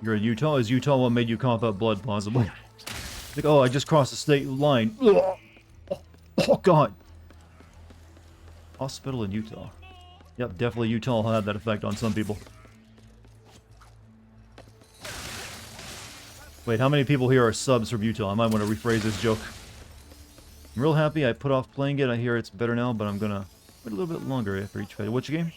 You're in Utah? Is Utah what made you cough up blood, possibly? Like, oh, I just crossed the state line. Oh, God. Hospital in Utah. Yep, definitely Utah will have that effect on some people. Wait, how many people here are subs from Utah? I might want to rephrase this joke. I'm real happy I put off playing it. I hear it's better now, but I'm gonna wait a little bit longer after each fight. What's your game?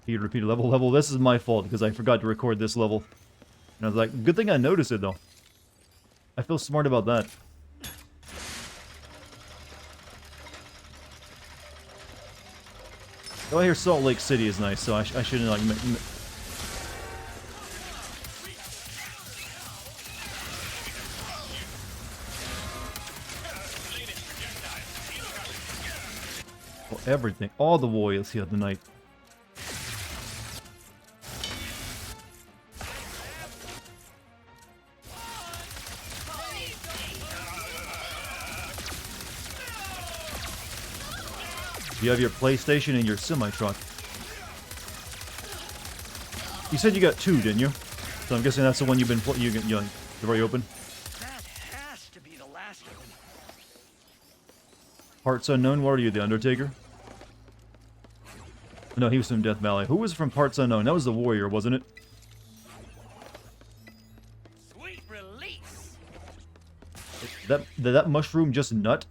Repeat level. This is my fault because I forgot to record this level. And I was like, good thing I noticed it though. I feel smart about that. Oh, I hear Salt Lake City is nice, so I shouldn't like. Oh, everything, all the warriors here tonight. You have your PlayStation and your semi-truck. You said you got two, didn't you? So I'm guessing that's the one you've been you've already opened. That has to be the last of them. Parts Unknown, what are you, the Undertaker? No, he was from Death Valley. Who was from Parts Unknown? That was the Warrior, wasn't it? Sweet release. Did that mushroom just nut?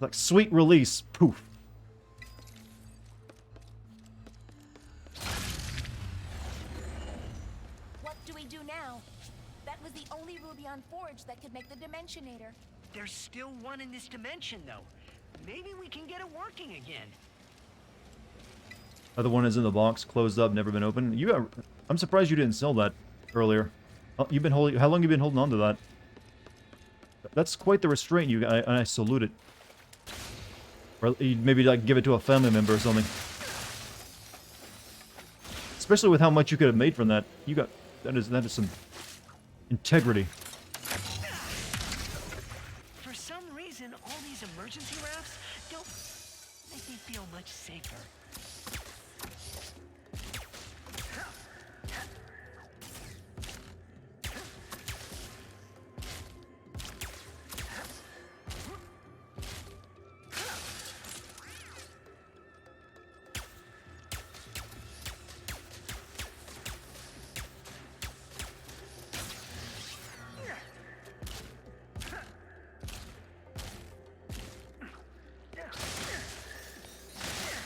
Like, sweet release. Poof. What do we do now? That was the only ruby on Forge that could make the Dimensionator. There's still one in this dimension, though. Maybe we can get it working again. Other one is in the box, closed up, never been opened. I'm surprised you didn't sell that earlier. Oh, you've been holding. How long have you been holding on to that? That's quite the restraint, and I salute it. Or you'd maybe like give it to a family member or something. Especially with how much you could have made from that. That is some integrity. For some reason, all these emergency rafts don't make me feel much safer.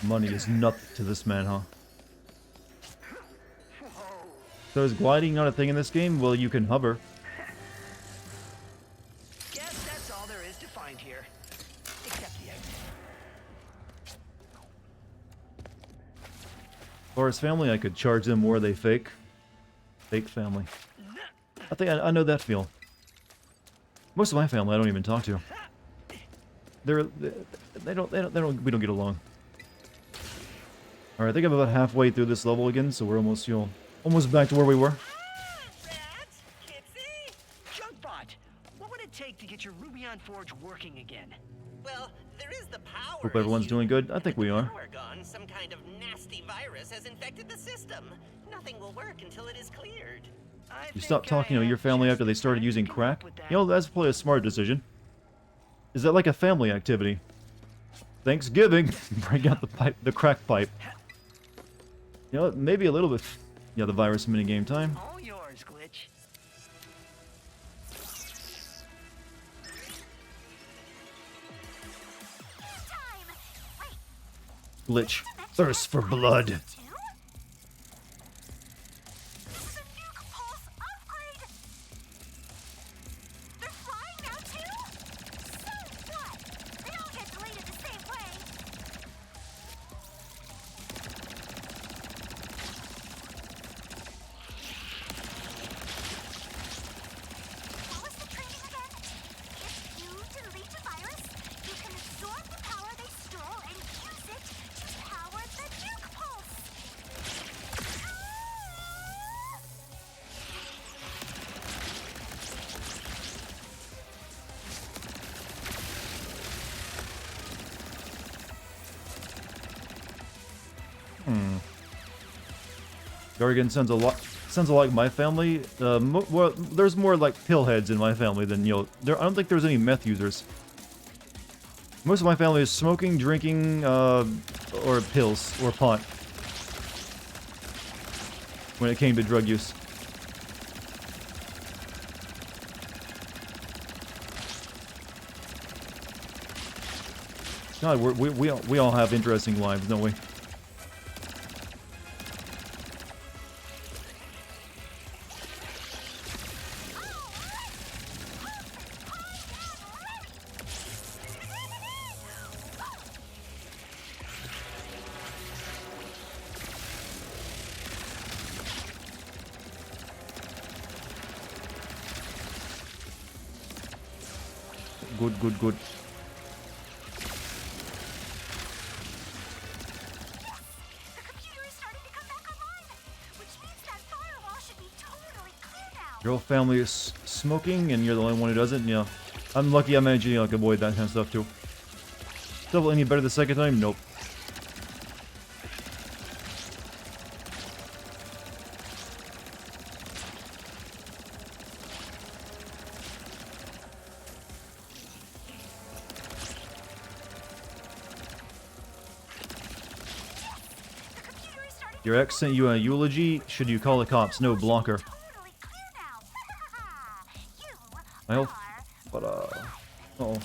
Money is nothing to this man, huh? So is gliding not a thing in this game? Well, you can hover. Guess that's all there is to find here. Except the exit. As far as family, I could charge them more. They fake. Fake family. I think I know that feel. Most of my family I don't even talk to. We don't get along. Alright, I think I'm about halfway through this level again, so we're almost, almost back to where we were. Junkbot, what would it take to get your Rubion Forge working again? Well, there is the power. Hope everyone's doing good. I think we are. Power gone. Some kind of nasty virus has infected the system. Nothing will work until it is cleared. You stop talking to your family after they started using crack? That's probably a smart decision. Is that like a family activity? Thanksgiving, bring out the crack pipe. Maybe a little bit. Yeah, the virus minigame time. All yours, Glitch. Glitch. Thirst for blood. Dartigan sounds a lot like my family. Well, there's more like pillheads in my family than I don't think there's any meth users. Most of my family is smoking, drinking, or pills or pot. When it came to drug use. God, we all have interesting lives, don't we? Good. Your whole family is smoking, and you're the only one who doesn't? Yeah. I'm lucky I managed to avoid that kind of stuff, too. Still any better the second time? Nope. Your ex sent you a eulogy. Should you call the cops? No, blocker. My health, but uh-oh.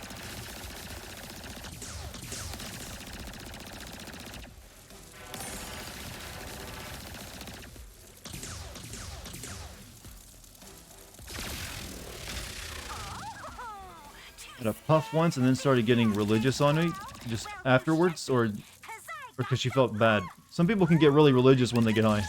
Had a puff once and then started getting religious on me, just afterwards, or because she felt bad. Some people can get really religious when they get high.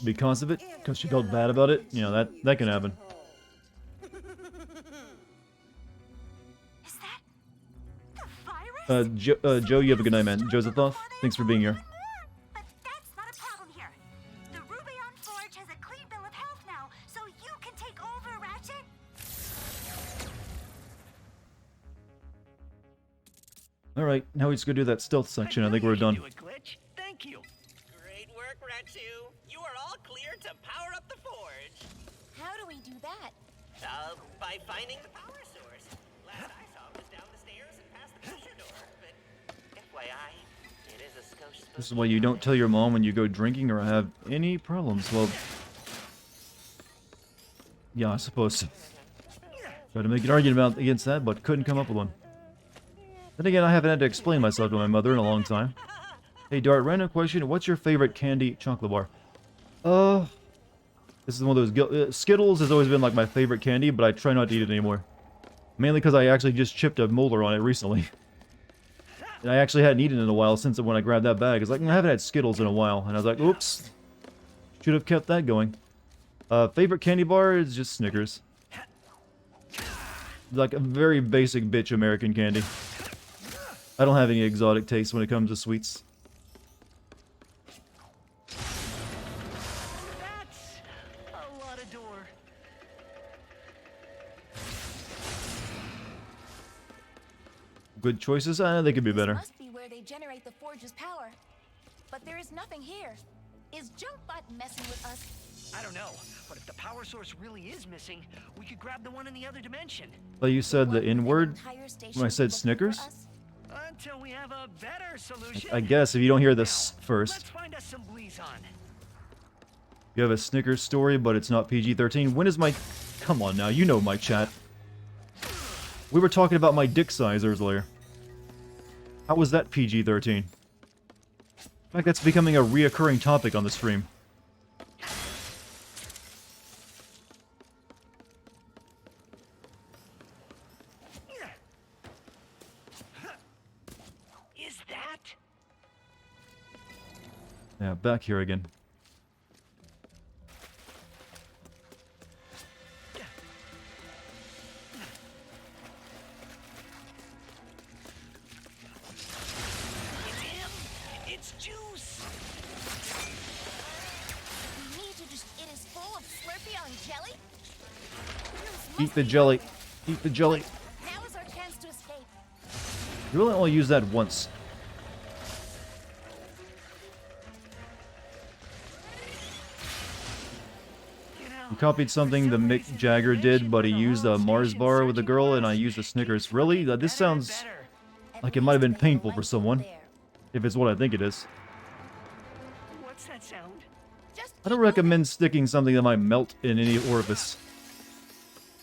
because of it, because she felt bad about it. You know, that can happen. Joe, you have a good night, man. Josephoff, thanks for being here. Alright, now we just go do that stealth section. I think we're done. Thank you. Great work, Ratchet. You are all clear to power up the forge. How do we do that? By finding the power source. Last I saw was down the stairs and past the pusher door. But FYI, it is a skosh. This is why you don't tell your mom when you go drinking or have any problems. Well, yeah, I suppose. Tried to make an argument against that, but couldn't come up with one. Then again, I haven't had to explain myself to my mother in a long time. Hey, Dart, random question. What's your favorite candy chocolate bar? This is one of those... Skittles has always been like my favorite candy, but I try not to eat it anymore. Mainly because I actually just chipped a molar on it recently. And I actually hadn't eaten it in a while since when I grabbed that bag. It's like, I haven't had Skittles in a while. And I was like, oops. Should have kept that going. Favorite candy bar is just Snickers. Like a very basic bitch American candy. I don't have any exotic taste when it comes to sweets. That's a lot of door. Good choices? They could be better. This must be where they generate the forge's power. But there is nothing here. Is Junkbot messing with us? I don't know, but if the power source really is missing, we could grab the one in the other dimension. Well, you said the N-word when I said Snickers? Until we have a better solution. I guess if you don't hear this first. Let's find us some Blizon. You have a Snickers story, but it's not PG-13. When is my... Come on now, you know my chat. We were talking about my dick size earlier. How was that PG-13? In fact, that's becoming a reoccurring topic on the stream. Is that? Yeah, back here again. It's him! It's Juice! We need to just... It is full of Slurpee on jelly? Eat the jelly. Eat the jelly. Now is our chance to escape. You really only use that once. You copied something the Mick Jagger did, but he used a Mars bar with a girl, and I used a Snickers. Really? This sounds like it might have been painful for someone. If it's what I think it is. What's that sound? I don't recommend sticking something that might melt in any orifice.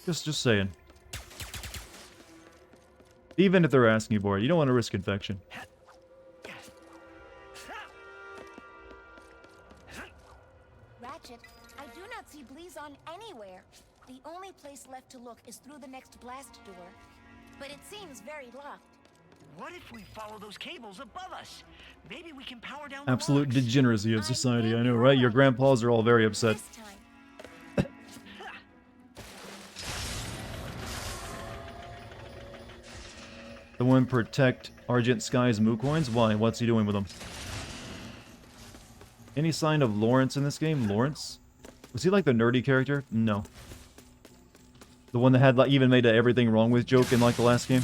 Just saying. Even if they're asking for it, you don't want to risk infection. Ratchet, I do not see Blizon anywhere. The only place left to look is through the next blast door. But it seems very locked. What if we follow those cables above us? Maybe we can power down the Absolute logs. degeneracy of society, I know, right? Your grandpas are all very upset. The one protect Argent Sky's Moo coins? Why? What's he doing with them? Any sign of Lawrence in this game? Lawrence? Was he like the nerdy character? No. The one that had like even made a everything wrong with joke in like the last game?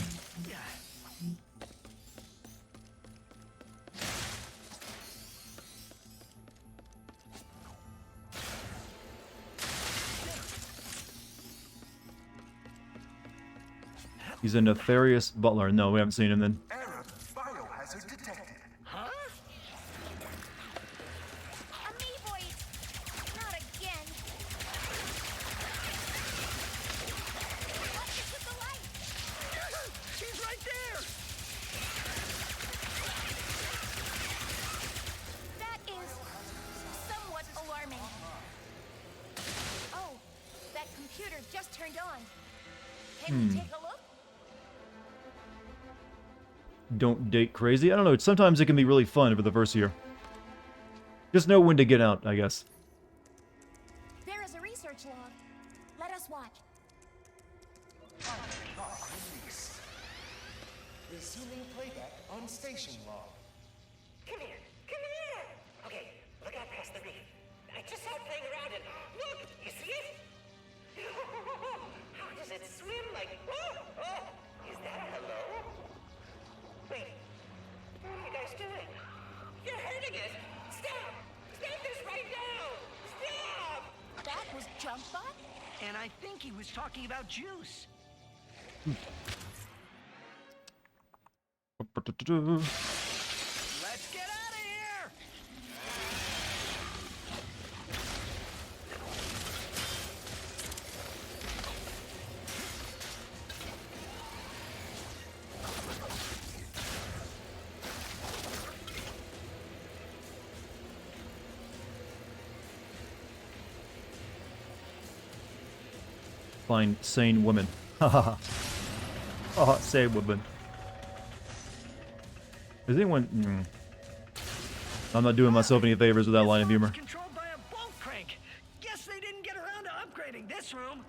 He's a nefarious butler. No, we haven't seen him then. Error. Biohazard detected. Huh? Amoeboid! Not again! Watch it with the light! She's right there! That is somewhat alarming. Oh, that computer just turned on. Can we take a look? Don't date crazy. I don't know. Sometimes it can be really fun for the first year. Just know when to get out, I guess. Resuming playback on station log. Come here! Come here! Okay, look out past the reef. I just saw it playing around and look! You see it? How does it swim like... Oh! Oh! Is that a hello? Wait, what are you guys doing? You're hurting it! Stop! Stop this right now! Stop! That was Jumpbot? And I think he was talking about juice. Let's get out of here! Find sane women. Haha. Oh, sane women. Is anyone... I'm not doing myself any favors with that line of humor. Controlled by a bolt crank. Guess they didn't get around to upgrading this room.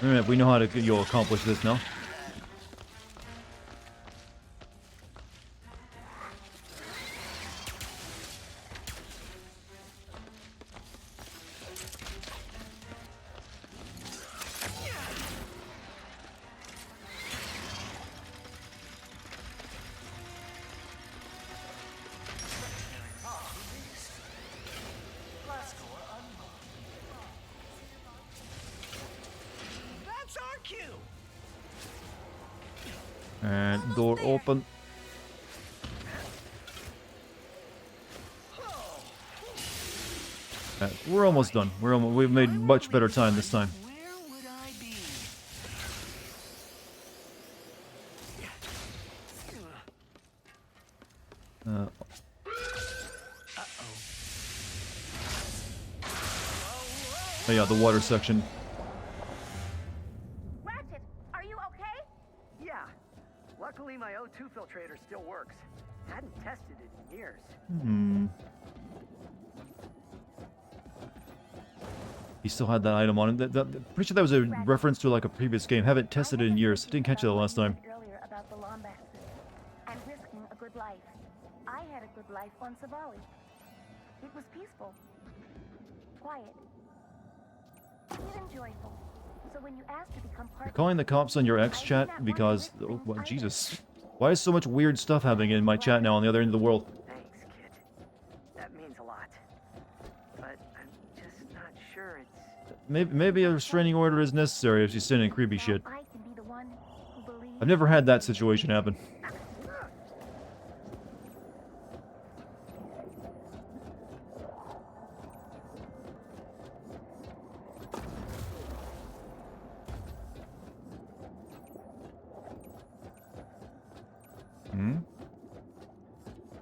Alright, we know how to you'll accomplish this now. That's our cue. And door open. We're almost done. We've made much better time this time. Where would I be? Oh yeah, the water section. Ratchet, are you okay? Yeah. Luckily, my O2 filtrator still works. Hadn't tested it in years. He still had that item on him. Pretty sure that was a reference to like a previous game. Haven't tested it in years. Didn't catch it the last time. Earlier about the Lombaxes and risking a good life. I had a good life on Savali. It was peaceful, quiet, even joyful. So when you asked to become part You're calling the cops on your ex chat because, oh, well, Jesus. Why is so much weird stuff happening in my chat now on the other end of the world? Thanks, kid. That means a lot. But I'm just not sure it's... Maybe a restraining order is necessary if she's sending creepy shit. I can be the one who believes... I've never had that situation happen.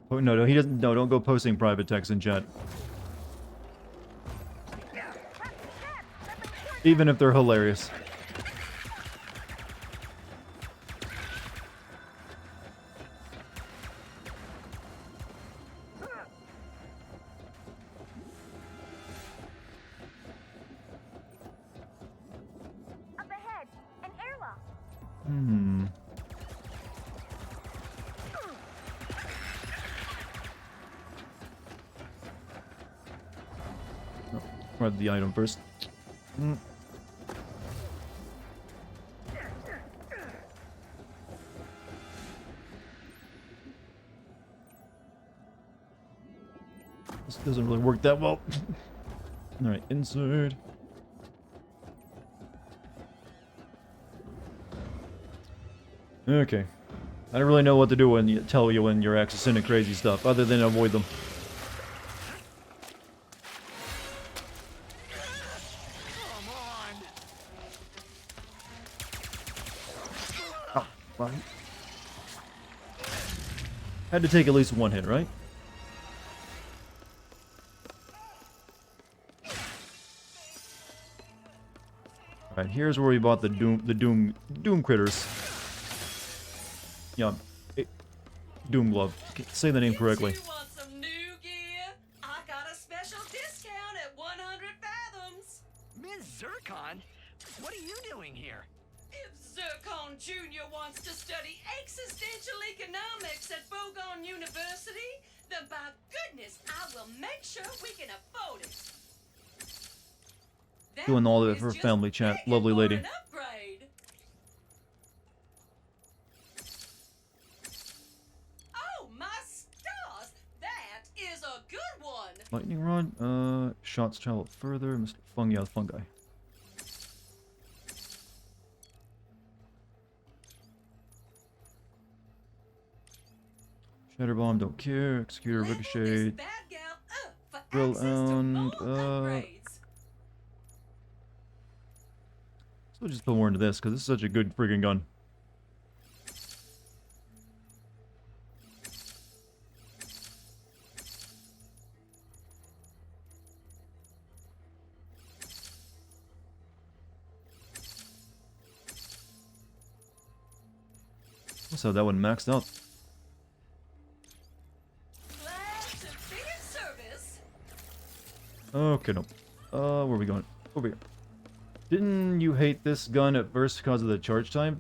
Oh, no, he doesn't. No, don't go posting private text in chat. Even if they're hilarious. Up ahead, an airlock. Grab the item first. This doesn't really work that well. Alright, insert. Okay. I don't really know what to do when you tell you when your ex is into crazy stuff, other than avoid them. Well, had to take at least one hit, right? Alright, here's where we bought the doom critters. Yeah, Doom Glove. Say the name correctly. You want some new gear? I got a special discount at 100 fathoms. Ms. Zircon, what are you doing here? If Zircon Jr. wants to study existential economics at Bogon University, then by goodness, I will make sure we can afford it. Doing all of it for family chat. Lovely lady. An upgrade. Oh my stars! That is a good one. Lightning Rod. Shots travel further. Mr. Fungi, yeah, the fungi. Shatter Bomb, don't care. Executor, Ricochet. Drill and so just put more into this because this is such a good freaking gun. So that one maxed out. Okay, no. Where are we going? Over here. Didn't you hate this gun at first because of the charge time?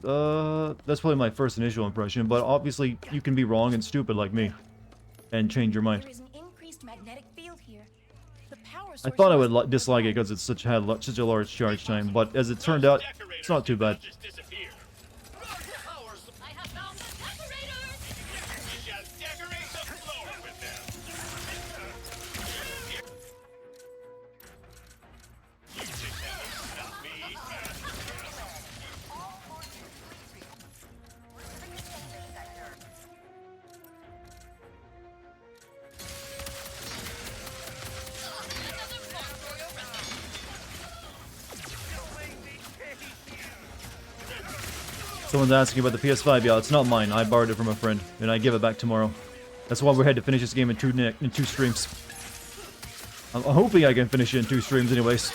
That's probably my first initial impression, but obviously you can be wrong and stupid like me. And change your mind. There is an increased magnetic field here. The power I source thought I would dislike it because it's such a large charge time, but as it turned out, it's not too bad. Someone's asking about the PS5. Yeah, it's not mine. I borrowed it from a friend, and I give it back tomorrow. That's why we're headed to finish this game in two streams. I'm hoping I can finish it in 2 streams anyways.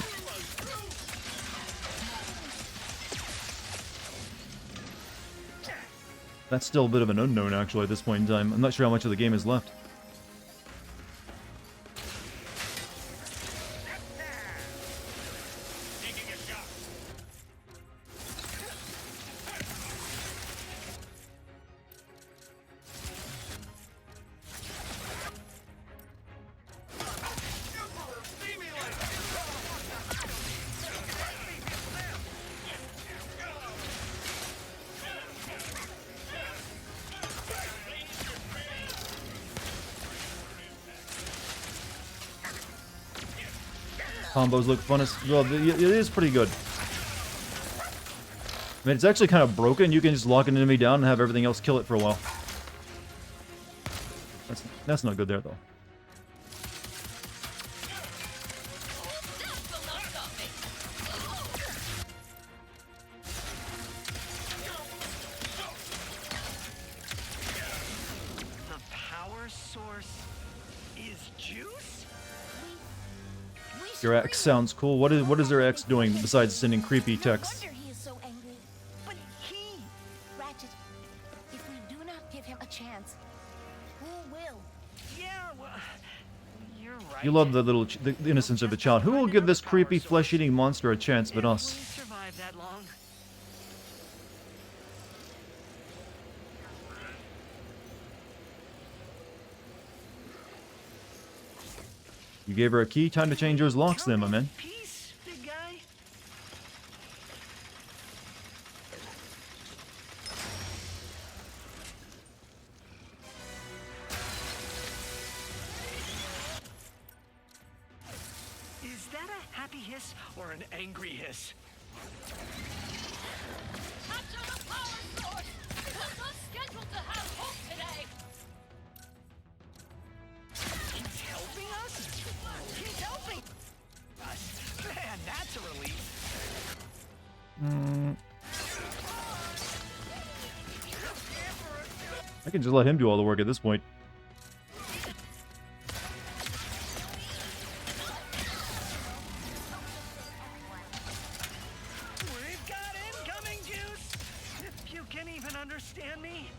That's still a bit of an unknown, actually, at this point in time. I'm not sure how much of the game is left. Combos look fun as well. It is pretty good. I mean, it's actually kind of broken. You can just lock an enemy down and have everything else kill it for a while. That's not good there, though. The power source is juice? Your ex sounds cool. What is their ex doing besides sending creepy texts? No wonder he is so angry. But he, Ratchet, if we do not give him a chance, who will? Yeah, well, you're right. You love the innocence of a child. Who will give this creepy flesh-eating monster a chance but us? Survive that long. You gave her a key. Time to change yours locks then, my man. Peace, big guy. Is that a happy hiss or an angry hiss? Capture the power source! We're not scheduled to have hope today! He's helping us? He's helping us! Man, that's a relief. I can just let him do all the work at this point. We've got incoming juice! If you can even understand me.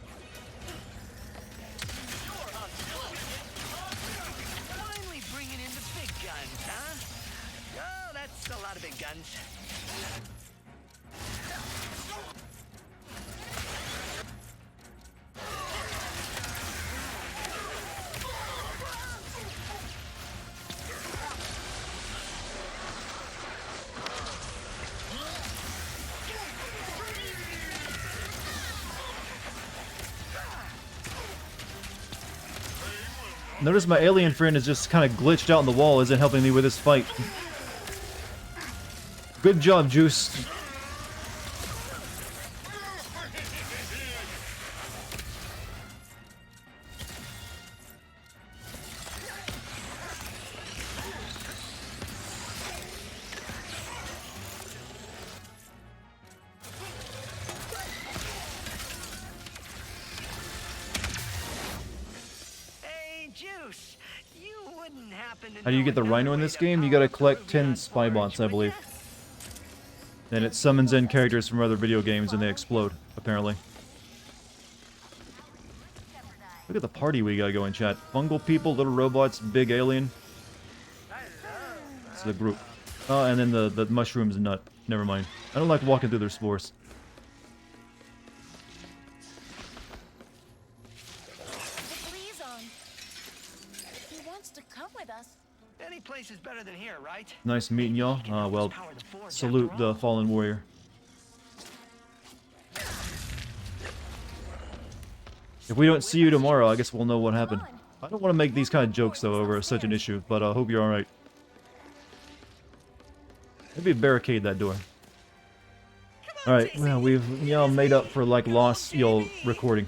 hands. Notice my alien friend is just kind of glitched out in the wall, isn't helping me with this fight. Good job, Juice. How do you get the Rhino in this game? You gotta collect 10 spy bots, I believe. Then it summons in characters from other video games and they explode, apparently. Look at the party we got going, chat. Fungal people, little robots, big alien. It's the group. Oh, and then the mushroom's nut. Never mind. I don't like walking through their spores. Any place is better than here, right? Nice meeting y'all. Well, salute the fallen warrior. If we don't see you tomorrow, I guess we'll know what happened. I don't want to make these kind of jokes, though, over such an issue, but I hope you're alright. Maybe barricade that door. Alright, well, we've, made up for, like, lost, recording.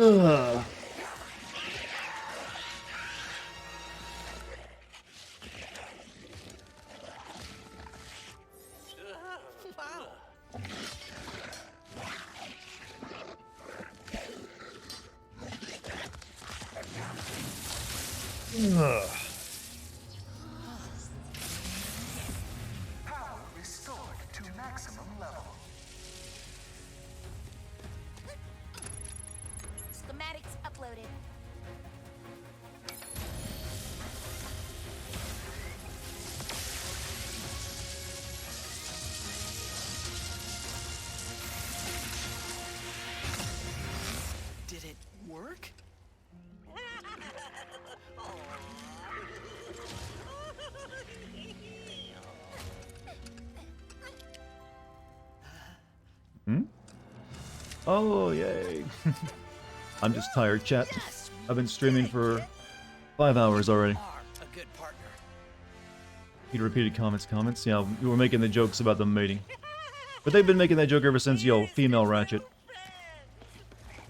Ugh. Ugh. Power restored to maximum level. Schematics uploaded. Did it work? Hmm? Oh, yay. I'm just tired, chat. I've been streaming for 5 hours already. A good partner. He repeated comments. Yeah, we were making the jokes about them mating. But they've been making that joke ever since, female Ratchet.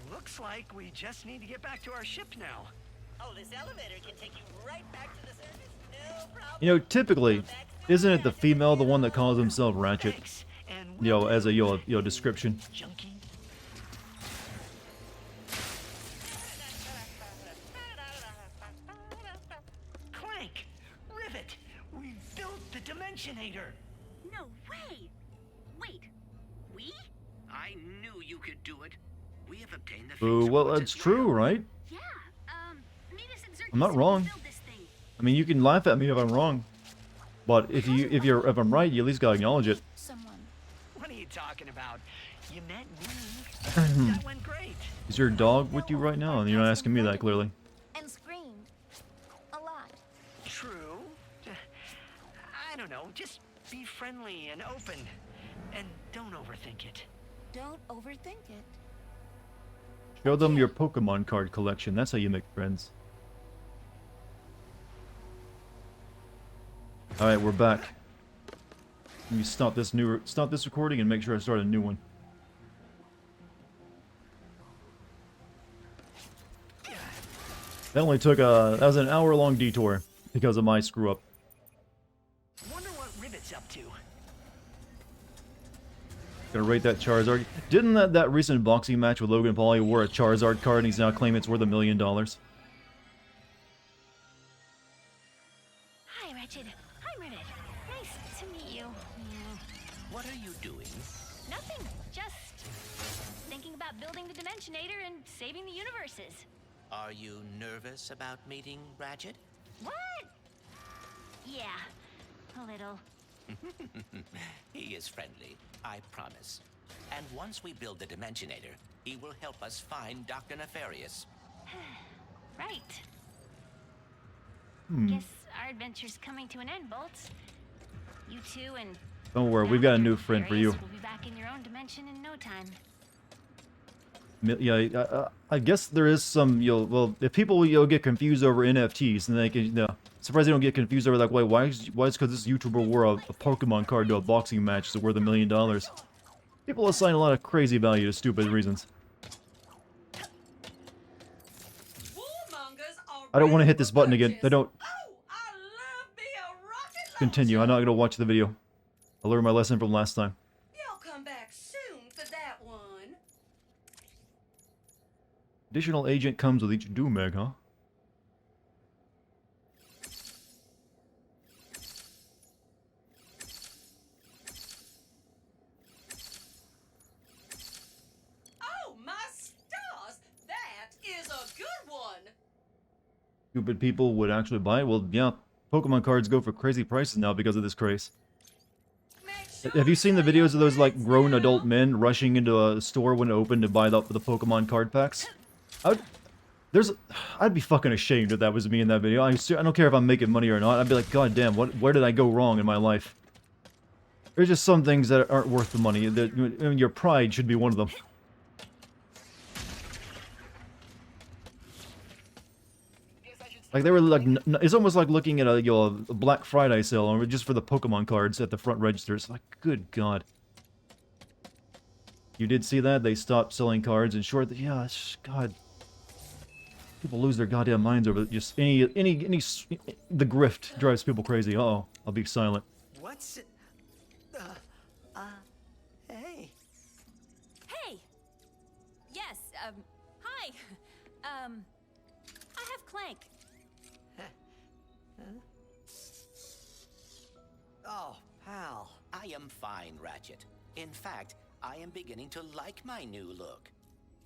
Looks like we just need to get back to our ship now. Oh, this elevator can take you right back to the surface. No problem. Typically, isn't it the female the one that calls himself Ratchet? As a description. Clank! Rivet! We built the Dimensionator! No way! Wait, we? I knew you could do it. We have obtained the Ooh, well, that's true, right? Yeah, I'm not wrong. I mean, you can laugh at me if I'm wrong, but if I'm right, you at least gotta acknowledge it. What are you talking about? You met me. That went great. Is your dog with you right now? And you're not asking me that clearly. And screamed. A lot. True. I don't know. Just be friendly and open. And don't overthink it. Don't overthink it. Show them your Pokemon card collection. That's how you make friends. Alright, we're back. Let me stop this recording and make sure I start a new one. That only took that was an hour-long detour because of my screw up. Wonder what Rivet's up to. Gonna rate that Charizard. Didn't that recent boxing match with Logan Paul, he wore a Charizard card and he's now claiming it's worth $1 million? Hi, Ratchet. Hi, Rivet. Nice to meet you. What are you doing? Nothing. Just thinking about building the Dimensionator and saving the universes. Are you nervous about meeting Ratchet? What? Yeah, a little. He is friendly, I promise. And once we build the Dimensionator, he will help us find Dr. Nefarious. Right. Hmm. Guess our adventure's coming to an end, Bolts. You two and Don't worry, we've got a new friend for you. Nefarious will be back in your own dimension in no time. Yeah, I guess there is some, well, if people, get confused over NFTs, and they can, surprised they don't get confused over, like, why is because this YouTuber wore a Pokemon card to a boxing match that's worth $1 million? People assign a lot of crazy value to stupid reasons. I don't want to hit this button again. I don't. Continue, I'm not going to watch the video. I learned my lesson from last time. You'll come back soon for that one. Additional agent comes with each Doom egg, huh? Oh, my stars! That is a good one! Stupid people would actually buy it? Well, yeah. Pokemon cards go for crazy prices now because of this craze. Have you seen the videos of those, like, grown adult men rushing into a store when it opened to buy the Pokemon card packs? I'd be fucking ashamed if that was me in that video. I don't care if I'm making money or not. I'd be like, God damn, where did I go wrong in my life? There's just some things that aren't worth the money. I mean, your pride should be one of them. Like, they were like, it's almost like looking at a Black Friday sale or just for the Pokemon cards at the front registers. Like, good God. You did see that? They stopped selling cards and short. Yeah, God. People lose their goddamn minds over just the grift drives people crazy. Uh-oh, I'll be silent. What's it? Hey. Hey! Yes, hi. I have Clank. Oh, pal. I am fine, Ratchet. In fact, I am beginning to like my new look.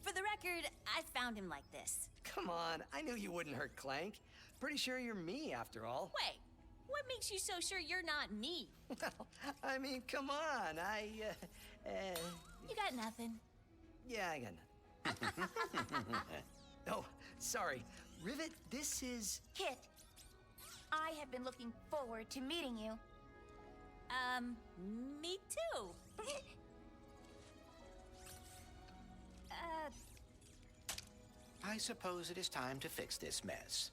For the record, I found him like this. Come on, I knew you wouldn't hurt Clank. Pretty sure you're me, after all. Wait, what makes you so sure you're not me? Well, I mean, come on, You got nothing. Yeah, I got nothing. Oh, sorry. Rivet, this is... Kit, I have been looking forward to meeting you. Me too. I suppose it is time to fix this mess.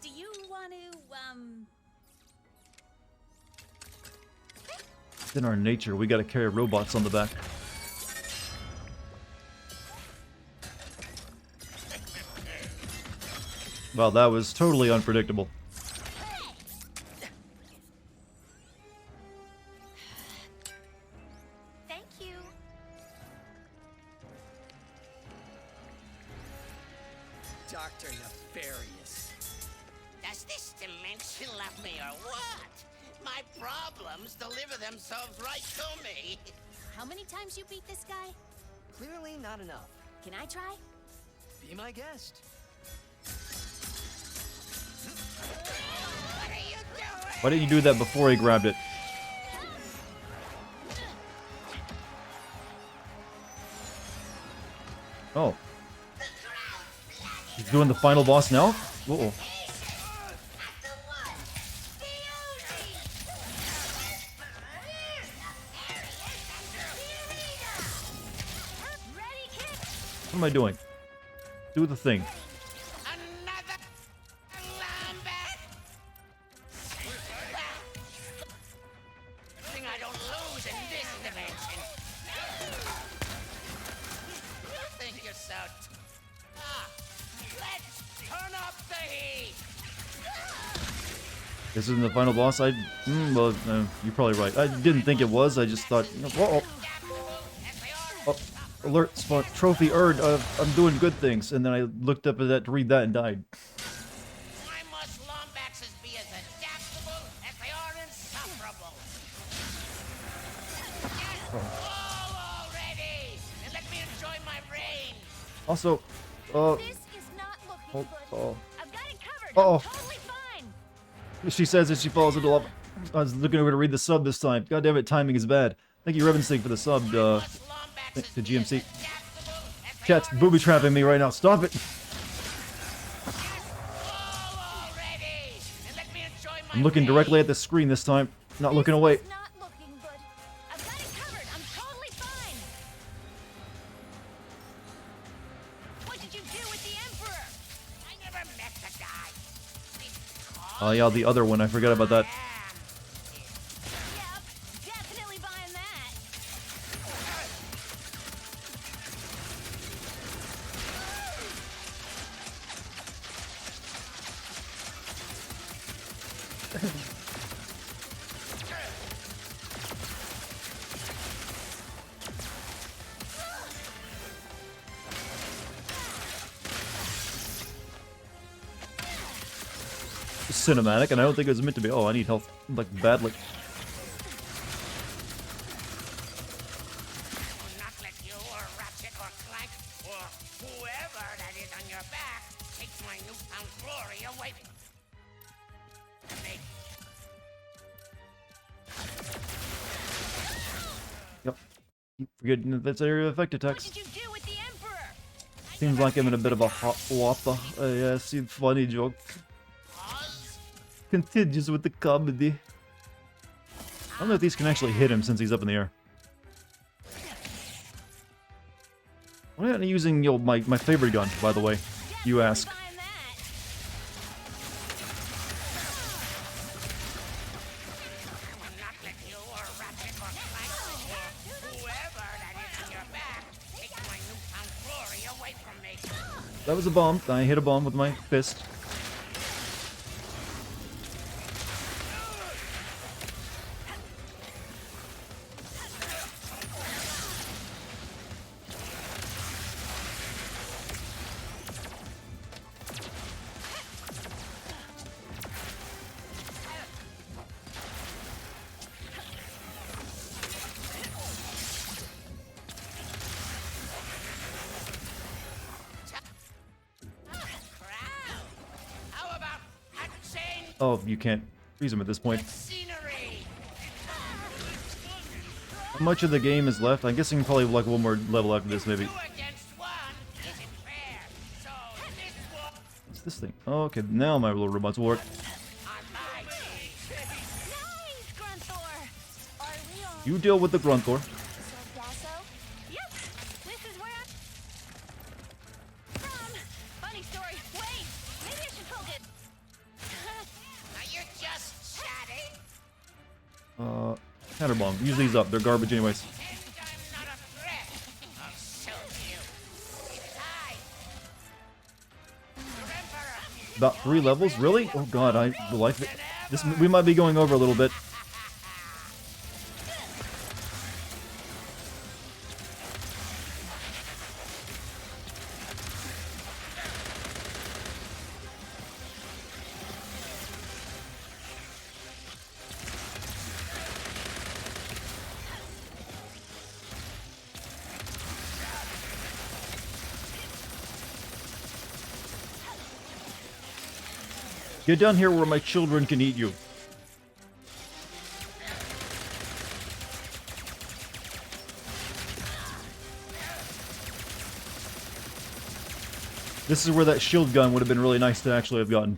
Do you want to, It's in our nature, we gotta carry robots on the back. Well, that was totally unpredictable. Thank you. Dr. Nefarious. Does this dimension love me or what? My problems deliver themselves right to me. how many times you beat this guy? Clearly not enough. Can I try? Be my guest. Why didn't you do that before he grabbed it? Oh. He's doing the final boss now? Uh-oh. What am I doing? Do the thing. Thing I don't lose in this dimension. You think you're so... let's turn up the heat. This isn't the final boss? Well, you're probably right. I didn't think it was. I just thought, whoa. Oh, alert, spot, trophy earned. I'm doing good things. And then I looked up at that to read that and died. Why must Lombaxes be Also, This is not looking good. oh. I've got it covered. Uh-oh. I'm totally fine. She says as she falls into lava. I was looking over to read the sub this time. God damn it, timing is bad. Thank you, Revenstink, for the sub to GMC. Chat's booby trapping me right now. Stop it! I'm looking directly at the screen this time, not looking away. Not looking good. I've got it covered. I'm totally fine. What did you do with the Emperor? I never met the guy. Oh yeah, the other one. I forgot about that. Yep, definitely buying that. Cinematic, and I don't think it was meant to be. Oh, I need health, like, badly. Will not let you or Ratchet or Clank or whoever that is on your back take my newfound glory away from me. Yep. Keep forgetting that that's area of effect attacks. What did you do with the Emperor? Seems like I'm in a bit of a hot water. Yeah, see, funny joke. Continues with the comedy. I don't know if these can actually hit him since he's up in the air. Why aren't you using, my favorite gun, by the way? You ask. That was a bomb. I hit a bomb with my fist. Oh, you can't freeze him at this point. How much of the game is left? I'm guessing probably like one more level after this, maybe. What's this thing? Oh, okay, now my little robots will work. You deal with the Grunthor. Counter bomb. Use these up. They're garbage anyways. About 3 levels? Really? Oh god, I like it. This we might be going over a little bit. Get down here where my children can eat you. This is where that shield gun would have been really nice to actually have gotten.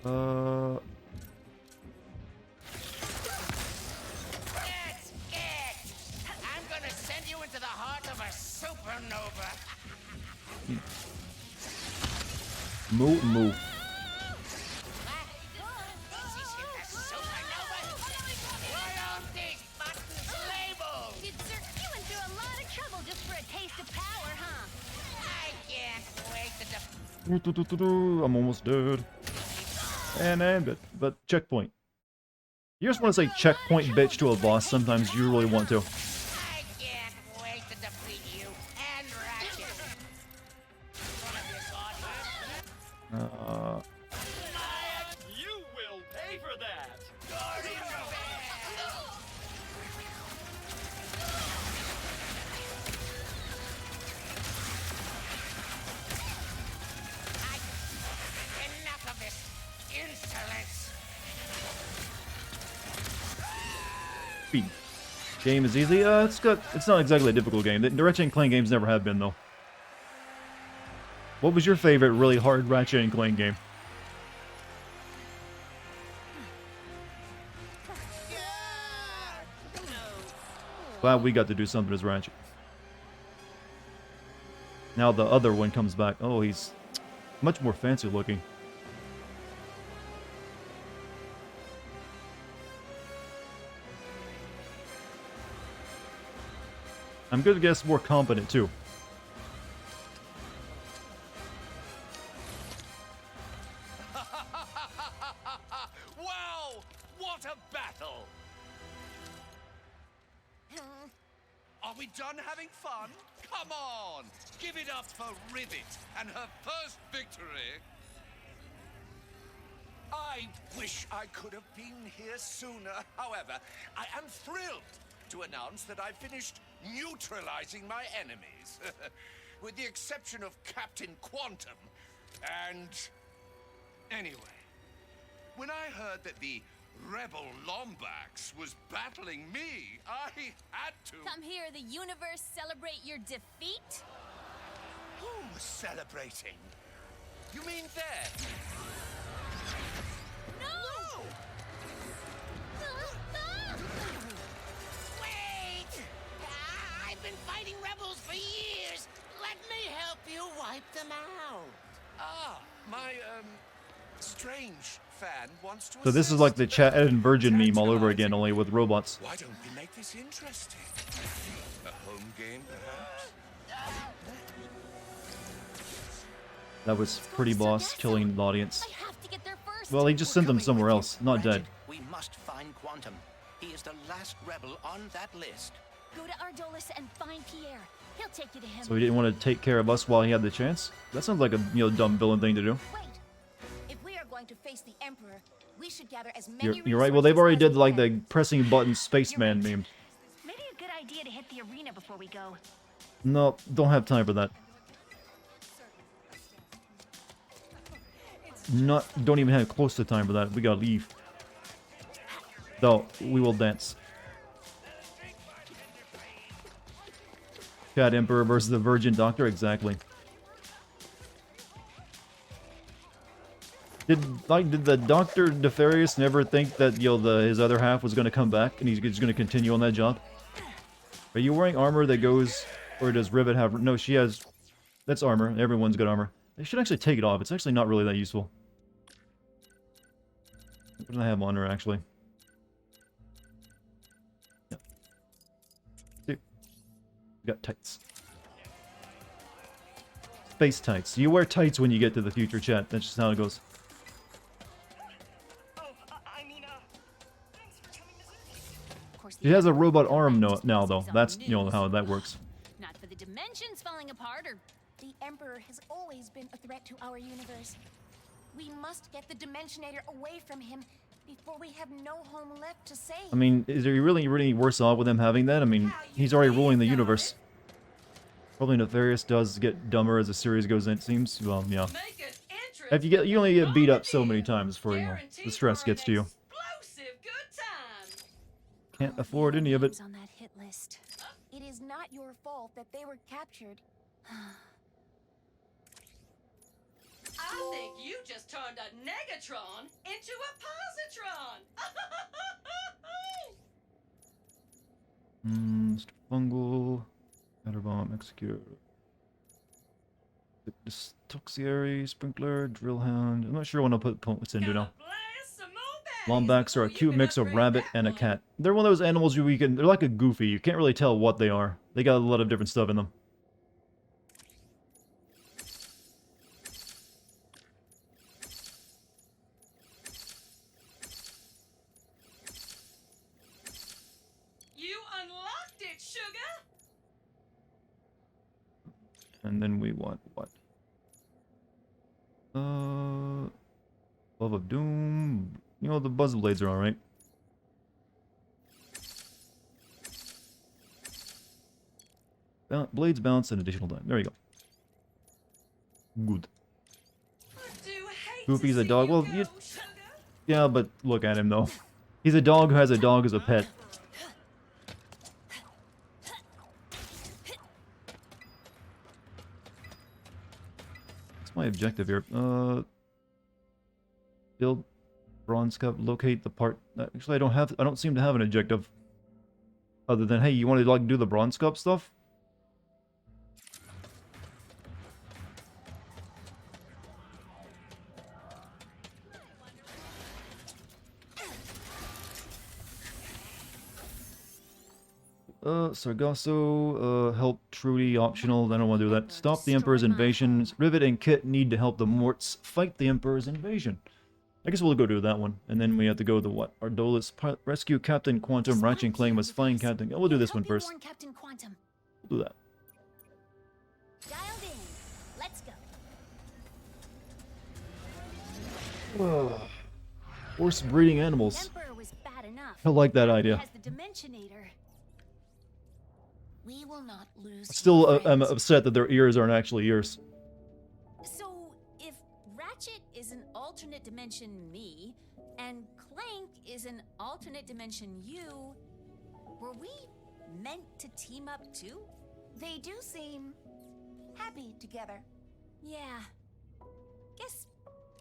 That's it! I'm gonna send you into the heart of a supernova. Moo moo. I'm almost dead. And I'm dead. But checkpoint. You just want to say checkpoint bitch to a boss sometimes you really want to. I can't wait to defeat you and Ratchet. You will pay for that. Speed. Game is easy. It's not exactly a difficult game. The Ratchet & Clank games never have been, though. What was your favorite really hard Ratchet & Clank game? Glad we got to do something as Ratchet. Now the other one comes back. Oh, he's much more fancy looking. I'm gonna guess more competent too. Wow! What a battle! Are we done having fun? Come on! Give it up for Rivet and her first victory! I wish I could have been here sooner. However, I am thrilled to announce that I finished neutralizing my enemies. With the exception of Captain Quantum and... Anyway, when I heard that the Rebel Lombax was battling me, I had to... Come here, the universe, celebrate your defeat? Who's celebrating? You mean them? No! Wait! I've been fighting rebels for years. Let me help you wipe them out. Ah, my, strange fan wants to... So this is like the Chat and Virgin meme all over again, only with robots. Why don't we make this interesting? A home game, perhaps? That was Pretty Boss killing the audience. Well, he just sent them somewhere else, not dead. We must find Quantum. He is the last rebel on that list. Go to Ardolis and find Pierre. He'll take you to him. So he didn't want to take care of us while he had the chance? That sounds like a, dumb villain thing to do. Wait. If we are going to face the Emperor, we should gather as many You're right. Well, they've already did like the pressing button spaceman meme. Maybe a good idea to hit the arena before we go. No, don't have time for that. Don't even have close to time for that. We gotta leave. Though, we will dance. Cat Emperor versus the Virgin Doctor, exactly. Did the Doctor Nefarious never think that his other half was gonna come back and he's just gonna continue on that job? Are you wearing armor that goes, or does Rivet have? No, she has. That's armor. Everyone's got armor. They should actually take it off. It's actually not really that useful. What do I have on her, actually? Yep. See? We got tights. Space tights. You wear tights when you get to the future, chat. That's just how it goes. She has a robot arm now, though. That's, how that works. Not for the dimensions falling apart or... The Emperor has always been a threat to our universe. We must get the Dimensionator away from him before we have no home left to save. I mean, is he really worse off with him having that? I mean, he's already ruling the universe. Probably Nefarious does get dumber as the series goes in, it seems. Well, yeah. If you only get beat up so many times before the stress gets to you. Can't afford any of it. On that hit list. It is not your fault that they were captured. I think you just turned a negatron into a positron. Mr. Fungal, Matterbomb, Execute, Toxiary, Sprinkler, Drillhound. I'm not sure what I'll put what's into now. Lombax are a cute mix of rabbit and a cat. They're one of those animals they're like a goofy. You can't really tell what they are. They got a lot of different stuff in them. You unlocked it, sugar. And then we want what? Love of Doom. The buzz blades are alright. Blades bounce and additional time. There you go. Good. Goofy's a dog. Well, yeah, but look at him though. He's a dog who has a dog as a pet. What's my objective here? Build bronze cup, locate the part. Actually, I don't seem to have an objective. Other than, hey, you want to like do the bronze cup stuff? Sargasso, help Trudy, optional. I don't want to do that. Stop the Emperor's invasion. Rivet and Kit need to help the Morts fight the Emperor's invasion. I guess we'll go do that one. And then we have to go to what? Ardolus, rescue Captain Quantum, Ratchet Clank must find Captain. Oh, we'll do this one first. We'll do that. Dialed in. Let's go. Whoa. Horse breeding animals. Emperor was bad enough. I like that idea. Has the Dimensionator. We will not lose. Still, I'm upset that their ears aren't actually ears. So, if Ratchet is an alternate dimension me, and Clank is an alternate dimension you, were we meant to team up too? They do seem happy together. Yeah. Guess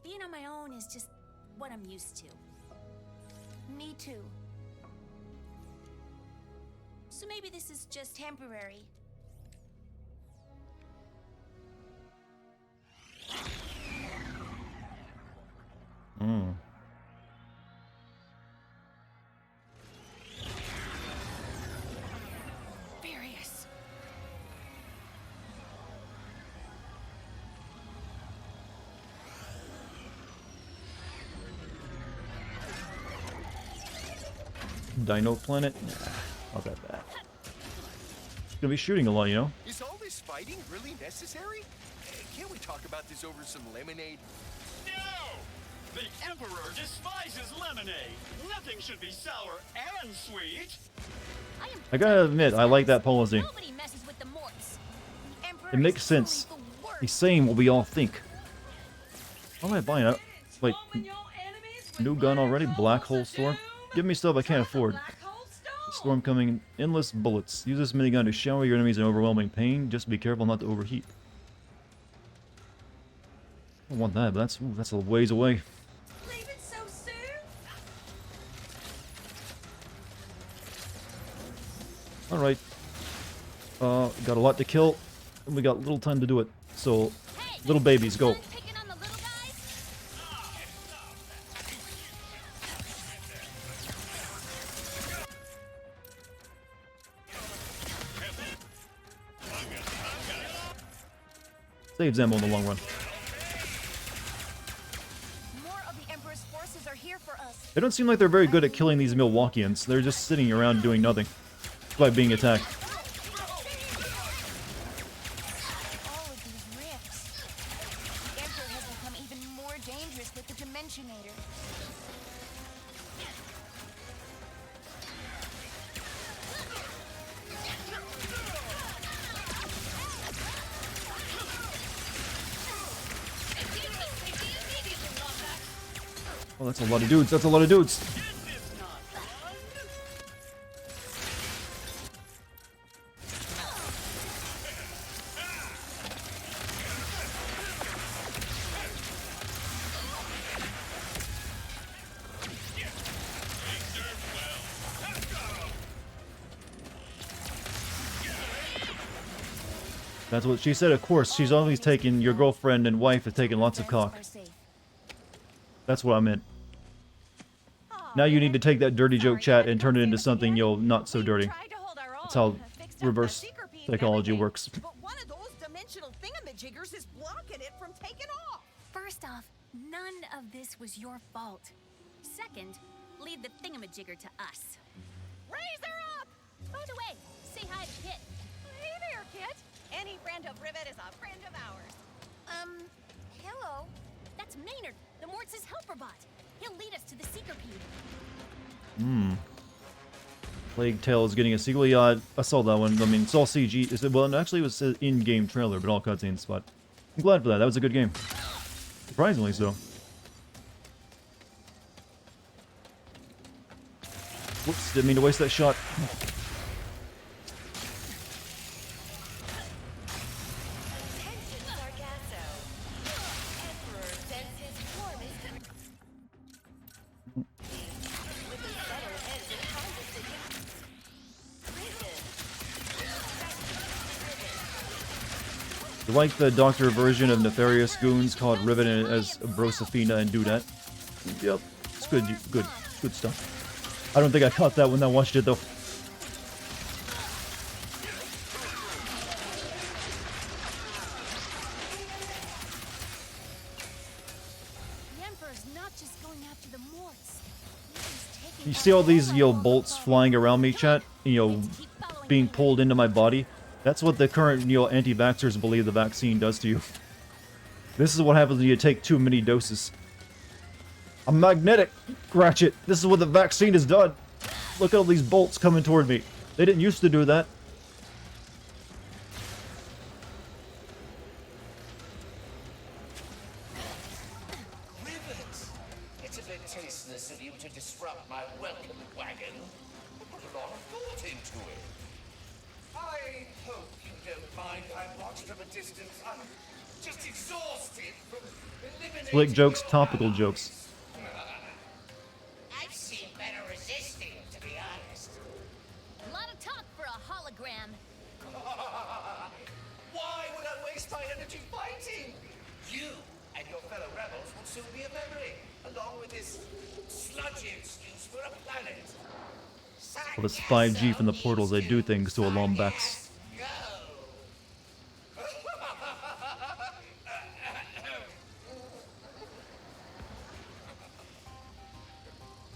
being on my own is just what I'm used to. Me too. So maybe this is just temporary. Hmm. Furious. Dino Planet? Nah, not that bad. Gonna be shooting a lot, you know? Is all this fighting really necessary? Can't we talk about this over some lemonade? No! The Emperor despises lemonade. Nothing should be sour and sweet. I gotta admit, I like that policy. Nobody messes with the Morts. It makes sense. He's saying what we all think. What am I buying? Like, new gun already? Black Hole Storm? Give me stuff I can't afford. Storm coming in endless bullets. Use this minigun to shower your enemies in overwhelming pain. Just be careful not to overheat. I don't want that, but that's a ways away. Leave it so soon? Alright. Got a lot to kill, and we got little time to do it. So, little babies, go. Saves ammo in the long run. More of the Emperor's forces are here for us. They don't seem like they're very good at killing these Milwaukeeans. They're just sitting around doing nothing. Despite being attacked. All of these rifts. The Emperor has become even more dangerous with the Dimensionator. Oh, that's a lot of dudes. That's a lot of dudes. That's what she said, of course. She's always taken, your girlfriend and wife have taken lots of cock. That's what I meant. Now you need to take that dirty joke chat and turn it into something not so dirty. That's how reverse psychology works. But one of those dimensional thingamajiggers is blocking it from taking off. First off, none of this was your fault. Second, leave the thingamajigger to us. Raise her up! By the way, say hi to Kit. Hey there, Kit. Any friend of Rivet is a friend of ours. Hello. That's Maynard, the Morts' helper bot. He'll lead us to the Seeker Peak. Plague Tale is getting a sequel. Yeah, I saw that one. I mean, it's all CG. Well, actually, it was an in-game trailer, but all cutscenes. But I'm glad for that. That was a good game. Surprisingly so. Whoops, didn't mean to waste that shot. You like the Doctor version of Nefarious Goons called Rivet as Brosafina and do that? Yep, it's good, good stuff. I don't think I caught that when I watched it though. You see all these, bolts flying around me, chat? Being pulled into my body? That's what the current, anti-vaxxers believe the vaccine does to you. This is what happens when you take too many doses. I'm magnetic, Ratchet. This is what the vaccine has done. Look at all these bolts coming toward me. They didn't used to do that. It's a bit tasteless of you to disrupt my welcome wagon. Put a lot of thought into it. I hope you don't mind I watched from a distance. I'm just exhausted from eliminating Slick jokes, topical jokes. I've seen better resisting, to be honest. A lot of talk for a hologram. Why would I waste my energy fighting? You and your fellow rebels will soon be a memory, along with this sludgy excuse for a planet. Well, this 5G from the portals, they do things to a Lombax.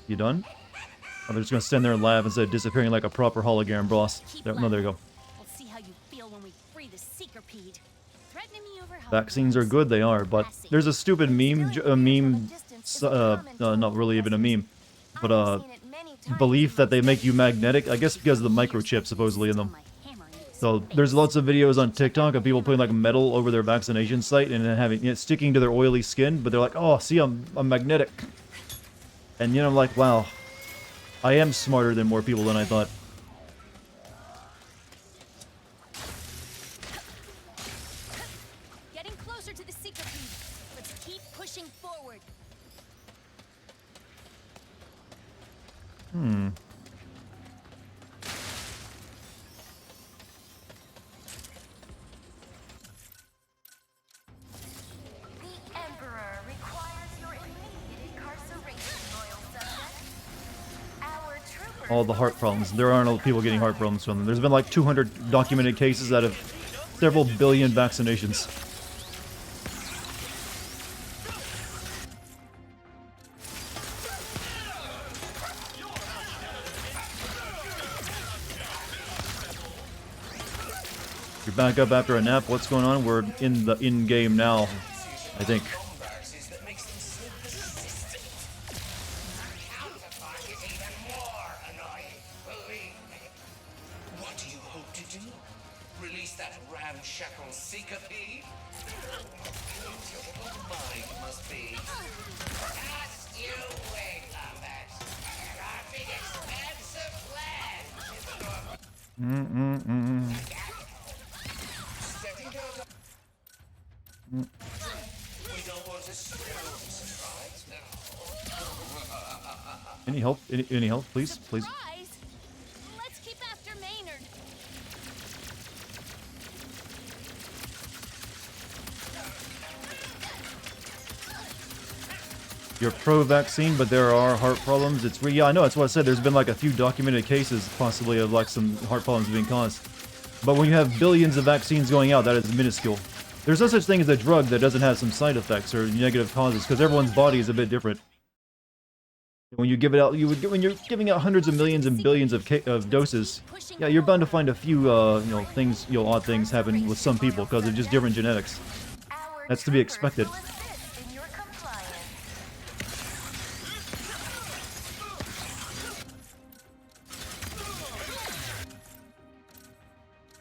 You done? Oh, they're just gonna stand there and laugh instead of disappearing like a proper hologram boss. There, no, there you go. We'll see how you feel when we free the Seekerpede. Threatening me over Vaccines are good, they are, but there's a stupid meme, not really even a meme, but belief that they make you magnetic, I guess because of the microchip supposedly in them. So there's lots of videos on TikTok of people putting like metal over their vaccination site and then having it sticking to their oily skin, but they're like, oh, see, I'm magnetic. And I'm like, wow, I am smarter than more people than I thought. Getting closer to the Seekerpede. Let's keep pushing forward. The Emperor requires your immediate incarceration, loyal subject. Our troopers... All the heart problems. There aren't a lot of people getting heart problems from them. There's been like 200 documented cases out of several billion vaccinations. You're back up after a nap. What's going on? We're in the in-game now, I think. What do you hope to do? Release that ramshackle Seekerpede? Your mind must be. Just you wait, Lambert. Our big expansive plan. We don't want to surprise now. Any help? Any help, please? Please. Surprise! Let's keep after Maynard. You're pro-vaccine, but there are heart problems. Yeah, I know. That's what I said. There's been like a few documented cases, possibly, of like some heart problems being caused. But when you have billions of vaccines going out, that is minuscule. There's no such thing as a drug that doesn't have some side effects or negative causes, because everyone's body is a bit different. When you give it out, when you're giving out hundreds of millions and billions of doses, yeah, you're bound to find a few, things, odd things happen with some people because of just different genetics. That's to be expected.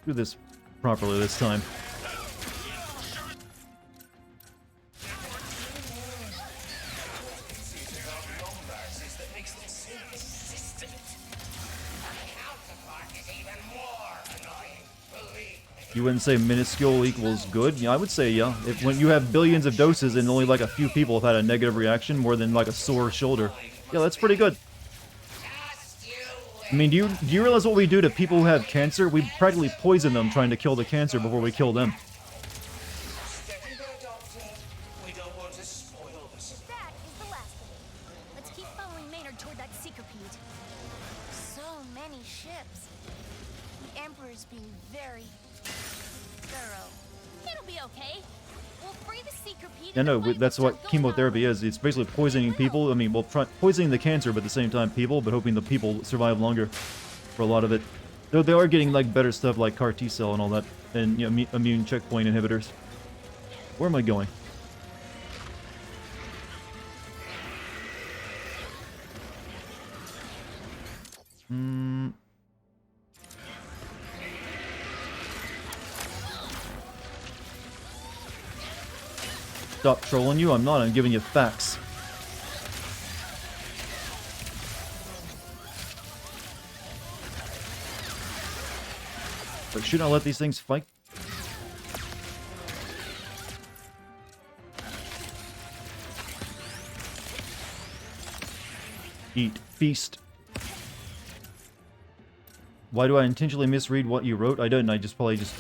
Do this properly this time. You wouldn't say minuscule equals good? Yeah, I would say yeah. When you have billions of doses and only like a few people have had a negative reaction, more than like a sore shoulder, yeah, that's pretty good. I mean, do you realize what we do to people who have cancer? We practically poison them trying to kill the cancer before we kill them. We don't want to spoil the surprise. That is the last of it. Let's keep following Maynard toward that Seekerpede. So many ships. The Emperor's being very thorough. It'll be okay. We'll free the Seekerpede. Yeah, no, that's what chemotherapy is. It's basically poisoning people. I mean, well, poisoning the cancer, but at the same time people, but hoping the people survive longer for a lot of it. Though they are getting, like, better stuff like CAR T-cell and all that, and, you know, immune checkpoint inhibitors. Where am I going? Stop trolling you. I'm not. I'm giving you facts. But shouldn't I let these things fight? Eat. Feast. Why do I intentionally misread what you wrote? I didn't. I just probably just...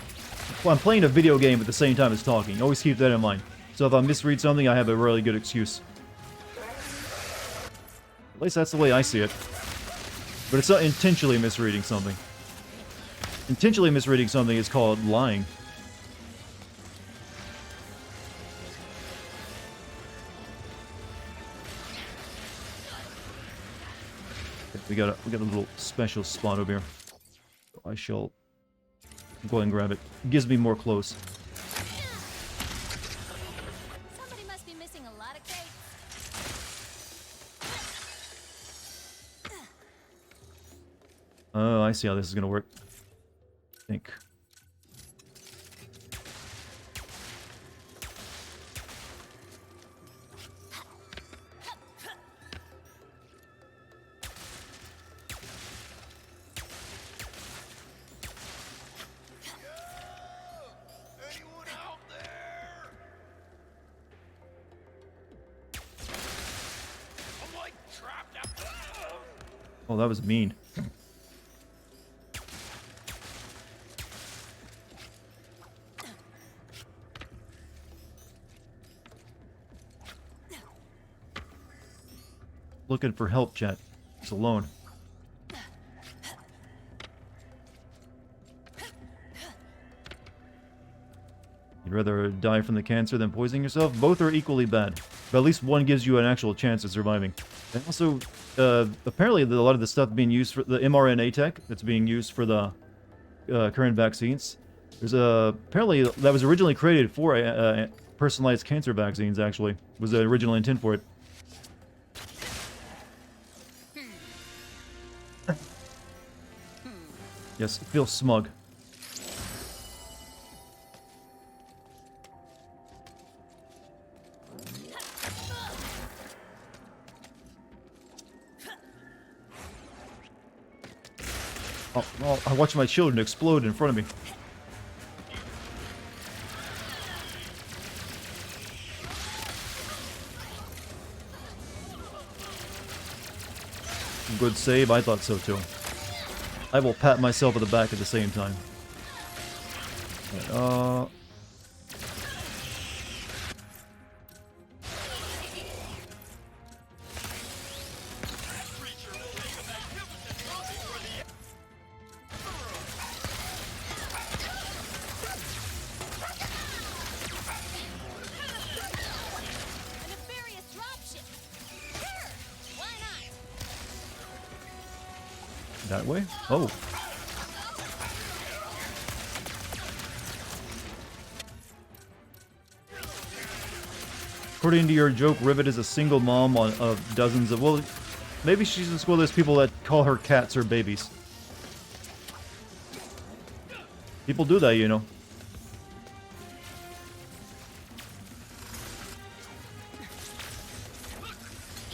Well, I'm playing a video game at the same time as talking. Always keep that in mind. So if I misread something, I have a really good excuse. At least that's the way I see it. But it's not intentionally misreading something. Intentionally misreading something is called lying. Okay, we got a little special spot over here. I shall go ahead and grab it. It gives me more clothes. Somebody must be missing a lot of cakes. Oh, I see how this is gonna work. I think. Oh, that was mean. Looking for help, chat. It's alone. You'd rather die from the cancer than poisoning yourself? Both are equally bad. But at least one gives you an actual chance of surviving. And also, apparently a lot of the stuff being used for the mRNA tech that's being used for the current vaccines. There's apparently that was originally created for personalized cancer vaccines, actually. Was the original intent for it. Yes, it feels smug. Oh, I watch my children explode in front of me. Good save, I thought so too. I will pat myself at the back at the same time. That way? Oh. According to your joke, Rivet is a single mom of dozens of... Well, maybe she's in school. There's people that call her cats her babies. People do that, you know.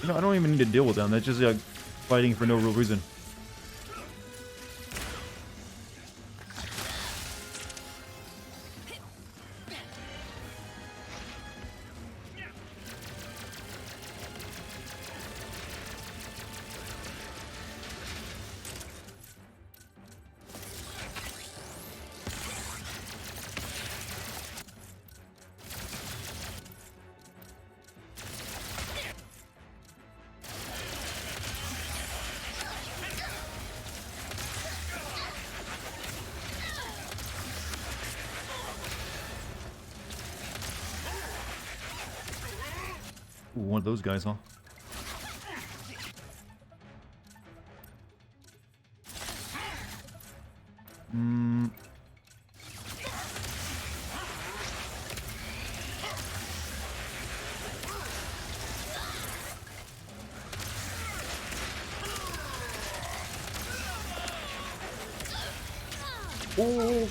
You know, I don't even need to deal with them. They're just like fighting for no real reason. Ooh, one of those guys, huh? Hmm. Oh.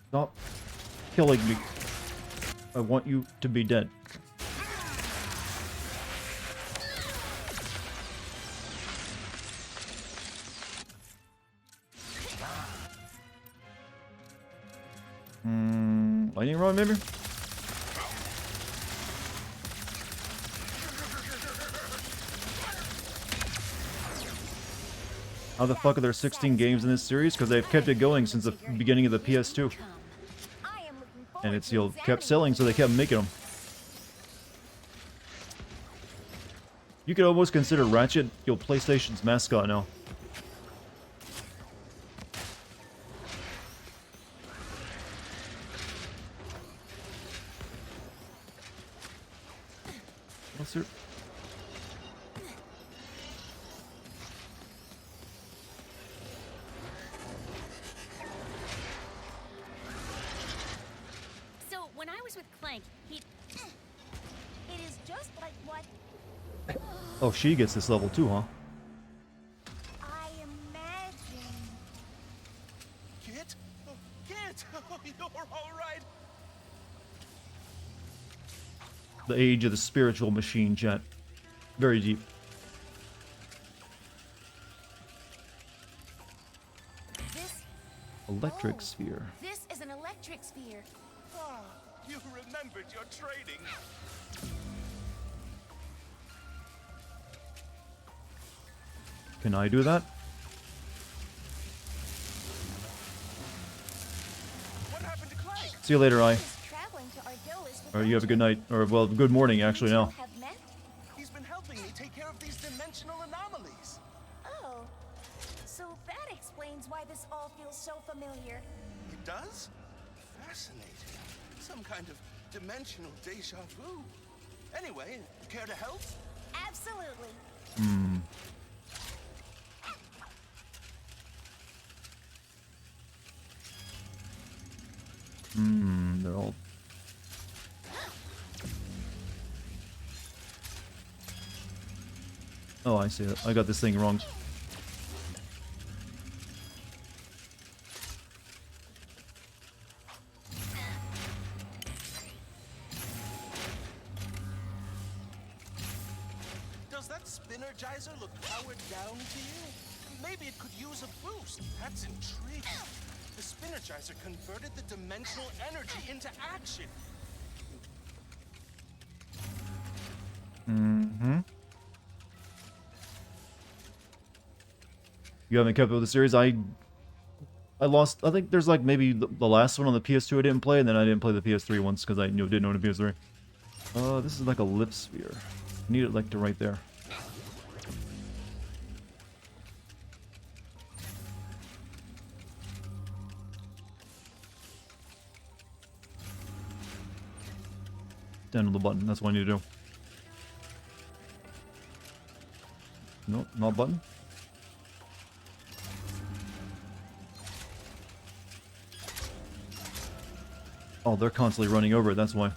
Stop killing me. I want you to be dead. Lightning rod, maybe? How the fuck are there 16 games in this series? Because they've kept it going since the beginning of the PS2. And it's, kept selling, so they kept making them. You could almost consider Ratchet, PlayStation's mascot now. What's your... So, when I was with Clank, he... It is just like what Oh, she gets this level too, huh? I imagined. Kit? Oh, Kit! Oh, you're all right. The age of the spiritual machine, chat. Very deep. This Electric sphere. This is an electric sphere. Ah, you remembered your training. Can I do that? What happened to Clank? See you later, I. Traveling to Argolis with Or you have a good night. Or, well, good morning, actually, now. have met? He's been helping me take care of these dimensional anomalies. Oh. So that explains why this all feels so familiar. It does? Fascinating. Some kind of dimensional deja vu. Anyway, care to help? Absolutely. Hmm. They're all... Oh, I see it. I got this thing wrong. Does that Spinnergizer look powered down to you? Maybe it could use a boost. That's intriguing. The Spinnergizer converted the dimensional energy into action. Mm-hmm. You haven't kept up with the series? I lost... I think there's like maybe the last one on the PS2 I didn't play, and then I didn't play the PS3 once because I didn't own a PS3. This is like a lip sphere. I need it like to right there. Stand on the button, that's what I need to do. Nope, not button. Oh, they're constantly running over it, that's why.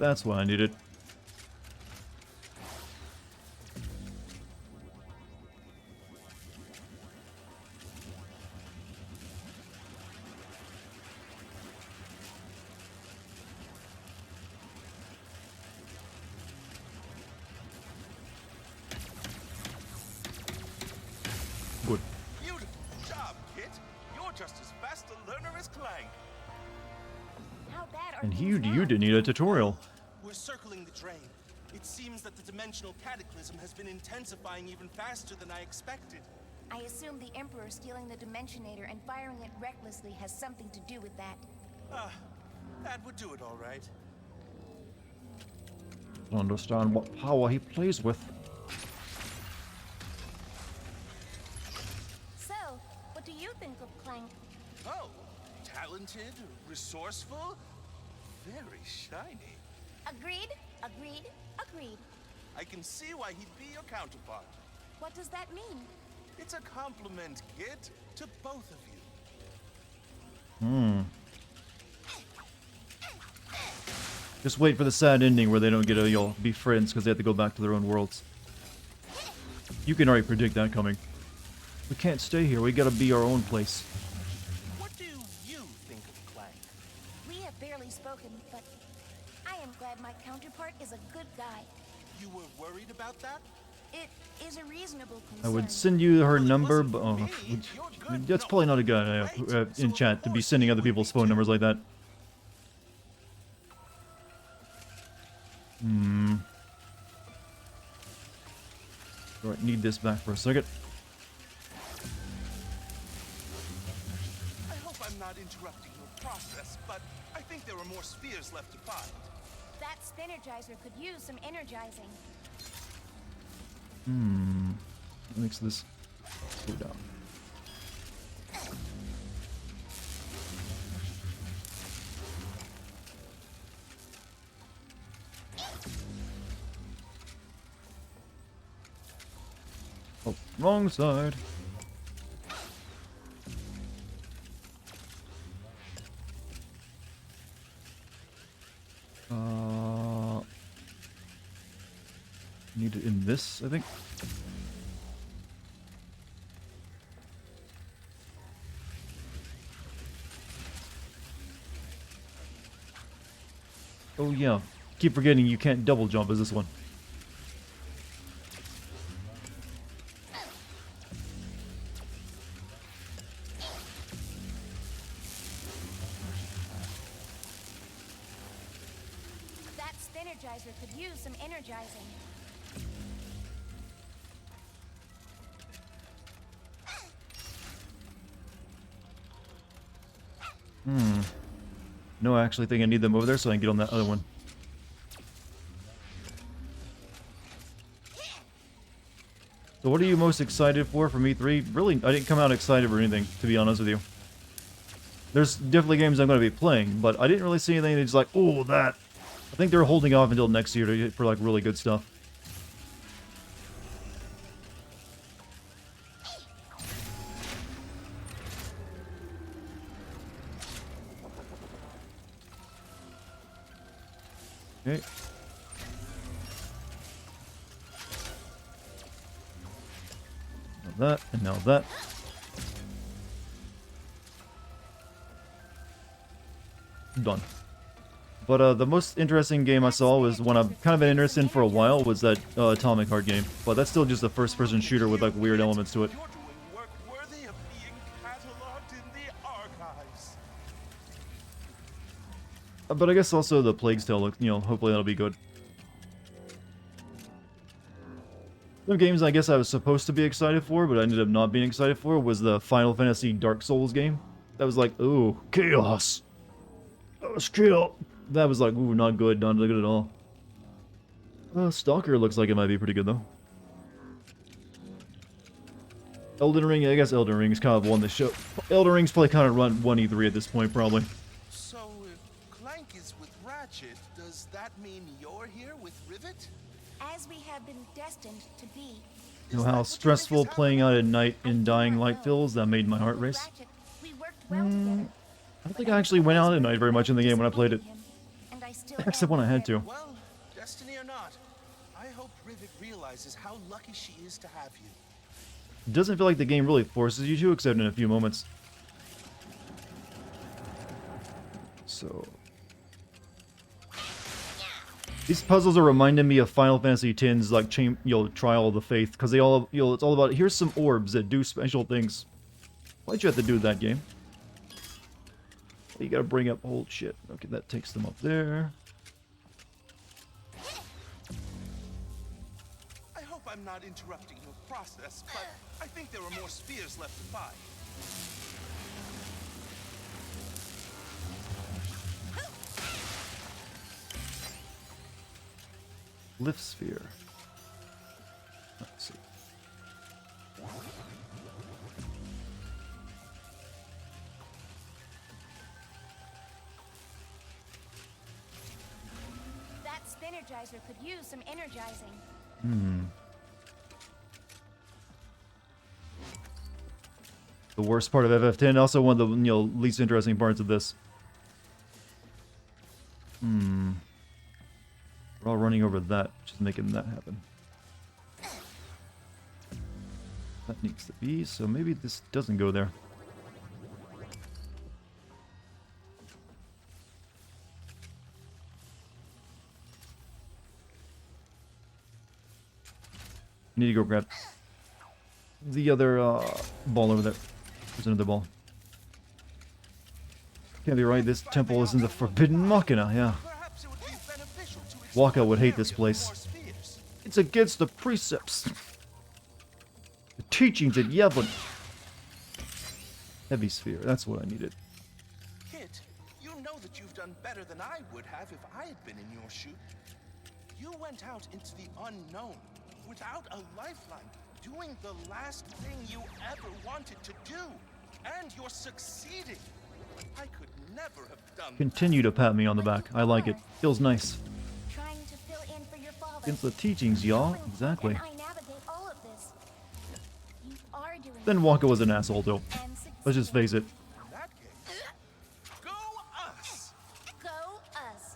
That's what I needed. Good. Beautiful job, Kit. You're just as fast a learner as Clank. How bad are And you didn't need a tutorial. We're circling the drain. It seems that the dimensional cataclysm has been intensifying even faster than I expected. I assume the Emperor stealing the Dimensionator and firing it recklessly has something to do with that. That would do it all right. I don't understand what power he plays with. So, what do you think of Clank? Oh, talented, resourceful, very shiny. Agreed, agreed, agreed. I can see why he'd be your counterpart. What does that mean? It's a compliment, kid, to both of you. Just wait for the sad ending where they don't get to, be friends because they have to go back to their own worlds. You can already predict that coming. We can't stay here. We gotta be our own place. What do you think of Clank? We have barely spoken, but I am glad my counterpart is a good guy. You were worried about that? It is a reasonable concern. I would send you her number, but that's probably not a good idea in chat to be sending other people's phone numbers like that. Alright, need this back for a second. I hope I'm not interrupting your process, but I think there are more spheres left to find. That Spinergizer could use some energizing. What makes this go down? Oh, wrong side. Need it in this, I think. Oh yeah, keep forgetting you can't double jump as this one. That Spinergizer could use some energizing. No, I actually think I need them over there so I can get on that other one. So what are you most excited for from E3? Really, I didn't come out excited for anything, to be honest with you. There's definitely games I'm going to be playing, but I didn't really see anything that's like, oh, that. I think they're holding off until next year for like really good stuff. Okay. Now that, and now that. Done. But the most interesting game I saw was one I've kind of been interested in for a while was that Atomic Heart game. But that's still just a first-person shooter with like weird elements to it. Work worthy of being cataloged in the archives. But I guess also the Plague's Tale, hopefully that'll be good. Some games I guess I was supposed to be excited for, but I ended up not being excited for, was the Final Fantasy Dark Souls game. That was like, ooh, chaos. That was kill. That was like, ooh, not good, not good at all. Stalker looks like it might be pretty good though. Elden Ring, I guess Elden Ring's kind of won the show. Elden Ring's probably kind of run 1 E3 at this point, probably. So if Clank is with Ratchet, does that mean you're here with Rivet? As we have been destined to be. You know how stressful playing out at night in Dying Light feels? That made my heart race. We worked well together. I don't think I actually went out at night very much in the game when I played it. And I still Except when I had to. Well, destiny or not, I hope Rivet realizes how lucky she is to have you. It doesn't feel like the game really forces you to, except in a few moments. So... these puzzles are reminding me of Final Fantasy X's, like, Trial of the Faith, because they all, it's all about, here's some orbs that do special things. Why'd you have to do that, game? You gotta bring up old shit. Okay, that takes them up there. I hope I'm I'm not interrupting your process, but I think there are more spheres left to find. Lift sphere. Let's see. That Spinergizer could use some energizing. The worst part of FF10, also one of the least interesting parts of this. We're all running over that, which is making that happen. That needs to be, so maybe this doesn't go there. Need to go grab the other ball over there. There's another ball. Can't be right, this temple is in the Forbidden Machina, yeah. Waka would hate this place. It's against the precepts. The teachings at Yevon. Heavy sphere, that's what I needed. Kid, you know that you've done better than I would have if I had been in your shoes. You went out into the unknown without a lifeline, doing the last thing you ever wanted to do. And you're succeeding. I could never have done Continue to pat me on the back. I like it. Feels nice. Trying to fill in for your father. Against the teachings, y'all. Exactly. I navigate all of this. You are doing Then Waka was an asshole, too. Let's just face it. Go us! Go us.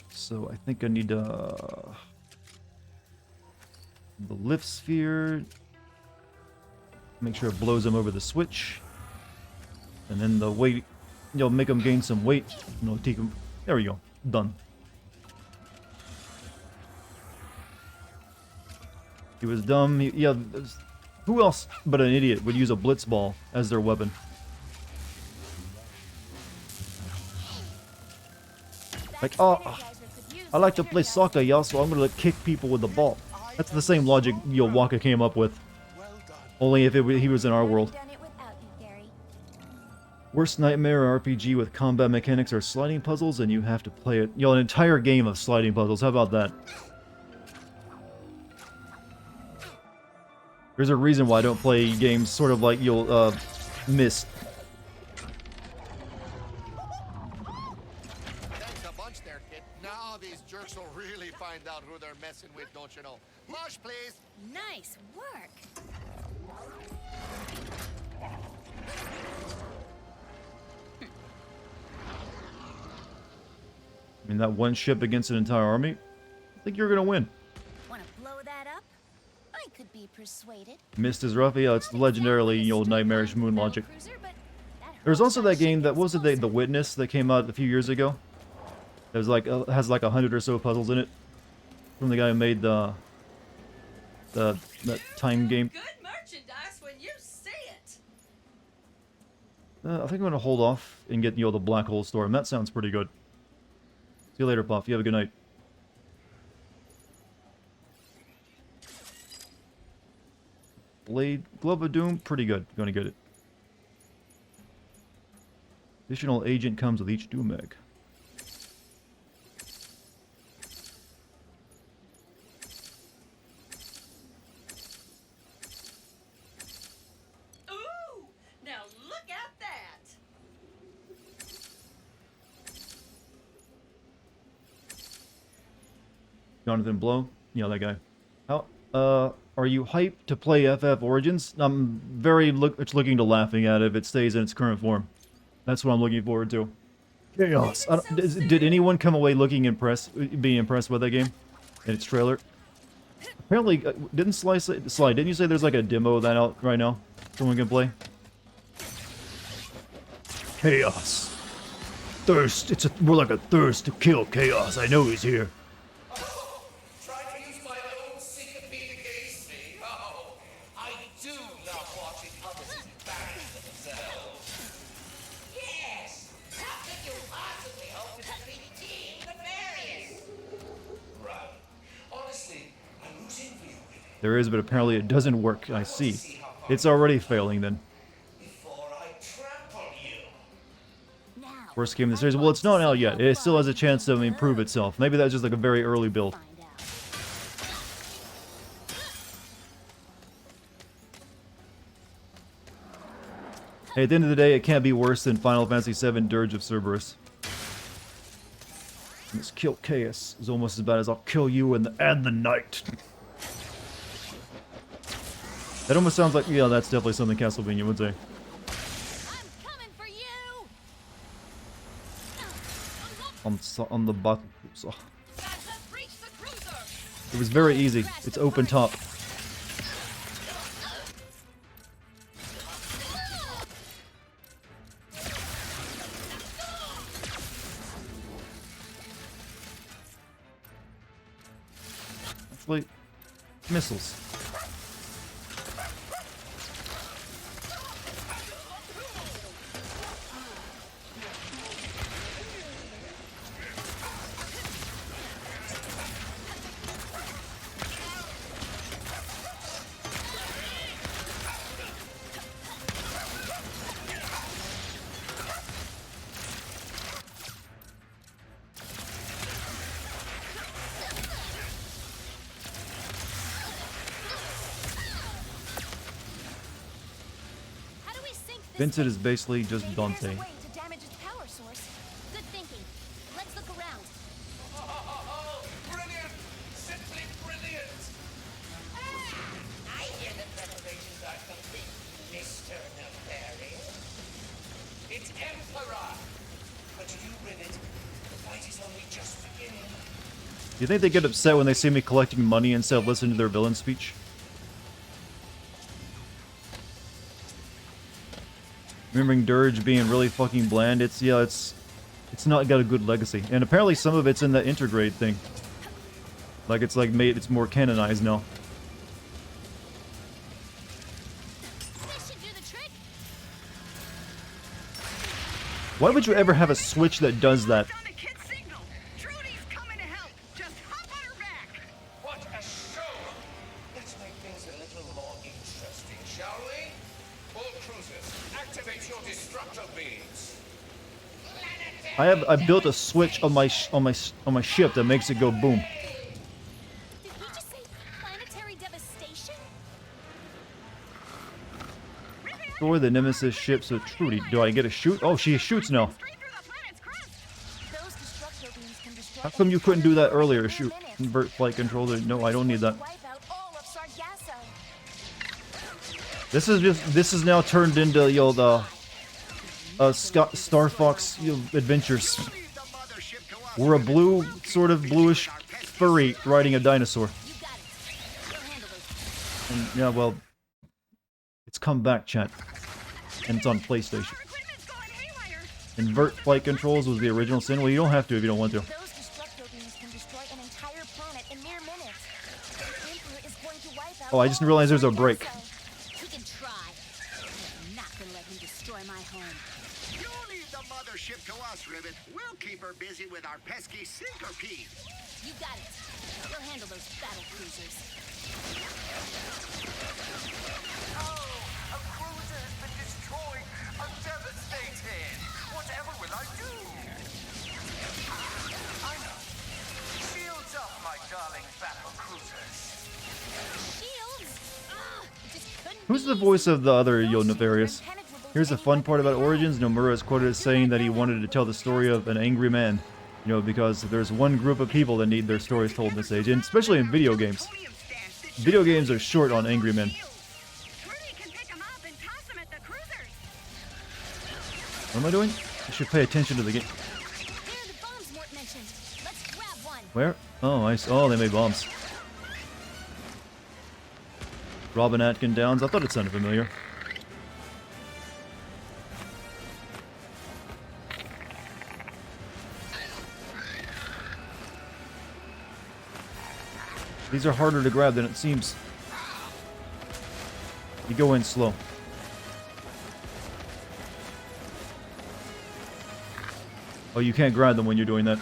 So I think I need the lift sphere. Make sure it blows him over the switch. And then the weight, make him gain some weight. Take him. There we go. Done. He was dumb. Who else but an idiot would use a blitz ball as their weapon? Like, oh, I like to play soccer, y'all, so I'm gonna kick people with the ball. That's the same logic Waka came up with. Only if he was in our world. Worst nightmare RPG with combat mechanics are sliding puzzles, and you have to play it. An entire game of sliding puzzles. How about that? There's a reason why I don't play games sort of like Myst. Thanks a bunch there, kid. Now these jerks will really find out who they're messing with, don't you know? Mush, please. Nice work. I mean, that one ship against an entire army? I think you're gonna win. Want to blow that up? I could be persuaded. Myst is rough. Yeah, it's legendarily nightmarish moon logic. There's also that game that, what was it, The Witness, that came out a few years ago. That was like has like 100 or so puzzles in it. From the guy who made that time game. Good merchandise when you see it. I think I'm gonna hold off and get the Black Hole Storm. That sounds pretty good. See you later, Puff. You have a good night. Blade, Glove of Doom, pretty good. Gonna get it. Additional agent comes with each Doom egg. Ooh, now look at that. Jonathan Blow, that guy. How are you hyped to play FF Origins? I'm very looking to laughing at it if it stays in its current form. That's what I'm looking forward to. Chaos. Did anyone come away being impressed by that game in its trailer? Apparently, didn't Sly, didn't you say there's like a demo of that out right now? Someone can play? Chaos. Thirst. We're like a thirst to kill chaos. I know he's here. Trying to use my own syncopete against me. Oh, I do love watching others embarrass themselves. Yes! How could you possibly hope to defeat Team Nefarious? Right. Honestly, There is, but apparently it doesn't work. I see. It's already failing then. Worst game in the series. Well, it's not out yet. It still has a chance to improve itself. Maybe that's just like a very early build. Hey, at the end of the day, it can't be worse than Final Fantasy VII Dirge of Cerberus. This kill chaos is almost as bad as I'll kill you and the night. That almost sounds like, yeah, that's definitely something Castlevania would say. On the bottom. So. It was very easy. It's open top. Actually, missiles. Vincent is basically just Dante. Way to damage its power source. Good thinking. Let's look around. Oh, brilliant! Simply brilliant! I hear the preparations are complete, Mr. Nefarious. It's Emperor! But you, Rivet, the fight is only just beginning. Do you think they get upset when they see me collecting money instead of listening to their villain speech? Remembering Dirge being really fucking bland, it's not got a good legacy. And apparently some of it's in the intergrade thing. Like it's more canonized now. Why would you ever have a switch that does that? What a show! Let's make things a little more interesting, shall we? All cruisers, activate your destructo beams. I built a switch on my ship that makes it go boom. Did he just say planetary devastation? Destroy the Nemesis ships with Trudy. Do I get a shoot? Oh, she shoots now. How come you couldn't do that earlier? Shoot. Convert flight controller. No, I don't need that. This is now turned into, Star Fox adventures. We're a blue, sort of bluish furry riding a dinosaur. And, yeah, well, it's come back, chat. And it's on PlayStation. Invert flight controls was the original sin. Well, you don't have to if you don't want to. Oh, I just realized there's a break. He can try. I'm not gonna let him destroy my home. You leave the mothership to us, Rivet. We'll keep her busy with our pesky sinker peas. You got it. We'll handle those battle cruisers. Oh, a cruiser has been destroyed. I'm devastated. Whatever will I do? I know. Shields up, my darling battle cruisers. Shields? Who's the voice of the other Nefarious? Here's the fun part about Origins. Nomura is quoted as saying that he wanted to tell the story of an angry man. Because there's one group of people that need their stories told in this age, and especially in video games. Video games are short on angry men. What am I doing? I should pay attention to the game. Where? Oh, oh, they made bombs. Robin Atkin Downs. I thought it sounded familiar. These are harder to grab than it seems. You go in slow. Oh, you can't grab them when you're doing that.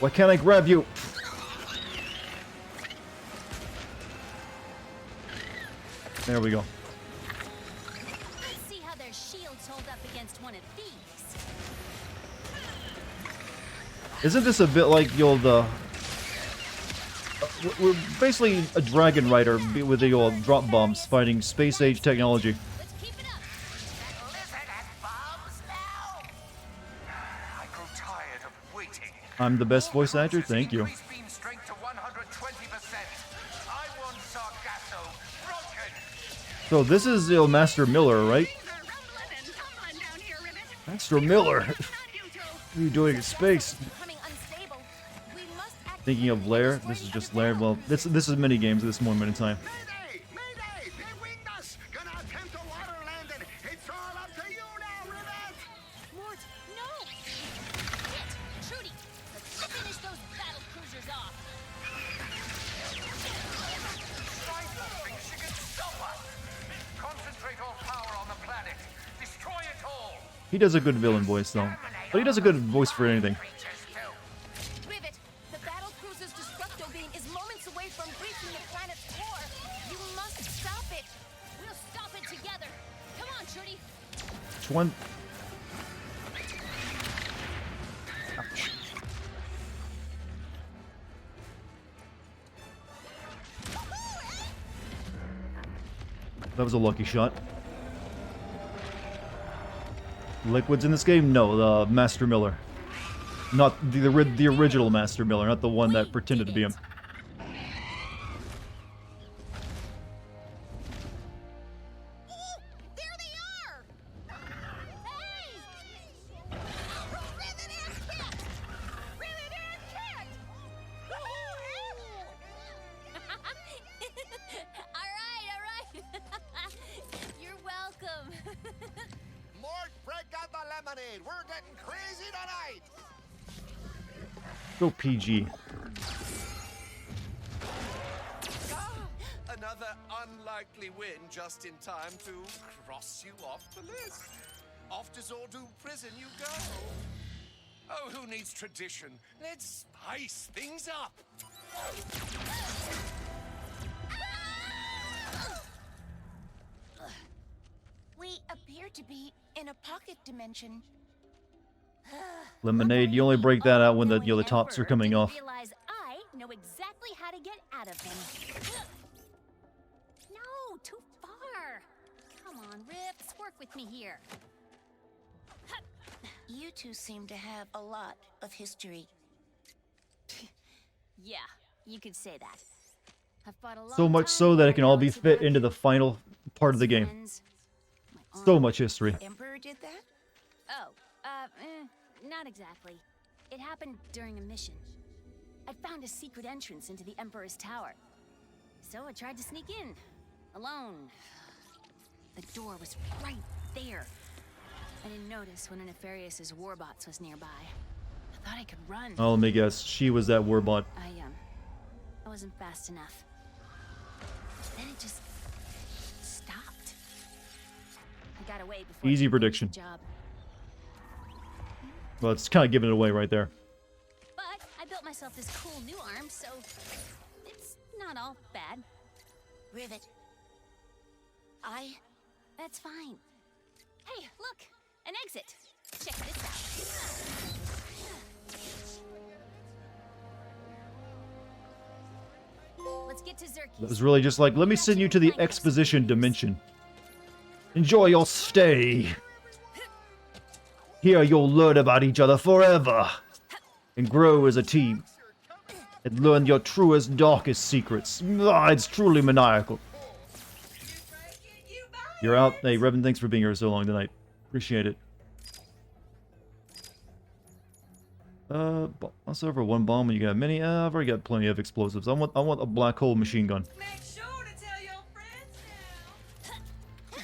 Why can't I grab you? There we go. Let's see how their shields hold up against one of these. Isn't this a bit like the old, we're basically a dragon rider with the old drop bombs fighting space age technology. I grow tired of waiting. I'm the best voice actor, thank you. Increase beam strength to 120%. I want Sargasso broken. So this is Master Miller, right? Master Miller! What are you doing in space? Thinking of Lair? This is just Lair. Well, this is mini games at this moment in time. Mort, no! Shit! Trudy, let's finish those battle cruisers off. She can stop us. Concentrate all power on the planet. Destroy it all. He does a good villain voice, though. But he does a good voice for anything. Rivet, the battle cruiser's destructo beam is moments away from breaching the planet's core. You must stop it. We'll stop it together. Come on, Trudy. Which one? Ouch. That was a lucky shot. Liquids in this game? No, Master Miller. Not the original Master Miller, not the one that pretended to be him. All right. You're welcome. Mort, break out the lemonade. We're getting crazy tonight. Go PG. Another unlikely win just in time to cross you off the list. Off to Zordu prison you go. Oh, who needs tradition? Let's spice things up. We appear to be in a pocket dimension. Lemonade, you only break that out when the tops are coming off. Realize I know exactly how to get out of him. No, too far. Come on, Rips, work with me here. You two seem to have a lot of history. Yeah, you could say that. I've fought a lot. So much so that it can all be fit into the final part of the game. So much history. Emperor did that? Oh, not exactly. It happened during a mission. I found a secret entrance into the Emperor's tower. So I tried to sneak in, alone. The door was right there. I didn't notice when a Nefarious' warbots was nearby. I thought I could run. Oh, let me guess. She was that warbot. I wasn't fast enough. Then it just stopped. I got away before Easy it finished prediction. the job. Well, it's kind of giving it away right there. But I built myself this cool new arm, so it's not all bad. Rivet. That's fine. Hey, look! An exit! Check this out. Let's get to Zerky. It was really just like, let me send you to the exposition dimension. Enjoy your stay. Here you'll learn about each other forever. And grow as a team. And learn your truest, darkest secrets. Ah, it's truly maniacal. You're out. Hey, Revan, thanks for being here so long tonight. Appreciate it. Also over one bomb when you got many. I've already got plenty of explosives. I want a black hole machine gun. Make sure to tell your friends now.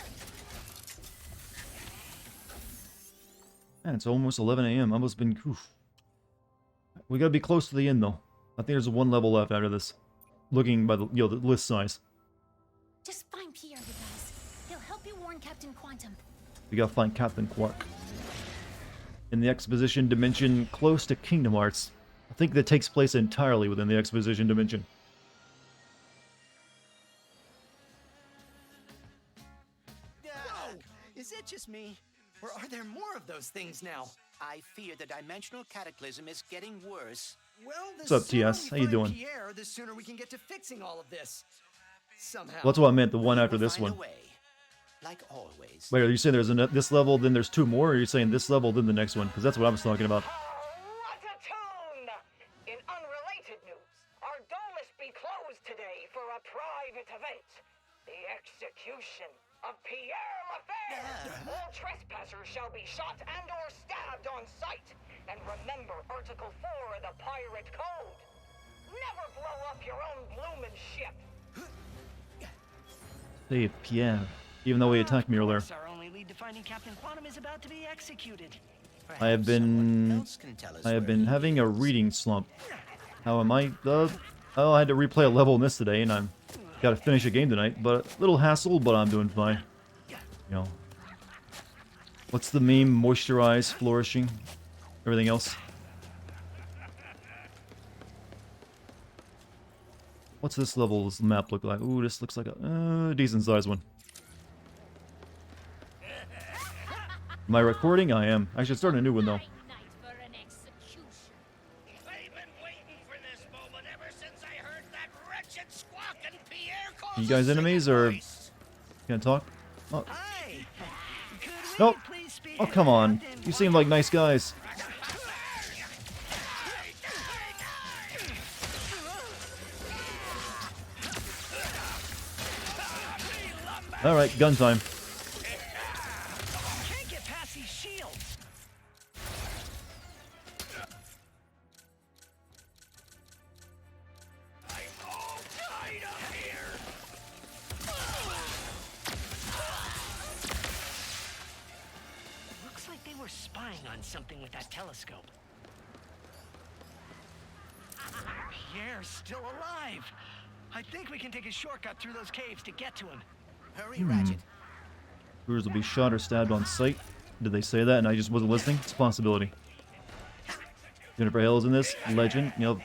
Man, it's almost 11 a.m. I must have been. Oof. We gotta be close to the end though. I think there's one level left after this. Looking by the the list size. Just find Pierre, you guys. He'll help you warn Captain Quantum. We gotta find Captain Quark. In the exposition dimension close to Kingdom Hearts. I think that takes place entirely within the exposition dimension. Whoa! Is it just me? Or are there more of those things now? I fear the dimensional cataclysm is getting worse. Well, the What's up, sooner TS? we How you find doing? Pierre, the sooner we can get to fixing all of this. Somehow. Well, that's what I meant, the one after We'll this find one. a way, like always. Wait, are you saying there's this level, then there's 2 more, or are you saying this level, then the next one? Because that's what I was talking about. Ratatouille! In unrelated news, our dome must be closed today for a private event. The execution of Pierre Lafaire. All trespassers shall be shot and or stabbed on sight. And remember Article 4 of the Pirate Code. Never blow up your own bloomin' ship. Hey, Pierre. Even though he attacked me earlier. Our only lead to finding Captain Quantum is about to be executed. I have been having a reading slump. How am I? Oh, I had to replay a level in this today, and I'm got to finish a game tonight. But a little hassle, but I'm doing fine. You know, what's the meme? Moisturize, flourishing, everything else. What's this level's map look like? Ooh, this looks like a decent sized one. Am I recording? I am. I should start a new one though. You guys enemies or can I talk? Oh. Nope. Oh come on. You seem like nice guys. Alright, gun time. Can't get past these shields. Looks like they were spying on something with that telescope. Pierre's still alive. I think we can take a shortcut through those caves to get to him. Hurry, Ratchet. Viewers will be shot or stabbed on sight. Did they say that and I just wasn't listening? It's a possibility. Jennifer Hale's in this. Legend. You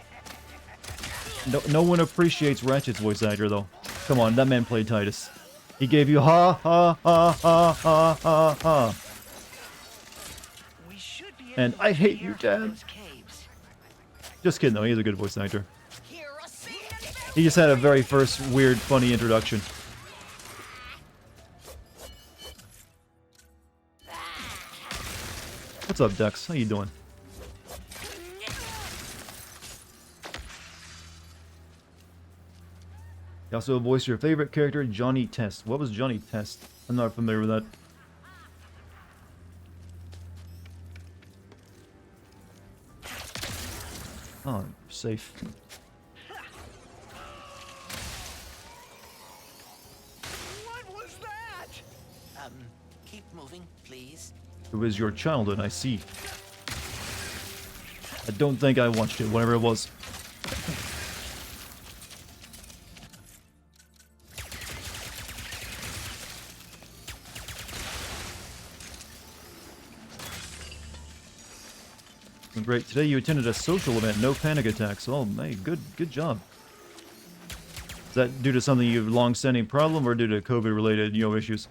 know, no one appreciates Ratchet's voice actor, though. Come on, that man played Titus. He gave you ha ha ha ha ha ha ha. And I hate you, Dad. Just kidding, though. He's a good voice actor. He just had a very first weird, funny introduction. What's up, Dex? How you doing? You also voice your favorite character, Johnny Test. What was Johnny Test? I'm not familiar with that. Oh, safe. What was that? Keep moving, please. It was your childhood, I see. I don't think I watched it, whatever it was. Great. Today you attended a social event, no panic attacks. Oh, hey, good job. Is that due to something you've long-standing problem or due to COVID-related, issues?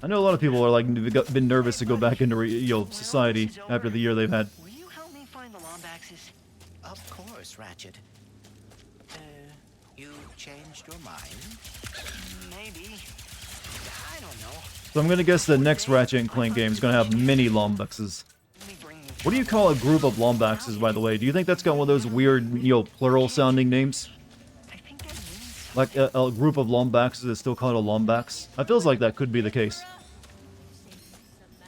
I know a lot of people are like been nervous to go back into society after the year they've had. Will you help me find the Lombaxes? Of course, Ratchet. You changed your mind? Maybe. I don't know. So I'm gonna guess the next Ratchet and Clank game is gonna have mini Lombaxes. What do you call a group of Lombaxes, by the way? Do you think that's got one of those weird, plural-sounding names? Like a group of Lombaxes is still called a Lombax? I feels like that could be the case.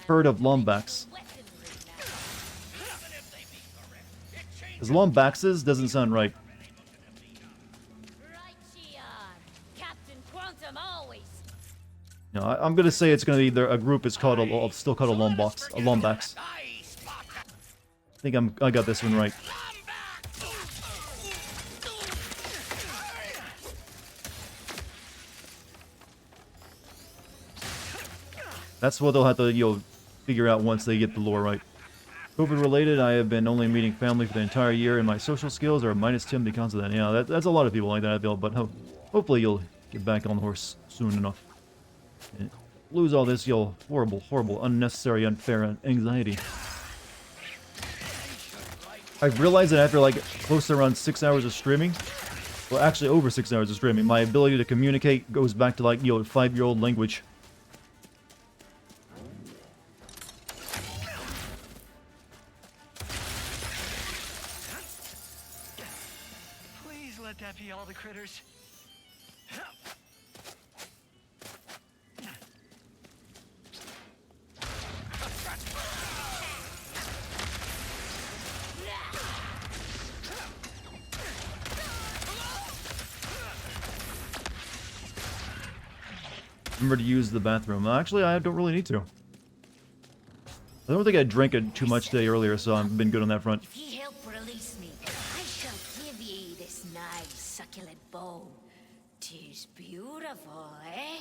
Herd of Lombax. Because Lombaxes doesn't sound right. Captain Quantum always. No, I'm gonna say it's gonna be a group is called still called a Lombax. I think I got this one right. That's what they'll have to, figure out once they get the lore right. COVID related, I have been only meeting family for the entire year, and my social skills are -10 because of that. Yeah, that's a lot of people like that, I feel, but hopefully you'll get back on the horse soon enough. And lose all this, horrible, unnecessary, unfair anxiety. I've realized that after, like, close to around 6 hours of streaming, well, actually over 6 hours of streaming, my ability to communicate goes back to, like, 5-year-old language. Please let that be all the critters. Remember to use the bathroom. Actually, I don't really need to. I don't think I drank it too much today earlier, so I've been good on that front. If ye help release me, I shall give ye this nice succulent bone. 'Tis beautiful, eh?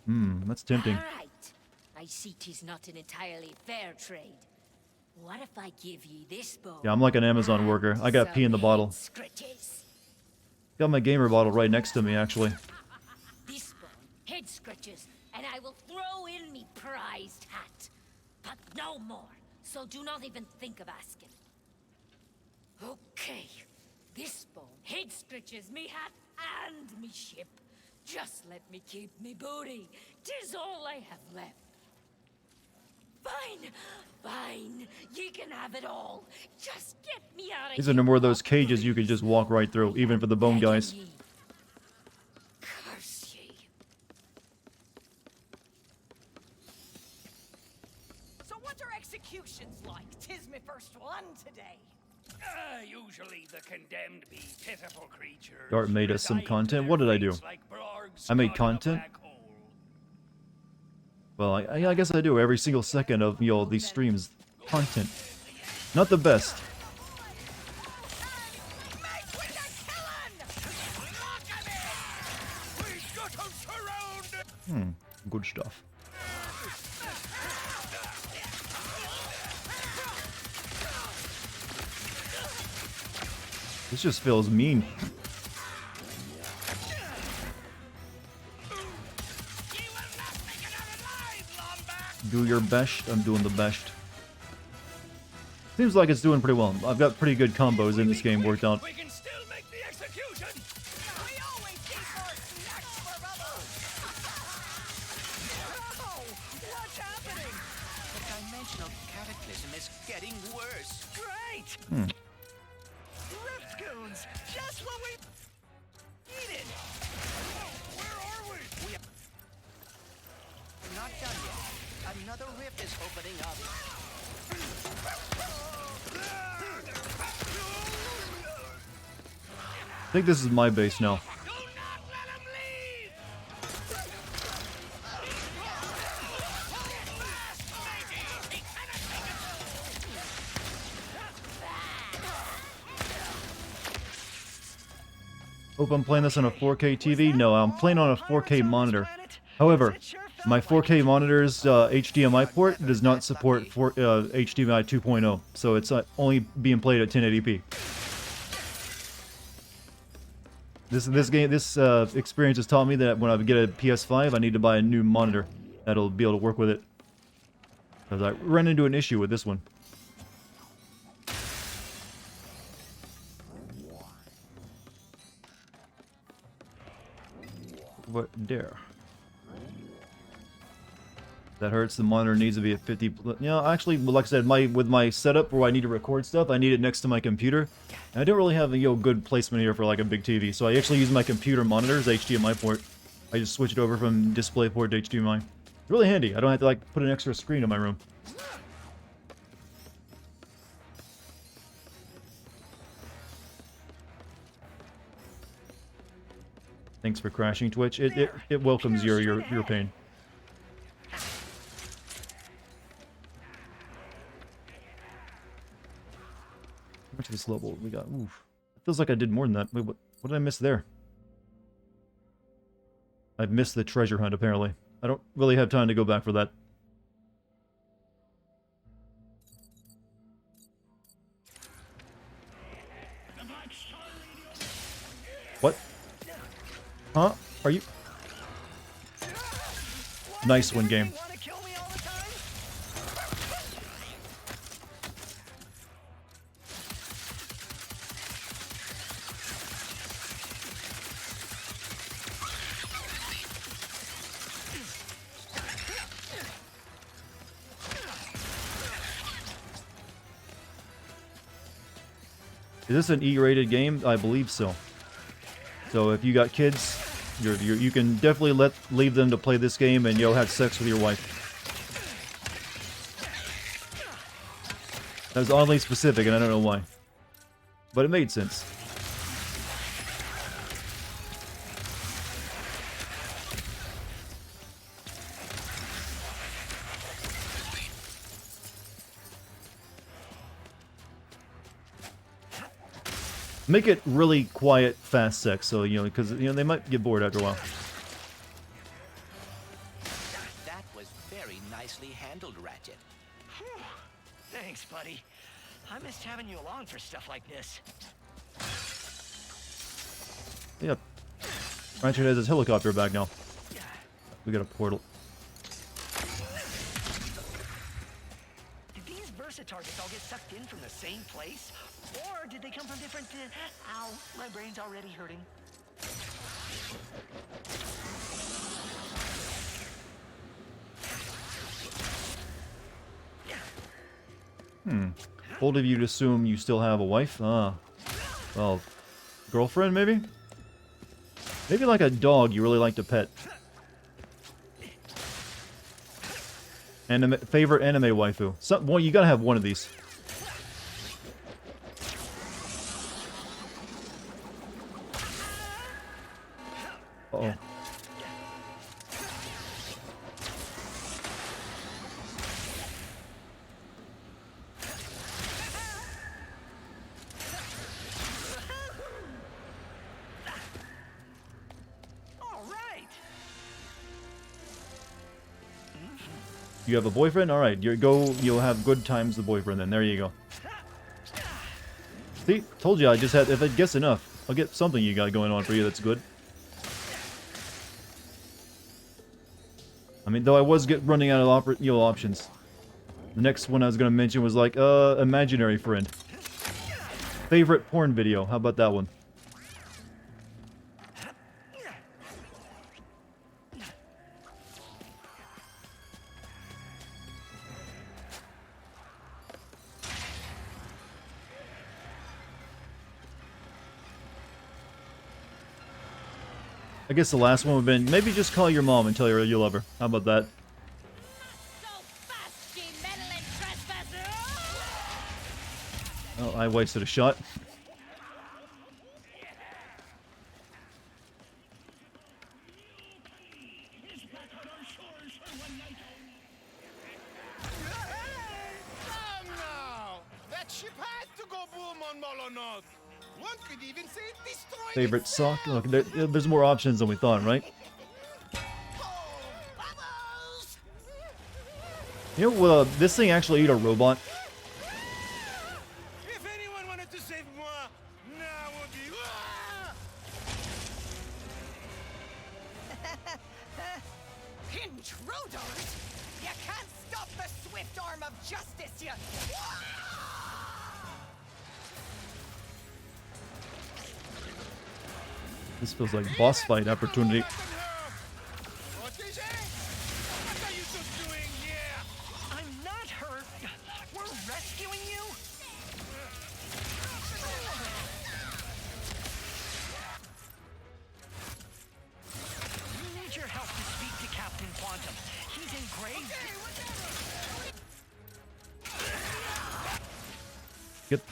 That's tempting. All right. I see 'tis not an entirely fair trade. What if I give ye this bone? Yeah, I'm like an Amazon worker. I got pee in the bottle. Scritches. Got my gamer bottle right next to me, actually. This bone, head scratches, and I will throw in me prized hat. But no more, so do not even think of asking. Okay, this bone, head scratches, me hat, and me ship. Just let me keep me booty. 'Tis all I have left. Fine, ye can have it all. Just get me out of These here. are no more of those cages you could just walk right through, even for the bone guys. Curse ye. So what are executions like? 'Tis my first one today. Usually the condemned be pitiful creatures. Dart made us some content. What did I do? I made content? Well, I guess I do every single second of, these streams. Content. Not the best. Good stuff. This just feels mean. Do your best. I'm doing the best. Seems like it's doing pretty well. I've got pretty good combos in this game worked out. We can still make the execution. We always keep more snacks for bubbles. Oh, what's happening? The dimensional cataclysm is getting worse. Great. Rift goons, just what we needed. Where are we? We're not done yet. Another rift is opening up. I think this is my base now. Hope I'm playing this on a 4K TV? No, I'm playing on a 4K monitor. However, my 4K monitor's HDMI port does not support HDMI 2.0, so it's only being played at 1080p. This experience has taught me that when I get a PS5, I need to buy a new monitor that'll be able to work with it. Because I ran into an issue with this one. What there? That hurts. The monitor needs to be at 50. Actually, like I said, with my setup where I need to record stuff, I need it next to my computer. And I don't really have a good placement here for like a big TV, so I actually use my computer monitor's HDMI port. I just switch it over from DisplayPort to HDMI. Really handy. I don't have to like put an extra screen in my room. Thanks for crashing, Twitch. It welcomes your pain. How much of this level we got? Oof. It feels like I did more than that. Wait, what did I miss there? I missed the treasure hunt, apparently. I don't really have time to go back for that. What? Huh? Are you... Nice one, game. Is this an E-rated game? I believe so. So if you got kids, you can definitely leave them to play this game, and you'll have sex with your wife. That was oddly specific, and I don't know why, but it made sense. Make it really quiet, fast sex, so, you know, because, you know, they might get bored after a while. That was very nicely handled, Ratchet. Whew. Thanks, buddy. I missed having you along for stuff like this. Yep. Ratchet has his helicopter back now. We got a portal. Did these Versa targets all get sucked in from the same place? Or did they come from different... ow, my brain's already hurting. Bold of you to assume you still have a wife? Ah. Well, girlfriend, maybe? Maybe like a dog you really like to pet. Favorite anime waifu. Well, you gotta have one of these. Uh-oh. You have a boyfriend? Alright, you'll have good times with the boyfriend then. There you go. See? Told you I just had, if it gets enough, I'll get something you got going on for you that's good. I mean, though I was running out of options. The next one I was going to mention was like, imaginary friend. Favorite porn video. How about that one? I guess the last one would have been, maybe just call your mom and tell her you love her. How about that? Oh, I wasted a shot. That ship had to go boom on Molonov. One could even say it destroyed Favorite sock? Look, there's more options than we thought, right? You know, this thing actually ate a robot. If anyone wanted to save moi, now would be. Intruders! You can't stop the swift arm of justice, you... This feels like boss fight opportunity. I'm not hurt. We're rescuing you? We need your help to speak to Captain Quantum. He's in grave...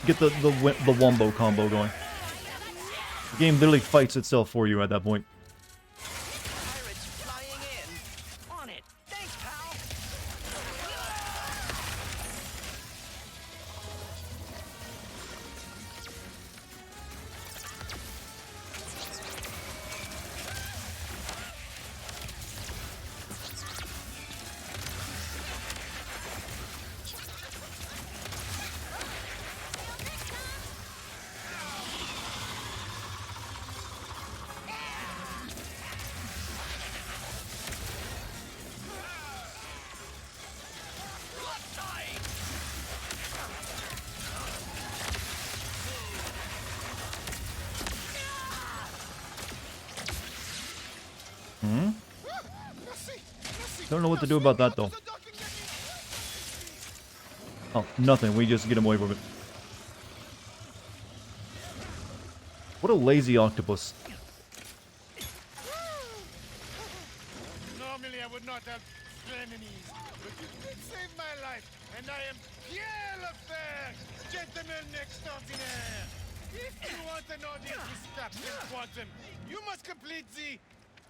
Get the wombo combo going. The game literally fights itself for you at that point. Pirates flying in. On it. Thanks, pal. Don't know what to do about that, though. Oh, nothing. We just get him away from it. What a lazy octopus. Normally I would not have enemies, but you did save my life, and I am Pierre Lefebvre, gentleman extraordinaire. If you want an audience with Captain Quantum, you must complete the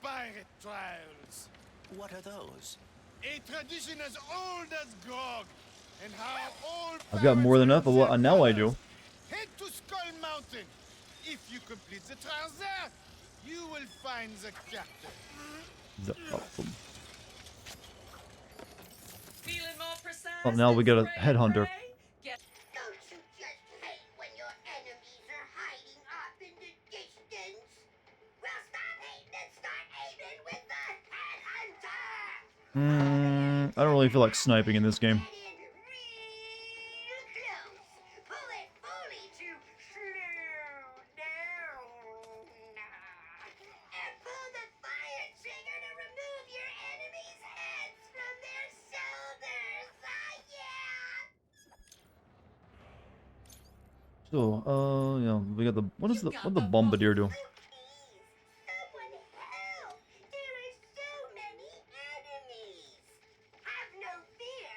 pirate trials. What are those? A tradition as old as grog, and how old I've got more than enough of what now I do. head to Skull Mountain. If you complete the trials there, you will find the captain. Feeling more precise? Oh, now we got a headhunter. Get Don't you just hate when your enemies are hiding up in the distance? Well, stop hating and start aiming with the headhunter! I don't really feel like sniping in this game. Pull it fully to slow down. And pull the fire trigger to remove your enemies' heads from their shoulders. Yeah. So, yeah, we got the what the bombardier do? Someone help! There are so many enemies. Have no fear.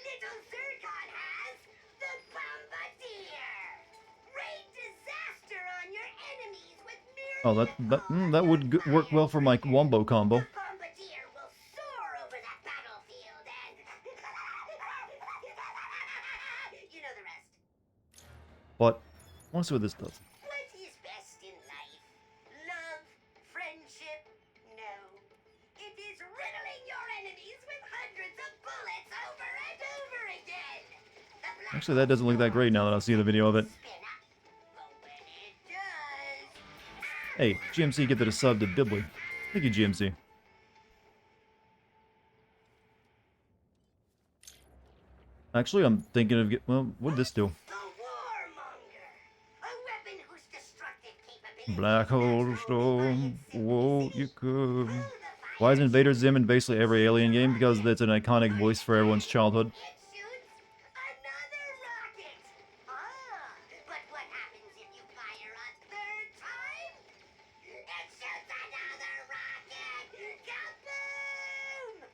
Little Zircon has the bombardier. Rain disaster on your enemies with mirror. Oh, that would work well for my wombo combo. Bombardier will soar over that battlefield and you know the rest. But I want to see what this does. What is best in life? Love? Friendship? No. It is riddling your enemies with hundreds of bullets over and over again. Actually, that doesn't look that great now that I see the video of it. Hey, GMC, get the sub to Dibley. Thank you, GMC. Actually, I'm thinking of well, what did this do? Black hole storm, whoa, you could. Why is Invader Zim in basically every Alien game? Because it's an iconic voice for everyone's childhood. But what happens if you fire a third time? It shoots another rocket! Kaboom!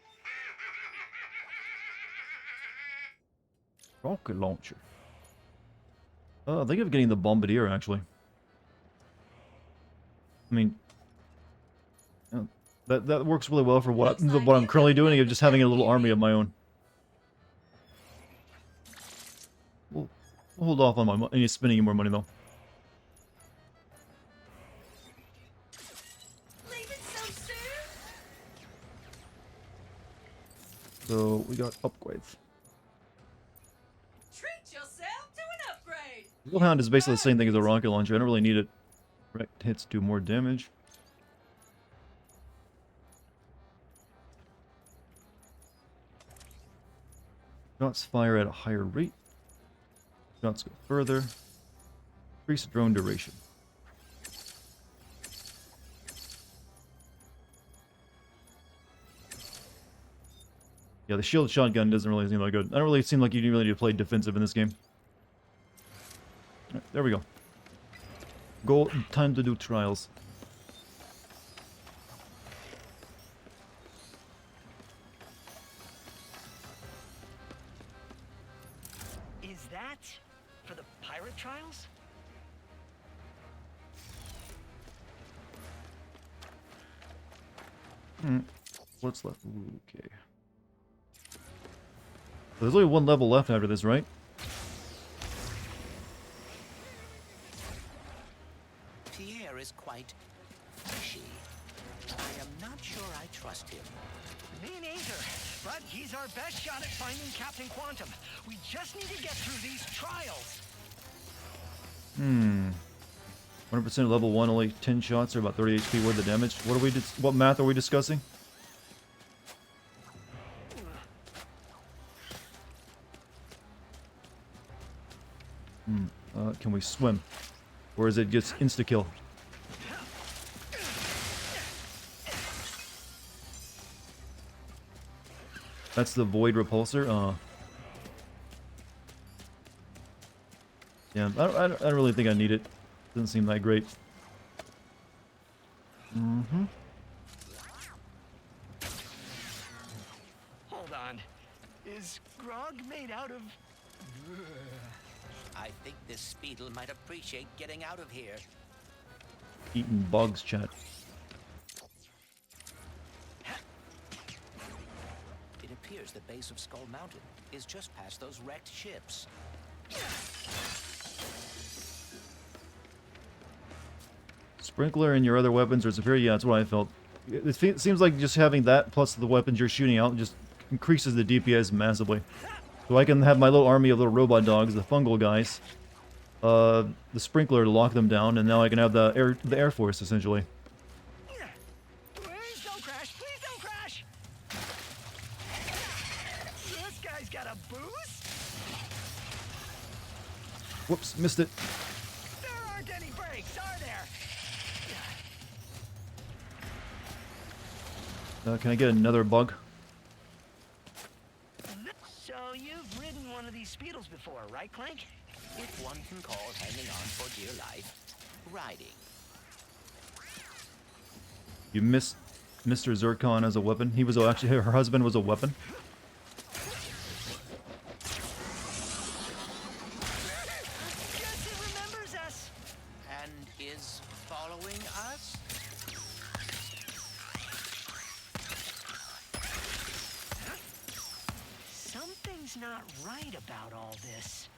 Rocket launcher. I think of getting the bombardier, actually. I mean, that works really well for what I'm currently doing, of just having a little army of my own. We'll hold off on any spending any more money though. So we got upgrades. treat yourself to an upgrade. Wheelhound is basically the same thing as a rocket launcher. I don't really need it. Direct hits do more damage. Shots fire at a higher rate. Shots go further. Increase drone duration. Yeah, the shield shotgun doesn't really seem that good. I don't really seem like you really need to play defensive in this game. Right, there we go. Go, time to do trials. Is that for the pirate trials? What's left? Okay. There's only one level left after this, right? Pierre is quite fishy. I am not sure I trust him. Me neither, but he's our best shot at finding Captain Quantum. We just need to get through these trials. 100% level 1, only 10 shots or about 30 HP worth of damage. What math are we discussing? Can we swim? Or is it just insta-kill? That's the void repulsor. Yeah, I don't really think I need it. Doesn't seem that great. Mm-hmm. Hold on. Is grog made out of... I think this Speedle might appreciate getting out of here. Eating bugs, chat. It appears the base of Skull Mountain is just past those wrecked ships. Sprinkler and your other weapons are superior. Yeah, that's what I felt. It seems like just having that plus the weapons you're shooting out just increases the DPS massively. So I can have my little army of little robot dogs, the fungal guys, the sprinkler to lock them down, and now I can have the air force essentially. Please don't crash! Please don't crash! This guy's got a boost? Whoops, missed it. There aren't any brakes, are there? Can I get another bug? So you've ridden one of these Speedles before, right, Clank? If one can call hanging on for dear life riding. You missed Mr. Zircon as a weapon. He was actually her husband was a weapon. Guess he remembers us. And is following us? Something's not right about all this.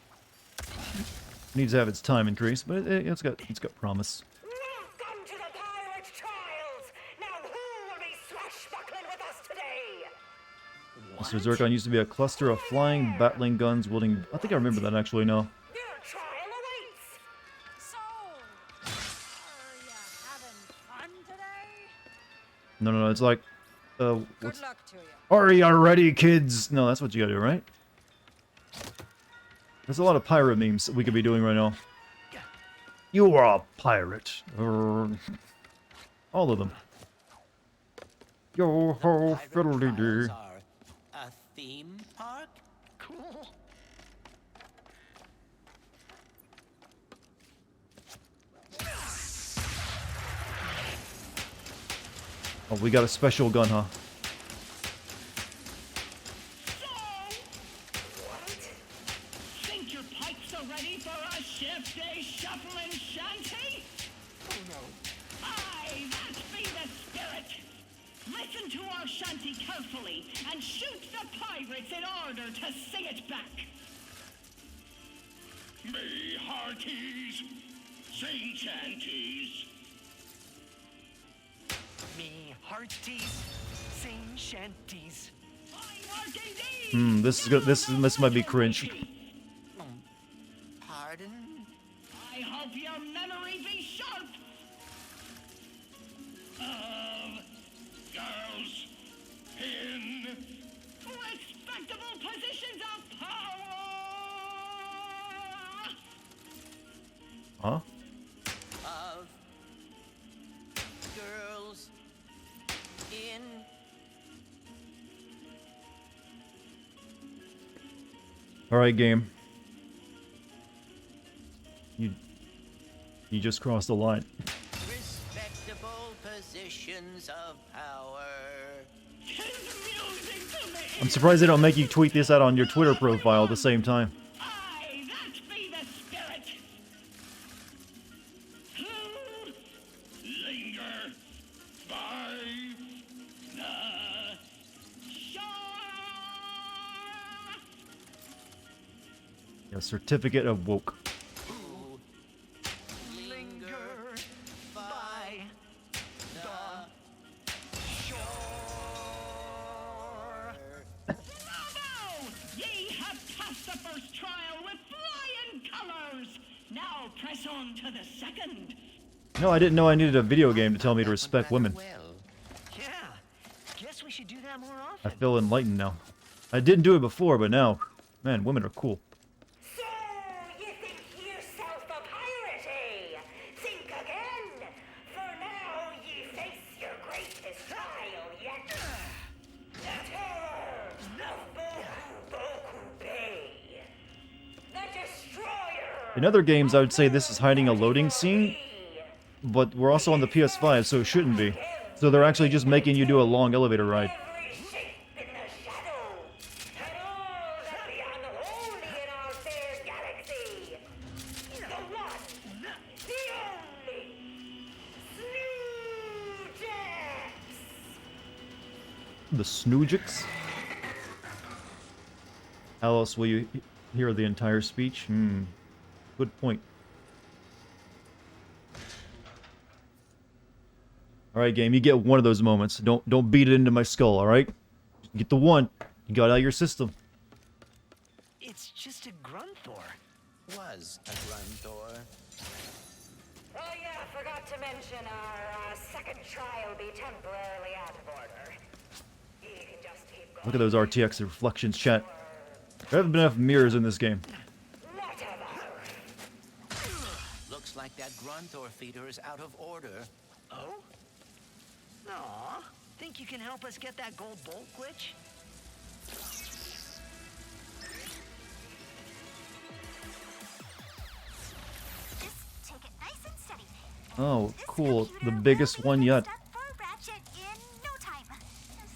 Needs to have its time increased, but it's got promise. Welcome to the Pirate Trials! Now who will be swashbuckling with us today? Mr. Zircon used to be a cluster of flying, battling guns wielding... I think I remember that actually now. Your trial awaits! So, are you having fun today? No, it's like... Good what's... luck to you. Are you ready, kids? No, that's what you gotta do, right? There's a lot of pirate memes that we could be doing right now. You are a pirate. All of them. Yo ho fiddly-dee. Are a theme park? Cool. Oh, we got a special gun, huh? Think your pipes are ready for a shift day shuffling shanty? Oh no. Aye, that be the spirit. Listen to our shanty carefully and shoot the pirates in order to sing it back. Me hearties, sing shanties. Me hearties, sing shanties. This is good. This might be cringe. Pardon? I hope your memory be sharp. Of girls in Respectable positions of power. Huh? Of girls in All right, game. You just crossed the line. respectable positions of power. I'm surprised they don't make you tweet this out on your Twitter profile at the same time. Aye, that be the spirit. who linger by the A certificate of woke. Linger by the shore. Bravo! Ye have passed the first trial with flying colors. Now press on to the second. No, I didn't know I needed a video game to tell me to respect women. Yeah. Guess we should do that more I often. feel enlightened now. I didn't do it before, but now, man, women are cool. So, you think yourself a pirate, eh? Think again, for now ye face your greatest trial yet. The terror In other games, I would say this is hiding a loading scene, but we're also on the PS5, so it shouldn't be. So they're actually just making you do a long elevator ride. The Snoojix? How else will you hear the entire speech? Good point. Alright, game, you get one of those moments. Don't beat it into my skull, alright? Get the one. You got it out of your system. It's just a Grunthor. Was a Grunthor. Oh yeah, forgot to mention our second trial will be temporarily out of order. You can just keep going. Look at those RTX reflections, chat. There haven't been enough mirrors in this game. Looks like that Grunthor feeder is out of order. Oh? Aw, think you can help us get that gold bolt glitch? Take it nice and steady. Oh, cool. The biggest one yet.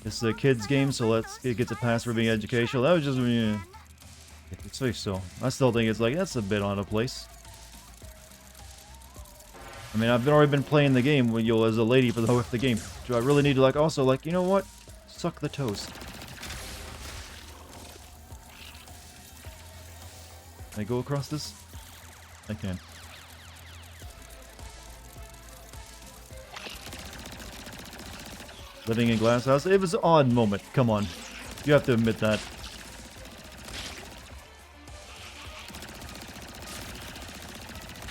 This is a kid's game, so it gets a pass for being educational. That was just... It's very so. I still think it's like, that's a bit out of place. I mean, I've already been playing the game when you're as a lady for the game. Do I really need to, like, also, like, you know what? Suck the toast. Can I go across this? I can. Living in Glass House? It was an odd moment. Come on. You have to admit that.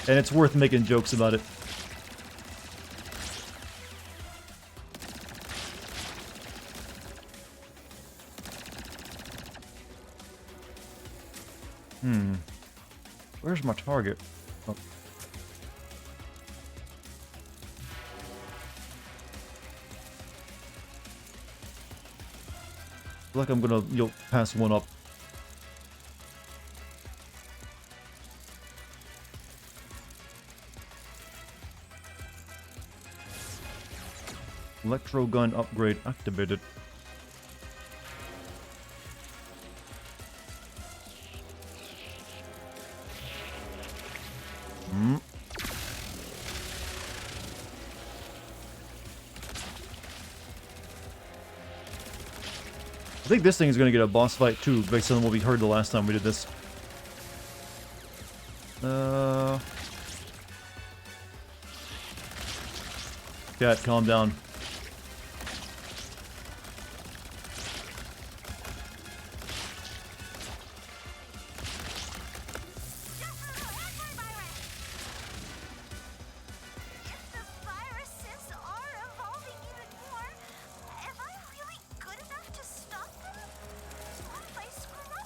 And it's worth making jokes about it. Where's my target? Oh. I feel like I'm gonna pass one up. Electro gun upgrade activated. I think this thing is going to get a boss fight too, based on what we heard the last time we did this. Cat, calm down.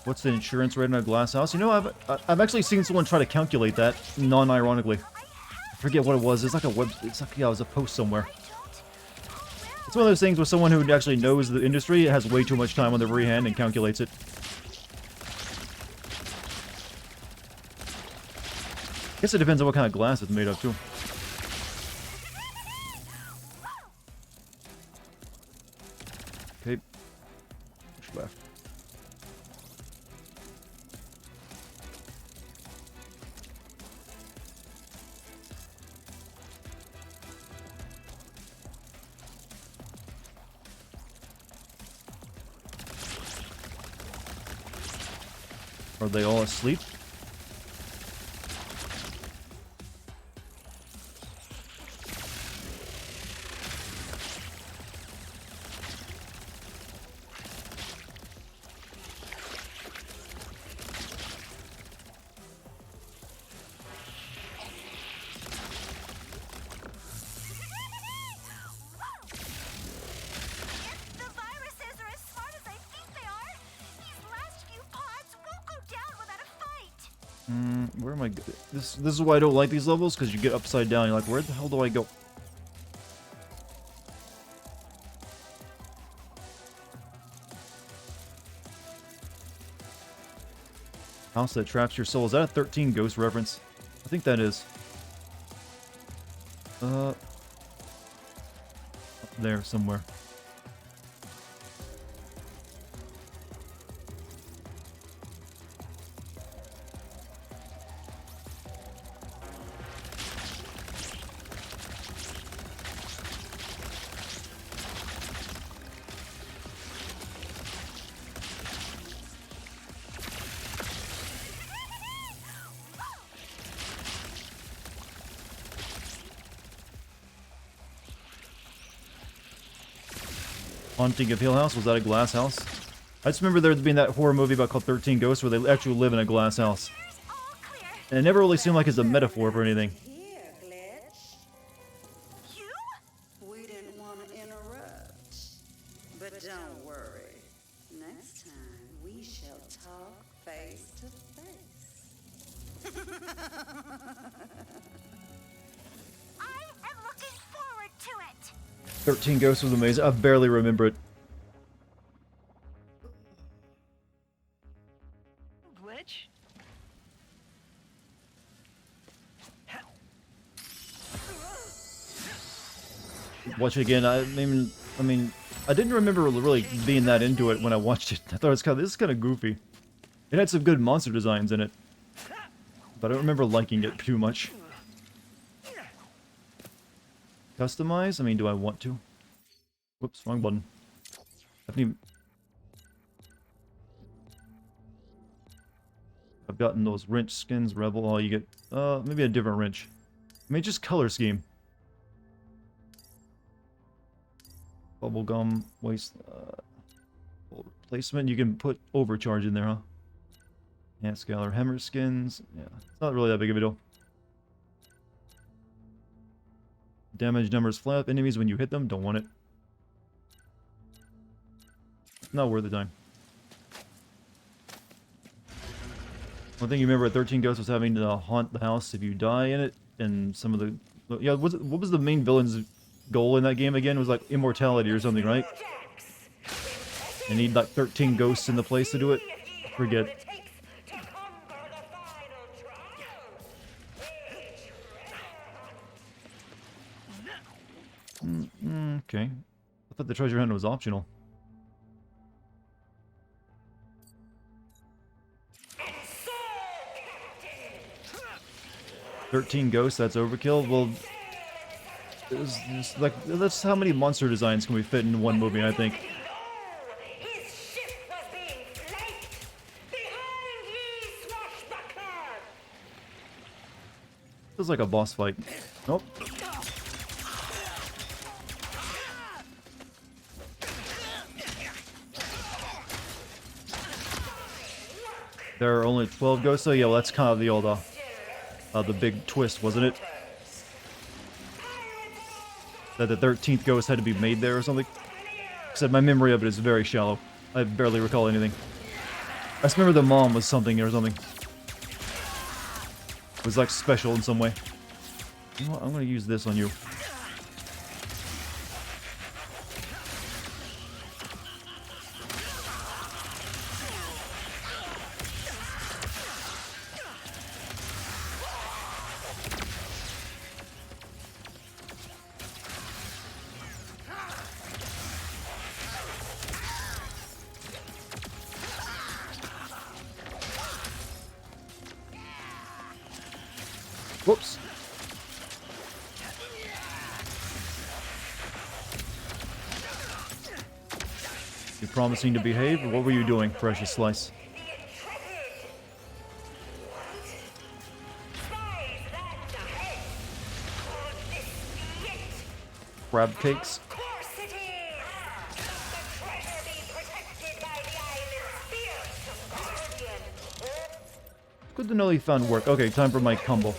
What's the insurance rate on a glass house? You know, I've actually seen someone try to calculate that non-ironically. I forget what it was. It's like a web. It's like, yeah, it was a post somewhere. It's one of those things where someone who actually knows the industry has way too much time on their free hand and calculates it. I guess it depends on what kind of glass it's made of too. Okay. Push left. Are they all asleep? Where am I? This is why I don't like these levels, because you get upside down. You're like, where the hell do I go? House that traps your soul. Is that a 13 Ghost reference? I think that is. Up there somewhere. Haunting of Hill House? Was that a glass house? I just remember there being that horror movie about called 13 Ghosts where they actually live in a glass house. And it never really seemed like it's a metaphor for anything. We didn't want to interrupt. But don't worry. Next time we shall talk face to face. I am looking forward to it. 13 Ghosts was amazing. I barely remember it. Glitch? Watch it again. I mean, I didn't remember really being that into it when I watched it. I thought this is kind of goofy. It had some good monster designs in it, but I don't remember liking it too much. Customize? I mean, do I want to? Whoops, wrong button. I've gotten those wrench skins, Rebel. Oh, you get, maybe a different wrench. I mean, just color scheme. Bubblegum, waste, replacement. You can put overcharge in there, huh? Yeah, Scalar Hammer skins. Yeah, it's not really that big of a deal. Damage numbers fly up. Enemies when you hit them. Don't want it. Not worth the time. One thing you remember at 13 Ghosts was having to haunt the house if you die in it, and some of the... Yeah, what was the main villain's goal in that game again? It was like immortality or something, right? You need like 13 ghosts in the place to do it? Forget. Okay. I thought the treasure hunt was optional. "13 Ghosts, that's overkill." Well, it's like, that's how many monster designs can we fit in one movie, I think. Feels like a boss fight. Nope. There are only 12 ghosts, so yeah, well, that's kind of the old, the big twist, wasn't it? That the 13th ghost had to be made there or something? Except my memory of it is very shallow. I barely recall anything. I just remember the mom was something or something. It was like special in some way. You know what? I'm gonna use this on you. Whoops. You promising to behave, or what were you doing, Precious Slice? Crab cakes? Good to know he found work. Okay, time for my combo.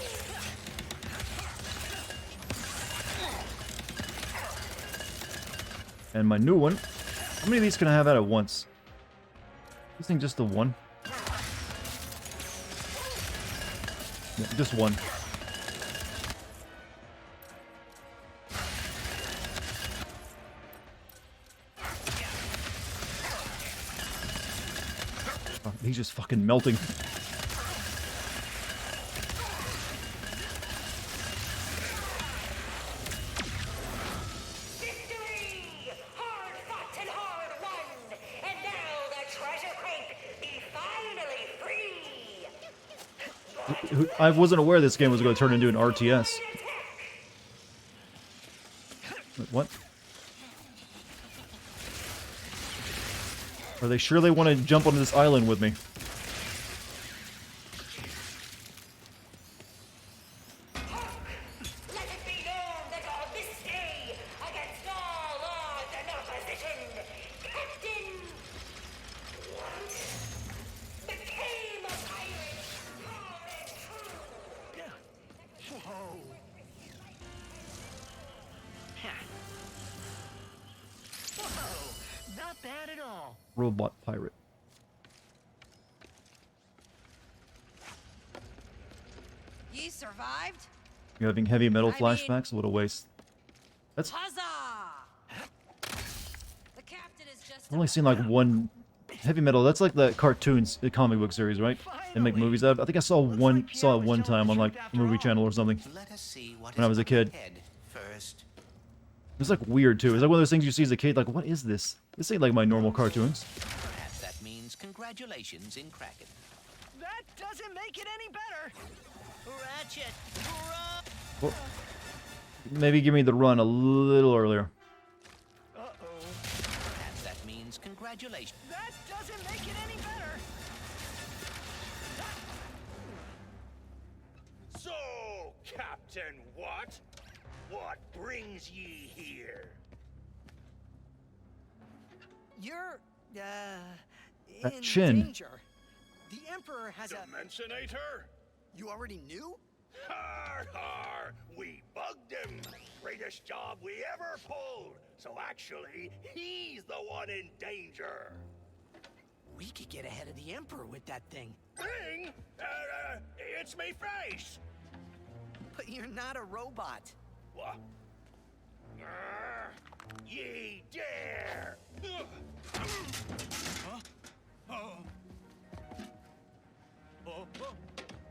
And my new one. How many of these can I have out at once? This thing just the one? Yeah, just one. Oh, he's just fucking melting. I wasn't aware this game was going to turn into an RTS. Wait, what? Are they sure they want to jump onto this island with me? Let it be known that on this day, against all odds and opposition, Captain What became a pirate, pure and true. Whoa. Whoa. Not bad at all. Robot pirate. Ye survived? You're having heavy metal I mean- flashbacks? What a waste. That's... Huzzah! The captain is just I've only seen like one... Heavy metal, that's like the cartoons, the comic book series, right? They make movies out of it. I think I saw it one time on like Movie Channel or something. Let us see what When I is was a up kid. ahead first. It was like weird too. It's like one of those things you see as a kid, like, what is this? This ain't like my normal cartoons. Perhaps that means congratulations in Kraken. That doesn't make it any better. Ratchet, run! Well, maybe give me the run a little earlier. Perhaps that means congratulations. That doesn't make it any better. So, Captain what brings ye here? You're, That in chin. danger. The Emperor has Dimensionator? You already knew? Har har! We bugged him! Greatest job we ever pulled! So actually, he's the one in danger! We could get ahead of the Emperor with that thing. Thing? It's me face! But you're not a robot. What? Ye dare! Huh?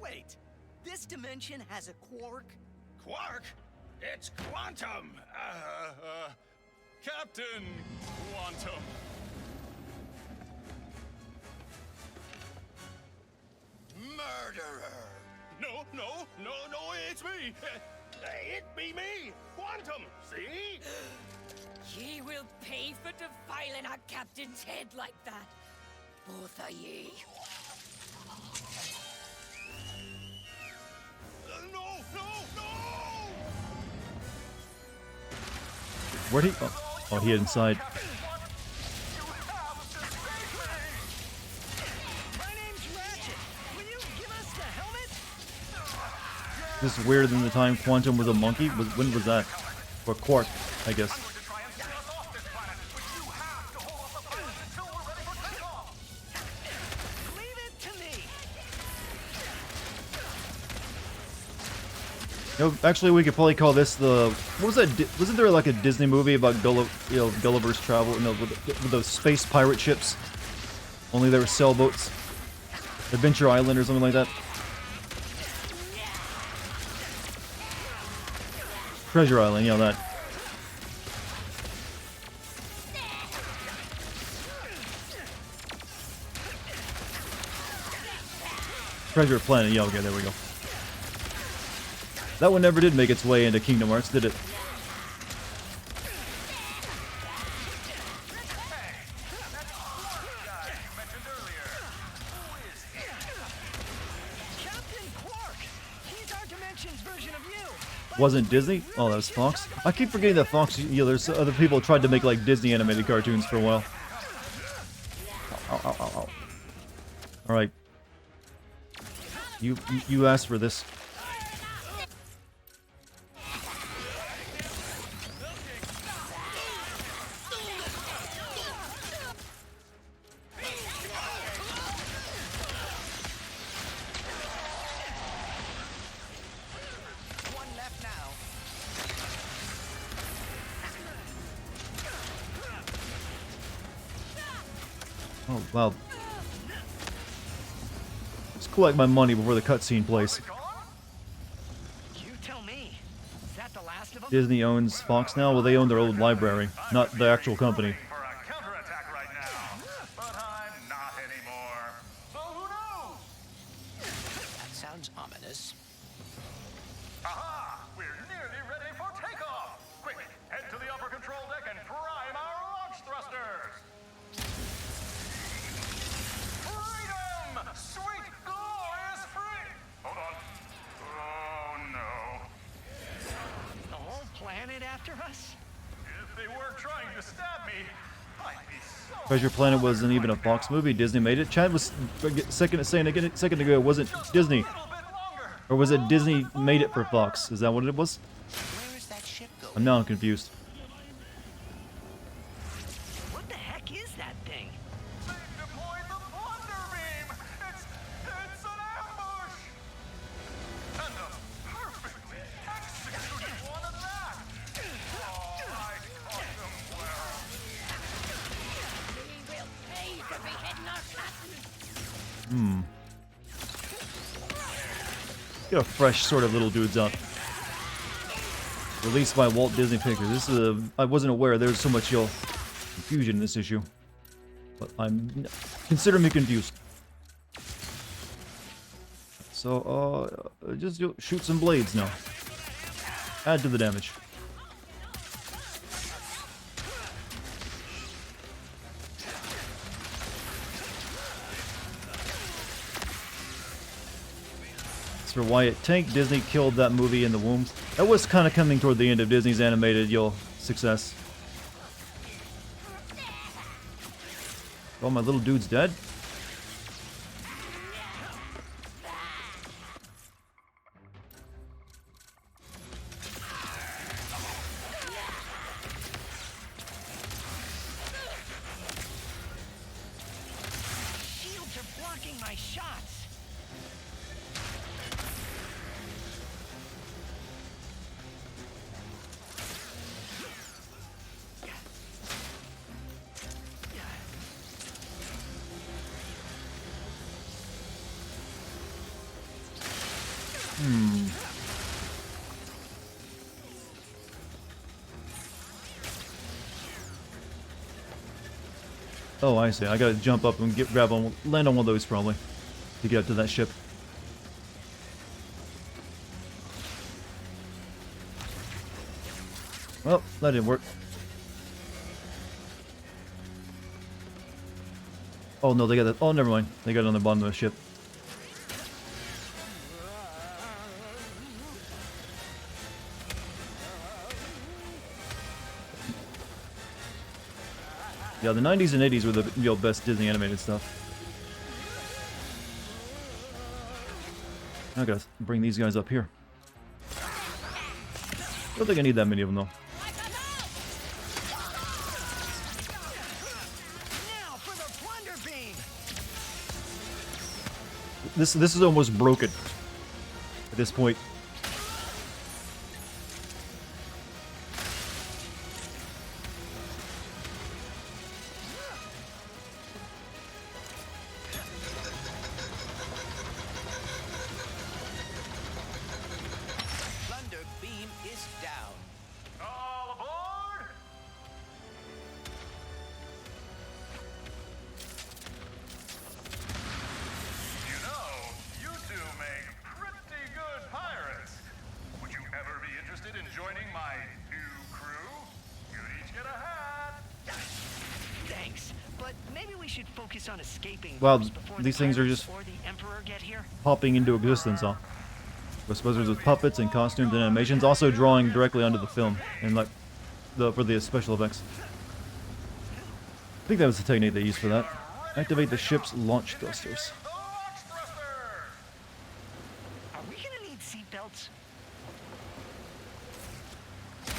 Wait, this dimension has a quark? Quark? It's quantum! Captain Quantum. Murderer! No, it's me! It be me! Quantum, see? Ye will pay for defiling our captain's head like that. Both of ye. No! Where'd he... Oh, he hid inside. My name's Ratchet. Will you give us the helmet? This is weirder than the time Quantum was a monkey? When was that? Or Quark, I guess. Leave it to me. You know, actually, we could probably call this the... What was that? Wasn't there like a Disney movie about Gulliver's Travel? No, with those space pirate ships? Only they were sailboats. Adventure Island or something like that. Treasure Island, you know that. Treasure Planet, yeah, okay, there we go. That one never did make its way into Kingdom Hearts, did it? Captain Quark. He's our dimension's version of you. Wasn't Disney? Oh, that was Fox. I keep forgetting that Fox, you know, there's other people tried to make like Disney animated cartoons for a while. Ow. Alright. You asked for this. One left now. Oh, wow. Let's collect my money before the cutscene plays. You tell me. Is that the last of them? Disney owns Fox now? Well, they own their old library, not the actual company. That sounds sounds ominous. Aha! We're nearly ready for takeoff! Quick, head to the upper control deck and prime our launch thrusters! Freedom! Sweet, glorious free! Hold on. Oh, no. The whole planet after us? If they weren't trying to stab me, I'd be so... Treasure Planet wasn't even a Fox movie. Disney made it. Chad was second ago it wasn't Disney. Or was it Disney made it for Fox? Is that what it was? Where is that ship going? I'm now confused. What the heck is that thing? They've deployed the Plunder Beam! It's an ambush! And a perfectly executed one at that! Oh, I caught them well. We will pay for beheading our captain. Hmm. Get a fresh sort of little dudes up. Released by Walt Disney Pictures. This is I wasn't aware there was so much confusion in this issue. But consider me confused. So, just shoot some blades now. Add to the damage. For Wyatt Tank, Disney killed that movie in the womb. That was kind of coming toward the end of Disney's animated success. All my little dude's dead. Shields are blocking my shots. Oh, I see. I gotta jump up and land on one of those probably to get up to that ship. Well, that didn't work. Oh no, they got that. Oh, never mind. They got it on the bottom of the ship. Yeah, the 90s and 80s were the best Disney animated stuff. I gotta bring these guys up here. Don't think I need that many of them though. Now for the Plunder Beam. This is almost broken at this point. Plunder Beam is down. All aboard! You know, you two make pretty good pirates. Would you ever be interested in joining my new crew? You'd each get a hat. Thanks, but maybe we should focus on escaping. Wow, first before these the things are pirates just or the Emperor get here. popping into existence, huh? Ghostbusters with puppets and costumes and animations, also drawing directly onto the film and like for the special effects. I think that was the technique they used for that. Activate the ship's launch thrusters. Are we gonna need seatbelts?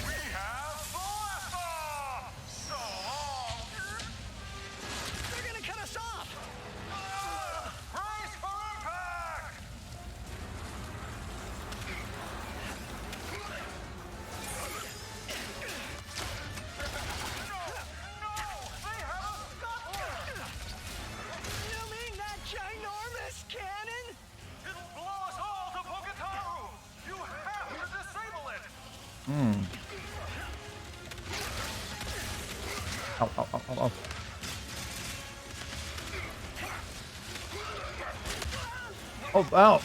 We have blast off! So long! They're gonna cut us off! Brace for impact! You mean that ginormous cannon? It'll blow us all to Poketaru! You have to disable it! Hmm. Ow, ow, ow, ow, ow. Oh, ow!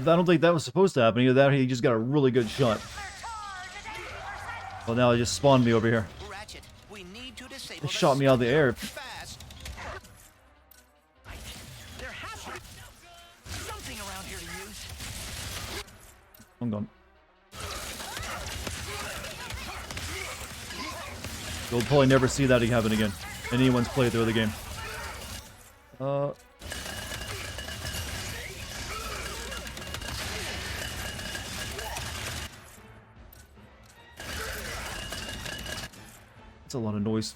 don't think that was supposed to happen. Either that or he just got a really good shot. Well, now it just spawned me over here. Ratchet, we need to disable It shot me out of the air. fast. There has to be something around here to use. I'm gone. You'll probably never see that happen again. Anyone's playthrough of the game. That's a lot of noise.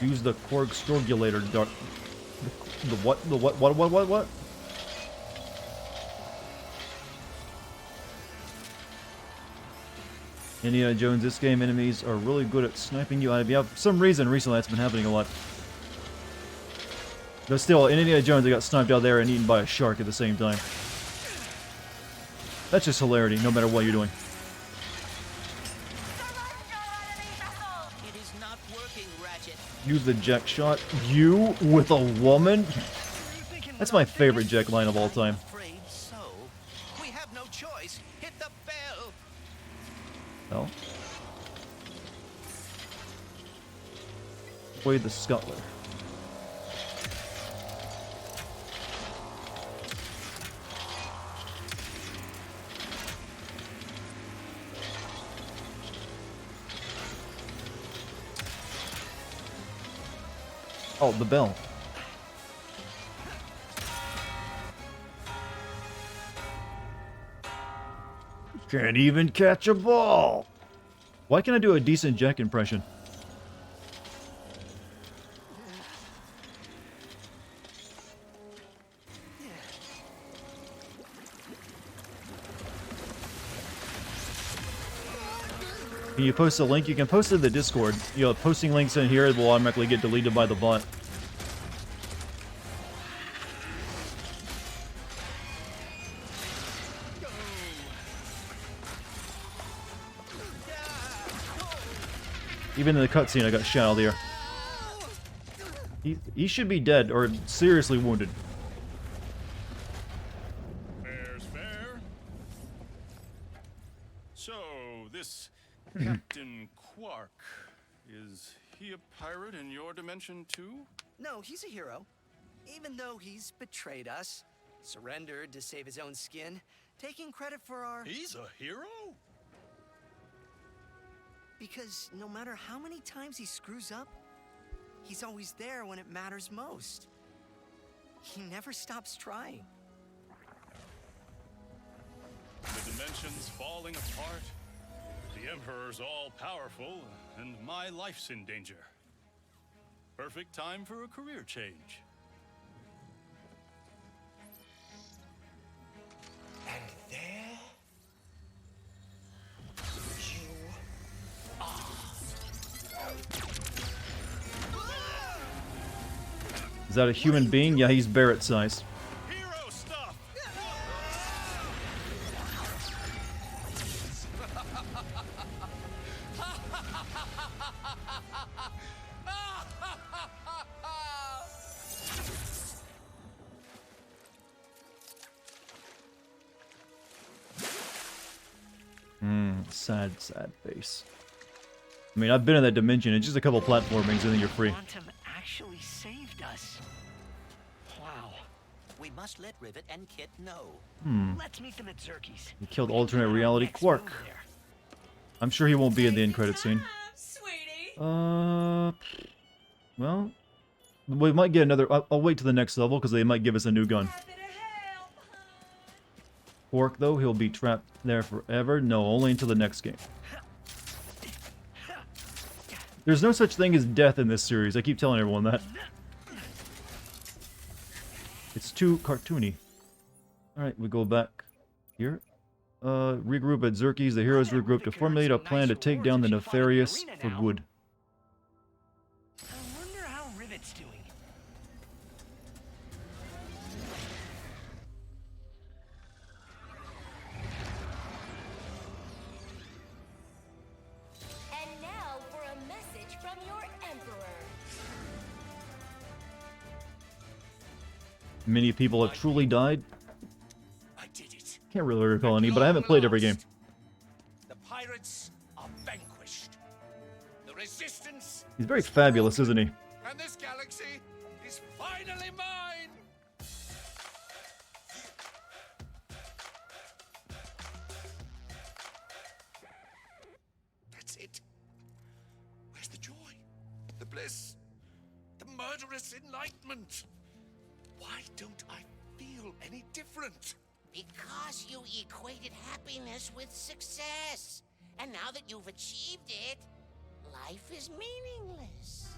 Use the Korg Strogulator dart. The what? The what? Indiana Jones, this game enemies are really good at sniping you out of. Yeah, for some reason recently that's been happening a lot. But still, in Indiana Jones, they got sniped out there and eaten by a shark at the same time. That's just hilarity, no matter what you're doing. It is not working, Ratchet. Use the Jack shot. You with a woman? That's my favorite Jack line of all time. Afraid so. We have no choice. Hit the bell. No. Avoid the scuttler. Oh, the bell. Can't even catch a ball. Why can't I do a decent Jack impression? Can you post a link? You can post it in the Discord. You know, posting links in here will automatically get deleted by the bot. Even in the cutscene, I got shot out of the air. He should be dead or seriously wounded. Fair's fair. So, this Captain Quark, is he a pirate in your dimension too? No, he's a hero. Even though he's betrayed us, surrendered to save his own skin, taking credit for our... He's a hero? Because no matter how many times he screws up, he's always there when it matters most. He never stops trying. The dimension's falling apart. The Emperor's all-powerful, and my life's in danger. Perfect time for a career change. And there you are. Is that a human being? Yeah, he's Barrett sized. Hero stuff! Sad, sad face. I mean, I've been in that dimension. It's just a couple platformings and then you're free. Quantum actually saved us. Wow. We must let Rivet and Kit know. Let's meet them at Zerky's. He killed alternate reality Quark. I'm sure he won't be in the end credit scene. Well, we might get another. I'll wait to the next level because they might give us a new gun. Quark, though, he'll be trapped there forever. No, only until the next game. There's no such thing as death in this series. I keep telling everyone that. It's too cartoony. Alright, we go back here. Regroup at Zerky's. The heroes regroup to formulate a plan to take down the nefarious for good. I wonder how Rivet's doing. many people have truly died. I did it. Can't really recall any, but I haven't played every game. The pirates are vanquished. The resistance. He's very fabulous, isn't he? And this galaxy is finally mine. That's it. Where's the joy? The bliss? The murderous enlightenment? Why don't I feel any different? Because you equated happiness with success. And now that you've achieved it, life is meaningless.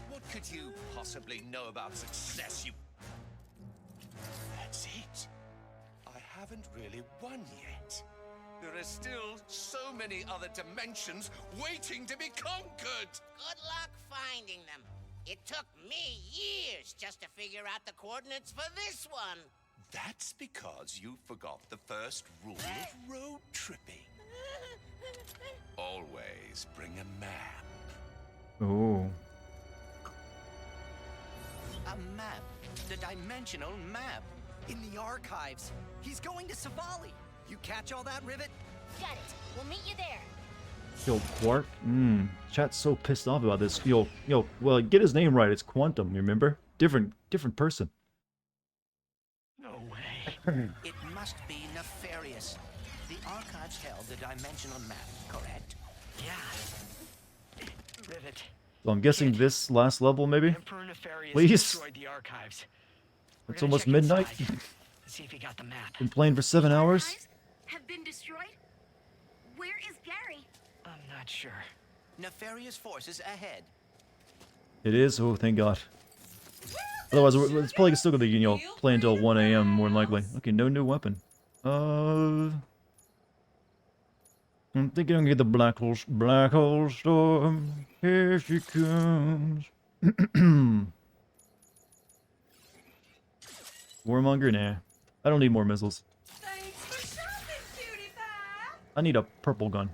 What could you possibly know about success, you... That's it. I haven't really won yet. There are still so many other dimensions waiting to be conquered. Good luck finding them. It took me years just to figure out the coordinates for this one. That's because you forgot the first rule of road tripping. Always bring a map. Oh. A map. The dimensional map. In the archives. He's going to Savali. You catch all that, Rivet? Got it. We'll meet you there. Yo, Quark? Chat's so pissed off about this. Yo, well, get his name right. It's Quantum, you remember? Different person. No way. It must be nefarious. The archives held the dimensional map, correct? Yeah. Rivet. So I'm guessing this last level, maybe? Emperor Nefarious Please? destroyed the archives. It's almost midnight. See if he got the map. Been playing for 7 hours? Have been destroyed? Where is Gary? I'm not sure. Nefarious forces ahead. It is? Oh, thank God. Otherwise, it's probably still gonna be, play until 1 AM, more than likely. Okay, no new weapon. I'm thinking I'm gonna get the Black Hole Storm. Here she comes. Warmonger? Nah. I don't need more missiles. Thanks for shopping, cutie pie. I need a purple gun.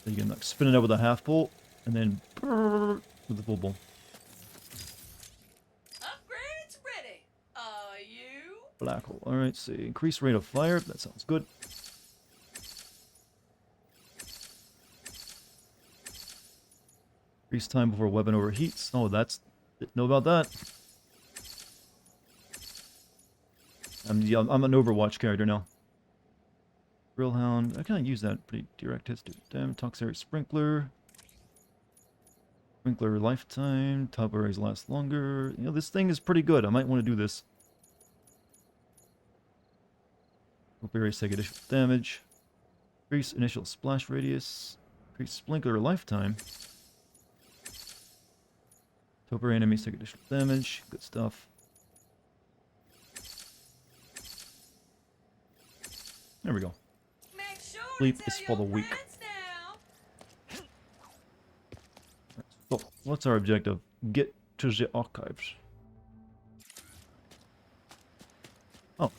So you can like spin it up with a half bolt, and then with the full bolt. Upgrades ready. Are you? Black hole. Alright, see. Increase rate of fire. That sounds good. Increase time before weapon overheats. Oh, that's... Didn't know about that. I'm an Overwatch character now. Drillhound. I kind of use that pretty direct hits. Damn. Toxic Sprinkler. Sprinkler lifetime. Top arrays last longer. You know, this thing is pretty good. I might want to do this. Hope arrays take additional damage. Increase initial splash radius. Increase sprinkler lifetime. Top array enemies take additional damage. Good stuff. There we go. Make sure Sleep to is tell for the your weak. friends now. So, what's our objective? Get to the archives. Oh. I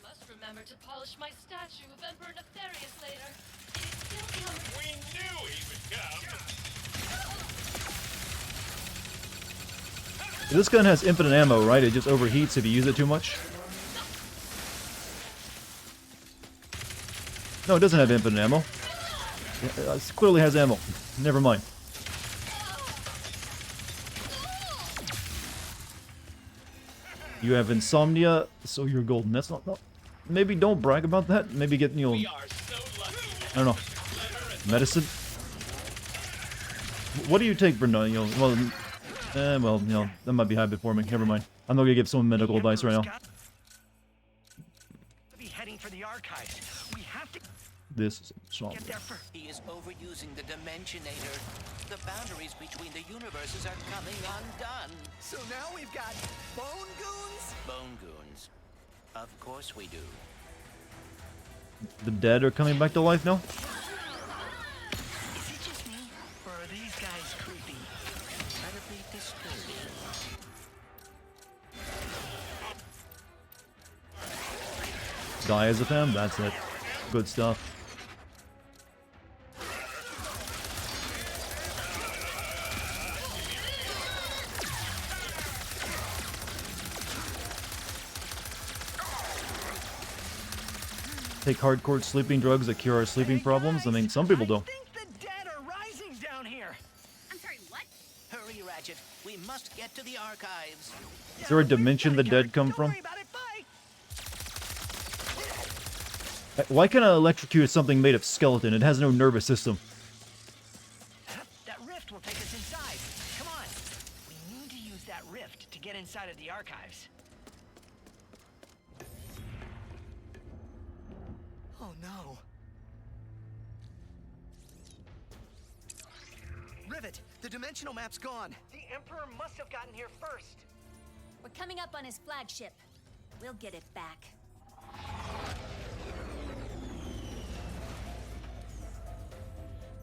must remember to polish my statue of Emperor Nefarious later. He's still coming. We knew he would come. This gun has infinite ammo, right? It just overheats if you use it too much? No, it doesn't have infinite ammo. It clearly has ammo. Never mind. You have insomnia, so you're golden. That's not... No. Maybe don't brag about that. Maybe get, I don't know. Medicine? What do you take, Brenda? Well, that might be habit forming. Never mind. I'm not gonna give someone medical advice right now. Be heading for the archives. We have to This is strong. He is overusing the Dimensionator. The boundaries between the universes are coming undone. So now we've got bone goons? Bone goons. Of course we do. The dead are coming back to life now? Is it just me? Or are these guys creepy? Incredibly disturbing. Die as a fam? That's it. Good stuff. take hardcore sleeping drugs that cure our sleeping problems? I mean, some people do. The dead are rising down here. I'm sorry, what? Hurry, Ratchet. We must get to the archives. Is there a dimension the dead come from? Why can't I electrocute something made of skeleton? It has no nervous system. That rift will take us inside. Come on. We need to use that rift to get inside of the archives. Oh no. Rivet, the dimensional map's gone. The Emperor must have gotten here first. We're coming up on his flagship. We'll get it back.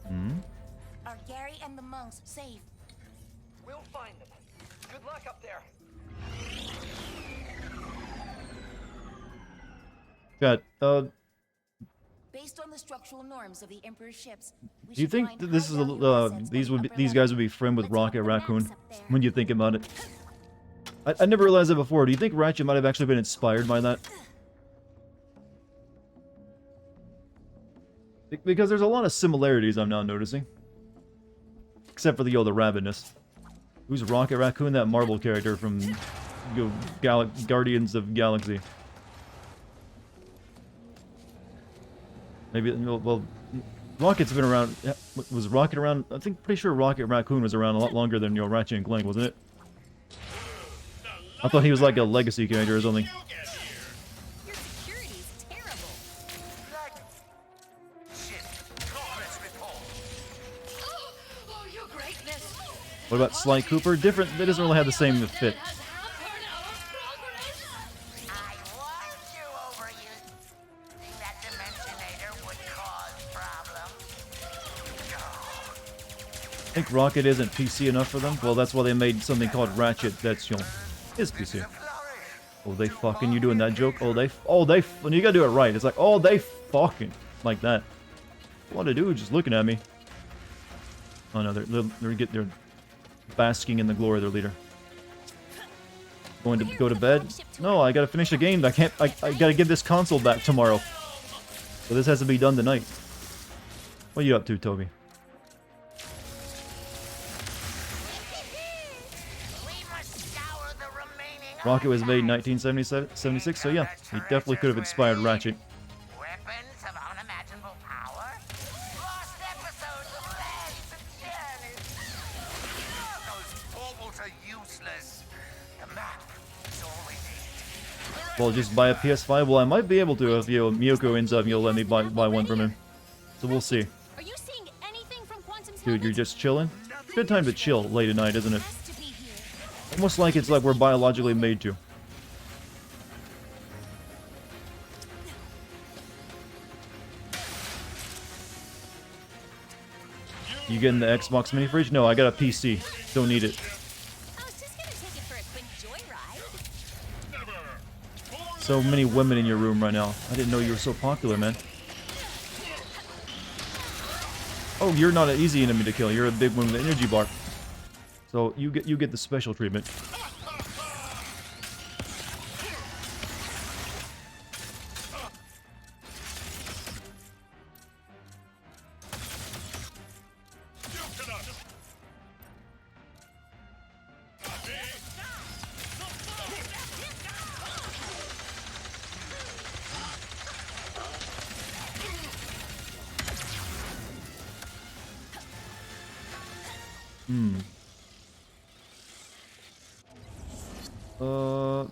Hmm? Are Gary and the monks safe? We'll find them. Good luck up there. God, Based on the structural norms of the Emperor's ships, we do you should think find that this is high-value assets these guys would be friend with Rocket Raccoon when you think about it? I never realized that before. Do you think Ratchet might have actually been inspired by that? Because there's a lot of similarities I'm now noticing. Except for the rabidness. Who's Rocket Raccoon? That Marvel character from Guardians of Galaxy. Maybe, well, Rocket's been around. Was Rocket around? I think, pretty sure Rocket Raccoon was around a lot longer than, Ratchet and Clank, wasn't it? I thought he was like a legacy character or something. Your security's terrible. Oh, your greatness. What about Sly Cooper? Different. It doesn't really have the same fit. I warned you, overusing that Dimensionator would cause problems. I think Rocket isn't PC enough for them. Well, that's why they made something called Ratchet that's, is PC. Oh, they fucking, you doing that joke? Oh, when you gotta do it right. It's like, oh, they fucking, like that. What a dude just looking at me. Oh no, they're basking in the glory of their leader. Going to go to bed? No, I gotta finish the game. I gotta give this console back tomorrow. So this has to be done tonight. What are you up to, Toby? Rocket was made in 1976, so yeah, he definitely could have inspired Ratchet. Weapons of unimaginable power? Lost episodes of lands and journeys. Those baubles are useless. The map is all we need. Well, just buy a PS5? Well, I might be able to if, Miyoko ends up, let me buy one from him. So we'll see. Are you seeing anything from Quantum's Dude, you're just chilling? Good time to chill late at night, isn't it? Almost like it's like we're biologically made to. You getting the Xbox mini fridge? No, I got a PC. Don't need it. I was just gonna take it for a quick joyride. So many women in your room right now. I didn't know you were so popular, man. Oh, you're not an easy enemy to kill. You're a big one with an energy bar. So you get the special treatment.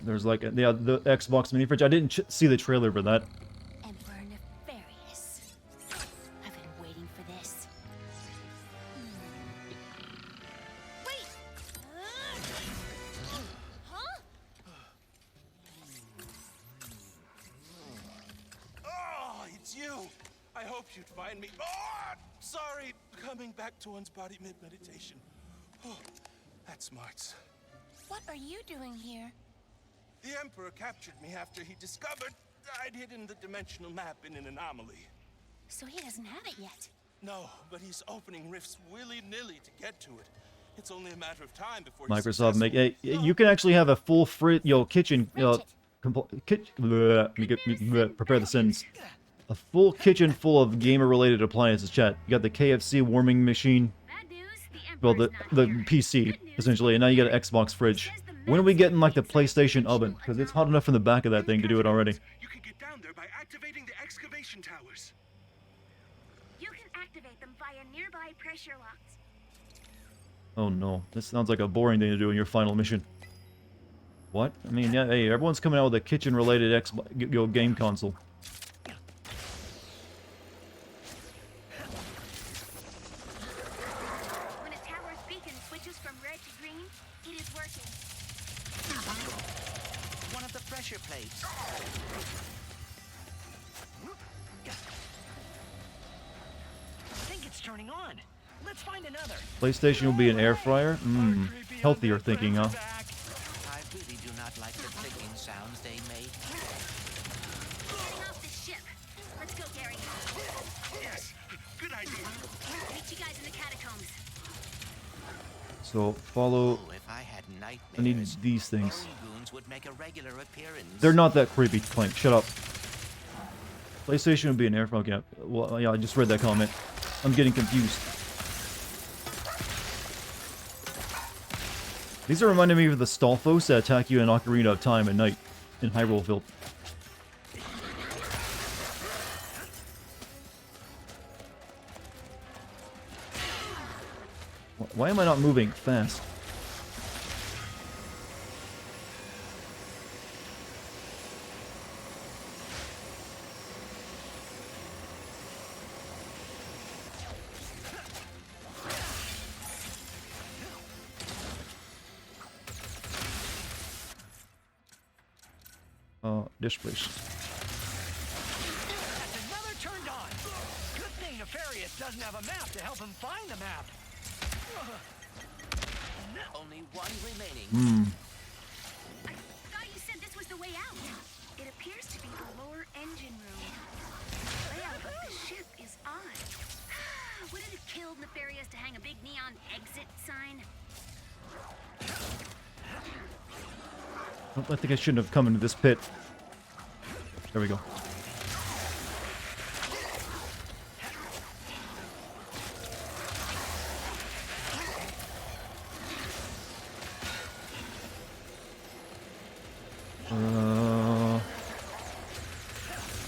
There's like the Xbox mini fridge. I didn't see the trailer for that. Emperor Nefarious. I've been waiting for this. Wait! Huh? Oh, it's you! I hoped you'd find me. Oh, sorry, coming back to one's body mid-meditation. Oh, that's smarts. What are you doing here? The Emperor captured me after he discovered I'd hidden the dimensional map in an anomaly. So he doesn't have it yet. No, but he's opening rifts willy-nilly to get to it. It's only a matter of time before Microsoft make you can actually have a full kitchen prepare the sentence. A full kitchen full of gamer-related appliances, chat. You got the KFC warming machine. Well, the PC, essentially, and now you got an Xbox fridge. When are we getting, like, the PlayStation oven? Because it's hot enough in the back of that thing to do it already. You can get down there by activating the excavation towers. You can activate them via nearby pressure locks. Oh no, this sounds like a boring thing to do in your final mission. What? I mean, yeah, hey, everyone's coming out with a kitchen-related Xbox game console. When a tower's beacon switches from red to green, it is working. One of the pressure plates. I think it's turning on. Let's find another. PlayStation will be an air fryer? Healthier thinking, huh? I really do not like the clicking sounds they make. Getting off the ship. Let's go, Gary. Yes, good idea. Meet you guys in the catacombs. So, follow... If I had nightmares, I need these things. goons would make a regular appearance. They're not that creepy, Clank. Shut up. PlayStation would be an air fryer. Okay, well, yeah, I just read that comment. I'm getting confused. These are reminding me of the Stalfos that attack you in Ocarina of Time at night in Hyrulefield. Why am I not moving fast? This place. That's another turned on. Good thing Nefarious doesn't have a map to help him find the map. Only one remaining. I thought you said this was the way out. It appears to be the lower engine room. The layout of the ship is odd. Would it have killed Nefarious to hang a big neon exit sign? I think I shouldn't have come into this pit. There we go.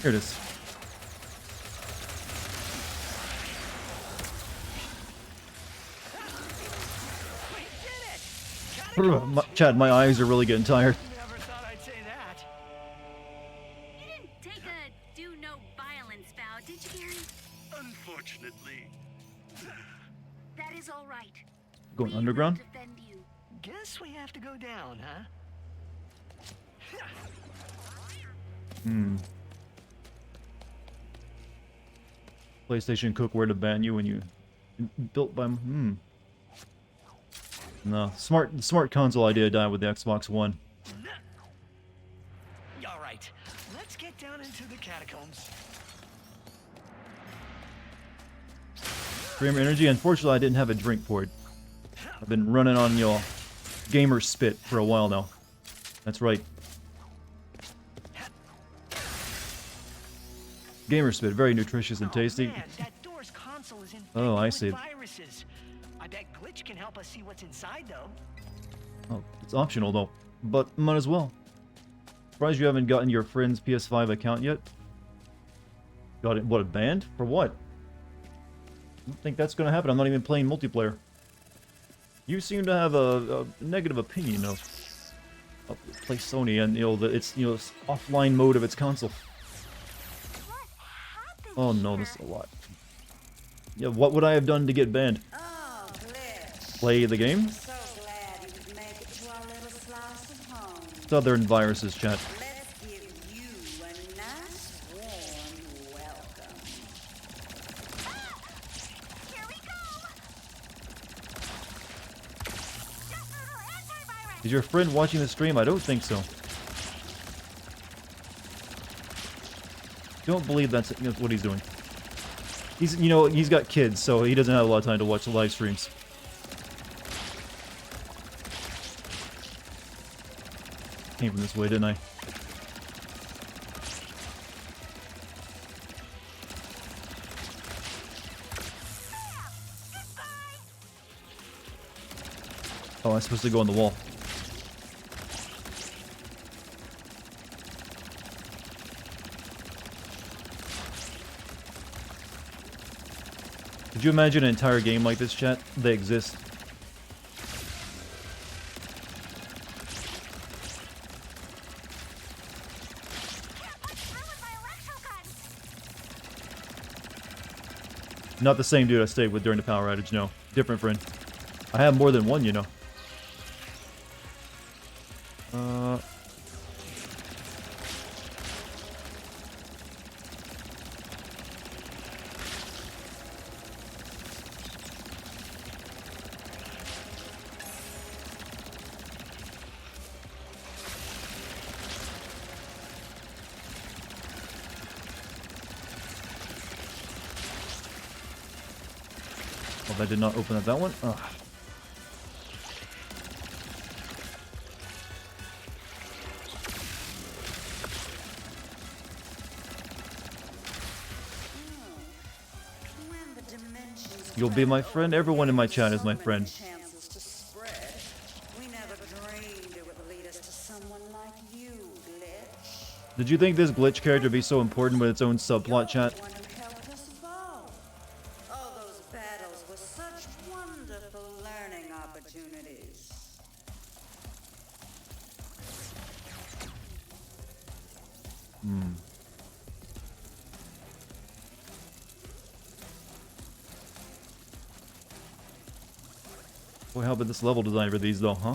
Here it is. Chad, my eyes are really getting tired. Never thought I'd say that. You didn't take a do no violence vow, did you, Gary? Unfortunately. That is all right. Going underground? Defend you. Guess we have to go down, huh? PlayStation cookware to ban you when you built by No, smart console idea died with the Xbox One. All right, let's get down into the catacombs. Gamer energy. Unfortunately, I didn't have a drink poured. I've been running on your gamer spit for a while now. That's right. Gamer spit, very nutritious and tasty. Man, that door's console is infected Oh, I with see. viruses. I bet Glitch can help us see what's inside, though. Oh, it's optional though, but might as well. Surprised you haven't gotten your friend's PS5 account yet. Got it? What, a banned? For what? I don't think that's gonna happen. I'm not even playing multiplayer. You seem to have a negative opinion of play Sony and it's it's offline mode of its console. Oh no, this is a lot. Yeah, what would I have done to get banned? Oh, Glitch. Play the game? So glad you could make it to our little slice of home. Southern viruses, chat. Let's give you a nice, warm welcome. Here we go! Is your friend watching the stream? I don't think so. Don't believe that's what he's doing. He's, he's got kids, so he doesn't have a lot of time to watch the live streams. Came from this way, didn't I? I'm supposed to go on the wall. Could you imagine an entire game like this, chat? They exist. Not the same dude I stayed with during the power outage, no. Different friend. I have more than one, you know. Oh, that did not open up that one. Ugh. You'll be my friend? Everyone in my chat is my friend. Did you think this glitch character would be so important with its own subplot, chat? Boy, how about this level design for these, though, huh?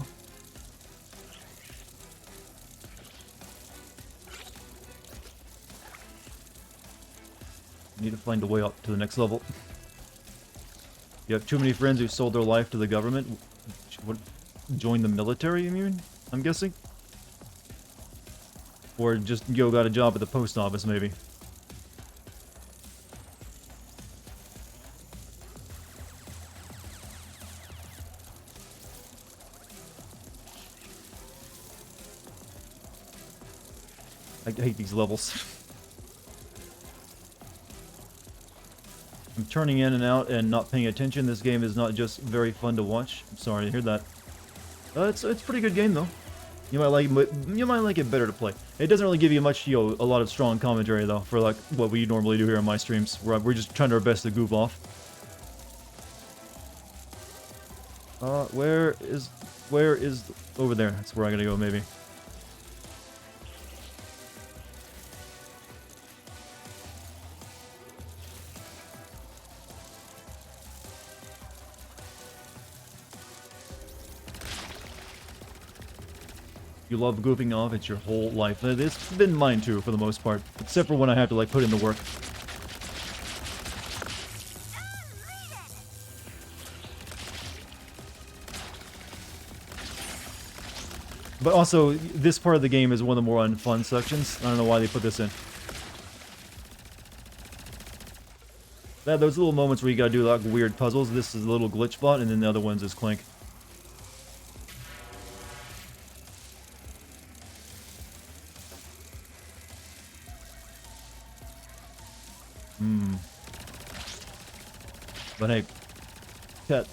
Need to find a way up to the next level. You have too many friends who sold their life to the government. What? Join the military, you mean? I'm guessing? Or just got a job at the post office, maybe. I hate these levels. I'm turning in and out and not paying attention. This game is not just very fun to watch. I'm sorry to hear that. It's a pretty good game though. You might like it better to play. It doesn't really give you much, a lot of strong commentary though, for like what we normally do here on my streams. We're just trying our best to goof off. Where is over there? That's where I gotta go maybe. You love goofing off, it's your whole life. It's been mine too, for the most part. Except for when I have to, like, put in the work. But also, this part of the game is one of the more unfun sections. I don't know why they put this in. Those little moments where you gotta do, like, weird puzzles. This is a little glitch bot, and then the other one's is Clank. But hey, Cat,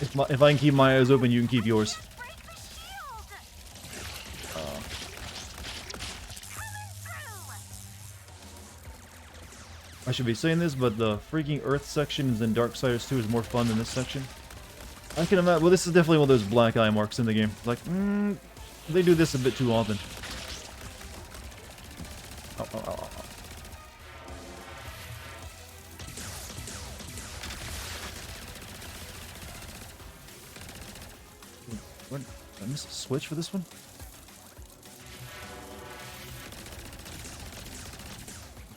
if I can keep my eyes open, you can keep yours. I should be saying this, but the freaking Earth sections in Darksiders 2 is more fun than this section. I can imagine. Well, this is definitely one of those black eye marks in the game. Like, they do this a bit too often. Oh. What? Did I miss a switch for this one?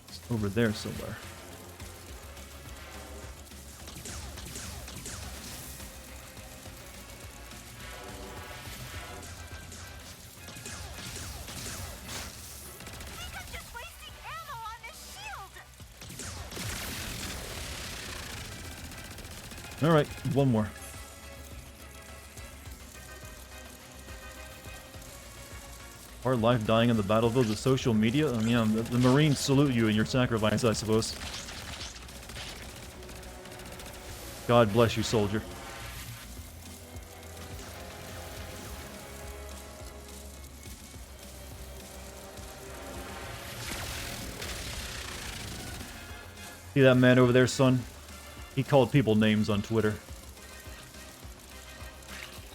It's over there somewhere. Alright, one more. Hard life dying on the battlefields of social media? I mean, yeah, the Marines salute you in your sacrifice, I suppose. God bless you, soldier. See that man over there, son? He called people names on Twitter.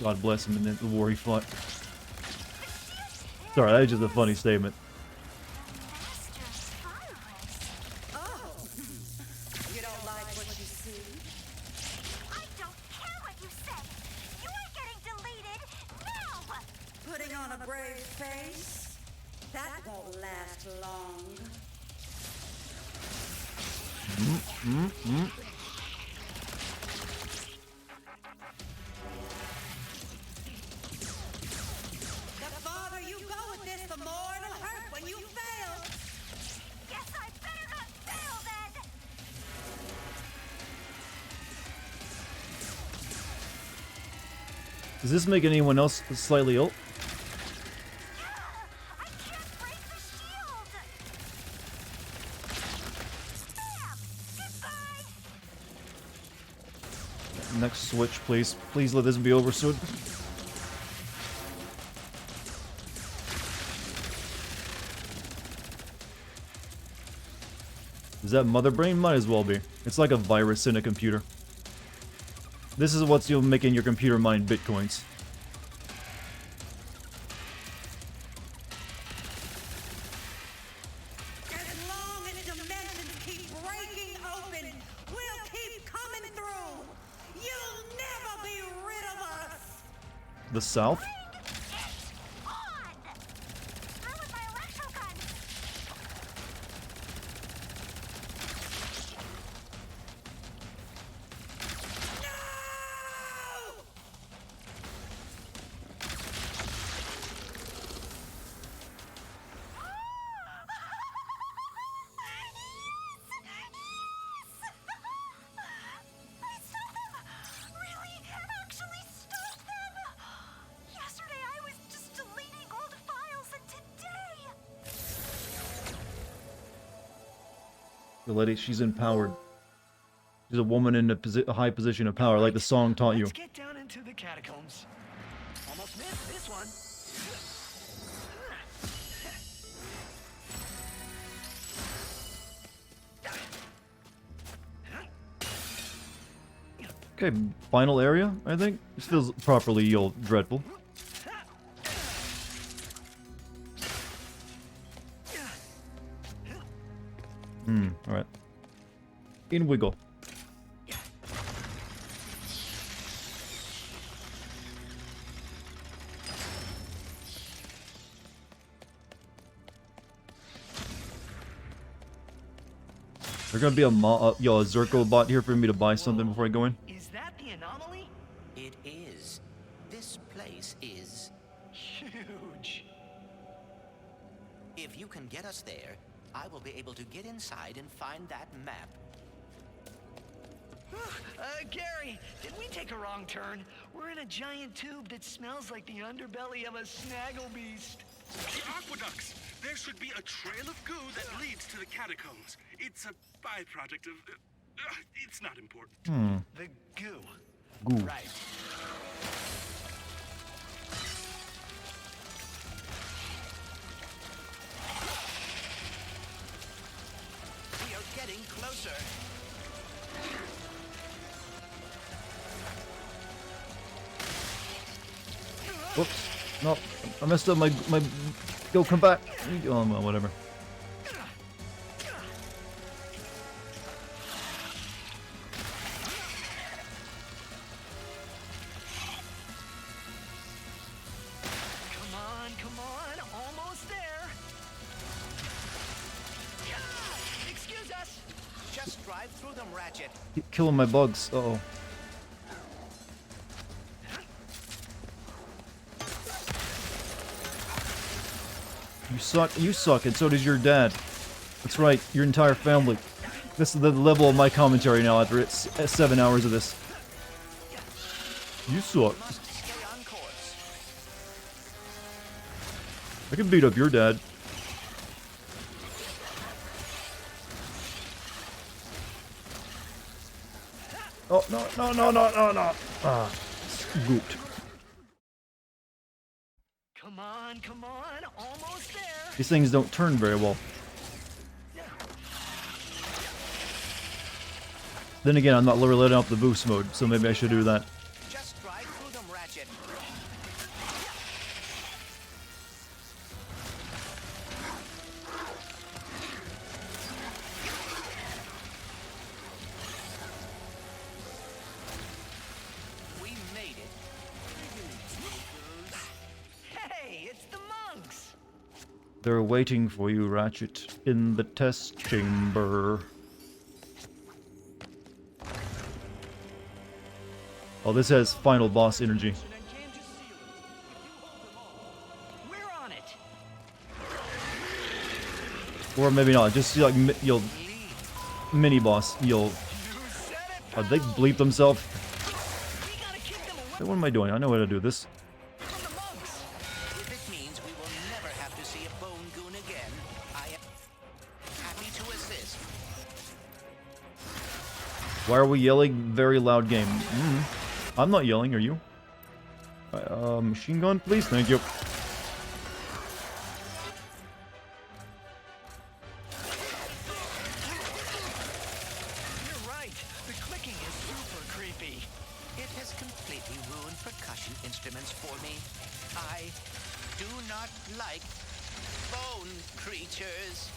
God bless him in the war he fought. Sorry, that was just a funny statement. Oh, you don't like what you see? I don't care what you say. You are getting deleted now. Putting on a brave face? That won't last long. The farther you go with this, the more it'll hurt when you fail. Guess I better not fail then. Does this make anyone else slightly ill? Next switch, please. Please let this be over soon. Is that mother brain? Might as well be. It's like a virus in a computer. This is what's making your computer mine bitcoins. As long as dimensions keep breaking open, we'll keep coming through. You'll never be rid of us. The South? The lady, she's empowered. She's a woman in a high position of power, like the song taught you. Let's get down into the catacombs. Almost missed this one. Okay, final area, I think. This feels properly dreadful. Alright. In we go. There's gonna be a Zerko bot here for me to buy something before I go in. Is that the anomaly? It is. This place is huge. If you can get us there, I will be able to get inside and find that map. Gary, did we take a wrong turn? We're in a giant tube that smells like the underbelly of a snaggle beast. The aqueducts! There should be a trail of goo that leads to the catacombs. It's a byproduct of... it's not important. The goo. Goo. Right. We are getting closer. Whoops. No, I messed up my... Go, come back. Oh, well, whatever. Come on, almost there. Excuse us. Just drive through them, Ratchet. Keep killing my bugs. Uh-oh. You suck, and so does your dad. That's right, your entire family. This is the level of my commentary now after it's 7 hours of this. You suck. I can beat up your dad. Oh, no. Ah, scooped. Come on, almost there. These things don't turn very well. Then again, I'm not letting off the boost mode, so maybe I should do that. Just drive through them, Ratchet. We made it. Hey, it's the monks! They're waiting for you, Ratchet, in the test chamber. Oh, this has final boss energy. We're on it. Or maybe not, just like you'll mini boss, you'll they bleep themselves. What am I doing? I know how to do this. If it means we will never have to see a bone goon again, I am happy to assist. Why are we yelling? Very loud game. I'm not yelling, are you? Machine gun, please? Thank you. You're right. The clicking is super creepy. It has completely ruined percussion instruments for me. I do not like bone creatures.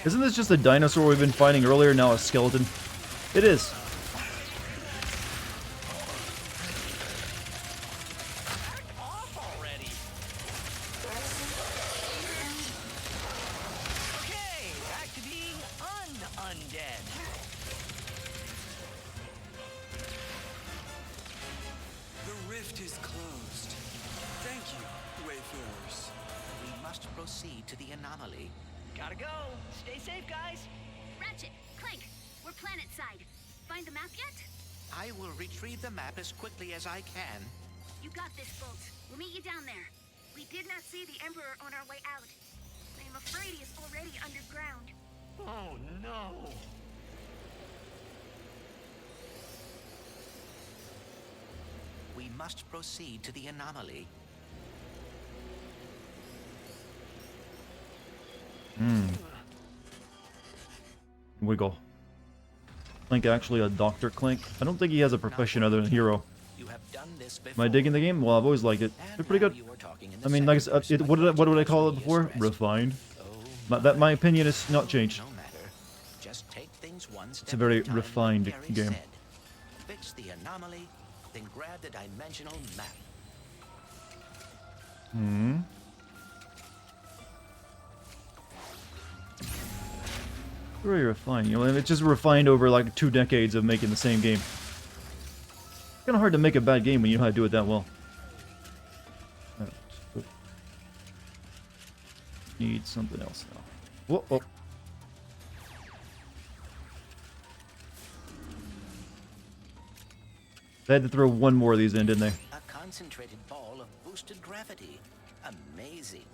Isn't this just a dinosaur we've been fighting earlier, now a skeleton? It is. Okay, back to being undead. The rift is closed. Thank you, wayfarers. We must proceed to the anomaly. Gotta go. Stay safe, guys. Ratchet, Clank, we're planet side. Find the map yet? I will retrieve the map as quickly as I can. You got this, Bolt. We'll meet you down there. We did not see the Emperor on our way out. I am afraid he is already underground. Oh, no. We must proceed to the anomaly. Wiggle. Clank actually a Dr. Clank? I don't think he has a profession other than hero. You have done this Am I digging the game? Well, I've always liked it. They're pretty good. I mean, like, what would I call it before? Refined. My opinion is not changed. Just take things one step It's a very at a time, refined like Gary game. said. Fix the anomaly, then grab the dimensional map. Very refined. You know, it's just refined over like 2 decades of making the same game. It's kind of hard to make a bad game when you know how to do it that well. Need something else now. Whoa, whoa. They had to throw one more of these in, didn't they? A concentrated ball of boosted gravity. Amazing.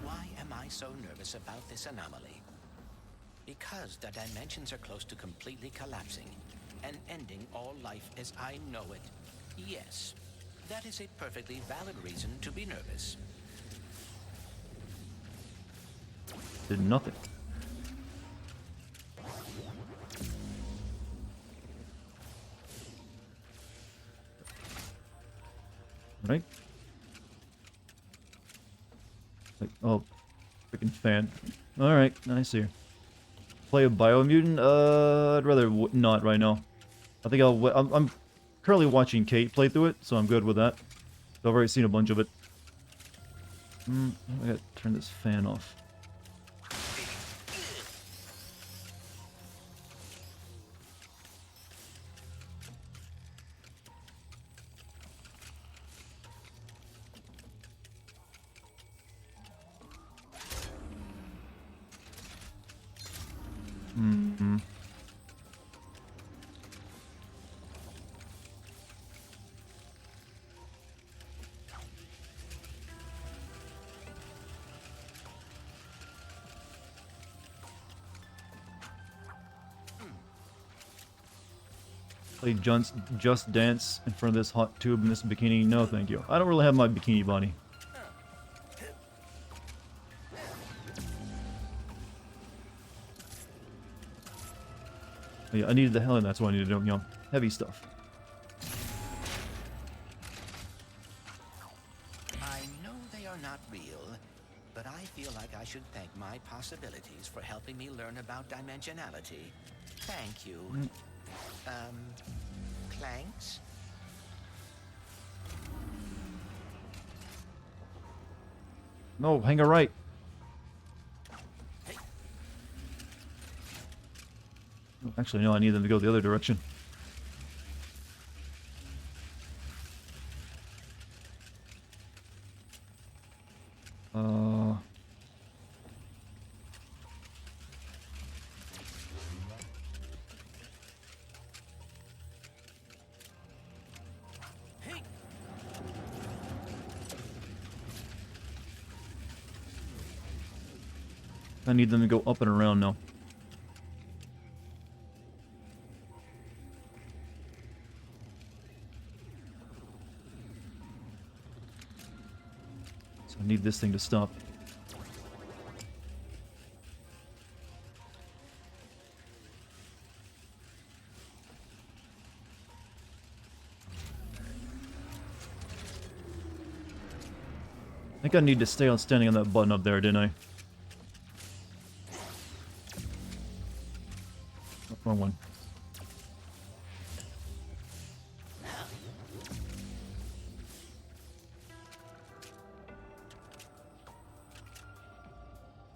Why am I so nervous about this anomaly? Because the dimensions are close to completely collapsing and ending all life as I know it. Yes, that is a perfectly valid reason to be nervous. Did nothing. Right? Like, oh, freaking fan. Alright, nice here. Play a Biomutant? I'd rather not right now. I think I'm currently watching Kate play through it, so I'm good with that. So I've already seen a bunch of it. I gotta turn this fan off. Play just dance in front of this hot tube in this bikini? No, thank you. I don't really have my bikini body. Yeah, I needed the Helen, that's why I needed, you know, heavy stuff. I know they are not real, but I feel like I should thank my possibilities for helping me learn about dimensionality. Thank you. Clanks? No, hang a right. Actually, no, I need them to go the other direction. I need them to go up and around now. So I need this thing to stop. I think I need to stay on standing on that button up there, didn't I? Oh, wrong one.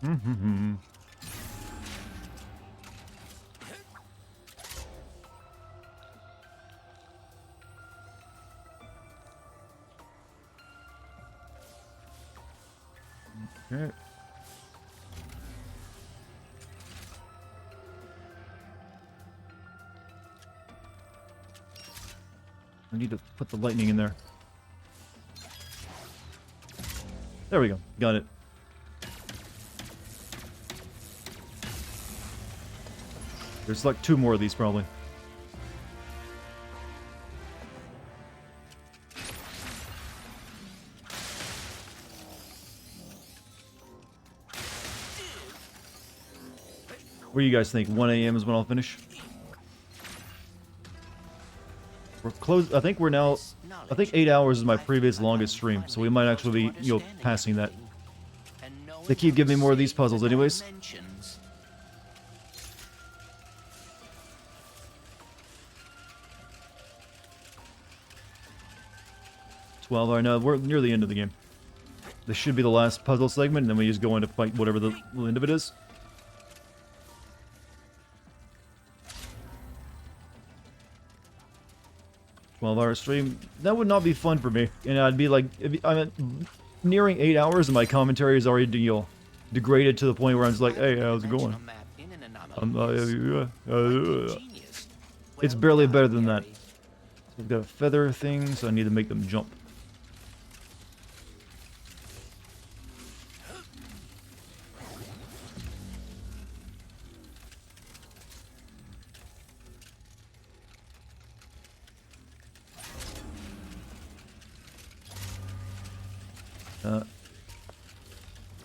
Mm-hmm. Okay. I need to put the lightning in there. There we go. Got it. There's like 2 more of these probably. What do you guys think? 1 a.m. is when I'll finish? We're close. I think we're now... I think 8 hours is my previous longest stream, so we might actually be, you know, passing that. They keep giving me more of these puzzles anyways. 12 hour. No, we're near the end of the game. This should be the last puzzle segment, and then we just go in to fight whatever the end of it is. $12-hour stream. That would not be fun for me. And I'd be like, I'm nearing 8 hours, and my commentary is already, you know, degraded to the point where I'm just like, hey, how's it going? It's barely better than that. So we've got a feather thing, so I need to make them jump.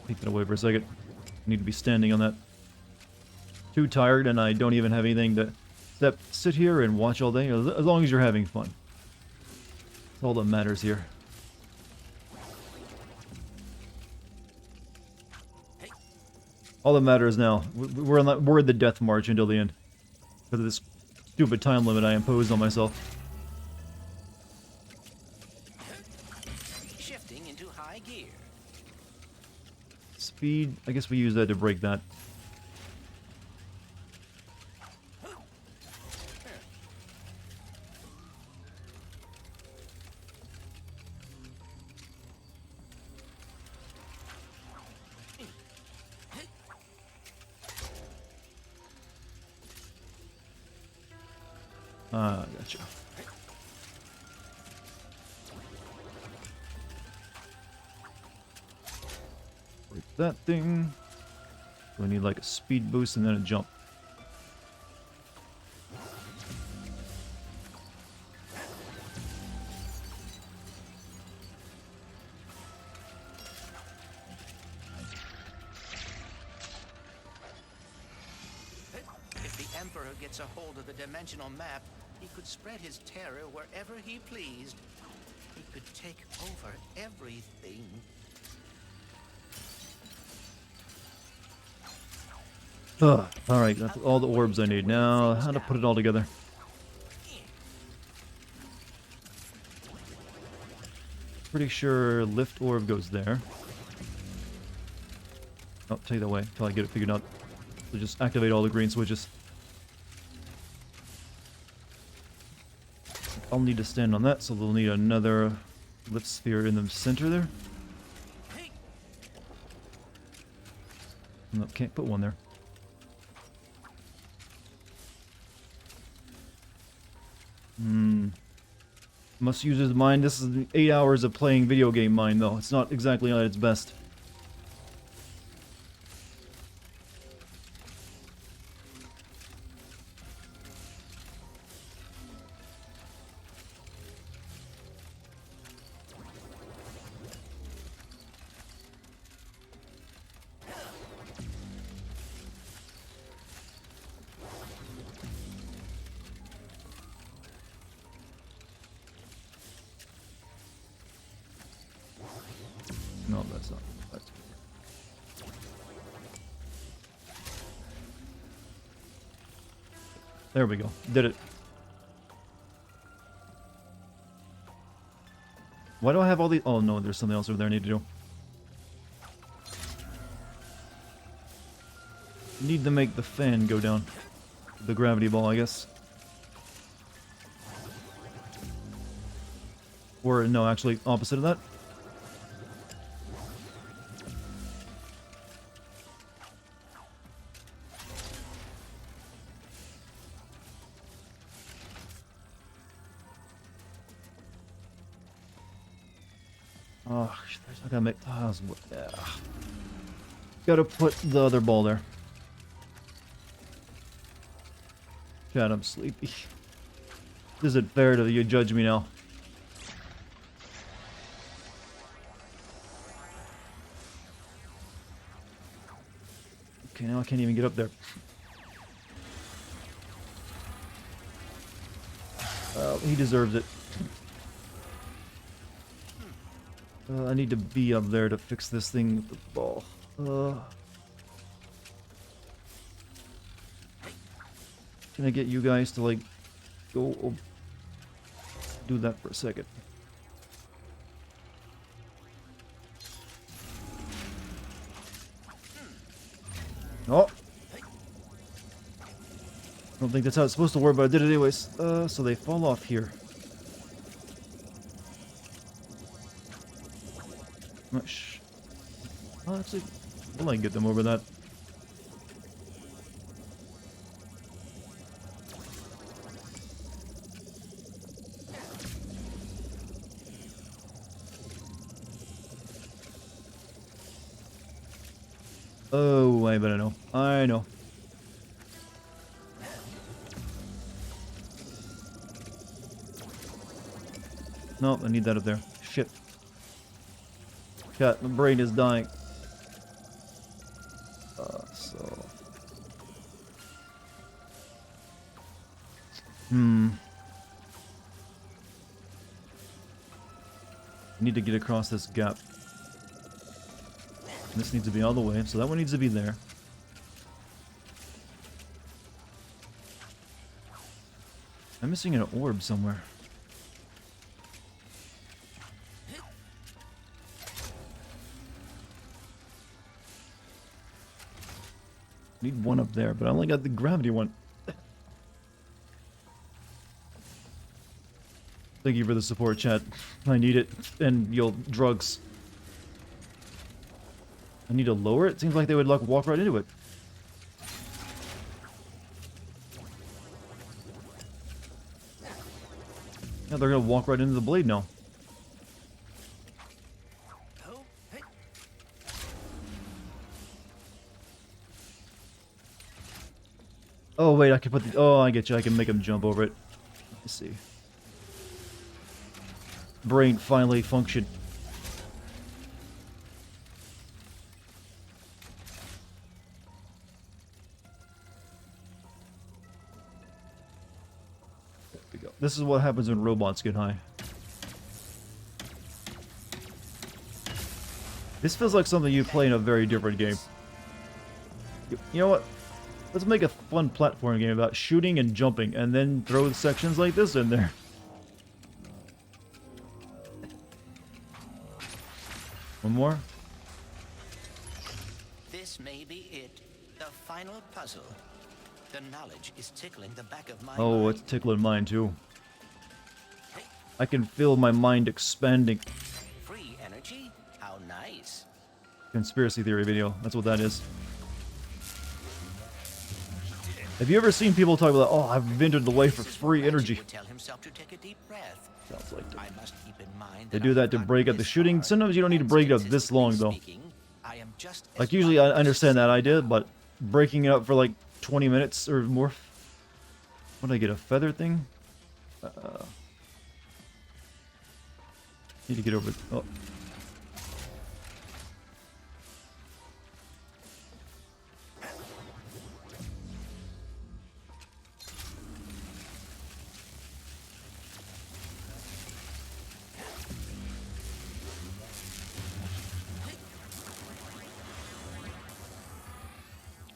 Take that away for a second. I need to be standing on that. Too tired, and I don't even have anything to except sit here and watch all day, as long as you're having fun. That's all that matters here. All that matters now, we're in the death march until the end. Because of this stupid time limit I imposed on myself. Shifting into high gear. Speed, I guess we use that to break that. Gotcha. Break that thing. We need like a speed boost and then a jump. If the Emperor gets a hold of the dimensional map, he could spread his terror wherever he pleased. He could take over everything. Alright, that's all the orbs I need. Now, how to put it all together. Pretty sure lift orb goes there. Oh, take that away until I get it figured out. So just activate all the green switches. I'll need to stand on that, so they'll need another lift sphere in the center there. Nope, can't put one there. Must use his mind. This is 8 hours of playing video game mind, though. It's not exactly at its best. No, that's not. That's... There we go. Did it. Why do I have all these? Oh no, there's something else over there I need to do. Need to make the fan go down. The gravity ball, I guess. Or no, actually opposite of that. Oh, I gotta make. Gotta put the other ball there. God, I'm sleepy. Isn't fair to you judge me now. Okay, now I can't even get up there. He deserves it. I need to be up there to fix this thing with the ball. Can I get you guys to, like, go do that for a second? Oh! I don't think that's how it's supposed to work, but I did it anyways. So they fall off here. Much. Oh, actually, we'll like get them over that. Oh, I better know. I know. No, I need that up there. Shit. God, my brain is dying. So... I need to get across this gap. This needs to be all the way, so that one needs to be there. I'm missing an orb somewhere. Need one up there, but I only got the gravity one. Thank you for the support, chat. I need it, and your drugs. I need to lower it? Seems like they would like walk right into it. Yeah, they're gonna walk right into the blade now. Oh wait, I can put the... Oh, I get you. I can make them jump over it. Let's see. Brain finally functioned. This is what happens when robots get high. This feels like something you play in a very different game. You know what? Let's make a fun platform game about shooting and jumping, and then throw sections like this in there. One more? This may be it. The final puzzle. The knowledge is tickling the back of my Oh, mind. it's tickling mine too. I can feel my mind expanding. Free energy? How nice. Conspiracy theory video. That's what that is. Have you ever seen people talk about, oh, I've invented the way for free energy? Would tell himself to take a deep breath. Sounds like I must keep in mind they do that to break up the shooting. Sometimes you don't need to break it up this long, though. I am just Like, usually I understand that idea, but breaking it up for like 20 minutes or more. What did I get? A feather thing? Need to get over. Oh.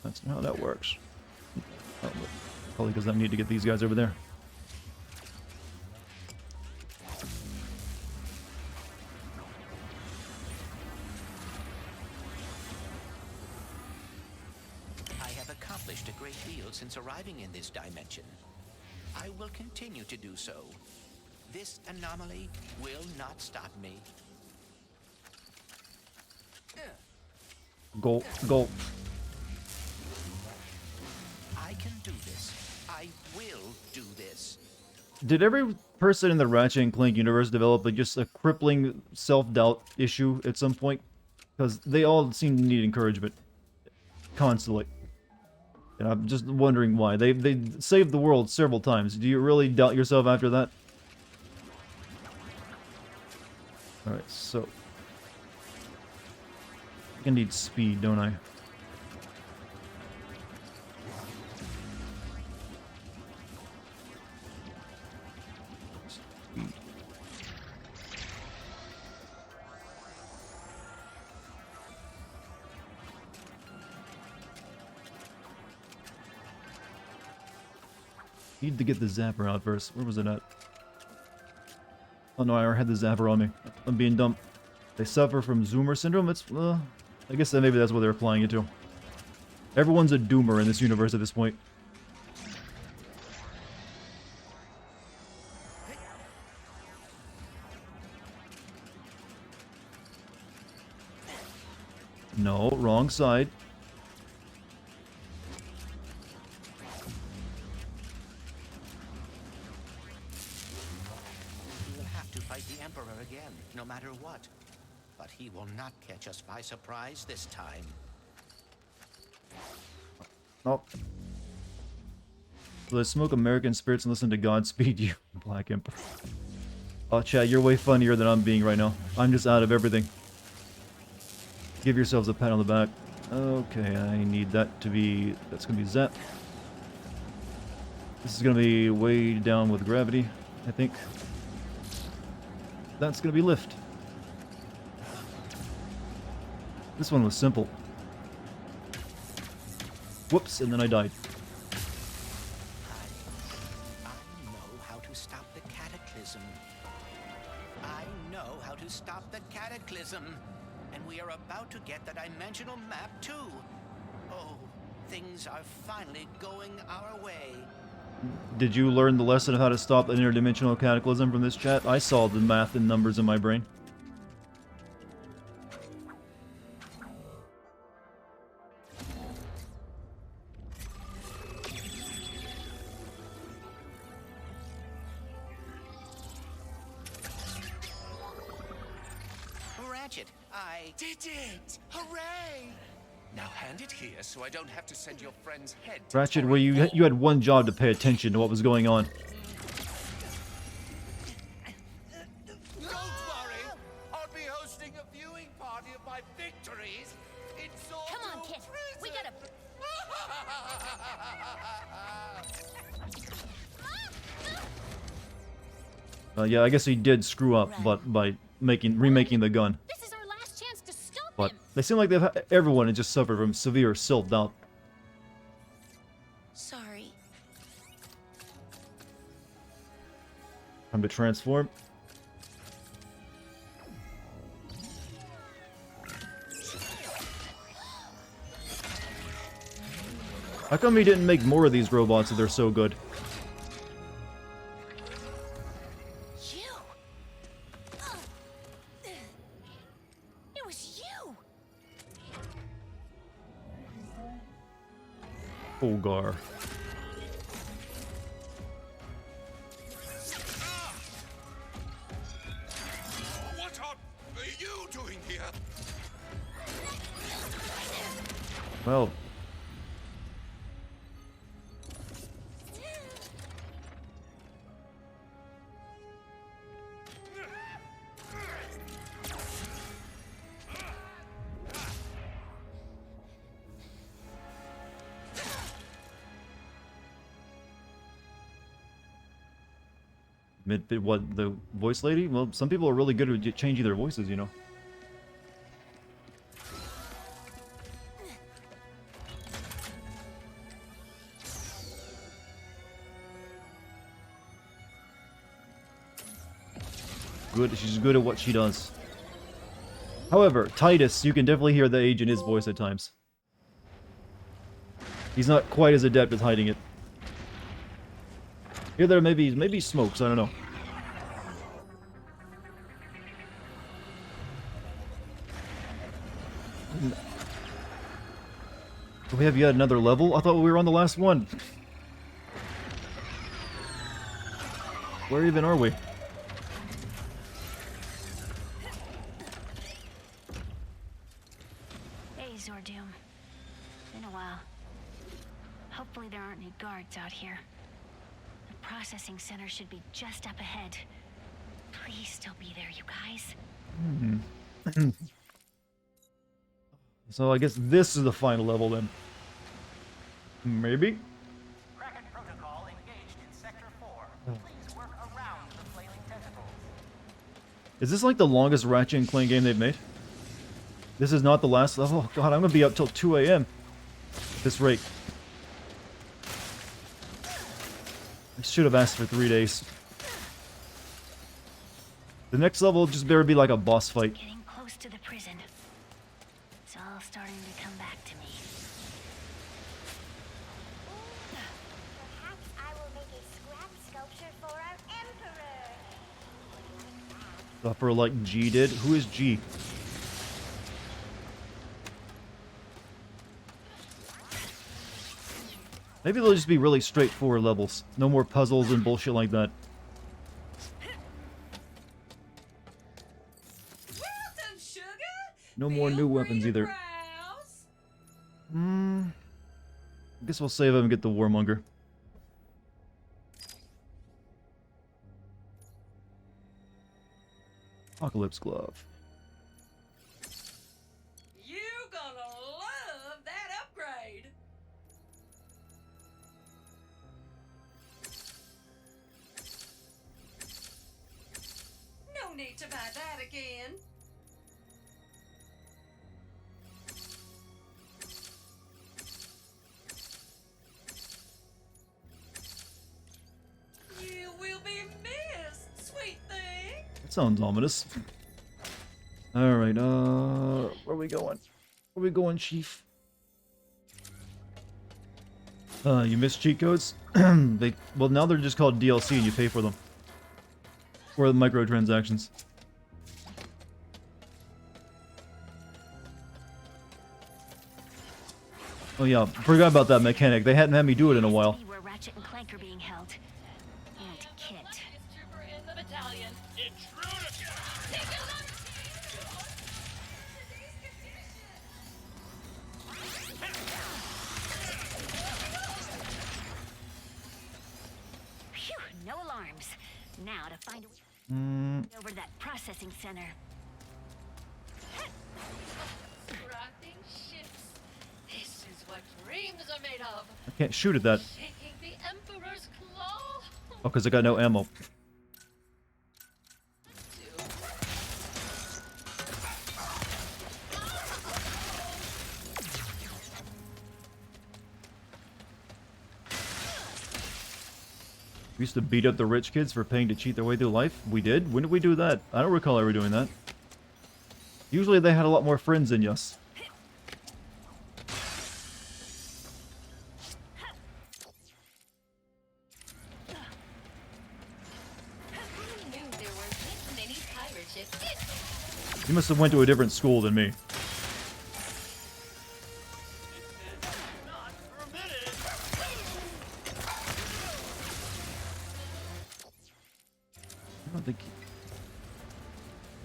That's not how that works. Oh, probably because I need to get these guys over there. I have accomplished a great deal since arriving in this dimension. I will continue to do so. This anomaly will not stop me. Go, go. I can do this. I will do this. Did every person in the Ratchet and Clank universe develop just a crippling self-doubt issue at some point? Because they all seem to need encouragement. Constantly. And I'm just wondering why. They saved the world several times. Do you really doubt yourself after that? Alright, so... I need speed, don't I? Speed. Need to get the zapper out first. Where was it at? Oh no, I already had the zapper on me. I'm being dumb. They suffer from Zoomer syndrome? It's, I guess that maybe that's what they're applying it to. Everyone's a doomer in this universe at this point. No, wrong side. We will have to fight the Emperor again, no matter what. But he will not catch us by surprise this time. Oh. Let's smoke American spirits and listen to Godspeed You, Black Emperor. Oh, Chad, you're way funnier than I'm being right now. I'm just out of everything. Give yourselves a pat on the back. Okay, I need that to be... That's gonna be Zap. This is gonna be way down with gravity, I think. That's gonna be Lift. This one was simple. Whoops, and then I died. I know how to stop the cataclysm. I know how to stop the cataclysm. And we are about to get the dimensional map too. Oh, things are finally going our way. Did you learn the lesson of how to stop an interdimensional cataclysm from this chat? I saw the math and numbers in my brain. Ratchet, I did it! Hooray! Now hand it here so I don't have to send your friend's head to Ratchet, well, you had one job to pay attention to what was going on. Don't worry! I'll be hosting a viewing party of my victories in Sword. Come on, kid. We gotta. Yeah, I guess he did screw up, but by remaking the gun. This is our last chance to stop But him. they seem like everyone has just suffered from severe self-doubt. Sorry. Time to transform. How come he didn't make more of these robots if they're so good? You. It was you. Fulgar. What are you doing here? Well. What, the voice lady? Well, some people are really good at changing their voices, you know. Good, she's good at what she does. However, Titus, you can definitely hear the age in his voice at times. He's not quite as adept at hiding it. Here, there, maybe smokes, I don't know. Do we have yet another level? I thought we were on the last one. Where even are we? Hey, Zordoom. Been a while. Hopefully there aren't any guards out here. The processing center should be just up ahead. Please still be there, you guys. So I guess this is the final level then. Maybe? Kraken Protocol engaged in Sector 4. Please work around the flailing tentacles. Is this like the longest Ratchet and Clank game they've made? This is not the last level? Oh, God, I'm gonna be up till 2 a.m. at this rate. I should have asked for 3 days. The next level just better be like a boss fight. Getting close to the prison. It's all starting to come back to me. Perhaps I will make a scrap sculpture for our emperor. For like G did. Who is G? Maybe they'll just be really straightforward levels. No more puzzles and bullshit like that. No more new weapons either. I guess we'll save him and get the Warmonger. Apocalypse Glove. You gonna love that upgrade. No need to buy that again. You will be missed, sweet thing. That sounds ominous. Alright, where are we going? Where are we going, Chief? You missed cheat codes? Well, now they're just called DLC and you pay for them. Or the microtransactions. Oh yeah, forgot about that mechanic. They hadn't had me do it in a while. Where Ratchet and Clank are being held. And Kit. Phew, no alarms. Now to find a way over to that processing center. Rotting ships. This is what dreams are made of. I can't shoot at that. Shaking the Emperor's claw. Oh, because I got no ammo. We used to beat up the rich kids for paying to cheat their way through life. We did? When did we do that? I don't recall ever doing that. Usually they had a lot more friends than us. You must have went to a different school than me. I don't think...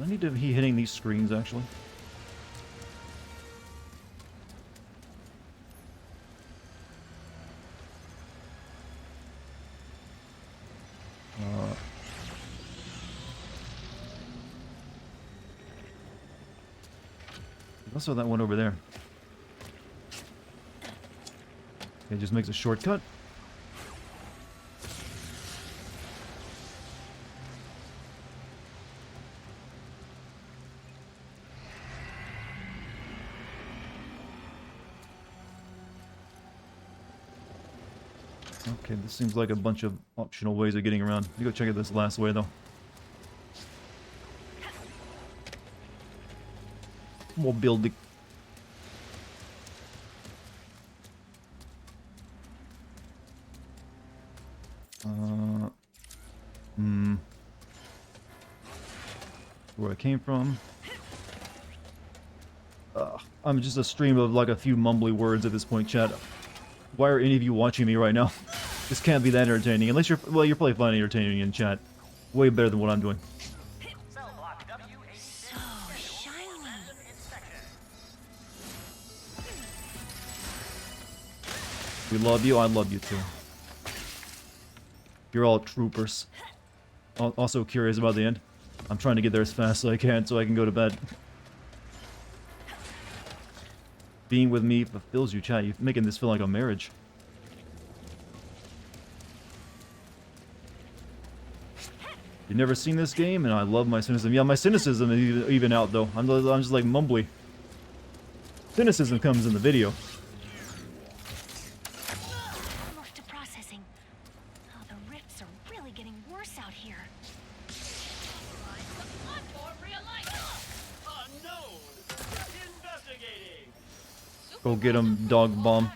I need to be hitting these screens, actually. Also that one over there. It just makes a shortcut. Okay, this seems like a bunch of optional ways of getting around. Let me go check out this last way, though. We'll build the... Where I came from. I'm just a stream of like a few mumbly words at this point, chat. Why are any of you watching me right now? This can't be that entertaining. Unless you're... Well, you're probably finding entertaining in chat. Way better than what I'm doing. We love you, I love you too. You're all troopers. Also curious about the end. I'm trying to get there as fast as I can so I can go to bed. Being with me fulfills you, chat. You're making this feel like a marriage. You've never seen this game, and I love my cynicism. Yeah, my cynicism is even out, though. I'm just like mumbly. Cynicism comes in the video. Almost to processing. Oh, the rifts are really getting worse out here. Go get him, dog bomb.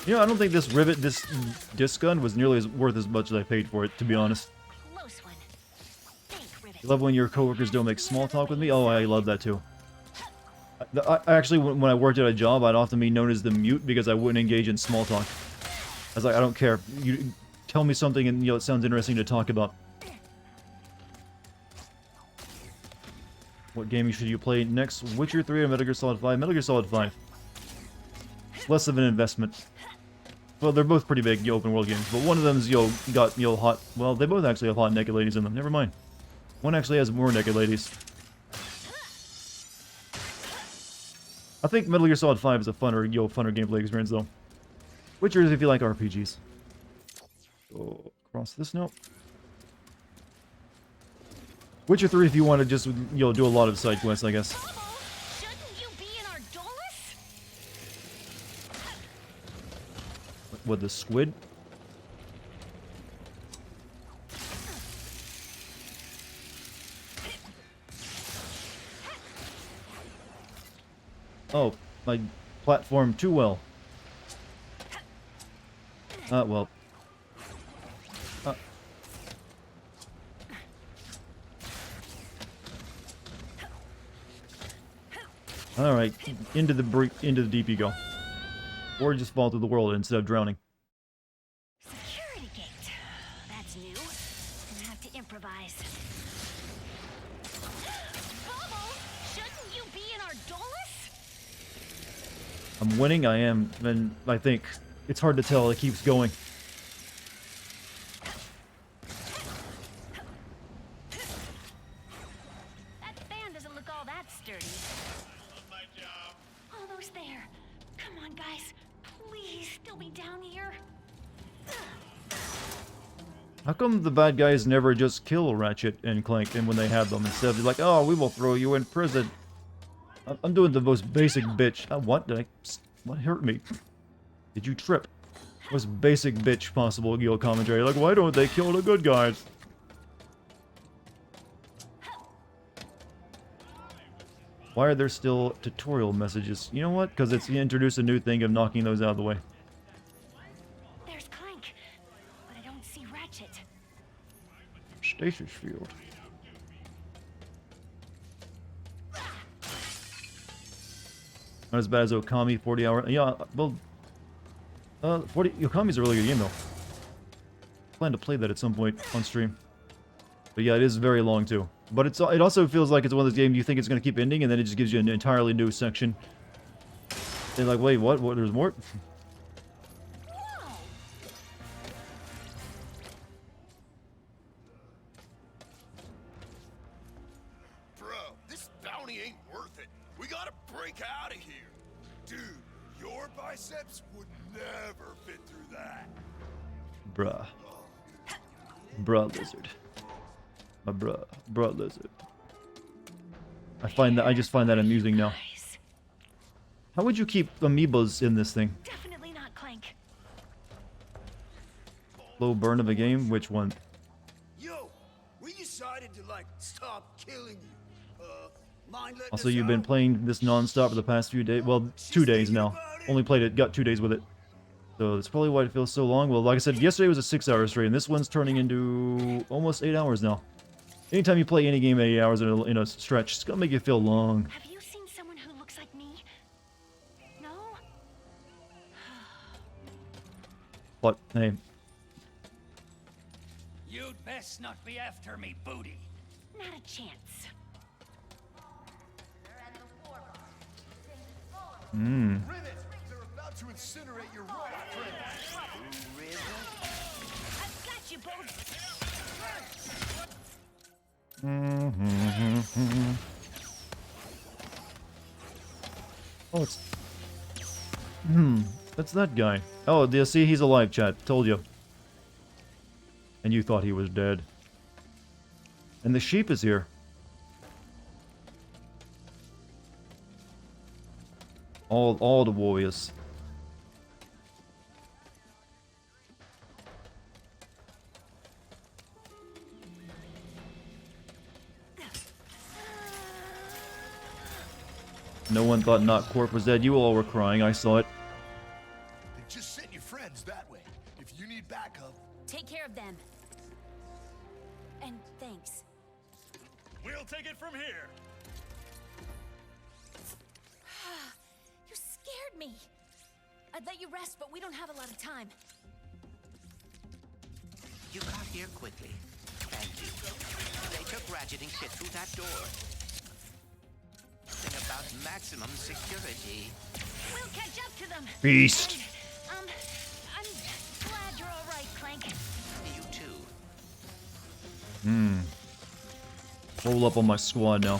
You know, I don't think this disc gun was nearly worth as much as I paid for it, to be honest. You love when your coworkers don't make small talk with me? Oh, I love that too. I actually, when I worked at a job, I'd often be known as the mute because I wouldn't engage in small talk. I was like, I don't care. You tell me something and, you know, it sounds interesting to talk about. What game should you play next? Witcher 3 or Metal Gear Solid 5? Metal Gear Solid 5. Less of an investment. Well, they're both pretty big open world games, but one of them's got hot. Well, they both actually have hot naked ladies in them. Never mind. One actually has more naked ladies. I think Metal Gear Solid 5 is a funner gameplay experience though. Witcher is if you like RPGs. Go across this note. Witcher 3 if you want to just do a lot of side quests, I guess. What, the squid? Oh, my platform too well. Well. Alright, into the deep you go. Or just fall through the world instead of drowning. Security gate. That's new. Gonna have to improvise. Bubble, shouldn't you be in our Dolus? I'm winning, I am, and I think it's hard to tell, it keeps going. That fan doesn't look all on, guys. Please, still be down here. How come the bad guys never just kill Ratchet and Clank and when they have them instead of like, oh, we will throw you in prison? I'm doing the most basic bitch. What did I? What hurt me? Did you trip? Most basic bitch possible guild commentary. Like, why don't they kill the good guys? Why are there still tutorial messages? You know what? Because it's introduced a new thing of knocking those out of the way. There's Clank, but I don't see Ratchet. Stasis field. Not as bad as Okami 40 hour. Yeah, well, 40 Okami's a really good game though. I plan to play that at some point on stream. But yeah, it is very long too. But it also feels like it's one of those games you think it's going to keep ending, and then it just gives you an entirely new section. They're like, wait, what? What? There's more? Bro, this bounty ain't worth it. We gotta break out of here. Dude, your biceps would never fit through that. Bruh. Bruh lizard. My bruh lizard. I just find that amusing now. How would you keep amoebas in this thing? Definitely not Clank. Low burn of a game? Which one? Yo, we decided to like stop killing you. Mind letting Also, us you've been out? playing this non-stop for the past few days. Well, 2 days now. Only played it, got 2 days with it. So that's probably why it feels so long. Well, like I said, yesterday was a 6-hour stream. This one's turning into almost 8 hours now. Anytime you play any game 8 hours in a stretch, it's gonna make you feel long. Have you seen someone who looks like me? No? But, hey, You'd best not be after me, booty. Not a chance. mmm. They're about to incinerate your rock friend. I've got you both. Oh, it's... That's that guy. Oh, see, he's alive, chat. Told you. And you thought he was dead. And the sheep is here. All the warriors. No one thought Not Corp was dead. You all were crying. I saw it. They just sent your friends that way. If you need backup. Take care of them. And thanks. We'll take it from here. You scared me. I'd let you rest, but we don't have a lot of time. You got here quickly. Thank you. They took Ratchet and shit through that door. Something about maximum security. We'll catch up to them. Beast. And, I'm glad you're all right, Clank. You too. Roll up on my squad now.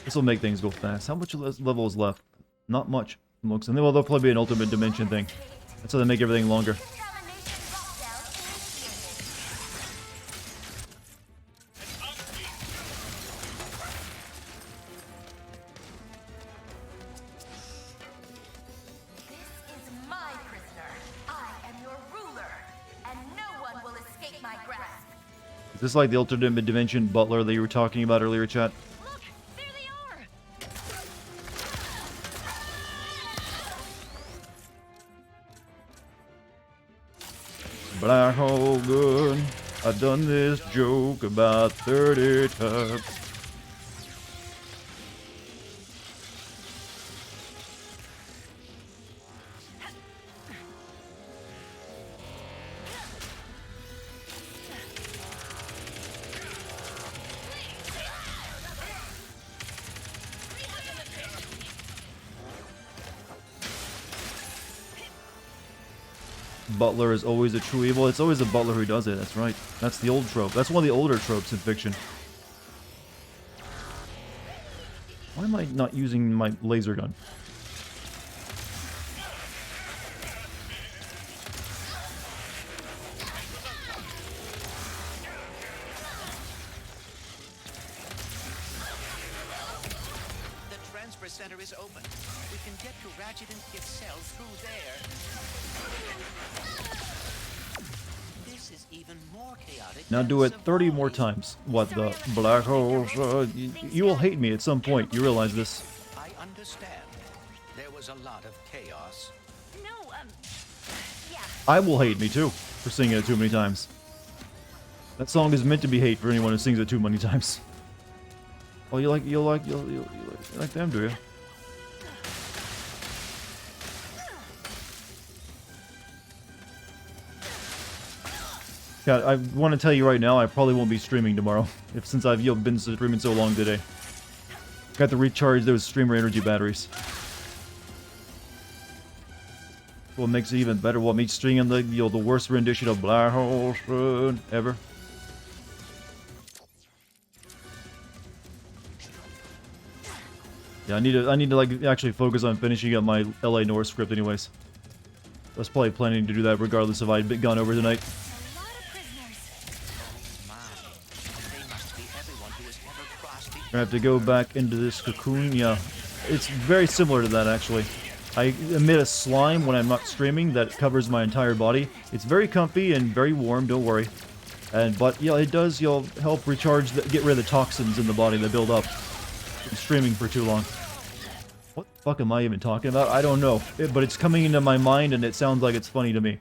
This will make things go fast. How much level is left? Not much. Looks, and then there'll probably be an ultimate dimension thing. That's how they make everything longer. My prisoner. I am your ruler, and no one will escape my grasp. Is this like the ultimate dimension butler that you were talking about earlier, chat? Black hole good. I've done this joke about 30 times. Butler is always a true evil. It's always the butler who does it. That's right. That's the old trope. That's one of the older tropes in fiction. Why am I not using my laser gun? center is open. We can get to Ratchet and Kid's cell through there. This is even more chaotic. Now than do it 30 Savoni's. more times. What the black holes? You will hate me at some point. You realize this? I understand. There was a lot of chaos. No, yeah. I will hate me too for singing it too many times. That song is meant to be hate for anyone who sings it too many times. Oh, you like them, do you? God, I want to tell you right now, I probably won't be streaming tomorrow, since I've been streaming so long today. Got to recharge those streamer energy batteries. What makes it even better? What makes streaming the worst rendition of Black Hole ever? Yeah, I need to like actually focus on finishing up my LA North script anyways. I was probably planning to do that regardless if I'd gone over tonight. I have to go back into this cocoon. Yeah, it's very similar to that actually. I emit a slime when I'm not streaming that covers my entire body. It's very comfy and very warm. Don't worry. But yeah, it does help recharge, get rid of the toxins in the body that build up from streaming for too long. What the fuck am I even talking about? I don't know, but it's coming into my mind and it sounds like it's funny to me.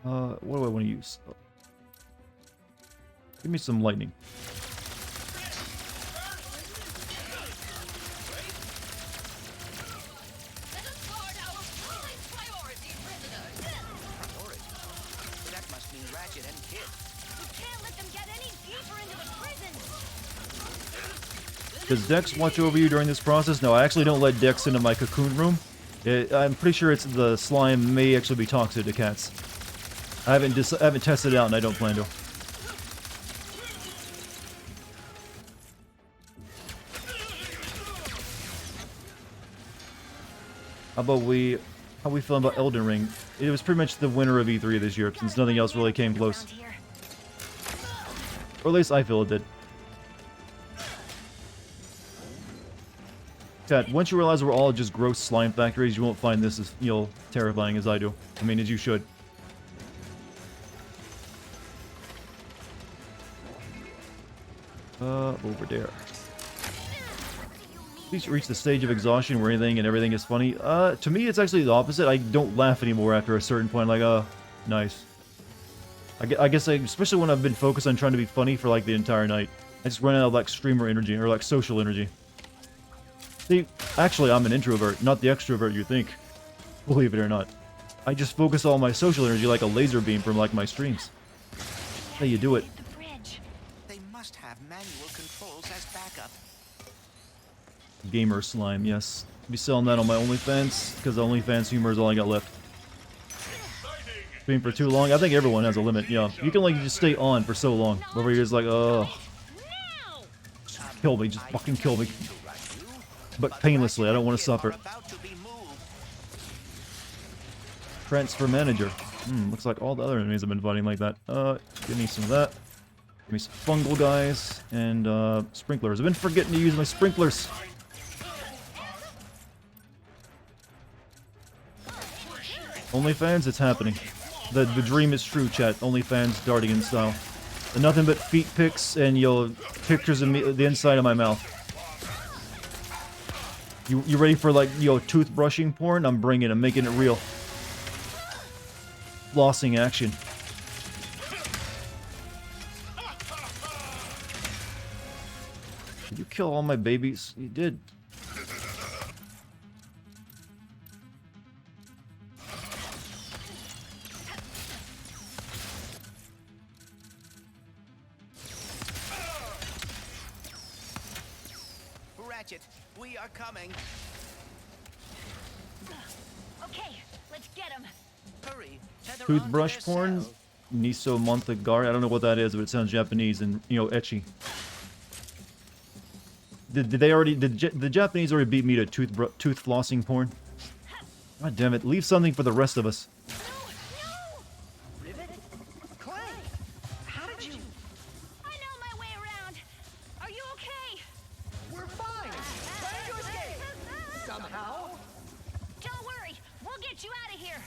What do I want to use? Give me some lightning. That must mean Ratchet and Kid. We can't let them get any deeper into the prison. Does Dex watch over you during this process? No, I actually don't let Dex into my cocoon room. I'm pretty sure the slime may actually be toxic to cats. I haven't tested it out, and I don't plan to. How we feeling about Elden Ring? It was pretty much the winner of E3 this year, since nothing else really came close. Or at least I feel it did. Chat, once you realize we're all just gross slime factories, you won't find this as terrifying as I do. I mean, as you should. Over there. Please reach the stage of exhaustion where anything and everything is funny. To me, it's actually the opposite. I don't laugh anymore after a certain point. Like, nice. I guess, especially when I've been focused on trying to be funny for like the entire night, I just run out of like streamer energy or like social energy. See, actually, I'm an introvert, not the extrovert you think. Believe it or not. I just focus all my social energy like a laser beam from like my streams. That's how you do it. They must have manual controls as backup. Gamer slime, yes. Be selling that on my OnlyFans, because OnlyFans humor is all I got left. Stream for too long? I think everyone has a limit, yeah. You can like just stay on for so long, where you're just like, ugh. Just kill me, just fucking kill me. But painlessly, I don't want to suffer. Transfer manager. Looks like all the other enemies have been fighting like that. Give me some of that. Give me some fungal guys, and sprinklers. I've been forgetting to use my sprinklers. OnlyFans, it's happening. The dream is true, chat. OnlyFans, Dartigan style. And nothing but feet pics and pictures of me, the inside of my mouth. You ready for like toothbrushing porn? I'm making it real. Flossing action. Did you kill all my babies? You did. Ratchet, we are coming. Okay, let's get him. Hurry. Toothbrush porn? Niso Montagar? I don't know what that is, but it sounds Japanese and, etchy. Did the Japanese already beat me to tooth flossing porn? God damn it, leave something for the rest of us. Rivet? Clank! How did you... I know my way around. get you out of here.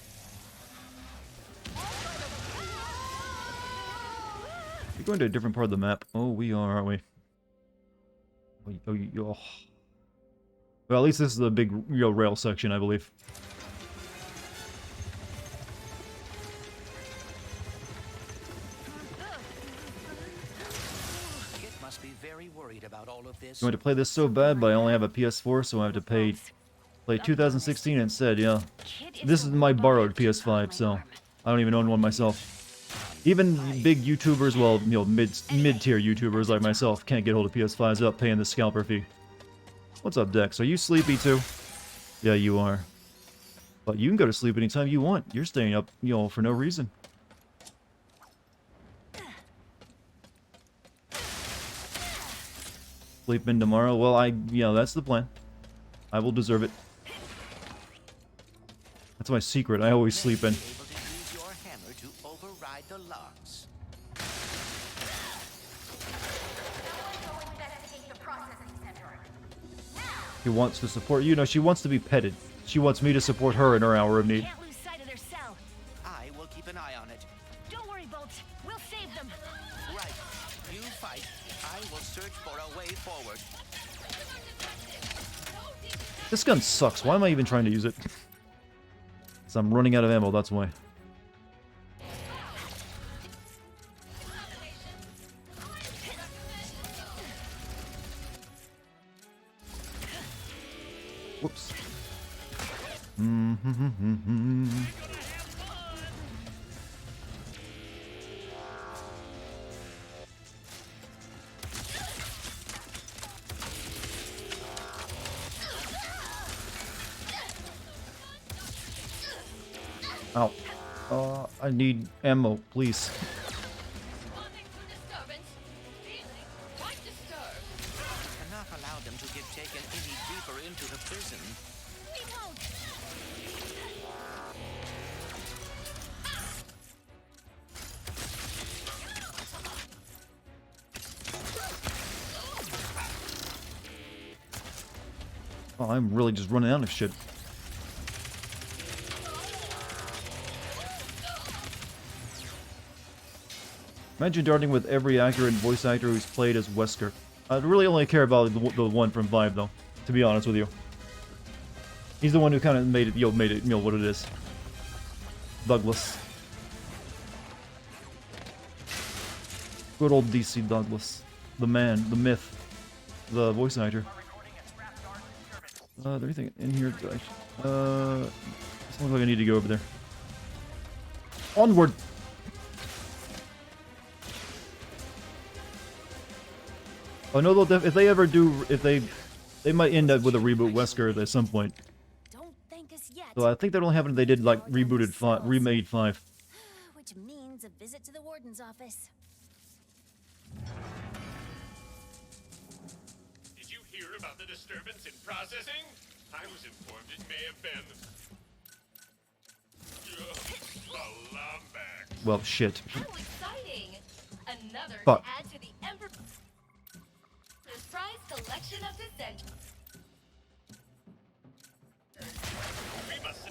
We're going to a different part of the map. Oh, we are, aren't we? Oh. Well, at least this is the big rail section, I believe. Kit must be very worried about all of this. I'm going to play this so bad, but I only have a PS4, so I have to play 2016 instead, yeah. This is my borrowed PS5, so I don't even own one myself. Even big YouTubers, well, you know, mid-tier YouTubers like myself can't get hold of PS5s without paying the scalper fee. What's up, Dex? Are you sleepy too? Yeah, you are. But you can go to sleep anytime you want. You're staying up, you know, for no reason. Sleep in tomorrow? Well, yeah, that's the plan. I will deserve it. That's my secret. I always sleep in. Use your hammer to override the locks. He wants to support you. No, she wants to be petted. She wants me to support her in her hour of need. Can't lose sight of their cell. I will keep an eye on it. Don't worry, Bolt. We'll save them. Right. You fight. I will search for a way forward. This gun sucks. Why am I even trying to use it? Because I'm running out of ammo, that's why. Whoops. Ow. I need ammo, please. Cannot allow them to get taken any deeper into the prison. Oh, I'm really just running out of shit. Imagine darting with every actor and voice actor who's played as Wesker. I really only care about the one from Vive, though, to be honest with you. He's the one who kind of made it, what it is. Douglas. Good old DC Douglas. The man, the myth, the voice actor. Is there anything in here? It looks like I need to go over there. Onward! Oh no, if they ever do, they might end up with a reboot Wesker at some point. Don't thank us yet. So I think that only happened if they did like remade 5. Which means a visit to the warden's office. Did you hear about the disturbance in processing? I was informed it may have been the Lombax. Well, shit. How exciting! Another Fuck. to add to the Emperor's prize collection of dissent. We must.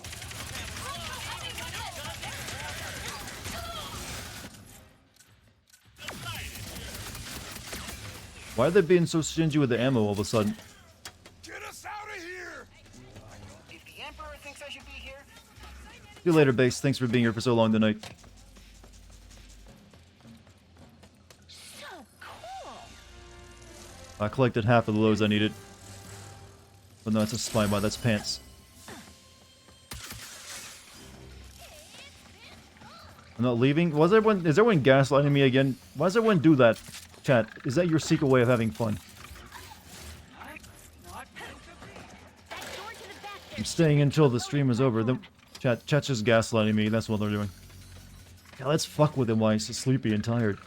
Why are they being so stingy with the ammo all of a sudden? Get us out of here! If the Emperor thinks I should be here, See you later, base. Thanks for being here for so long tonight. So cool. I collected half of the loads I needed. But no, that's a spy bot. That's pants. I'm not leaving. Is everyone gaslighting me again? Why does everyone do that? Chat, is that your secret way of having fun? I'm staying until the stream is over. Then chat's just gaslighting me. That's what they're doing. Yeah, let's fuck with him while he's sleepy and tired.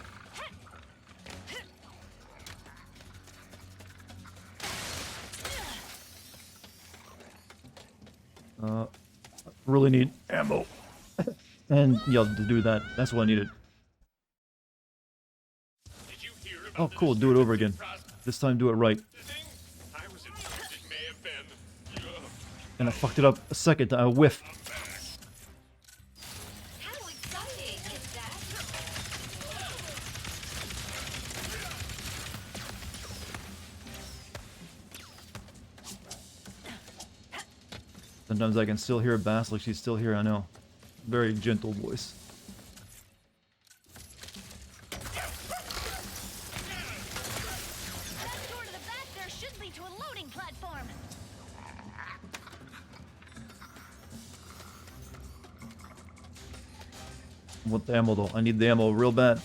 Really need ammo. And yeah, to do that, that's what I needed. Oh, cool. Do it over again. This time, do it right. And I fucked it up a second time. I whiffed. Sometimes I can still hear Bass like she's still here, I know. Very gentle voice. Door to the back there should lead to a loading platform. What the ammo though? I need the ammo real bad.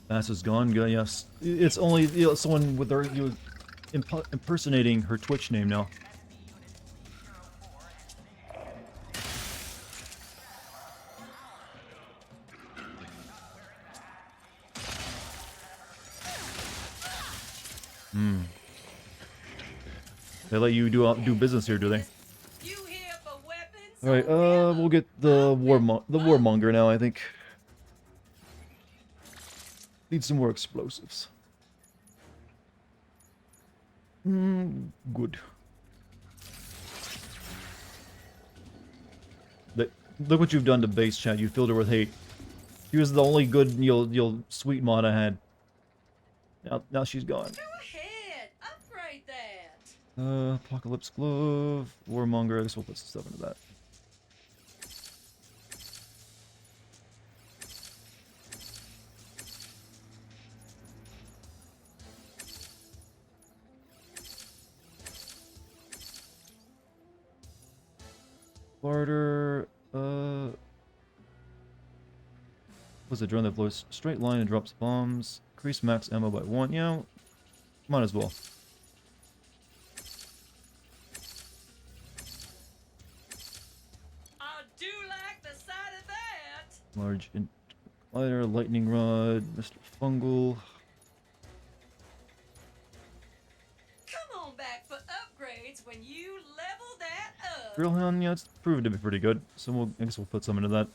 Bass is gone. Good, yes. It's only someone with her impersonating her Twitch name now. They let you do business here, do they? All right. We'll get the warmonger now. I think. Need some more explosives. Good. Look what you've done to base chat. You filled her with hate. She was the only good, sweet mod I had. Now she's gone. Go ahead, upgrade that. Apocalypse glove, warmonger. I guess we'll put some stuff into that. Barter, was a drone that flows straight line and drops bombs. Increase max ammo by 1. Yeah, might as well. I do like the sight of that. Large lighter, lightning rod, Mr. Fungal. Come on back for upgrades when you level that up. Drill hound, yeah, it's proven to be pretty good. So I guess we'll put some into that.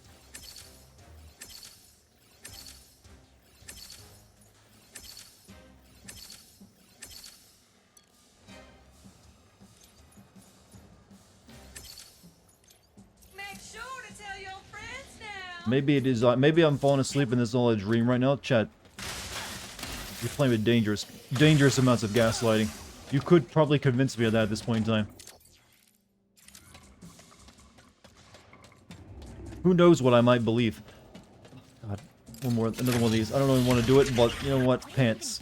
Make sure to tell your friends now. Maybe it is. Maybe I'm falling asleep and this is all a dream right now. Chat. You're playing with dangerous amounts of gaslighting. You could probably convince me of that at this point in time. Who knows what I might believe? God, another one of these. I don't even want to do it, but you know what? Pants.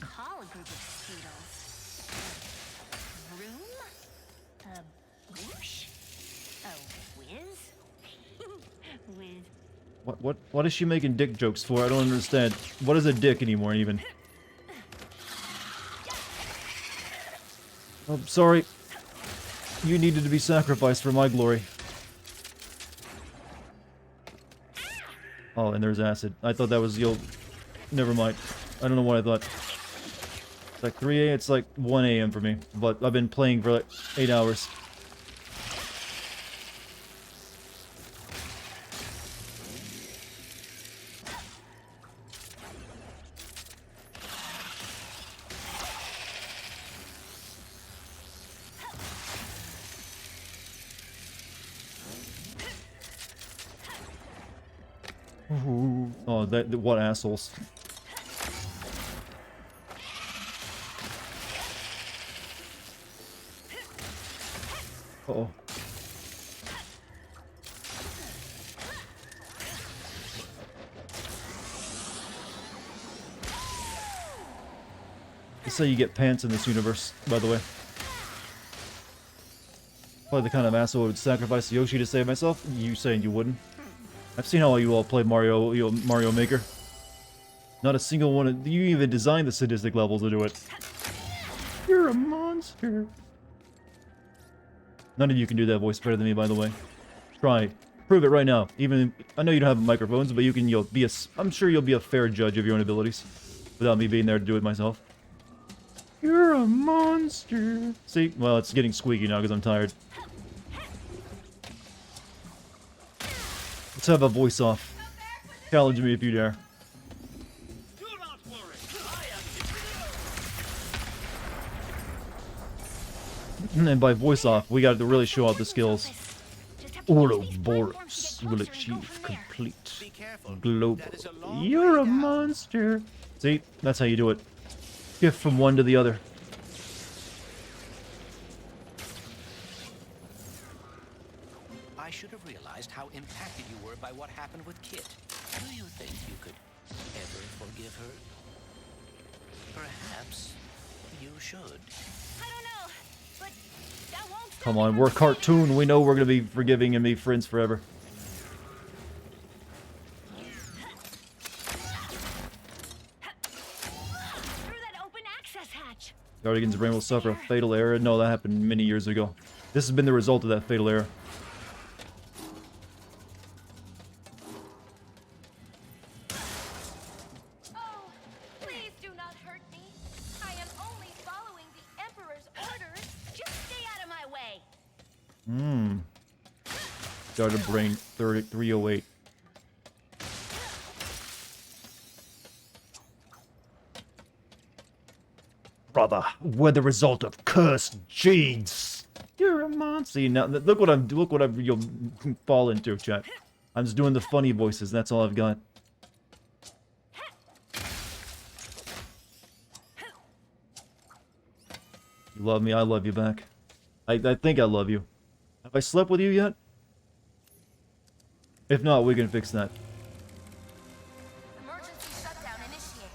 What is she making dick jokes for? I don't understand. What is a dick anymore, even? Oh, sorry. You needed to be sacrificed for my glory. Oh, and there's acid. I thought that was never mind. I don't know what I thought. It's like 3 a.m. It's like 1 a.m. for me. But I've been playing for like 8 hours. Oh, what assholes. Uh-oh. They say you get pants in this universe, by the way. Probably the kind of asshole who would sacrifice Yoshi to save myself. You saying you wouldn't? I've seen how you all play Mario, Mario Maker. Not a single one. You even designed the sadistic levels to do it. You're a monster. None of you can do that voice better than me, by the way. Try. Prove it right now. Even I know you don't have microphones, but you can. I'm sure you'll be a fair judge of your own abilities, without me being there to do it myself. You're a monster. See? Well, it's getting squeaky now because I'm tired. Let's have a voice off. Challenge me if you dare. And by voice off, we got to really show out the skills. Ouroboros will achieve complete global. You're a monster. See? That's how you do it. shift from one to the other. I should have realized how impacted you were by what happened with Kit. Do you think you could ever forgive her? Perhaps you should. I don't know, but that won't stop Come me on, from we're a saying cartoon. We know we're gonna be forgiving and be friends forever. through that open access hatch. Dartigan's brain will suffer a fatal error. No, that happened many years ago. This has been the result of that fatal error. Oh, please do not hurt me. I am only following the Emperor's orders. Just stay out of my way. Darted brain 308. Brother, we're the result of cursed genes. You're a monster. See, now look what you'll fall into, chat. I'm just doing the funny voices. That's all I've got. You love me, I love you back. I think I love you. Have I slept with you yet? If not, we can fix that. Emergency shutdown initiated.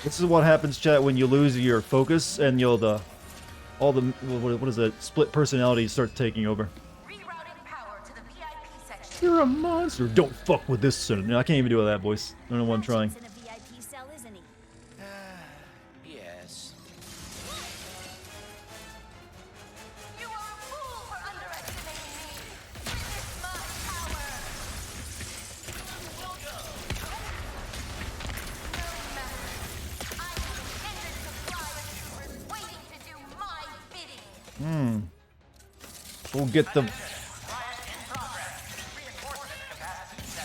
This is what happens, chat, when you lose your focus and you'll what is that? Split personality starts taking over. You're a monster. Don't fuck with this son. No, I can't even do that voice. I don't know what I'm trying. In a VIP cell, isn't he? Yes. You are a fool for underestimating me. Witness my power. No matter. I have ended supply of troopers waiting to do my bidding. We'll get the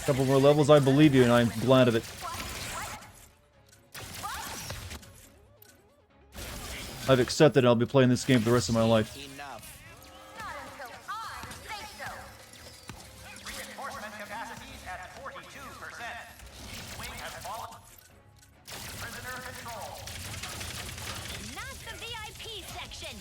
couple more levels. I believe you, and I'm glad of it. I've accepted it. I'll be playing this game for the rest of my life. Reinforcement capacities at 42%. Wing has fallen. Prisoner control. Not the VIP section.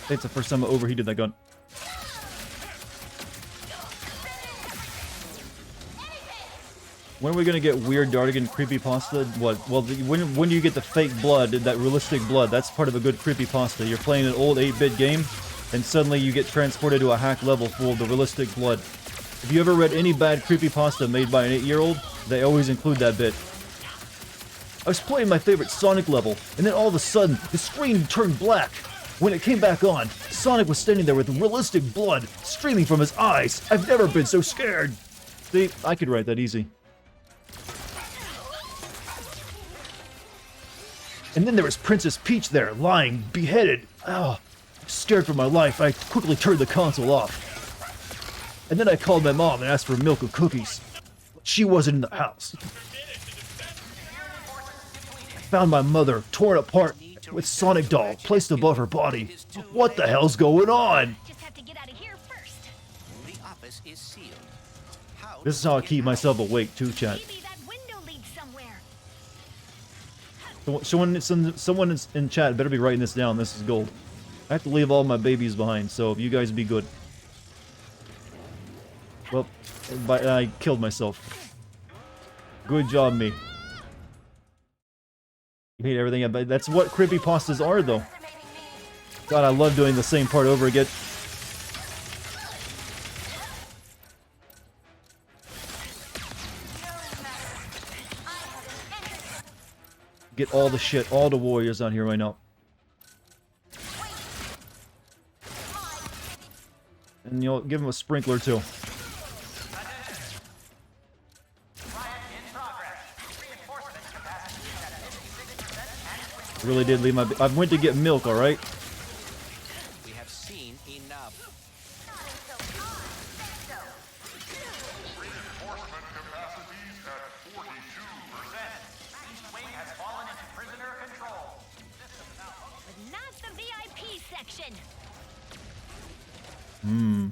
It's the first time I overheated that gun. When are we gonna get weird Dartigan creepypasta? What? Well, when do you get the fake blood, that realistic blood? That's part of a good creepypasta. You're playing an old 8-bit game, and suddenly you get transported to a hack level full of the realistic blood. If you ever read any bad creepypasta made by an 8-year-old, they always include that bit. I was playing my favorite Sonic level, and then all of a sudden, the screen turned black. When it came back on, Sonic was standing there with realistic blood streaming from his eyes. I've never been so scared. See, I could write that easy. And then there was Princess Peach there, lying, beheaded. Oh, scared for my life, I quickly turned the console off. And then I called my mom and asked for milk and cookies. She wasn't in the house. I found my mother torn apart with Sonic doll placed above her body. What the hell's going on? Just have to get out of here first. The office is sealed. How This is how I keep myself awake too, chat. Maybe that window leads somewhere. Someone in chat better be writing this down. This is gold. I have to leave all my babies behind, so if you guys be good. Well, I killed myself. Good job, me. You hate everything, but that's what creepypastas are, though. God, I love doing the same part over again. Get all the shit, all the warriors out here right now. And you'll give them a sprinkler too. I really did leave my... I went to get milk, alright? We have seen enough. Hmm.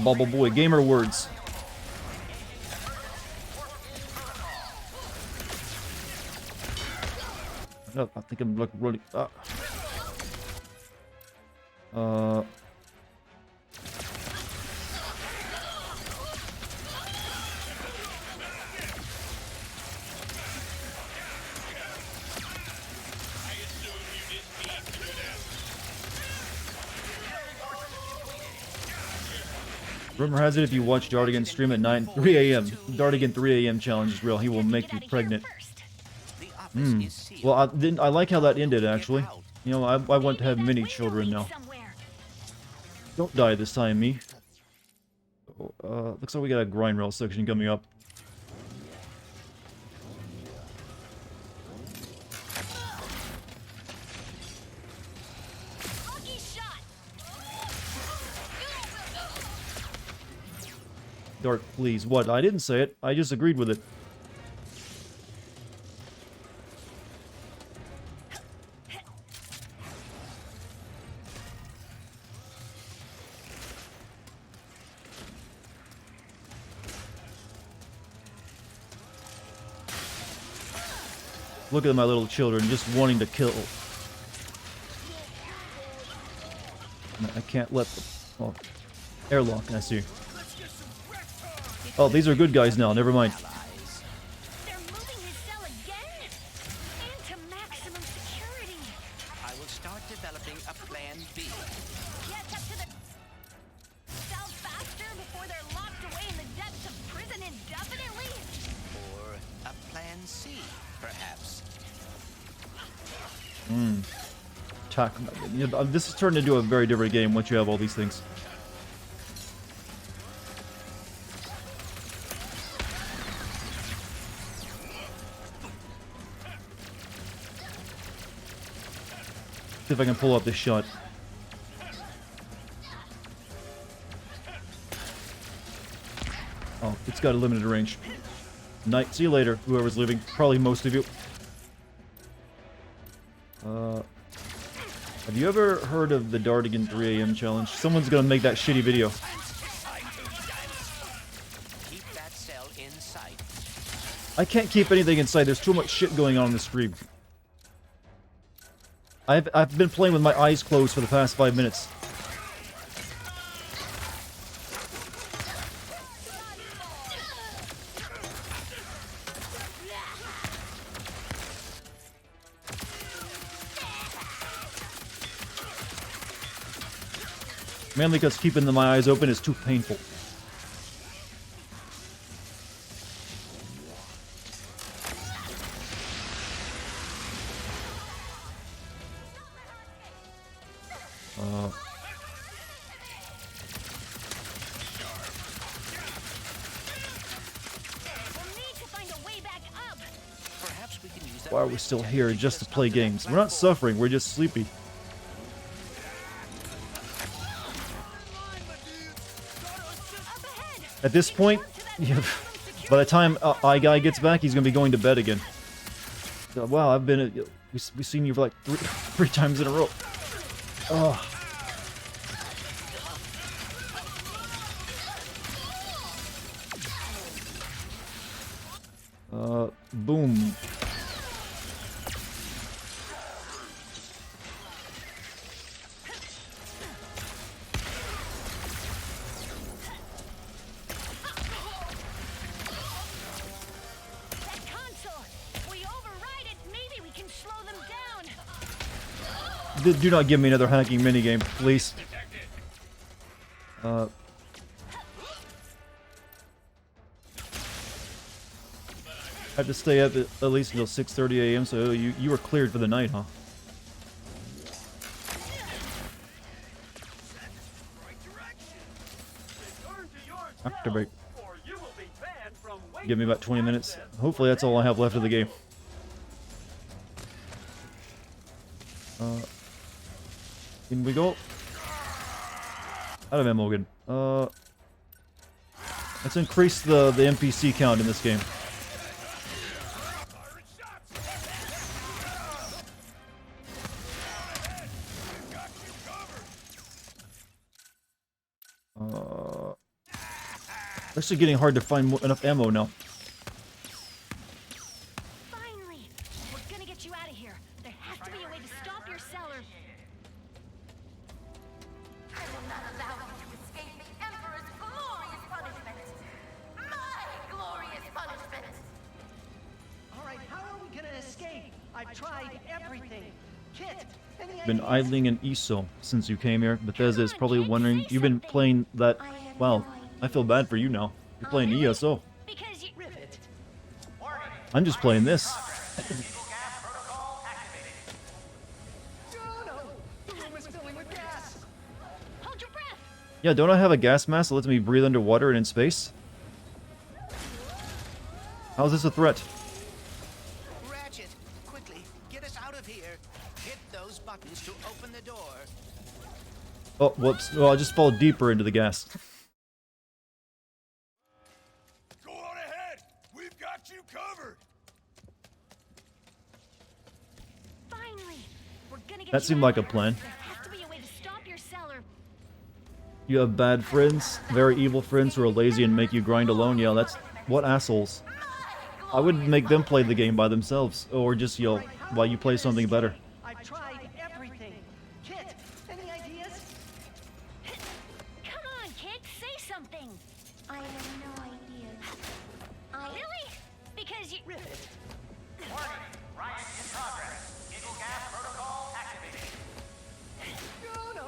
Bubble boy, gamer words. No, I think I'm like running. Rumor has it if you watch Dartigan stream at 3 a.m. Dartigan 3 a.m. challenge is real. He will make you pregnant. Well, I like how that ended, actually. You know, I want to have many children now. Don't die this time, me. Looks like we got a grind rail section coming up. Dart, please. What? I didn't say it. I just agreed with it. Look at my little children just wanting to kill. I can't let them. Oh, airlock, I see. Oh, these are good guys now. Never mind. They're moving his cell again? Into maximum security. I will start developing a plan B. Get up to the cell faster before they're locked away in the depths of prison indefinitely? Or a plan C, perhaps. This is turned into a very different game once you have all these things. See if I can pull up this shot. Oh, it's got a limited range. Night. See you later, whoever's leaving. Probably most of you. Have you ever heard of the Dartigan 3 a.m. challenge? Someone's gonna make that shitty video. Keep that cell in sight. I can't keep anything inside. There's too much shit going on the stream. I've been playing with my eyes closed for the past 5 minutes. Mainly because keeping my eyes open is too painful. Why are we still here just to play games? We're not suffering, we're just sleepy. At this point, by the time I Guy gets back, he's gonna be going to bed again. Wow, we've seen you for like three times in a row. Oh. Boom. Do not give me another hacking minigame, please. I have to stay up at least until 6:30 a.m. So you were cleared for the night, huh? Activate. Give me about 20 minutes. Hopefully that's all I have left of the game. In we go. Out of ammo again. Let's increase the NPC count in this game. It's actually getting hard to find enough ammo now. Finally! We're gonna get you out of here. There has to be a way to stop your cellar. I will not allow you to escape the Emperor's glorious punishment. My glorious punishment. Alright, how are we gonna escape? I've tried everything. Kit, any Been ideas? idling in ESO since you came here. Bethesda is probably wondering, you've been playing that... Wow, I feel bad for you now. You're playing ESO. Because you... Rivet. I'm just playing this. Oh no! The room is filling with gas! Hold your breath! Yeah, don't I have a gas mask that lets me breathe underwater and in space? How's this a threat? Ratchet, quickly, get us out of here. Hit those buttons to open the door. Oh, whoops. Well, I just fall deeper into the gas. Go on ahead. We've got you covered. Finally! We're gonna get That you seemed out like a of here. plan. There has to be a way to stop your cellar. You have bad friends, very evil friends who are lazy and make you grind alone. Yeah, that's... What assholes. I would make them play the game by themselves, or just, you know, while you play something better. I've tried everything. Kit, any ideas? Come on, kid, say something! I have no idea. Really? Because you... Rivet. Warning, riot in progress. Eagle gas protocol activated. Oh no!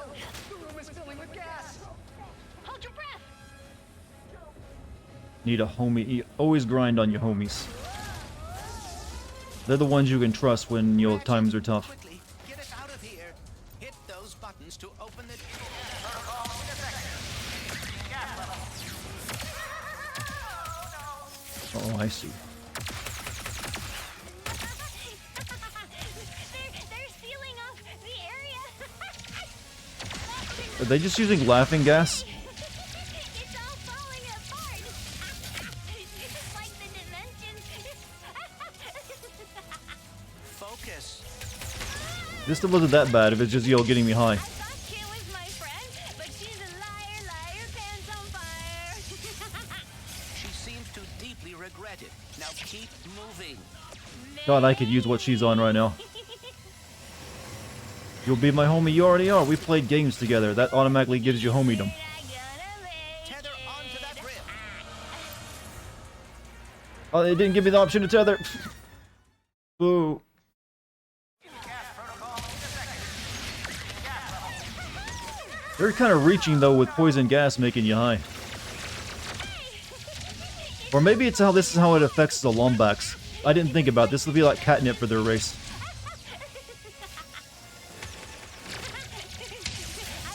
The room is filling with gas! Hold your breath! Need a homie. You always grind on your homies. They're the ones you can trust when, you know, times are tough. Quickly, get us out of here. Hit those buttons to open the Protocol detected. Gas level. Oh, I see. They're sealing off the area. Are they just using laughing gas? It's all falling apart. It's like the dimensions. focus. This still wasn't that bad if it's just, you know, getting me high. Kit was my friend, but she's a liar, liar, pants on fire. She seems to deeply regret it. Now keep moving. God, I could use what she's on right now. You'll be my homie. You already are. We played games together. That automatically gives you homiedom. Tether onto that rib. Oh, it didn't give me the option to tether. Boo. They're kind of reaching, though, with poison gas making you high. Or maybe it's how this is how it affects the Lombax. I didn't think about it. This will be like catnip for their race. I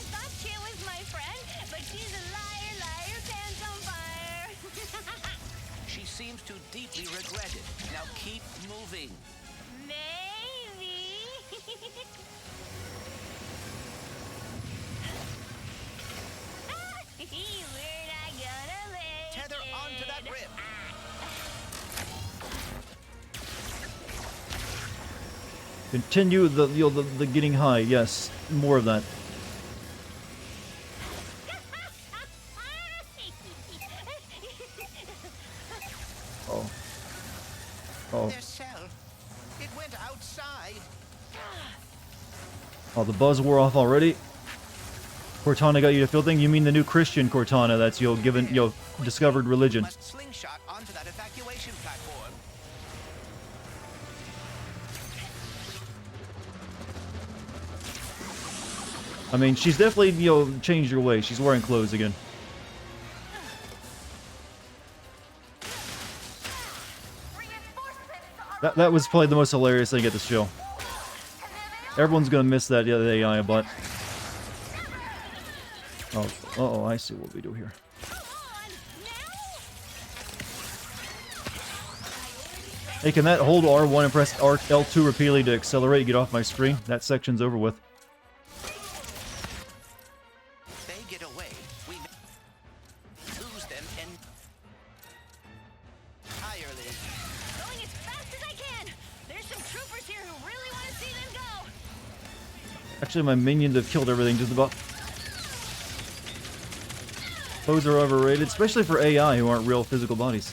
thought Kit was my friend, but she's a liar, liar, pants on fire. She seems to deeply regret it. Now keep moving. Maybe. Where'd I gonna lay Tether onto that rib. Continue the, you know, the getting high. Yes, more of that. Oh. Oh. Their cell. It went outside. Oh, the buzz wore off already. Cortana got you to feel thing. You mean the new Christian Cortana that's, you know, given, you know, discovered religion. Must slingshot onto that evacuation platform. I mean, she's definitely, you know, changed her way. She's wearing clothes again. That was probably the most hilarious thing at the show. Everyone's gonna miss that, yeah, the AI, but... Oh, uh-oh, I see what we do here. Hey, can that hold R1 and press L2 repeatedly to accelerate and get off my screen? That section's over with. get away, we may lose them entirely. Going as fast as I can. There's some troopers here who really want to see them go. Actually, my minions have killed everything just about. Foes are overrated, especially for AI who aren't real physical bodies.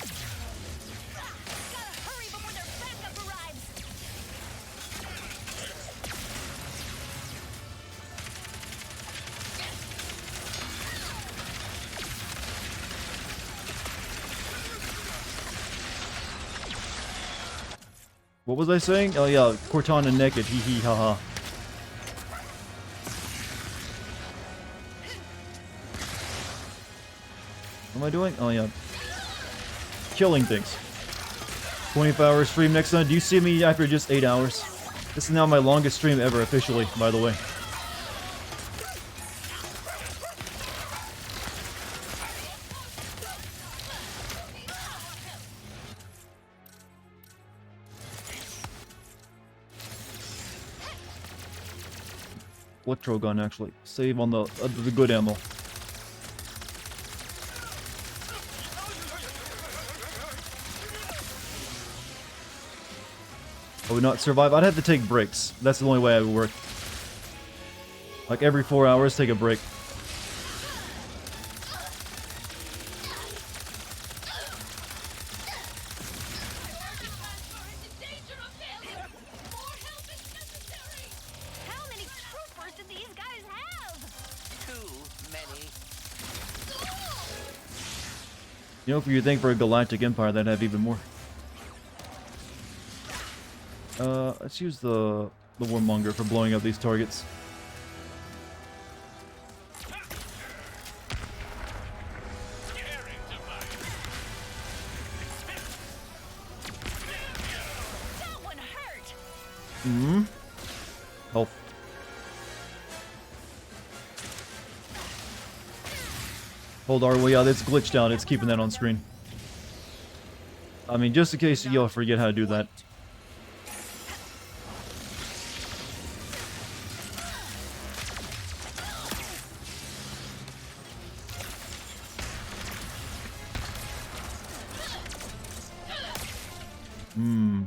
What was I saying? Oh yeah, Cortana naked, hee hee haha. What am I doing? Oh yeah. Killing things. 24-hour stream next time. Do you see me after just 8 hours? This is now my longest stream ever, officially, by the way. Electro gun, actually. Save on the good ammo. I would not survive. I'd have to take breaks. That's the only way I would work. Like every 4 hours, take a break. How many troopers do these guys have? Too many. You know, if you think for a galactic empire, that'd have even more. Let's use the Warmonger for blowing up these targets. Hmm. Health. Hold on, well yeah, it's glitched out. It's keeping that on screen. I mean, just in case y'all forget how to do that. Hmm.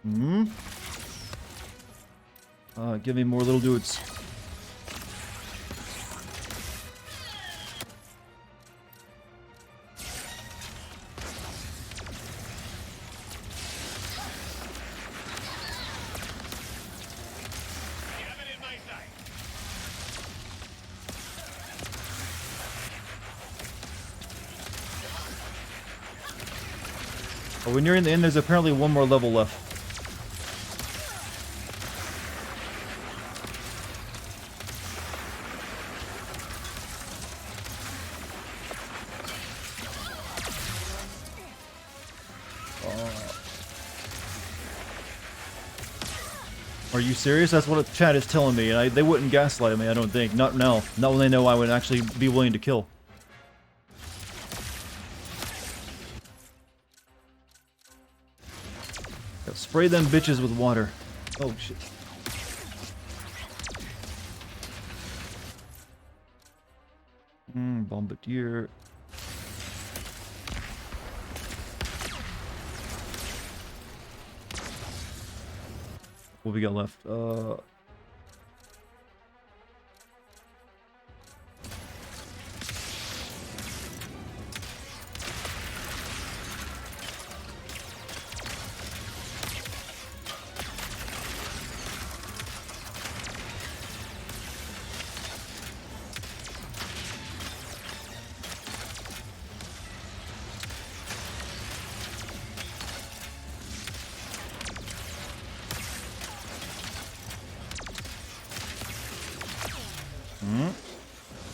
Hmm. Give me more little dudes. Oh, when you're in the end, there's apparently one more level left. Are you serious? That's what chat is telling me, and they wouldn't gaslight me, I don't think. Not now. Not when they know I would actually be willing to kill. Spray them bitches with water. Oh, shit. Bombardier. What we got left?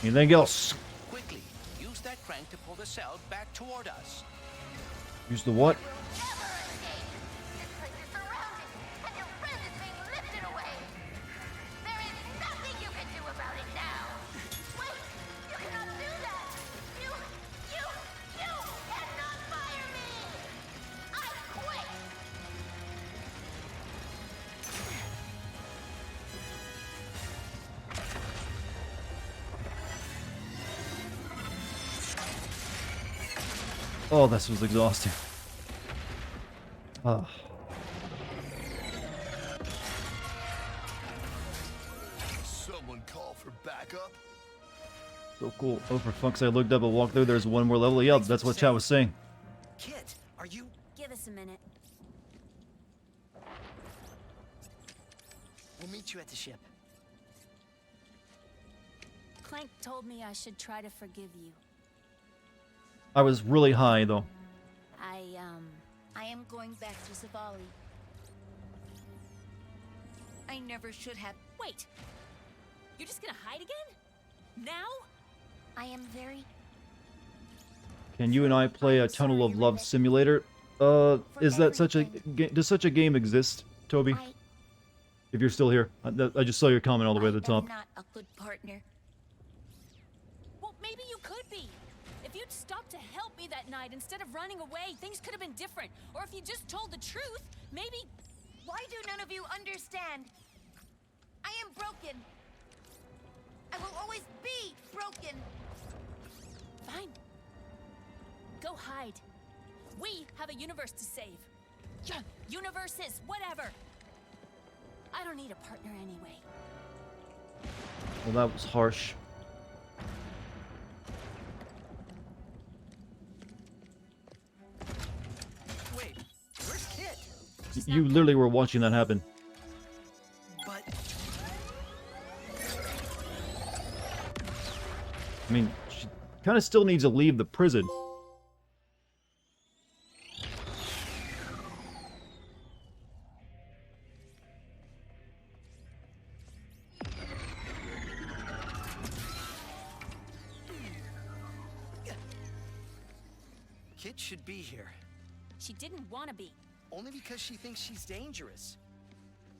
Anything else? Quickly, use that crank to pull the cell back toward us. Use the what? Oh, this was exhausting. Ah. Someone call for backup? So cool. Oh, for fuck's sake, I looked up and walked through. There's one more level. Yeah, that's what chat was saying. Kit, are you... Give us a minute. We'll meet you at the ship. Clank told me I should try to forgive you. I was really high, though. I am going back to Zavali. I never should have. Wait! You're just gonna hide again? Now? I am very... Can you and I play a Tunnel of Love simulator? Is that such a... Does such a game exist, Toby? If you're still here. I just saw your comment all the way at the top. I'm not a good partner. Well, maybe you could be. If you'd stopped to help me that night instead of running away, things could have been different. Or if you just told the truth, maybe... Why do none of you understand? I am broken. I will always be broken. Fine. Go hide. We have a universe to save. Universes, whatever. I don't need a partner anyway. Well, that was harsh. Wait, where's Kit? You literally were watching that happen. But... I mean, she kind of still needs to leave the prison. Kit should be here. She didn't want to be. Only because she thinks she's dangerous.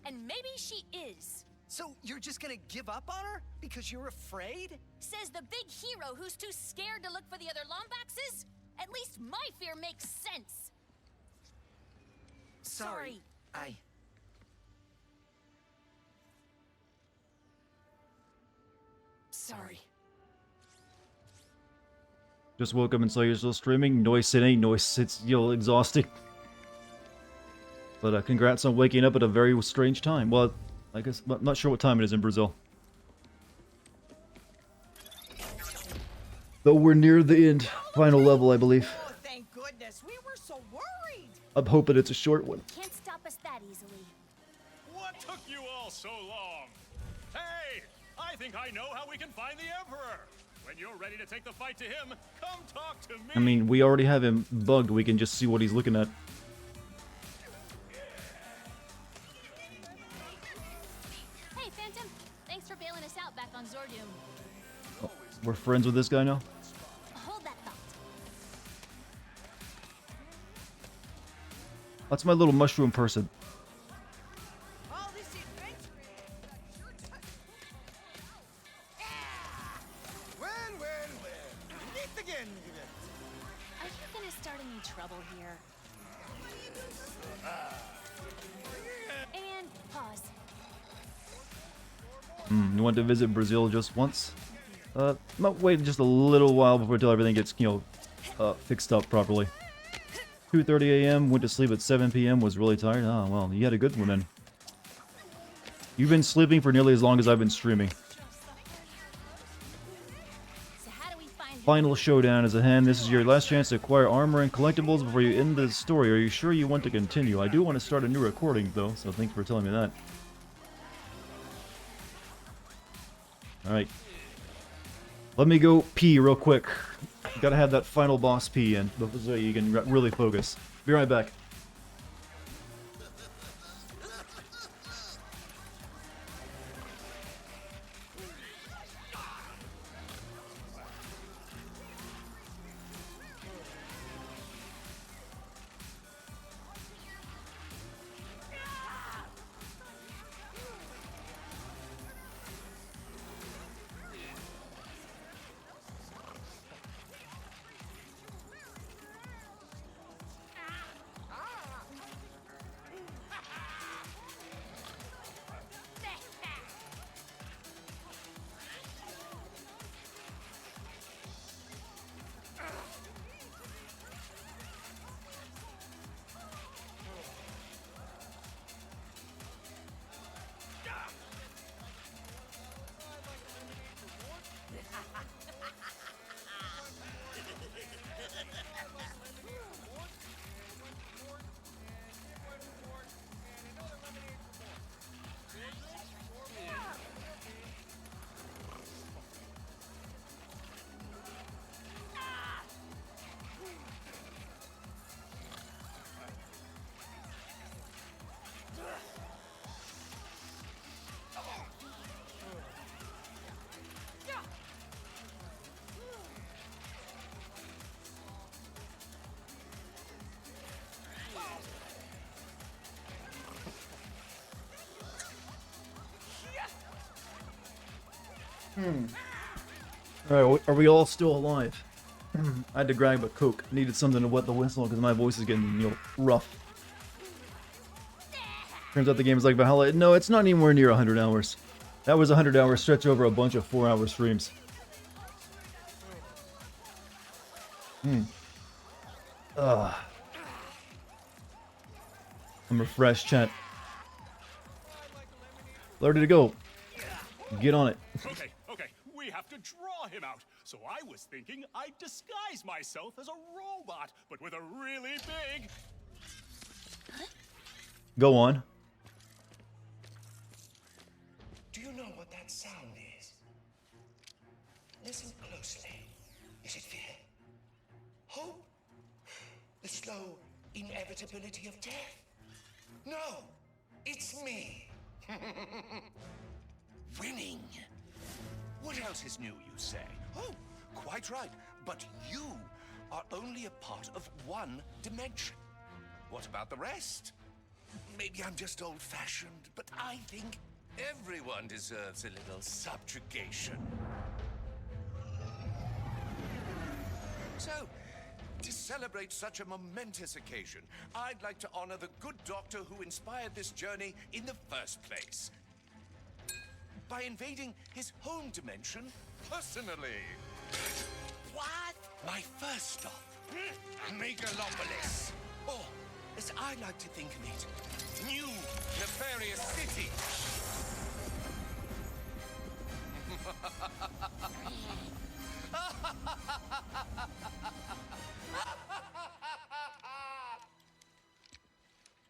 And maybe she is. So you're just gonna give up on her? Because you're afraid? Says the big hero who's too scared to look for the other Lombaxes? At least my fear makes sense. Sorry. Sorry. Just woke up and saw you're still streaming. Noise, it ain't noise. It's, exhausting. But congrats on waking up at a very strange time. Well, I guess, I'm not sure what time it is in Brazil. Though we're near the end. Final level, I believe. Oh, thank goodness. We were so worried. I'm hoping it's a short one. Can't stop us that easily. What took you all so long? Hey, I think I know how we can find the Emperor. When you're ready to take the fight to him, come talk to me. I mean, we already have him bugged. We can just see what he's looking at. Hey, Phantom. Thanks for bailing us out back on Zordum. Oh, we're friends with this guy now? Hold that thought. That's my little mushroom person. All this adventure sure Well. Meet again. Are you gonna start any trouble here? And pause. You want to visit Brazil just once? Might wait just a little while before until everything gets, fixed up properly. 2:30 a.m. Went to sleep at 7 p.m. Was really tired. Oh, well, you had a good one then. You've been sleeping for nearly as long as I've been streaming. So how do we find Final showdown is at hand. This is your last chance to acquire armor and collectibles before you end the story. Are you sure you want to continue? I do want to start a new recording, though, so thanks for telling me that. Alright. Let me go pee real quick. Gotta have that final boss pee in, so you can really focus. Be right back. Alright, are we all still alive? I had to grab a Coke. Needed something to wet the whistle because my voice is getting, rough. Turns out the game's like Valhalla. No, it's not anywhere near 100 hours. That was a 100-hour stretch over a bunch of 4-hour streams. I'm refreshed, chat. Ready to go. Get on it. Okay, we have to draw him out. So I was thinking I'd disguise myself as a robot, but with a really big... Go on. Do you know what that sound is? Listen closely. Is it fear? Hope? The slow inevitability of death? No, it's me. Winning. What else is new, you say? Oh, quite right. But you are only a part of one dimension. What about the rest? Maybe I'm just old-fashioned, but I think everyone deserves a little subjugation. So, to celebrate such a momentous occasion, I'd like to honor the good doctor who inspired this journey in the first place. By invading his home dimension personally. What? My first stop, Megalopolis. Or, as I like to think of it, New Nefarious City.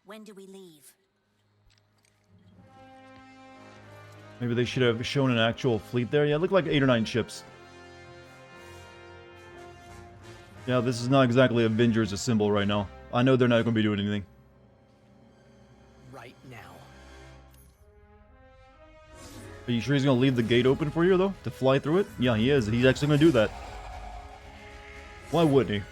When do we leave? Maybe they should have shown an actual fleet there. Yeah, it looked like 8 or 9 ships. Yeah, this is not exactly Avengers a symbol right now. I know they're not going to be doing anything. Right now. Are you sure he's going to leave the gate open for you, though? To fly through it? Yeah, he is. He's actually going to do that. Why wouldn't he?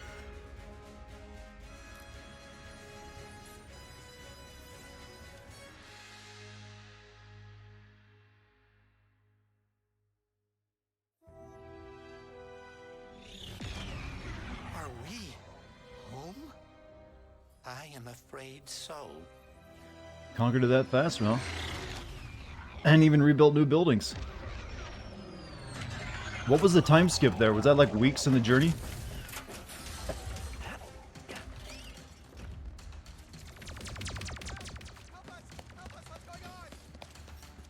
Are we home? I am afraid so. Conquered it that fast, huh? And even rebuilt new buildings. What was the time skip there? Was that like weeks in the journey?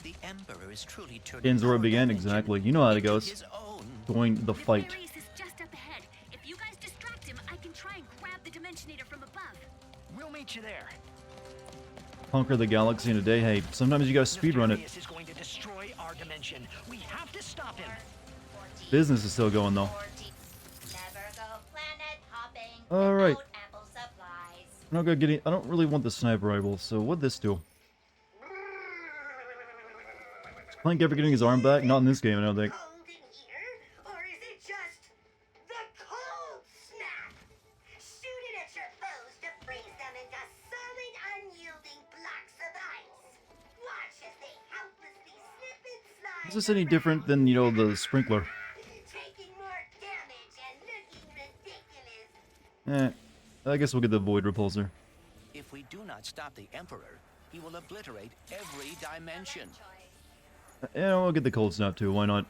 The Emperor is truly turning Ends where it our began, dimension exactly. You know how it into goes. his own. Join the fight. Base is just up ahead. If you guys distract him, I can try and grab the Dimensionator from above. We'll meet you there. Conquer the galaxy in a day. Hey, sometimes you gotta speedrun it. Nefarious is going to destroy our dimension. We have to stop him. Business is still going, though. Never go planet hopping Alright. without ample supplies. I'm not gonna get I don't really want the sniper rifle, so what'd this do? Is Clank ever getting his arm back? Not in this game, I don't think. Or is it just the cold snap? Shoot it at your foes to freeze them into solid, unyielding blocks of ice. Watch as they helplessly slip and slide. Is this any different than, the sprinkler? Taking more damage and looking ridiculous. I guess we'll get the void repulsor. If we do not stop the Emperor, he will obliterate every dimension. Yeah, we'll get the cold snap too, why not?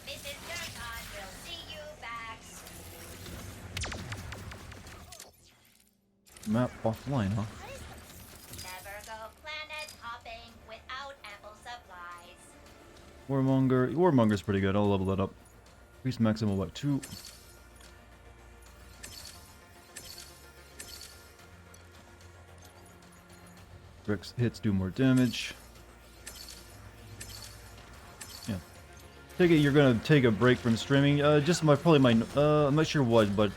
Mrs. Durkot will see you back. Map offline, huh? Never go planet hopping without ample supplies. Warmonger's pretty good, I'll level that up. Increase maximum, what, 2? Rex hits do more damage. Yeah. Take it you're gonna take a break from streaming. Just I'm not sure what, but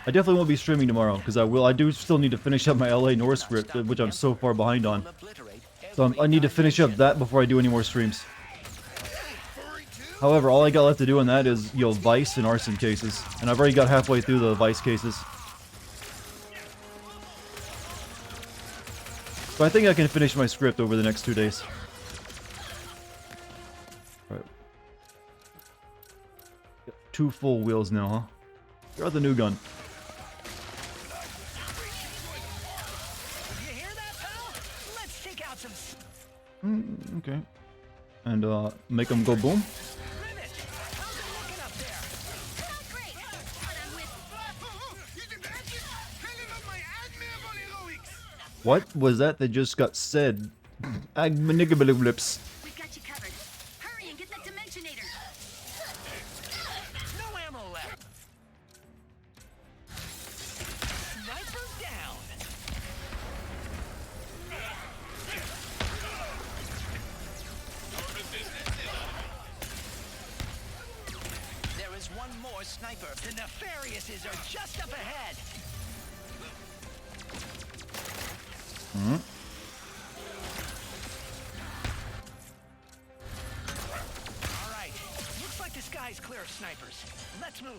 I definitely won't be streaming tomorrow because I do still need to finish up my LA North script, which I'm so far behind on. So I need to finish up that before I do any more streams. However, all I got left to do on that is, Vice and Arson cases, and I've already got halfway through the Vice cases. So I think I can finish my script over the next 2 days. 2 full wheels now, huh? Got the new gun. You hear that, pal? Let's take out some. Okay. And make them go boom. What was that that just got said? Agmanigabaliblips. We've got you covered. Hurry and get that Dimensionator. No ammo left. Sniper down. There is one more sniper. The Nefariouses are just up ahead. All right. Looks like the sky's clear of snipers. Let's move.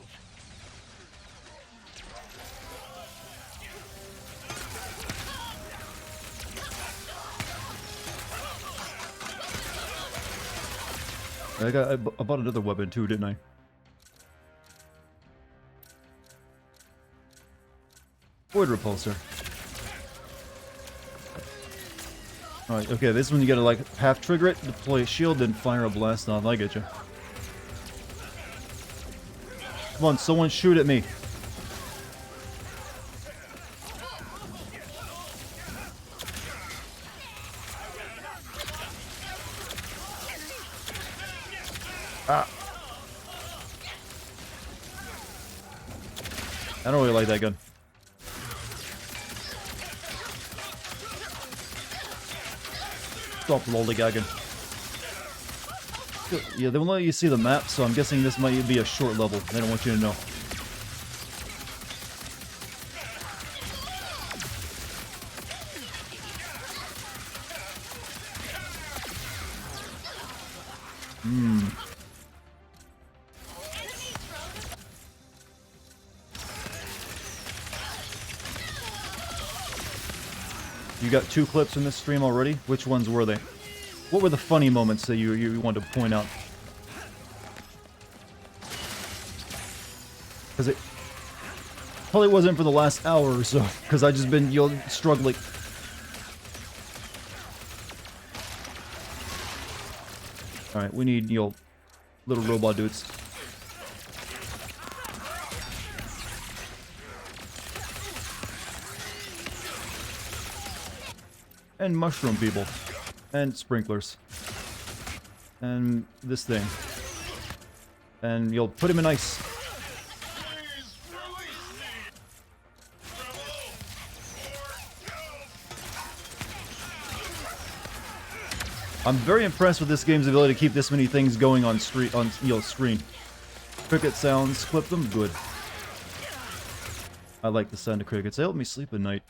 I bought another weapon too, didn't I? Void repulsor. Alright, okay, this one you gotta like half trigger it, deploy a shield, then fire a blast off. I get you. Come on, someone shoot at me. Ah. I don't really like that gun. Stop lollygagging. Yeah, they won't let you see the map, so I'm guessing this might be a short level. They don't want you to know. You got 2 clips in this stream already? Which ones were they? What were the funny moments that you wanted to point out? Because it probably wasn't for the last hour or so, because I just been struggling. Alright, we need little robot dudes. And mushroom people. And sprinklers. And this thing. And you'll put him in ice. I'm very impressed with this game's ability to keep this many things going on screen. Cricket sounds, clip them, good. I like the sound of crickets. They help me sleep at night.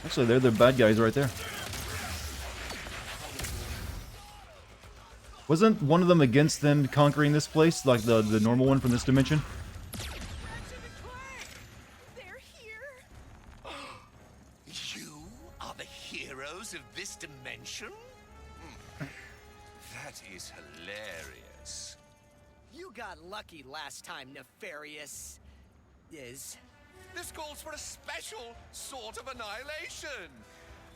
Actually, they're the bad guys right there. Wasn't one of them against them conquering this place, like the normal one from this dimension? You are the heroes of this dimension? That is hilarious. You got lucky last time, Nefarious. This calls for a special sort of annihilation.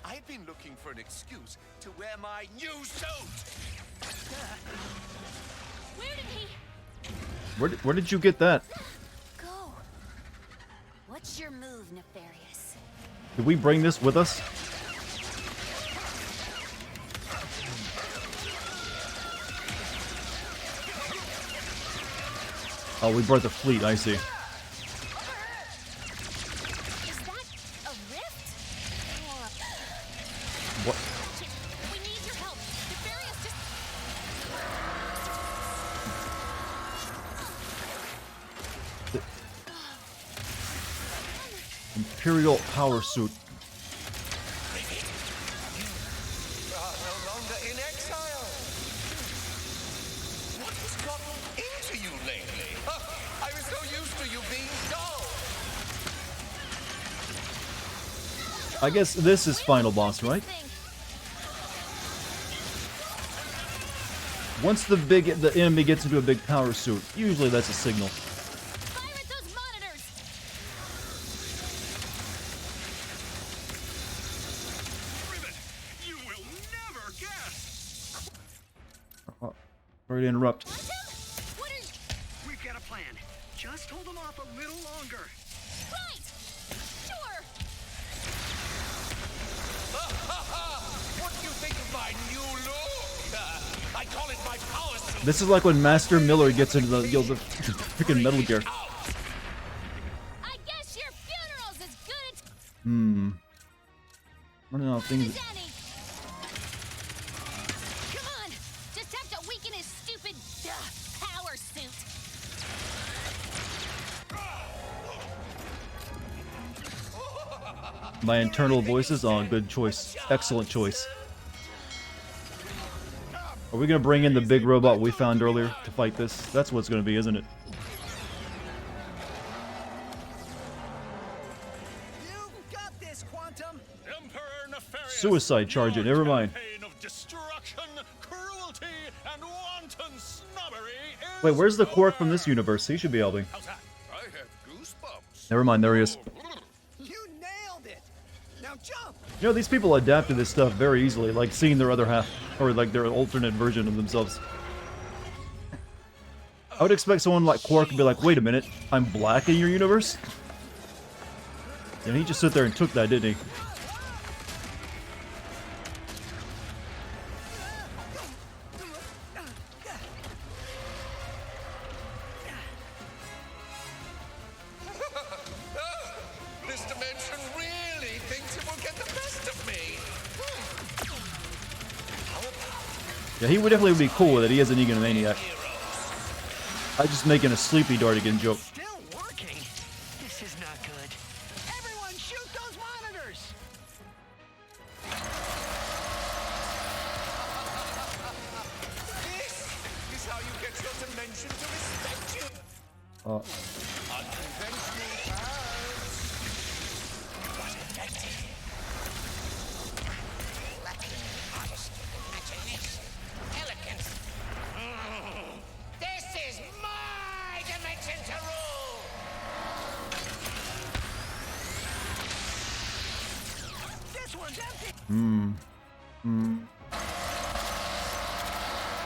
I've been looking for an excuse to wear my new suit. Where did he Where did you get that? go? What's your move, Nefarious? Did we bring this with us? Oh, we brought the fleet, I see. What? We need your help. Nefarious just... Imperial power suit. You are no longer in exile. What has gotten into you lately? I was so used to you being dull. I guess this is final boss, right? Once the enemy gets into a big power suit, usually that's a signal. Fire at those monitors! You will never guess! Sorry to interrupt. We've got a plan. Just hold them off a little longer. Right! Sure! What do you think of my new look? I call it my power suit. This is like when Master Miller gets into the freaking Metal Gear. I guess your funeral's as good as... I don't know, things... Danny! Come on! Just have to weaken his stupid power suit. My internal voices on, good choice. Excellent choice. Are we gonna bring in the big robot we found earlier to fight this? That's what it's gonna be, isn't it? Suicide charge it, never mind. Wait, where's the Quark from this universe? He should be helping. Never mind, there he is. You know, these people adapt to this stuff very easily, like seeing their other half, or like their alternate version of themselves. I would expect someone like Quark to be like, wait a minute, I'm black in your universe? And he just stood there and took that, didn't he? This dimension really thinks it will get the best of me. Yeah, he would definitely be cool with it. He is an egomaniac. I'm just making a sleepy Dartigan joke. Still working? This is not good. Everyone shoot those monitors! This is how you get your dimension to respect you. Unconventional powers. But effective. Lacking modesty, imagination, elegance. This is my dimension to rule. This one's empty!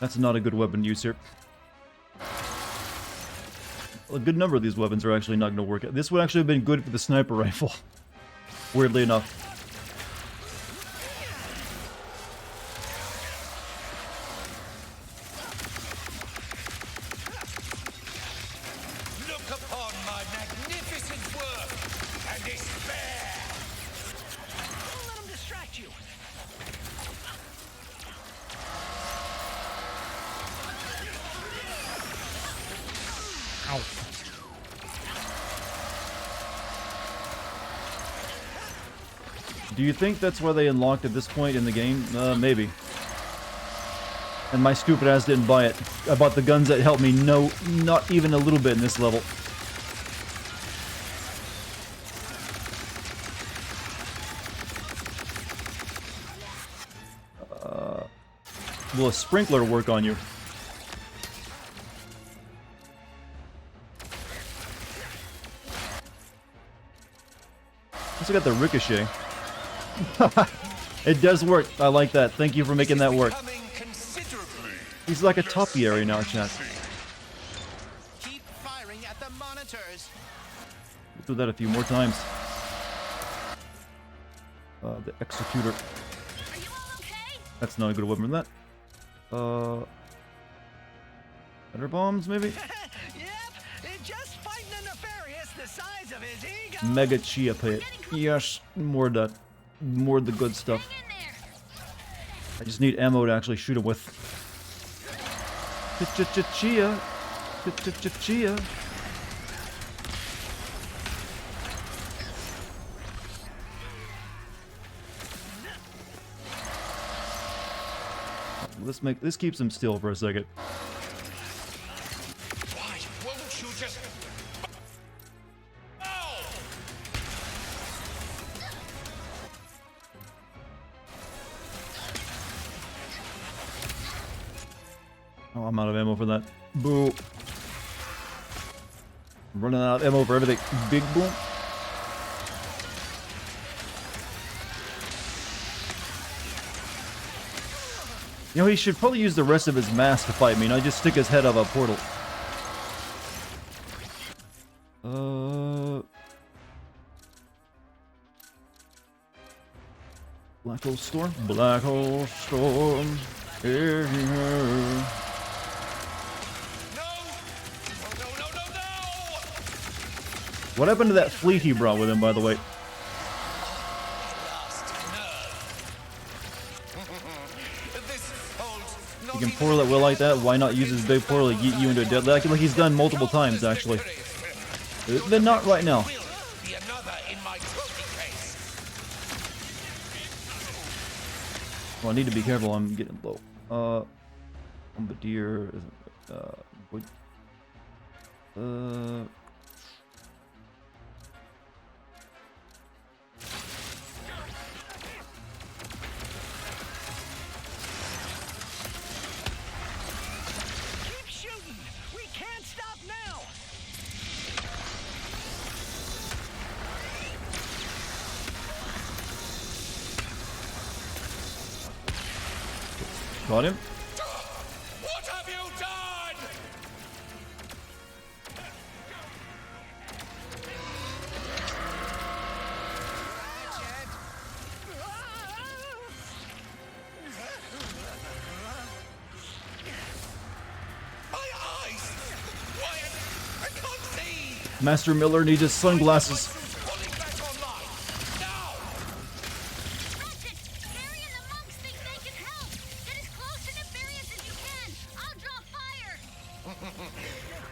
That's not a good weapon use here. A good number of these weapons are actually not going to work out. This would actually have been good for the sniper rifle. Weirdly enough. Look upon my magnificent work and despair. Don't let them distract you. Ow. Do you think that's why they unlocked at this point in the game? Maybe. And my stupid ass didn't buy it. I bought the guns that helped me not even a little bit in this level. Will a sprinkler work on you? Also got the ricochet. It does work. I like that. Thank you for making that work. He's like a topiary now, chat. Keep firing at the monitors. We'll do that a few more times. The executor. That's not a good weapon for that. Better bombs, maybe? Just fighting a nefarious the size of his ego. Mega Chia Pit. Yes, more of that. More of the good stuff. I just need ammo to actually shoot him with. Chia. Chia. This keeps him still for a second. Why won't you just... I'm out of ammo for that. Boo. I'm running out of ammo for everything. Big boom. You know, he should probably use the rest of his mass to fight me, not just stick his head out of a portal. Black hole storm? Black hole storm. Here. What happened to that fleet he brought with him, by the way? You can portal it well like that, why not use his big portal to yeet you into a dead... Like he's done multiple times, actually. But not right now. Well, I need to be careful, I'm getting low. Bombardier... Got him. What have you done? My eyes! Why I can't see! Master Miller needs his sunglasses.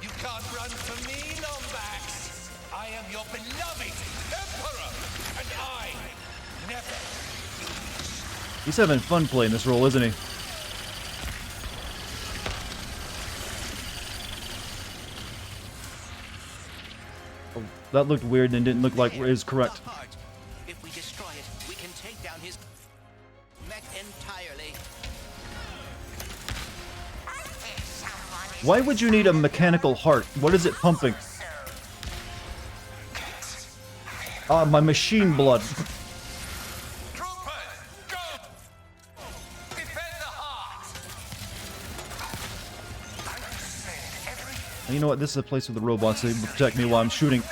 You can't run from me, Lombax. I am your beloved Emperor, and I never. He's having fun playing this role, isn't he? Oh, that looked weird and didn't look like it was correct. If we destroy it, we can take down his mech entirely. Why would you need a mechanical heart? What is it pumping? Ah, my machine blood. You know what? This is a place with the robots. They protect me while I'm shooting.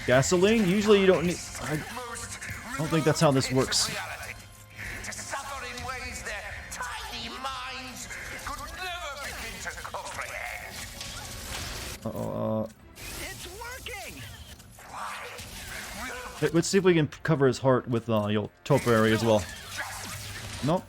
Gasoline? Usually you don't need... I don't think that's how this works. Uh-oh, let's see if we can cover his heart with, Topa area as well. Nope.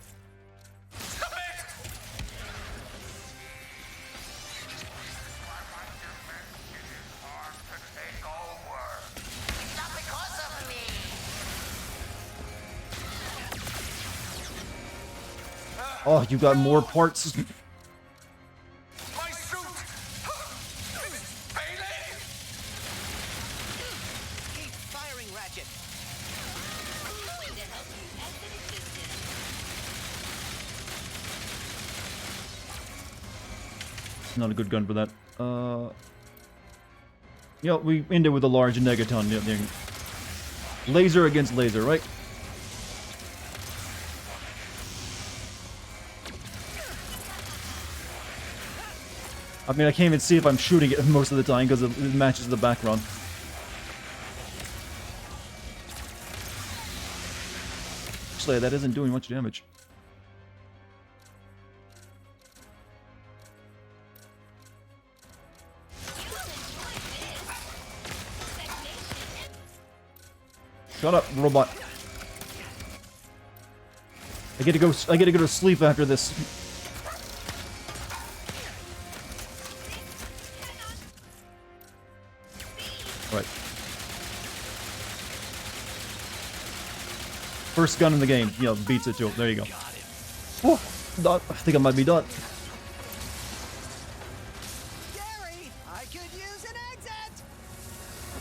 Oh, you got more parts. My suit! Keep firing, Ratchet. Not a good gun for that. Yeah, we ended with a large negaton. Yeah, laser against laser, right? I mean, I can't even see if I'm shooting it most of the time because it matches the background. Actually, that isn't doing much damage. Shut up, robot. I get to go to sleep after this. Right. First gun in the game, beats it too. There you go. Oh, I think I might be done.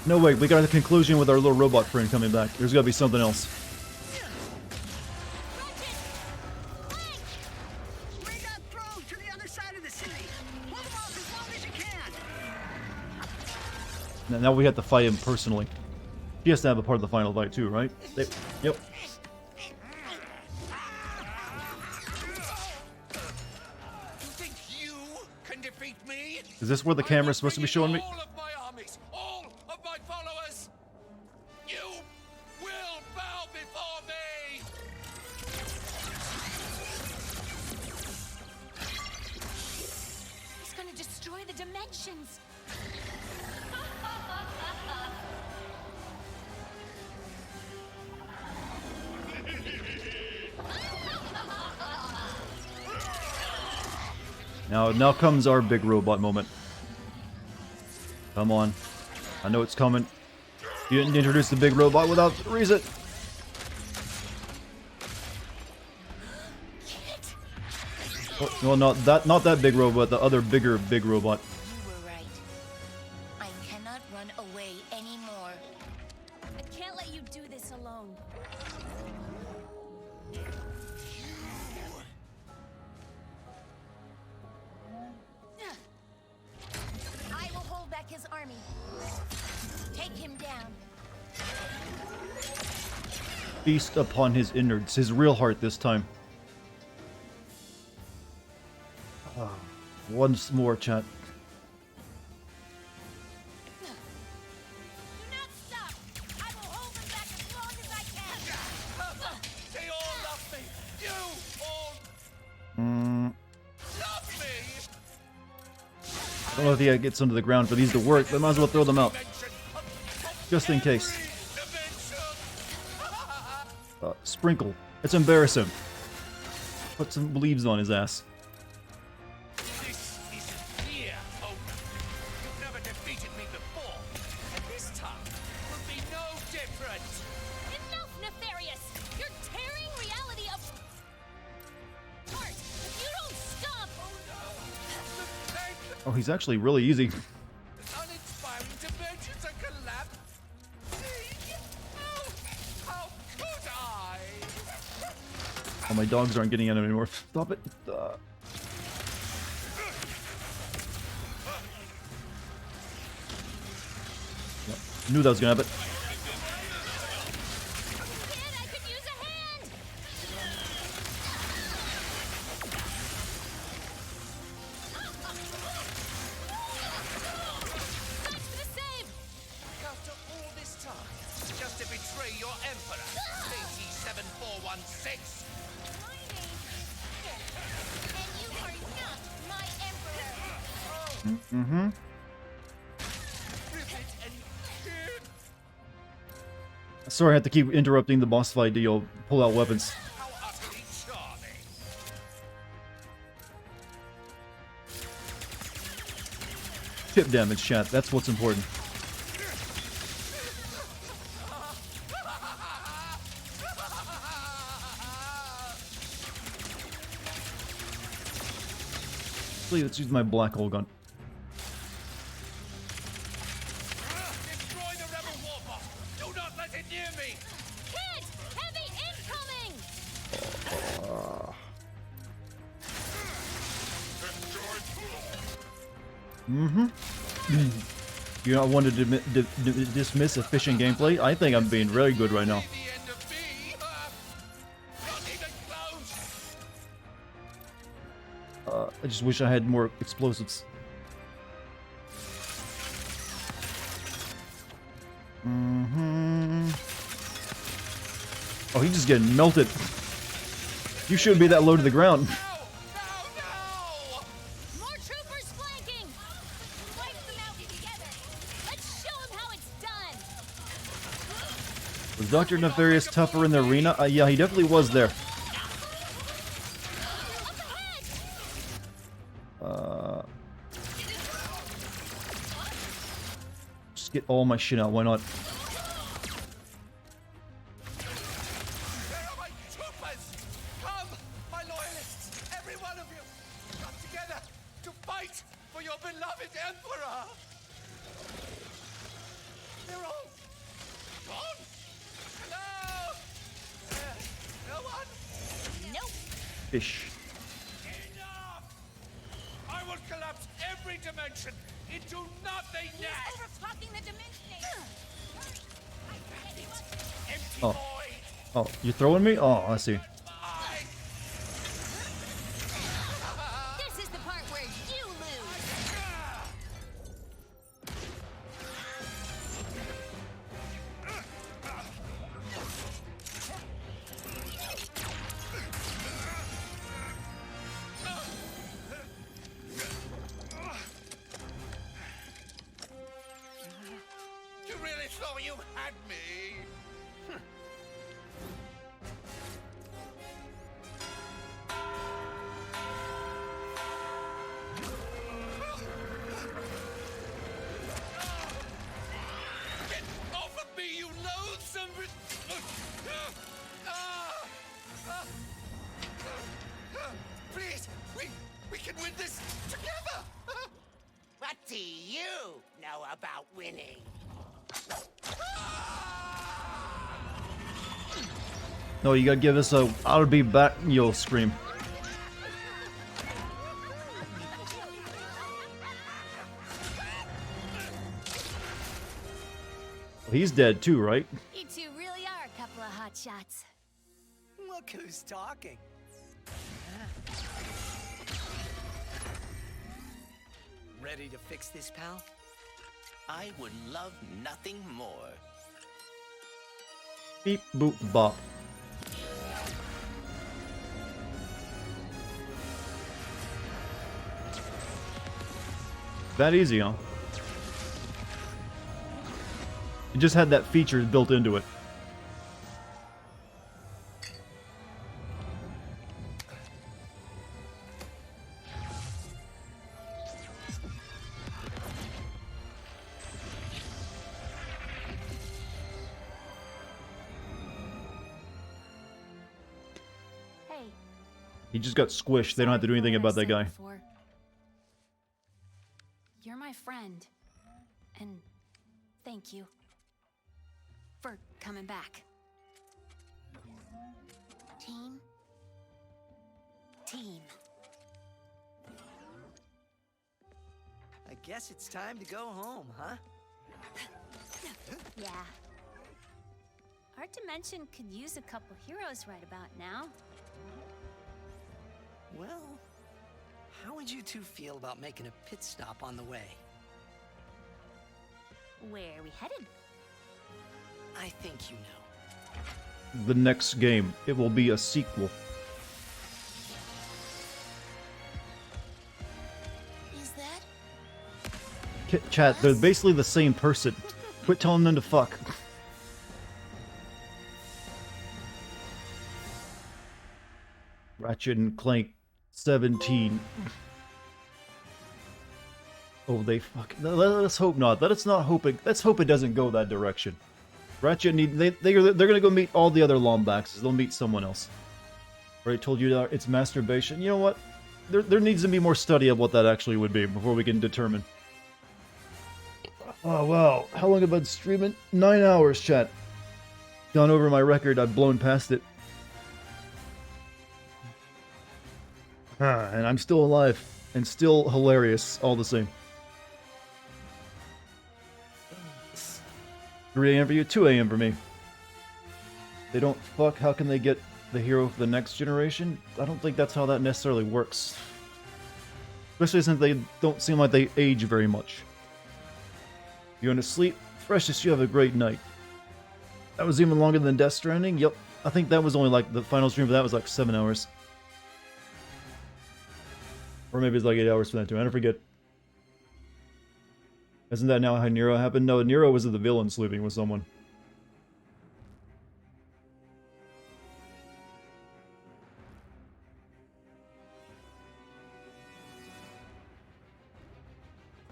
No, wait, we got the conclusion with our little robot friend coming back. There's gotta be something else. Now we have to fight him personally. He has to have a part of the final fight too, right? Yep. You think you can defeat me? Is this where the camera's supposed to be showing me? All of my armies, all of my followers. You will bow before me. He's gonna destroy the dimensions. Now comes our big robot moment. Come on. I know it's coming. You didn't introduce the big robot without reason. Oh, well, not that big robot, the other bigger big robot. You were right. I cannot run away anymore. I can't let you do this alone. I will hold back his army. Take him down. Feast upon his innards, his real heart this time. Once more, chat. Do not stop! I will hold them back as long as I can! They all love me. You all love me. I don't know if he gets under the ground for these to work, but I might as well throw them out. Just in case. Sprinkle. Let's embarrass him. Put some leaves on his ass. This is fear, Hope. You've never defeated me before, and this time will be no different. Enough, Nefarious! You're tearing reality apart! If you don't stop! Oh, he's actually really easy. Uninspiring dimensions are collapsed. How could I? Oh, my dogs aren't getting at him anymore. Stop it. Yep. Knew that was gonna happen. Kid, I could use a hand! Thanks for the save! After all this time, just to betray your emperor, KT-7416. My name is Kit, and you are not my emperor. Mm-hmm. Rivet and Kid. Sorry, I have to keep interrupting the boss fight to pull out weapons. How utterly charming. Chip damage, chat. That's what's important. Please, let's use my black hole gun. Destroy the rebel warbot. Do not let it near me. Kid! Heavy incoming! You not want to dismiss efficient gameplay? I think I'm being very good right now. I just wish I had more explosives. Oh, he's just getting melted. You shouldn't be that low to the ground. More troopers flanking! Wipe them out together! Let's show them how it's done! Was Dr. Nefarious tougher in the arena? Yeah, he definitely was there. Just get all my shit out, why not? Where are my troopers? Come, my loyalists, every one of you. Come together to fight for your beloved emperor. They're all gone. Hello? No one? Nope. Fish. Enough! I will collapse every dimension into nothingness! Overclocking the dimensioning! Empty Oh. void! Oh, you throwing me? Oh, I see. This is the part where you lose. You really thought you had me? Get off of me, you loathsome... Please, we can win this together! What do you know about winning? No, you gotta give us a "I'll be back" you'll scream. He's dead too, right? You two really are a couple of hot shots. Look who's talking. Ready to fix this, pal? I would love nothing more. Beep boop bop. That easy, huh? It just had that feature built into it. Hey. He just got squished. They don't have to do anything about that guy. Before. You're my friend. And thank you for coming back. Team? Team. I guess it's time to go home, huh? Yeah. Our dimension could use a couple heroes right about now. Well, how would you two feel about making a pit stop on the way? Where are we headed? I think you know. The next game. It will be a sequel. Is that? Chat, they're basically the same person. Quit telling them to fuck. Ratchet and Clank 17. Oh, they fuck. Let's hope not. Let's not hope it. Let's hope it doesn't go that direction. Ratchet need. They're gonna go meet all the other Lombaxes. They'll meet someone else. Right? Told you that it's masturbation. You know what? There needs to be more study of what that actually would be before we can determine. Oh wow! How long have I been streaming? 9 hours, chat. Gone over my record. I've blown past it. And I'm still alive and still hilarious all the same. 3 a.m. for you, 2 a.m. for me. They don't fuck, how can they get the hero for the next generation? I don't think that's how that necessarily works. Especially since they don't seem like they age very much. You want to sleep? Freshest, you have a great night. That was even longer than Death Stranding? Yep. I think that was only like, the final stream for that was like 7 hours. Or maybe it's like 8 hours for that too, I don't forget. Isn't that now how Nero happened? No, Nero was the villain sleeping with someone.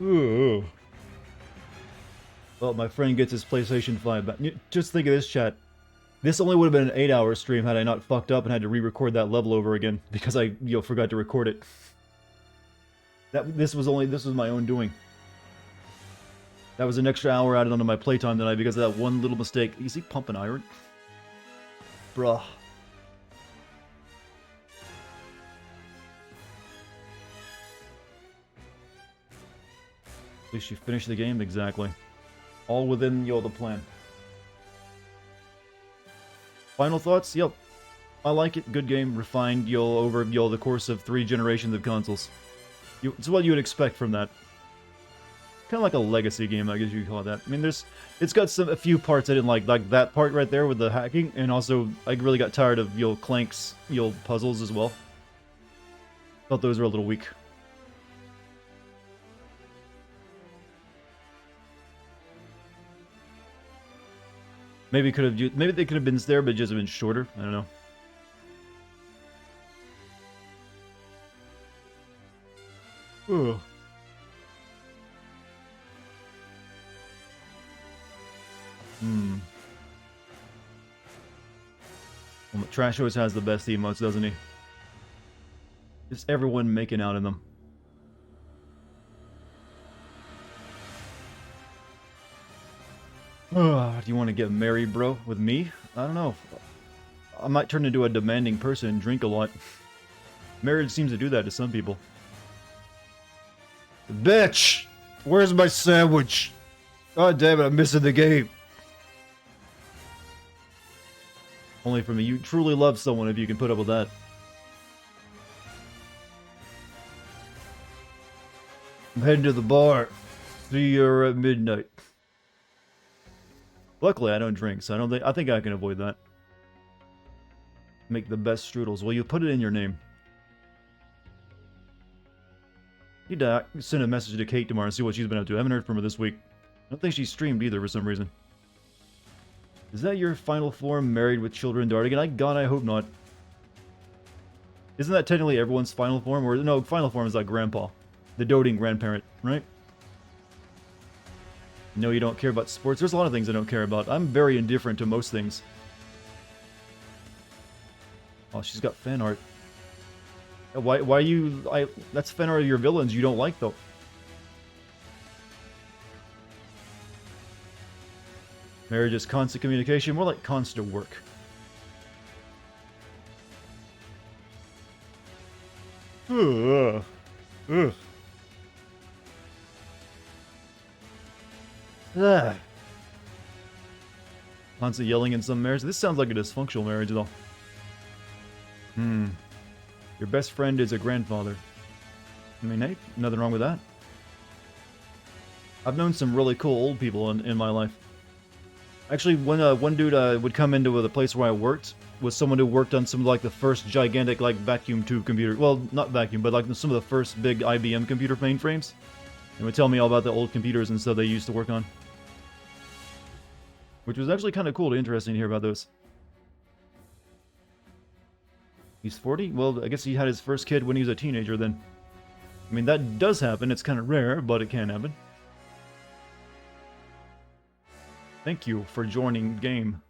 Ooh. Well, my friend gets his PlayStation 5 back. Just think of this, chat. This only would have been an 8-hour stream had I not fucked up and had to re-record that level over again because I, forgot to record it. This was my own doing. That was an extra hour added onto my playtime tonight because of that one little mistake. Is he pumping iron? Bruh. At least you finished the game, exactly. All within, the plan. Final thoughts? Yep. I like it. Good game. Refined, over, the course of 3 generations of consoles. It's what you would expect from that. Kind of like a legacy game, I guess you could call it that. I mean, it's got a few parts I didn't like that part right there with the hacking, and also I really got tired of Clank's puzzles as well. Thought those were a little weak. Maybe they could have been there, but just been shorter. I don't know. Ugh. Well, Trash always has the best emotes, doesn't he? Just everyone making out in them. Do you want to get married, bro? With me? I don't know. I might turn into a demanding person and drink a lot. Marriage seems to do that to some people. Bitch! Where's my sandwich? God damn it, I'm missing the game. Only for me. You truly love someone if you can put up with that. I'm heading to the bar. See you at midnight. Luckily, I don't drink, so I think I can avoid that. Make the best strudels. Well, you put it in your name. Need to send a message to Kate tomorrow and see what she's been up to. I haven't heard from her this week. I don't think she streamed either for some reason. Is that your final form, married with children, Dartigan? God, I hope not. Isn't that technically everyone's final form? Or no, final form is like grandpa. The doting grandparent, right? No, you don't care about sports. There's a lot of things I don't care about. I'm very indifferent to most things. Oh, she's got fan art. Why you... that's fan art of your villains you don't like, though. Marriage is constant communication. More like constant work. Ugh. Ugh. Ugh. Constant yelling in some marriage. This sounds like a dysfunctional marriage, though. Your best friend is a grandfather. I mean, hey, nothing wrong with that. I've known some really cool old people in my life. Actually, one dude would come into the place where I worked was someone who worked on some of like the first gigantic like vacuum tube computer. Well, not vacuum, but like some of the first big IBM computer mainframes. And would tell me all about the old computers and stuff they used to work on. Which was actually kind of cool and interesting to hear about those. He's 40? Well, I guess he had his first kid when he was a teenager then. I mean, that does happen. It's kind of rare, but it can happen. Thank you for joining game.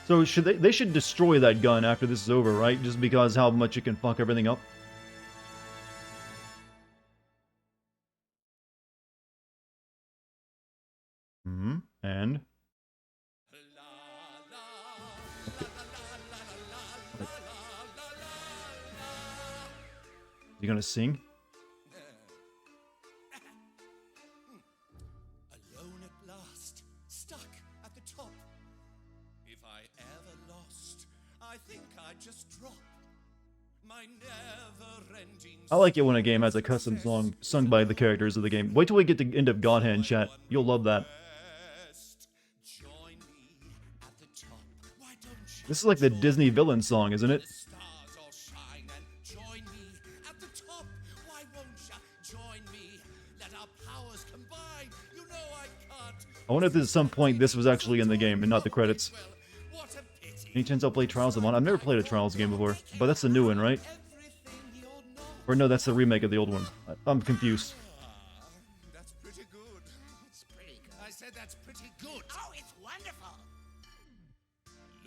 So they should destroy that gun after this is over, right? Just because how much it can fuck everything up. And you gonna sing? Alone at last, stuck at the top. If I ever lost, I think I'd just drop my never-ending. I like it when a game has a custom song sung by the characters of the game. Wait till we get to the end of God Hand chat. You'll love that. This is like the Disney villain song, isn't it? I wonder if at some point this was actually in the game and not the credits. Any chance I'll play Trials of Mana? I've never played a Trials game before, but that's the new one, right? Or no, that's the remake of the old one. I'm confused. That's pretty good. It's pretty good. I said that's pretty good. Oh, it's wonderful.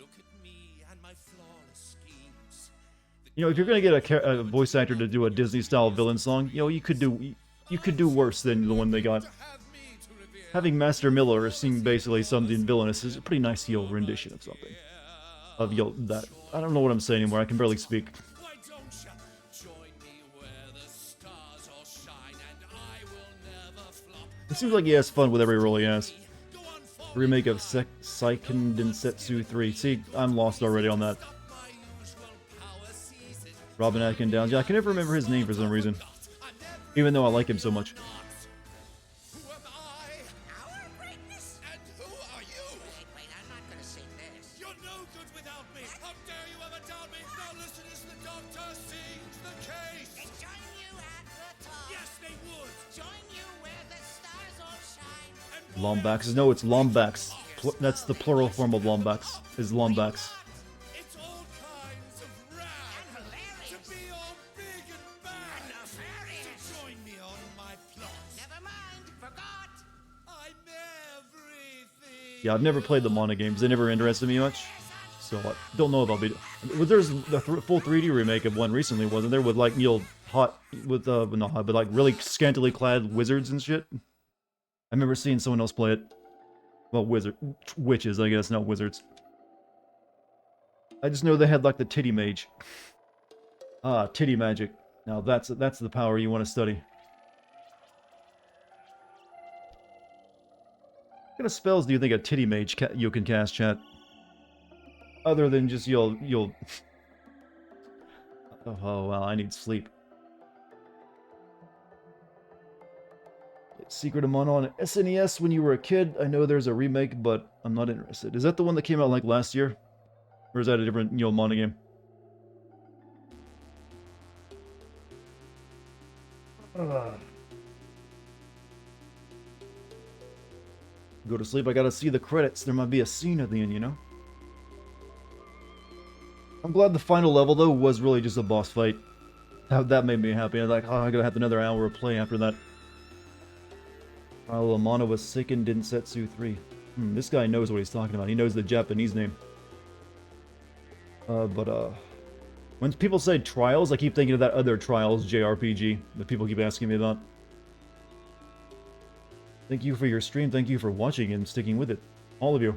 Look at me and my flawless schemes. You know, if you're gonna get a voice actor to do a Disney-style villain song, you know, you could do worse than the one they got. Having Master Miller sing basically something villainous is a pretty nice rendition of something. of yo that. I don't know what I'm saying anymore. I can barely speak. It seems like he has fun with every role he has. Remake of Seiken Densetsu 3. See, I'm lost already on that. Robin Atkin Downs. Yeah, I can never remember his name for some reason. Even though I like him so much. Lombax. No, it's Lombax. That's the plural form of Lombax. Is Lombax. Yeah, I've never played the Mana games. They never interested me much. So I don't know if I'll be... There's the full 3D remake of one recently, wasn't there? With like, you know, hot... With, not hot, but like really scantily clad wizards and shit. I remember seeing someone else play it. Well, witches, I guess, not wizards. I just know they had like the titty mage. Ah, titty magic. Now that's the power you want to study. What kind of spells do you think a titty mage you can cast, chat? Other than just you'll... Oh, well, I need sleep. Secret of Mana on SNES when you were a kid. I know there's a remake, but I'm not interested. Is that the one that came out like last year? Or is that a different, you know, Mana game? Go to sleep, I gotta see the credits. There might be a scene at the end, you know? I'm glad the final level, though, was really just a boss fight. That made me happy. I was like, oh, I gotta have another hour of play after that. Trial of Mana was Seiken Densetsu 3. This guy knows what he's talking about. He knows the Japanese name. When people say Trials, I keep thinking of that other Trials JRPG that people keep asking me about. Thank you for your stream. Thank you for watching and sticking with it. All of you.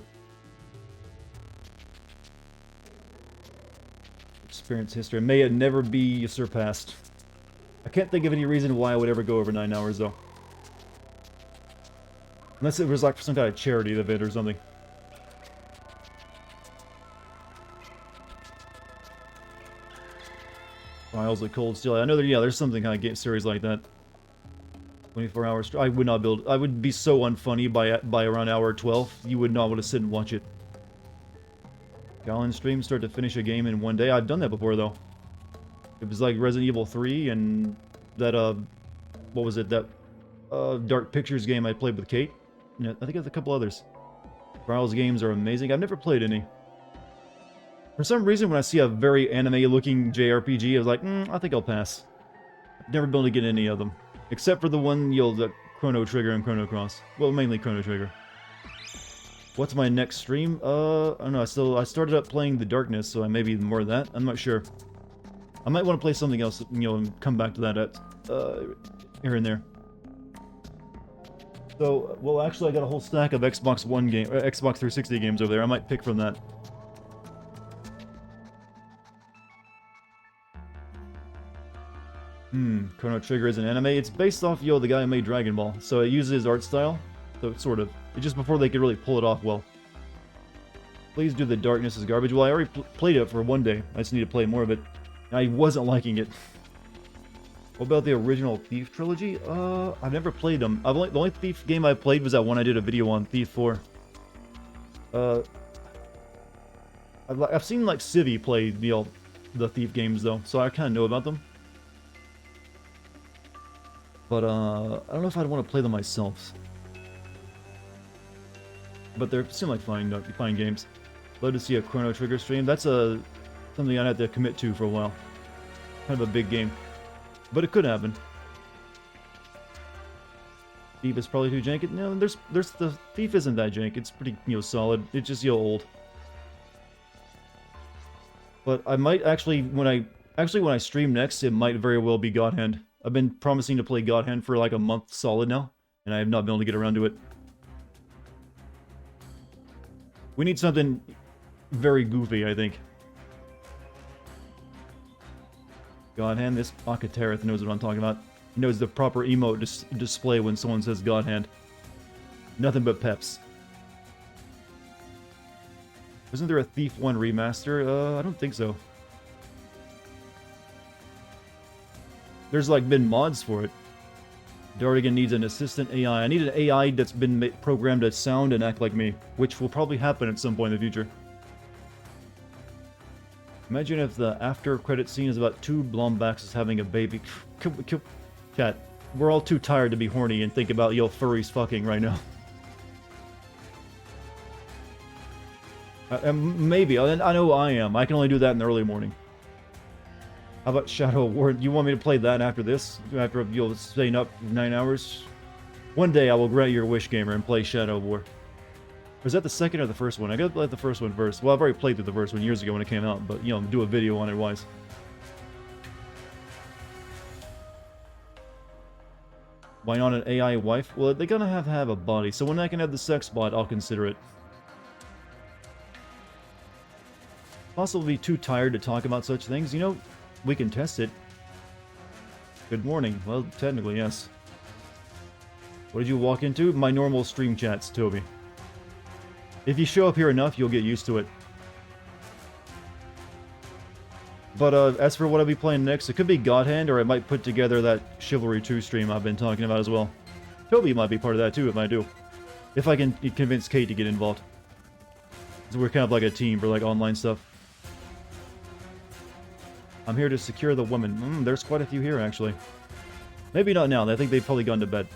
Experience history. May it never be surpassed. I can't think of any reason why I would ever go over 9 hours, though. Unless it was like for some kind of charity event or something. Trials of Cold Steel. I know that, yeah, there's something kind of game series like that. 24 hours. I would not build. I would be so unfunny by around hour 12. You would not want to sit and watch it. Gallon stream, start to finish a game in one day. I've done that before, though. It was like Resident Evil 3 and that, what was it? That, Dark Pictures game I played with Kate. Yeah, I think there's a couple others. Trials games are amazing. I've never played any. For some reason, when I see a very anime-looking JRPG, I was like, I think I'll pass. I've never been able to get any of them. Except for the one, you know, the Chrono Trigger and Chrono Cross. Well, mainly Chrono Trigger. What's my next stream? I don't know. I started up playing The Darkness, so I maybe more of that. I'm not sure. I might want to play something else, you know, and come back to that at, here and there. So, well, actually, I got a whole stack of Xbox One game, or Xbox 360 games over there. I might pick from that. Chrono Trigger is an anime. It's based off, the guy who made Dragon Ball. So it uses his art style. So it's sort of. It's just before they could really pull it off well. Please do The Darkness is garbage. Well, I already played it for one day. I just need to play more of it. I wasn't liking it. What about the original Thief trilogy? I've never played them. The only Thief game I played was that one I did a video on, Thief 4. I've seen, like, Civi play, the Thief games, though, so I kind of know about them. But, I don't know if I'd want to play them myself. But they seem like fine games. Love to see a Chrono Trigger stream. That's something I'd have to commit to for a while. Kind of a big game. But it could happen. Thief is probably too jank. No, there's the Thief isn't that jank. It's pretty, solid. It's just, old. But I might actually, when I stream next, it might very well be God Hand. I've been promising to play God Hand for like a month solid now, and I have not been able to get around to it. We need something very goofy, I think. God hand, this Akaterith knows what I'm talking about. He knows the proper emote display when someone says God hand. Nothing but peps. Isn't there a Thief 1 remaster? I don't think so. There's like been mods for it. Dartigan needs an assistant AI. I need an AI that's been programmed to sound and act like me, which will probably happen at some point in the future. Imagine if the after credit scene is about two Blombaxes having a baby. Cat, we're all too tired to be horny and think about yo furries fucking right now. Maybe. I know I am. I can only do that in the early morning. How about Shadow of War? You want me to play that after this? After you'll staying up 9 hours? One day I will grant your wish, gamer, and play Shadow of War. Was that the second or the first one? I gotta play the first one first. Well, I've already played through the first one years ago when it came out, but, you know, do a video on it wise. Why not an AI wife? Well, they're gonna have to have a body, so when I can have the sex bot, I'll consider it. Possibly too tired to talk about such things, you know, we can test it. Good morning. Well, technically, yes. What did you walk into? My normal stream chats, Toby. If you show up here enough, you'll get used to it. But as for what I'll be playing next, it could be God Hand, or I might put together that Chivalry 2 stream I've been talking about as well. Toby might be part of that too, if I do. If I can convince Kate to get involved. So we're kind of like a team for like online stuff. I'm here to secure the woman. There's quite a few here, actually. Maybe not now. I think they've probably gone to bed.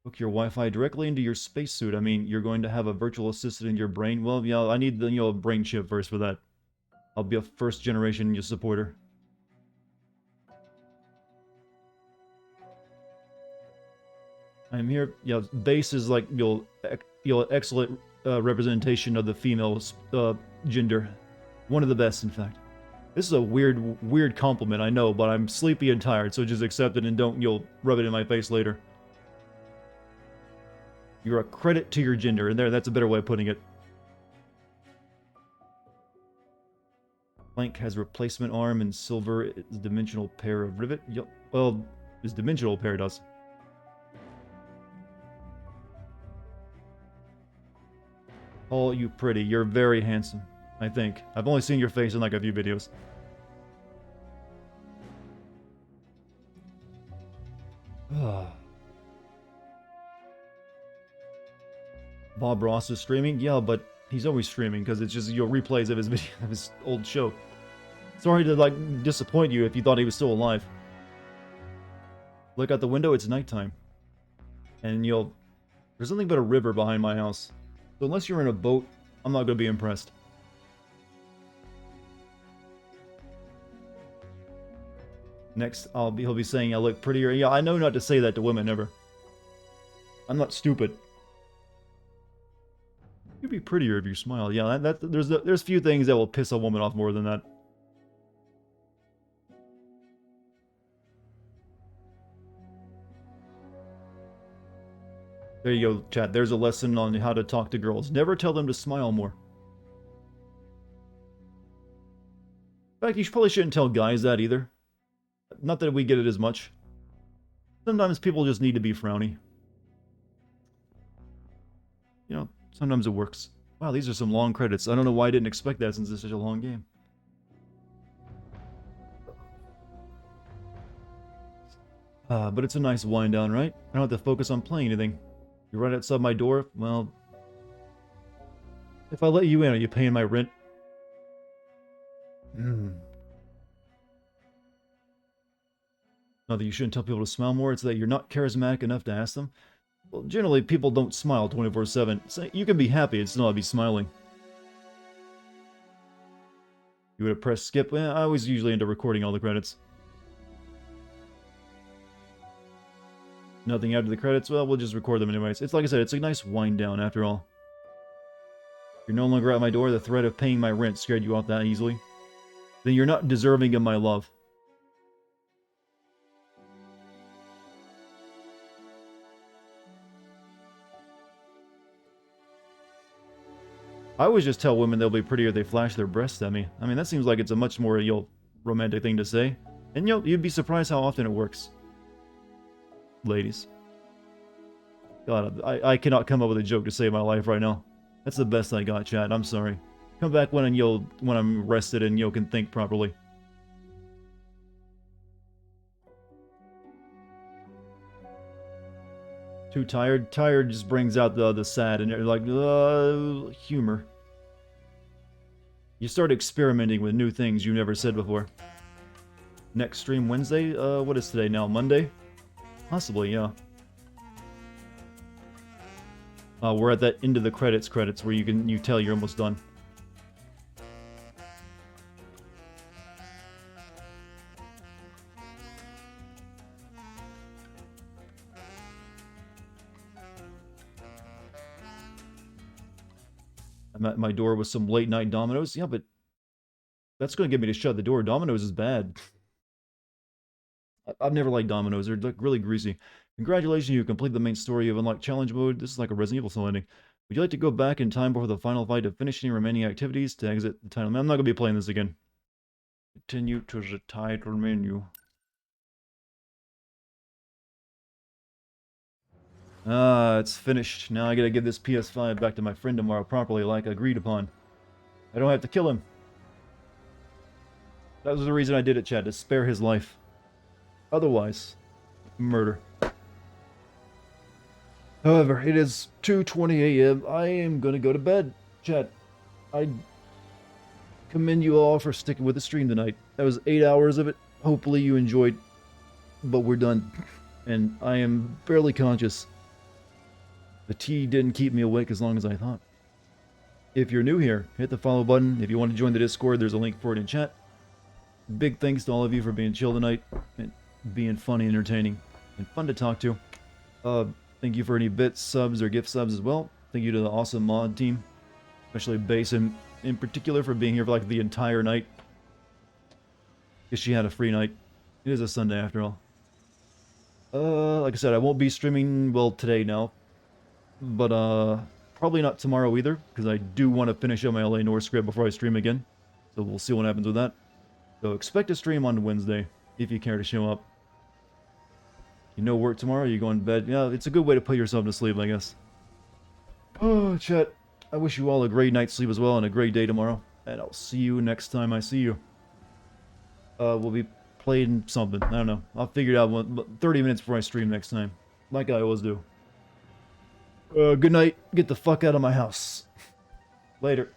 Hook your Wi-Fi directly into your spacesuit. I mean, you're going to have a virtual assistant in your brain. Well, yeah, I need the, you know, brain chip first for that. I'll be a first-generation supporter. I'm here. Yeah, base is like, you know, excellent representation of the female gender. One of the best, in fact. This is a weird compliment, I know, but I'm sleepy and tired, so just accept it and don't, you'll rub it in my face later. You're a credit to your gender, and that's a better way of putting it. Clank has replacement arm and silver is dimensional pair of rivet. Yep. Well, his dimensional pair does. Oh, you pretty. You're very handsome. I think. I've only seen your face in like a few videos. Bob Ross is streaming? Yeah, but he's always streaming because it's just your replays of his video, of his old show. Sorry to like disappoint you if you thought he was still alive. Look out the window, it's nighttime. And there's nothing but a river behind my house. So unless you're in a boat, I'm not going to be impressed. Next, he'll be saying I look prettier. Yeah, I know not to say that to women ever. I'm not stupid. You'd be prettier if you smile. Yeah, there's few things that will piss a woman off more than that. There you go, chat. There's a lesson on how to talk to girls. Never tell them to smile more. In fact, you probably shouldn't tell guys that either. Not that we get it as much. Sometimes people just need to be frowny. You know, sometimes it works. Wow, these are some long credits. I don't know why I didn't expect that since it's such a long game. But it's a nice wind down, right? I don't have to focus on playing anything. You're right outside my door? Well, if I let you in, are you paying my rent? Not that you shouldn't tell people to smile more, it's that you're not charismatic enough to ask them. Well, generally, people don't smile 24/7. So you can be happy and still not be smiling. You would have pressed skip? I always usually end up recording all the credits. Nothing after the credits? Well, we'll just record them anyways. It's like I said, it's a nice wind down after all. You're no longer at my door. The threat of paying my rent scared you off that easily. Then you're not deserving of my love. I always just tell women they'll be prettier if they flash their breasts at me. I mean, that seems like it's a much more, romantic thing to say. And, you'd be surprised how often it works. Ladies. God, I cannot come up with a joke to save my life right now. That's the best I got, chat. I'm sorry. Come back when I'm rested and can think properly. Too tired? Tired just brings out the sad and like, humor. You start experimenting with new things you never said before. Next stream Wednesday? What is today now? Monday? Possibly, yeah. We're at that end of the credits where you tell you're almost done. I'm at my door with some late night Domino's. Yeah, but that's going to get me to shut the door. Domino's is bad. I've never liked Domino's. They're like really greasy. Congratulations, you completed the main story of Unlocked Challenge Mode. This is like a Resident Evil style ending. Would you like to go back in time before the final fight to finish any remaining activities to exit the title menu? I'm not going to be playing this again. Continue to the title menu. It's finished. Now I gotta give this PS5 back to my friend tomorrow properly like agreed upon. I don't have to kill him. That was the reason I did it, Chad, to spare his life. Otherwise, murder. However, it is 2:20 a.m. I am gonna go to bed. Chad, I commend you all for sticking with the stream tonight. That was 8 hours of it. Hopefully you enjoyed, but we're done. And I am barely conscious. The tea didn't keep me awake as long as I thought. If you're new here, hit the follow button. If you want to join the Discord, there's a link for it in chat. Big thanks to all of you for being chill tonight and being funny, entertaining, and fun to talk to. Thank you for any bits, subs, or gift subs as well. Thank you to the awesome mod team, especially Base in particular for being here for like the entire night. Because she had a free night. It is a Sunday after all. Like I said, I won't be streaming, well, today now. But, probably not tomorrow either, because I do want to finish up my LA North script before I stream again. So we'll see what happens with that. So expect a stream on Wednesday, if you care to show up. You know work tomorrow, you go in bed. Yeah, it's a good way to put yourself to sleep, I guess. Oh, chat. I wish you all a great night's sleep as well, and a great day tomorrow. And I'll see you next time I see you. We'll be playing something. I don't know. I'll figure it out 30 minutes before I stream next time. Like I always do. Good night. Get the fuck out of my house. Later.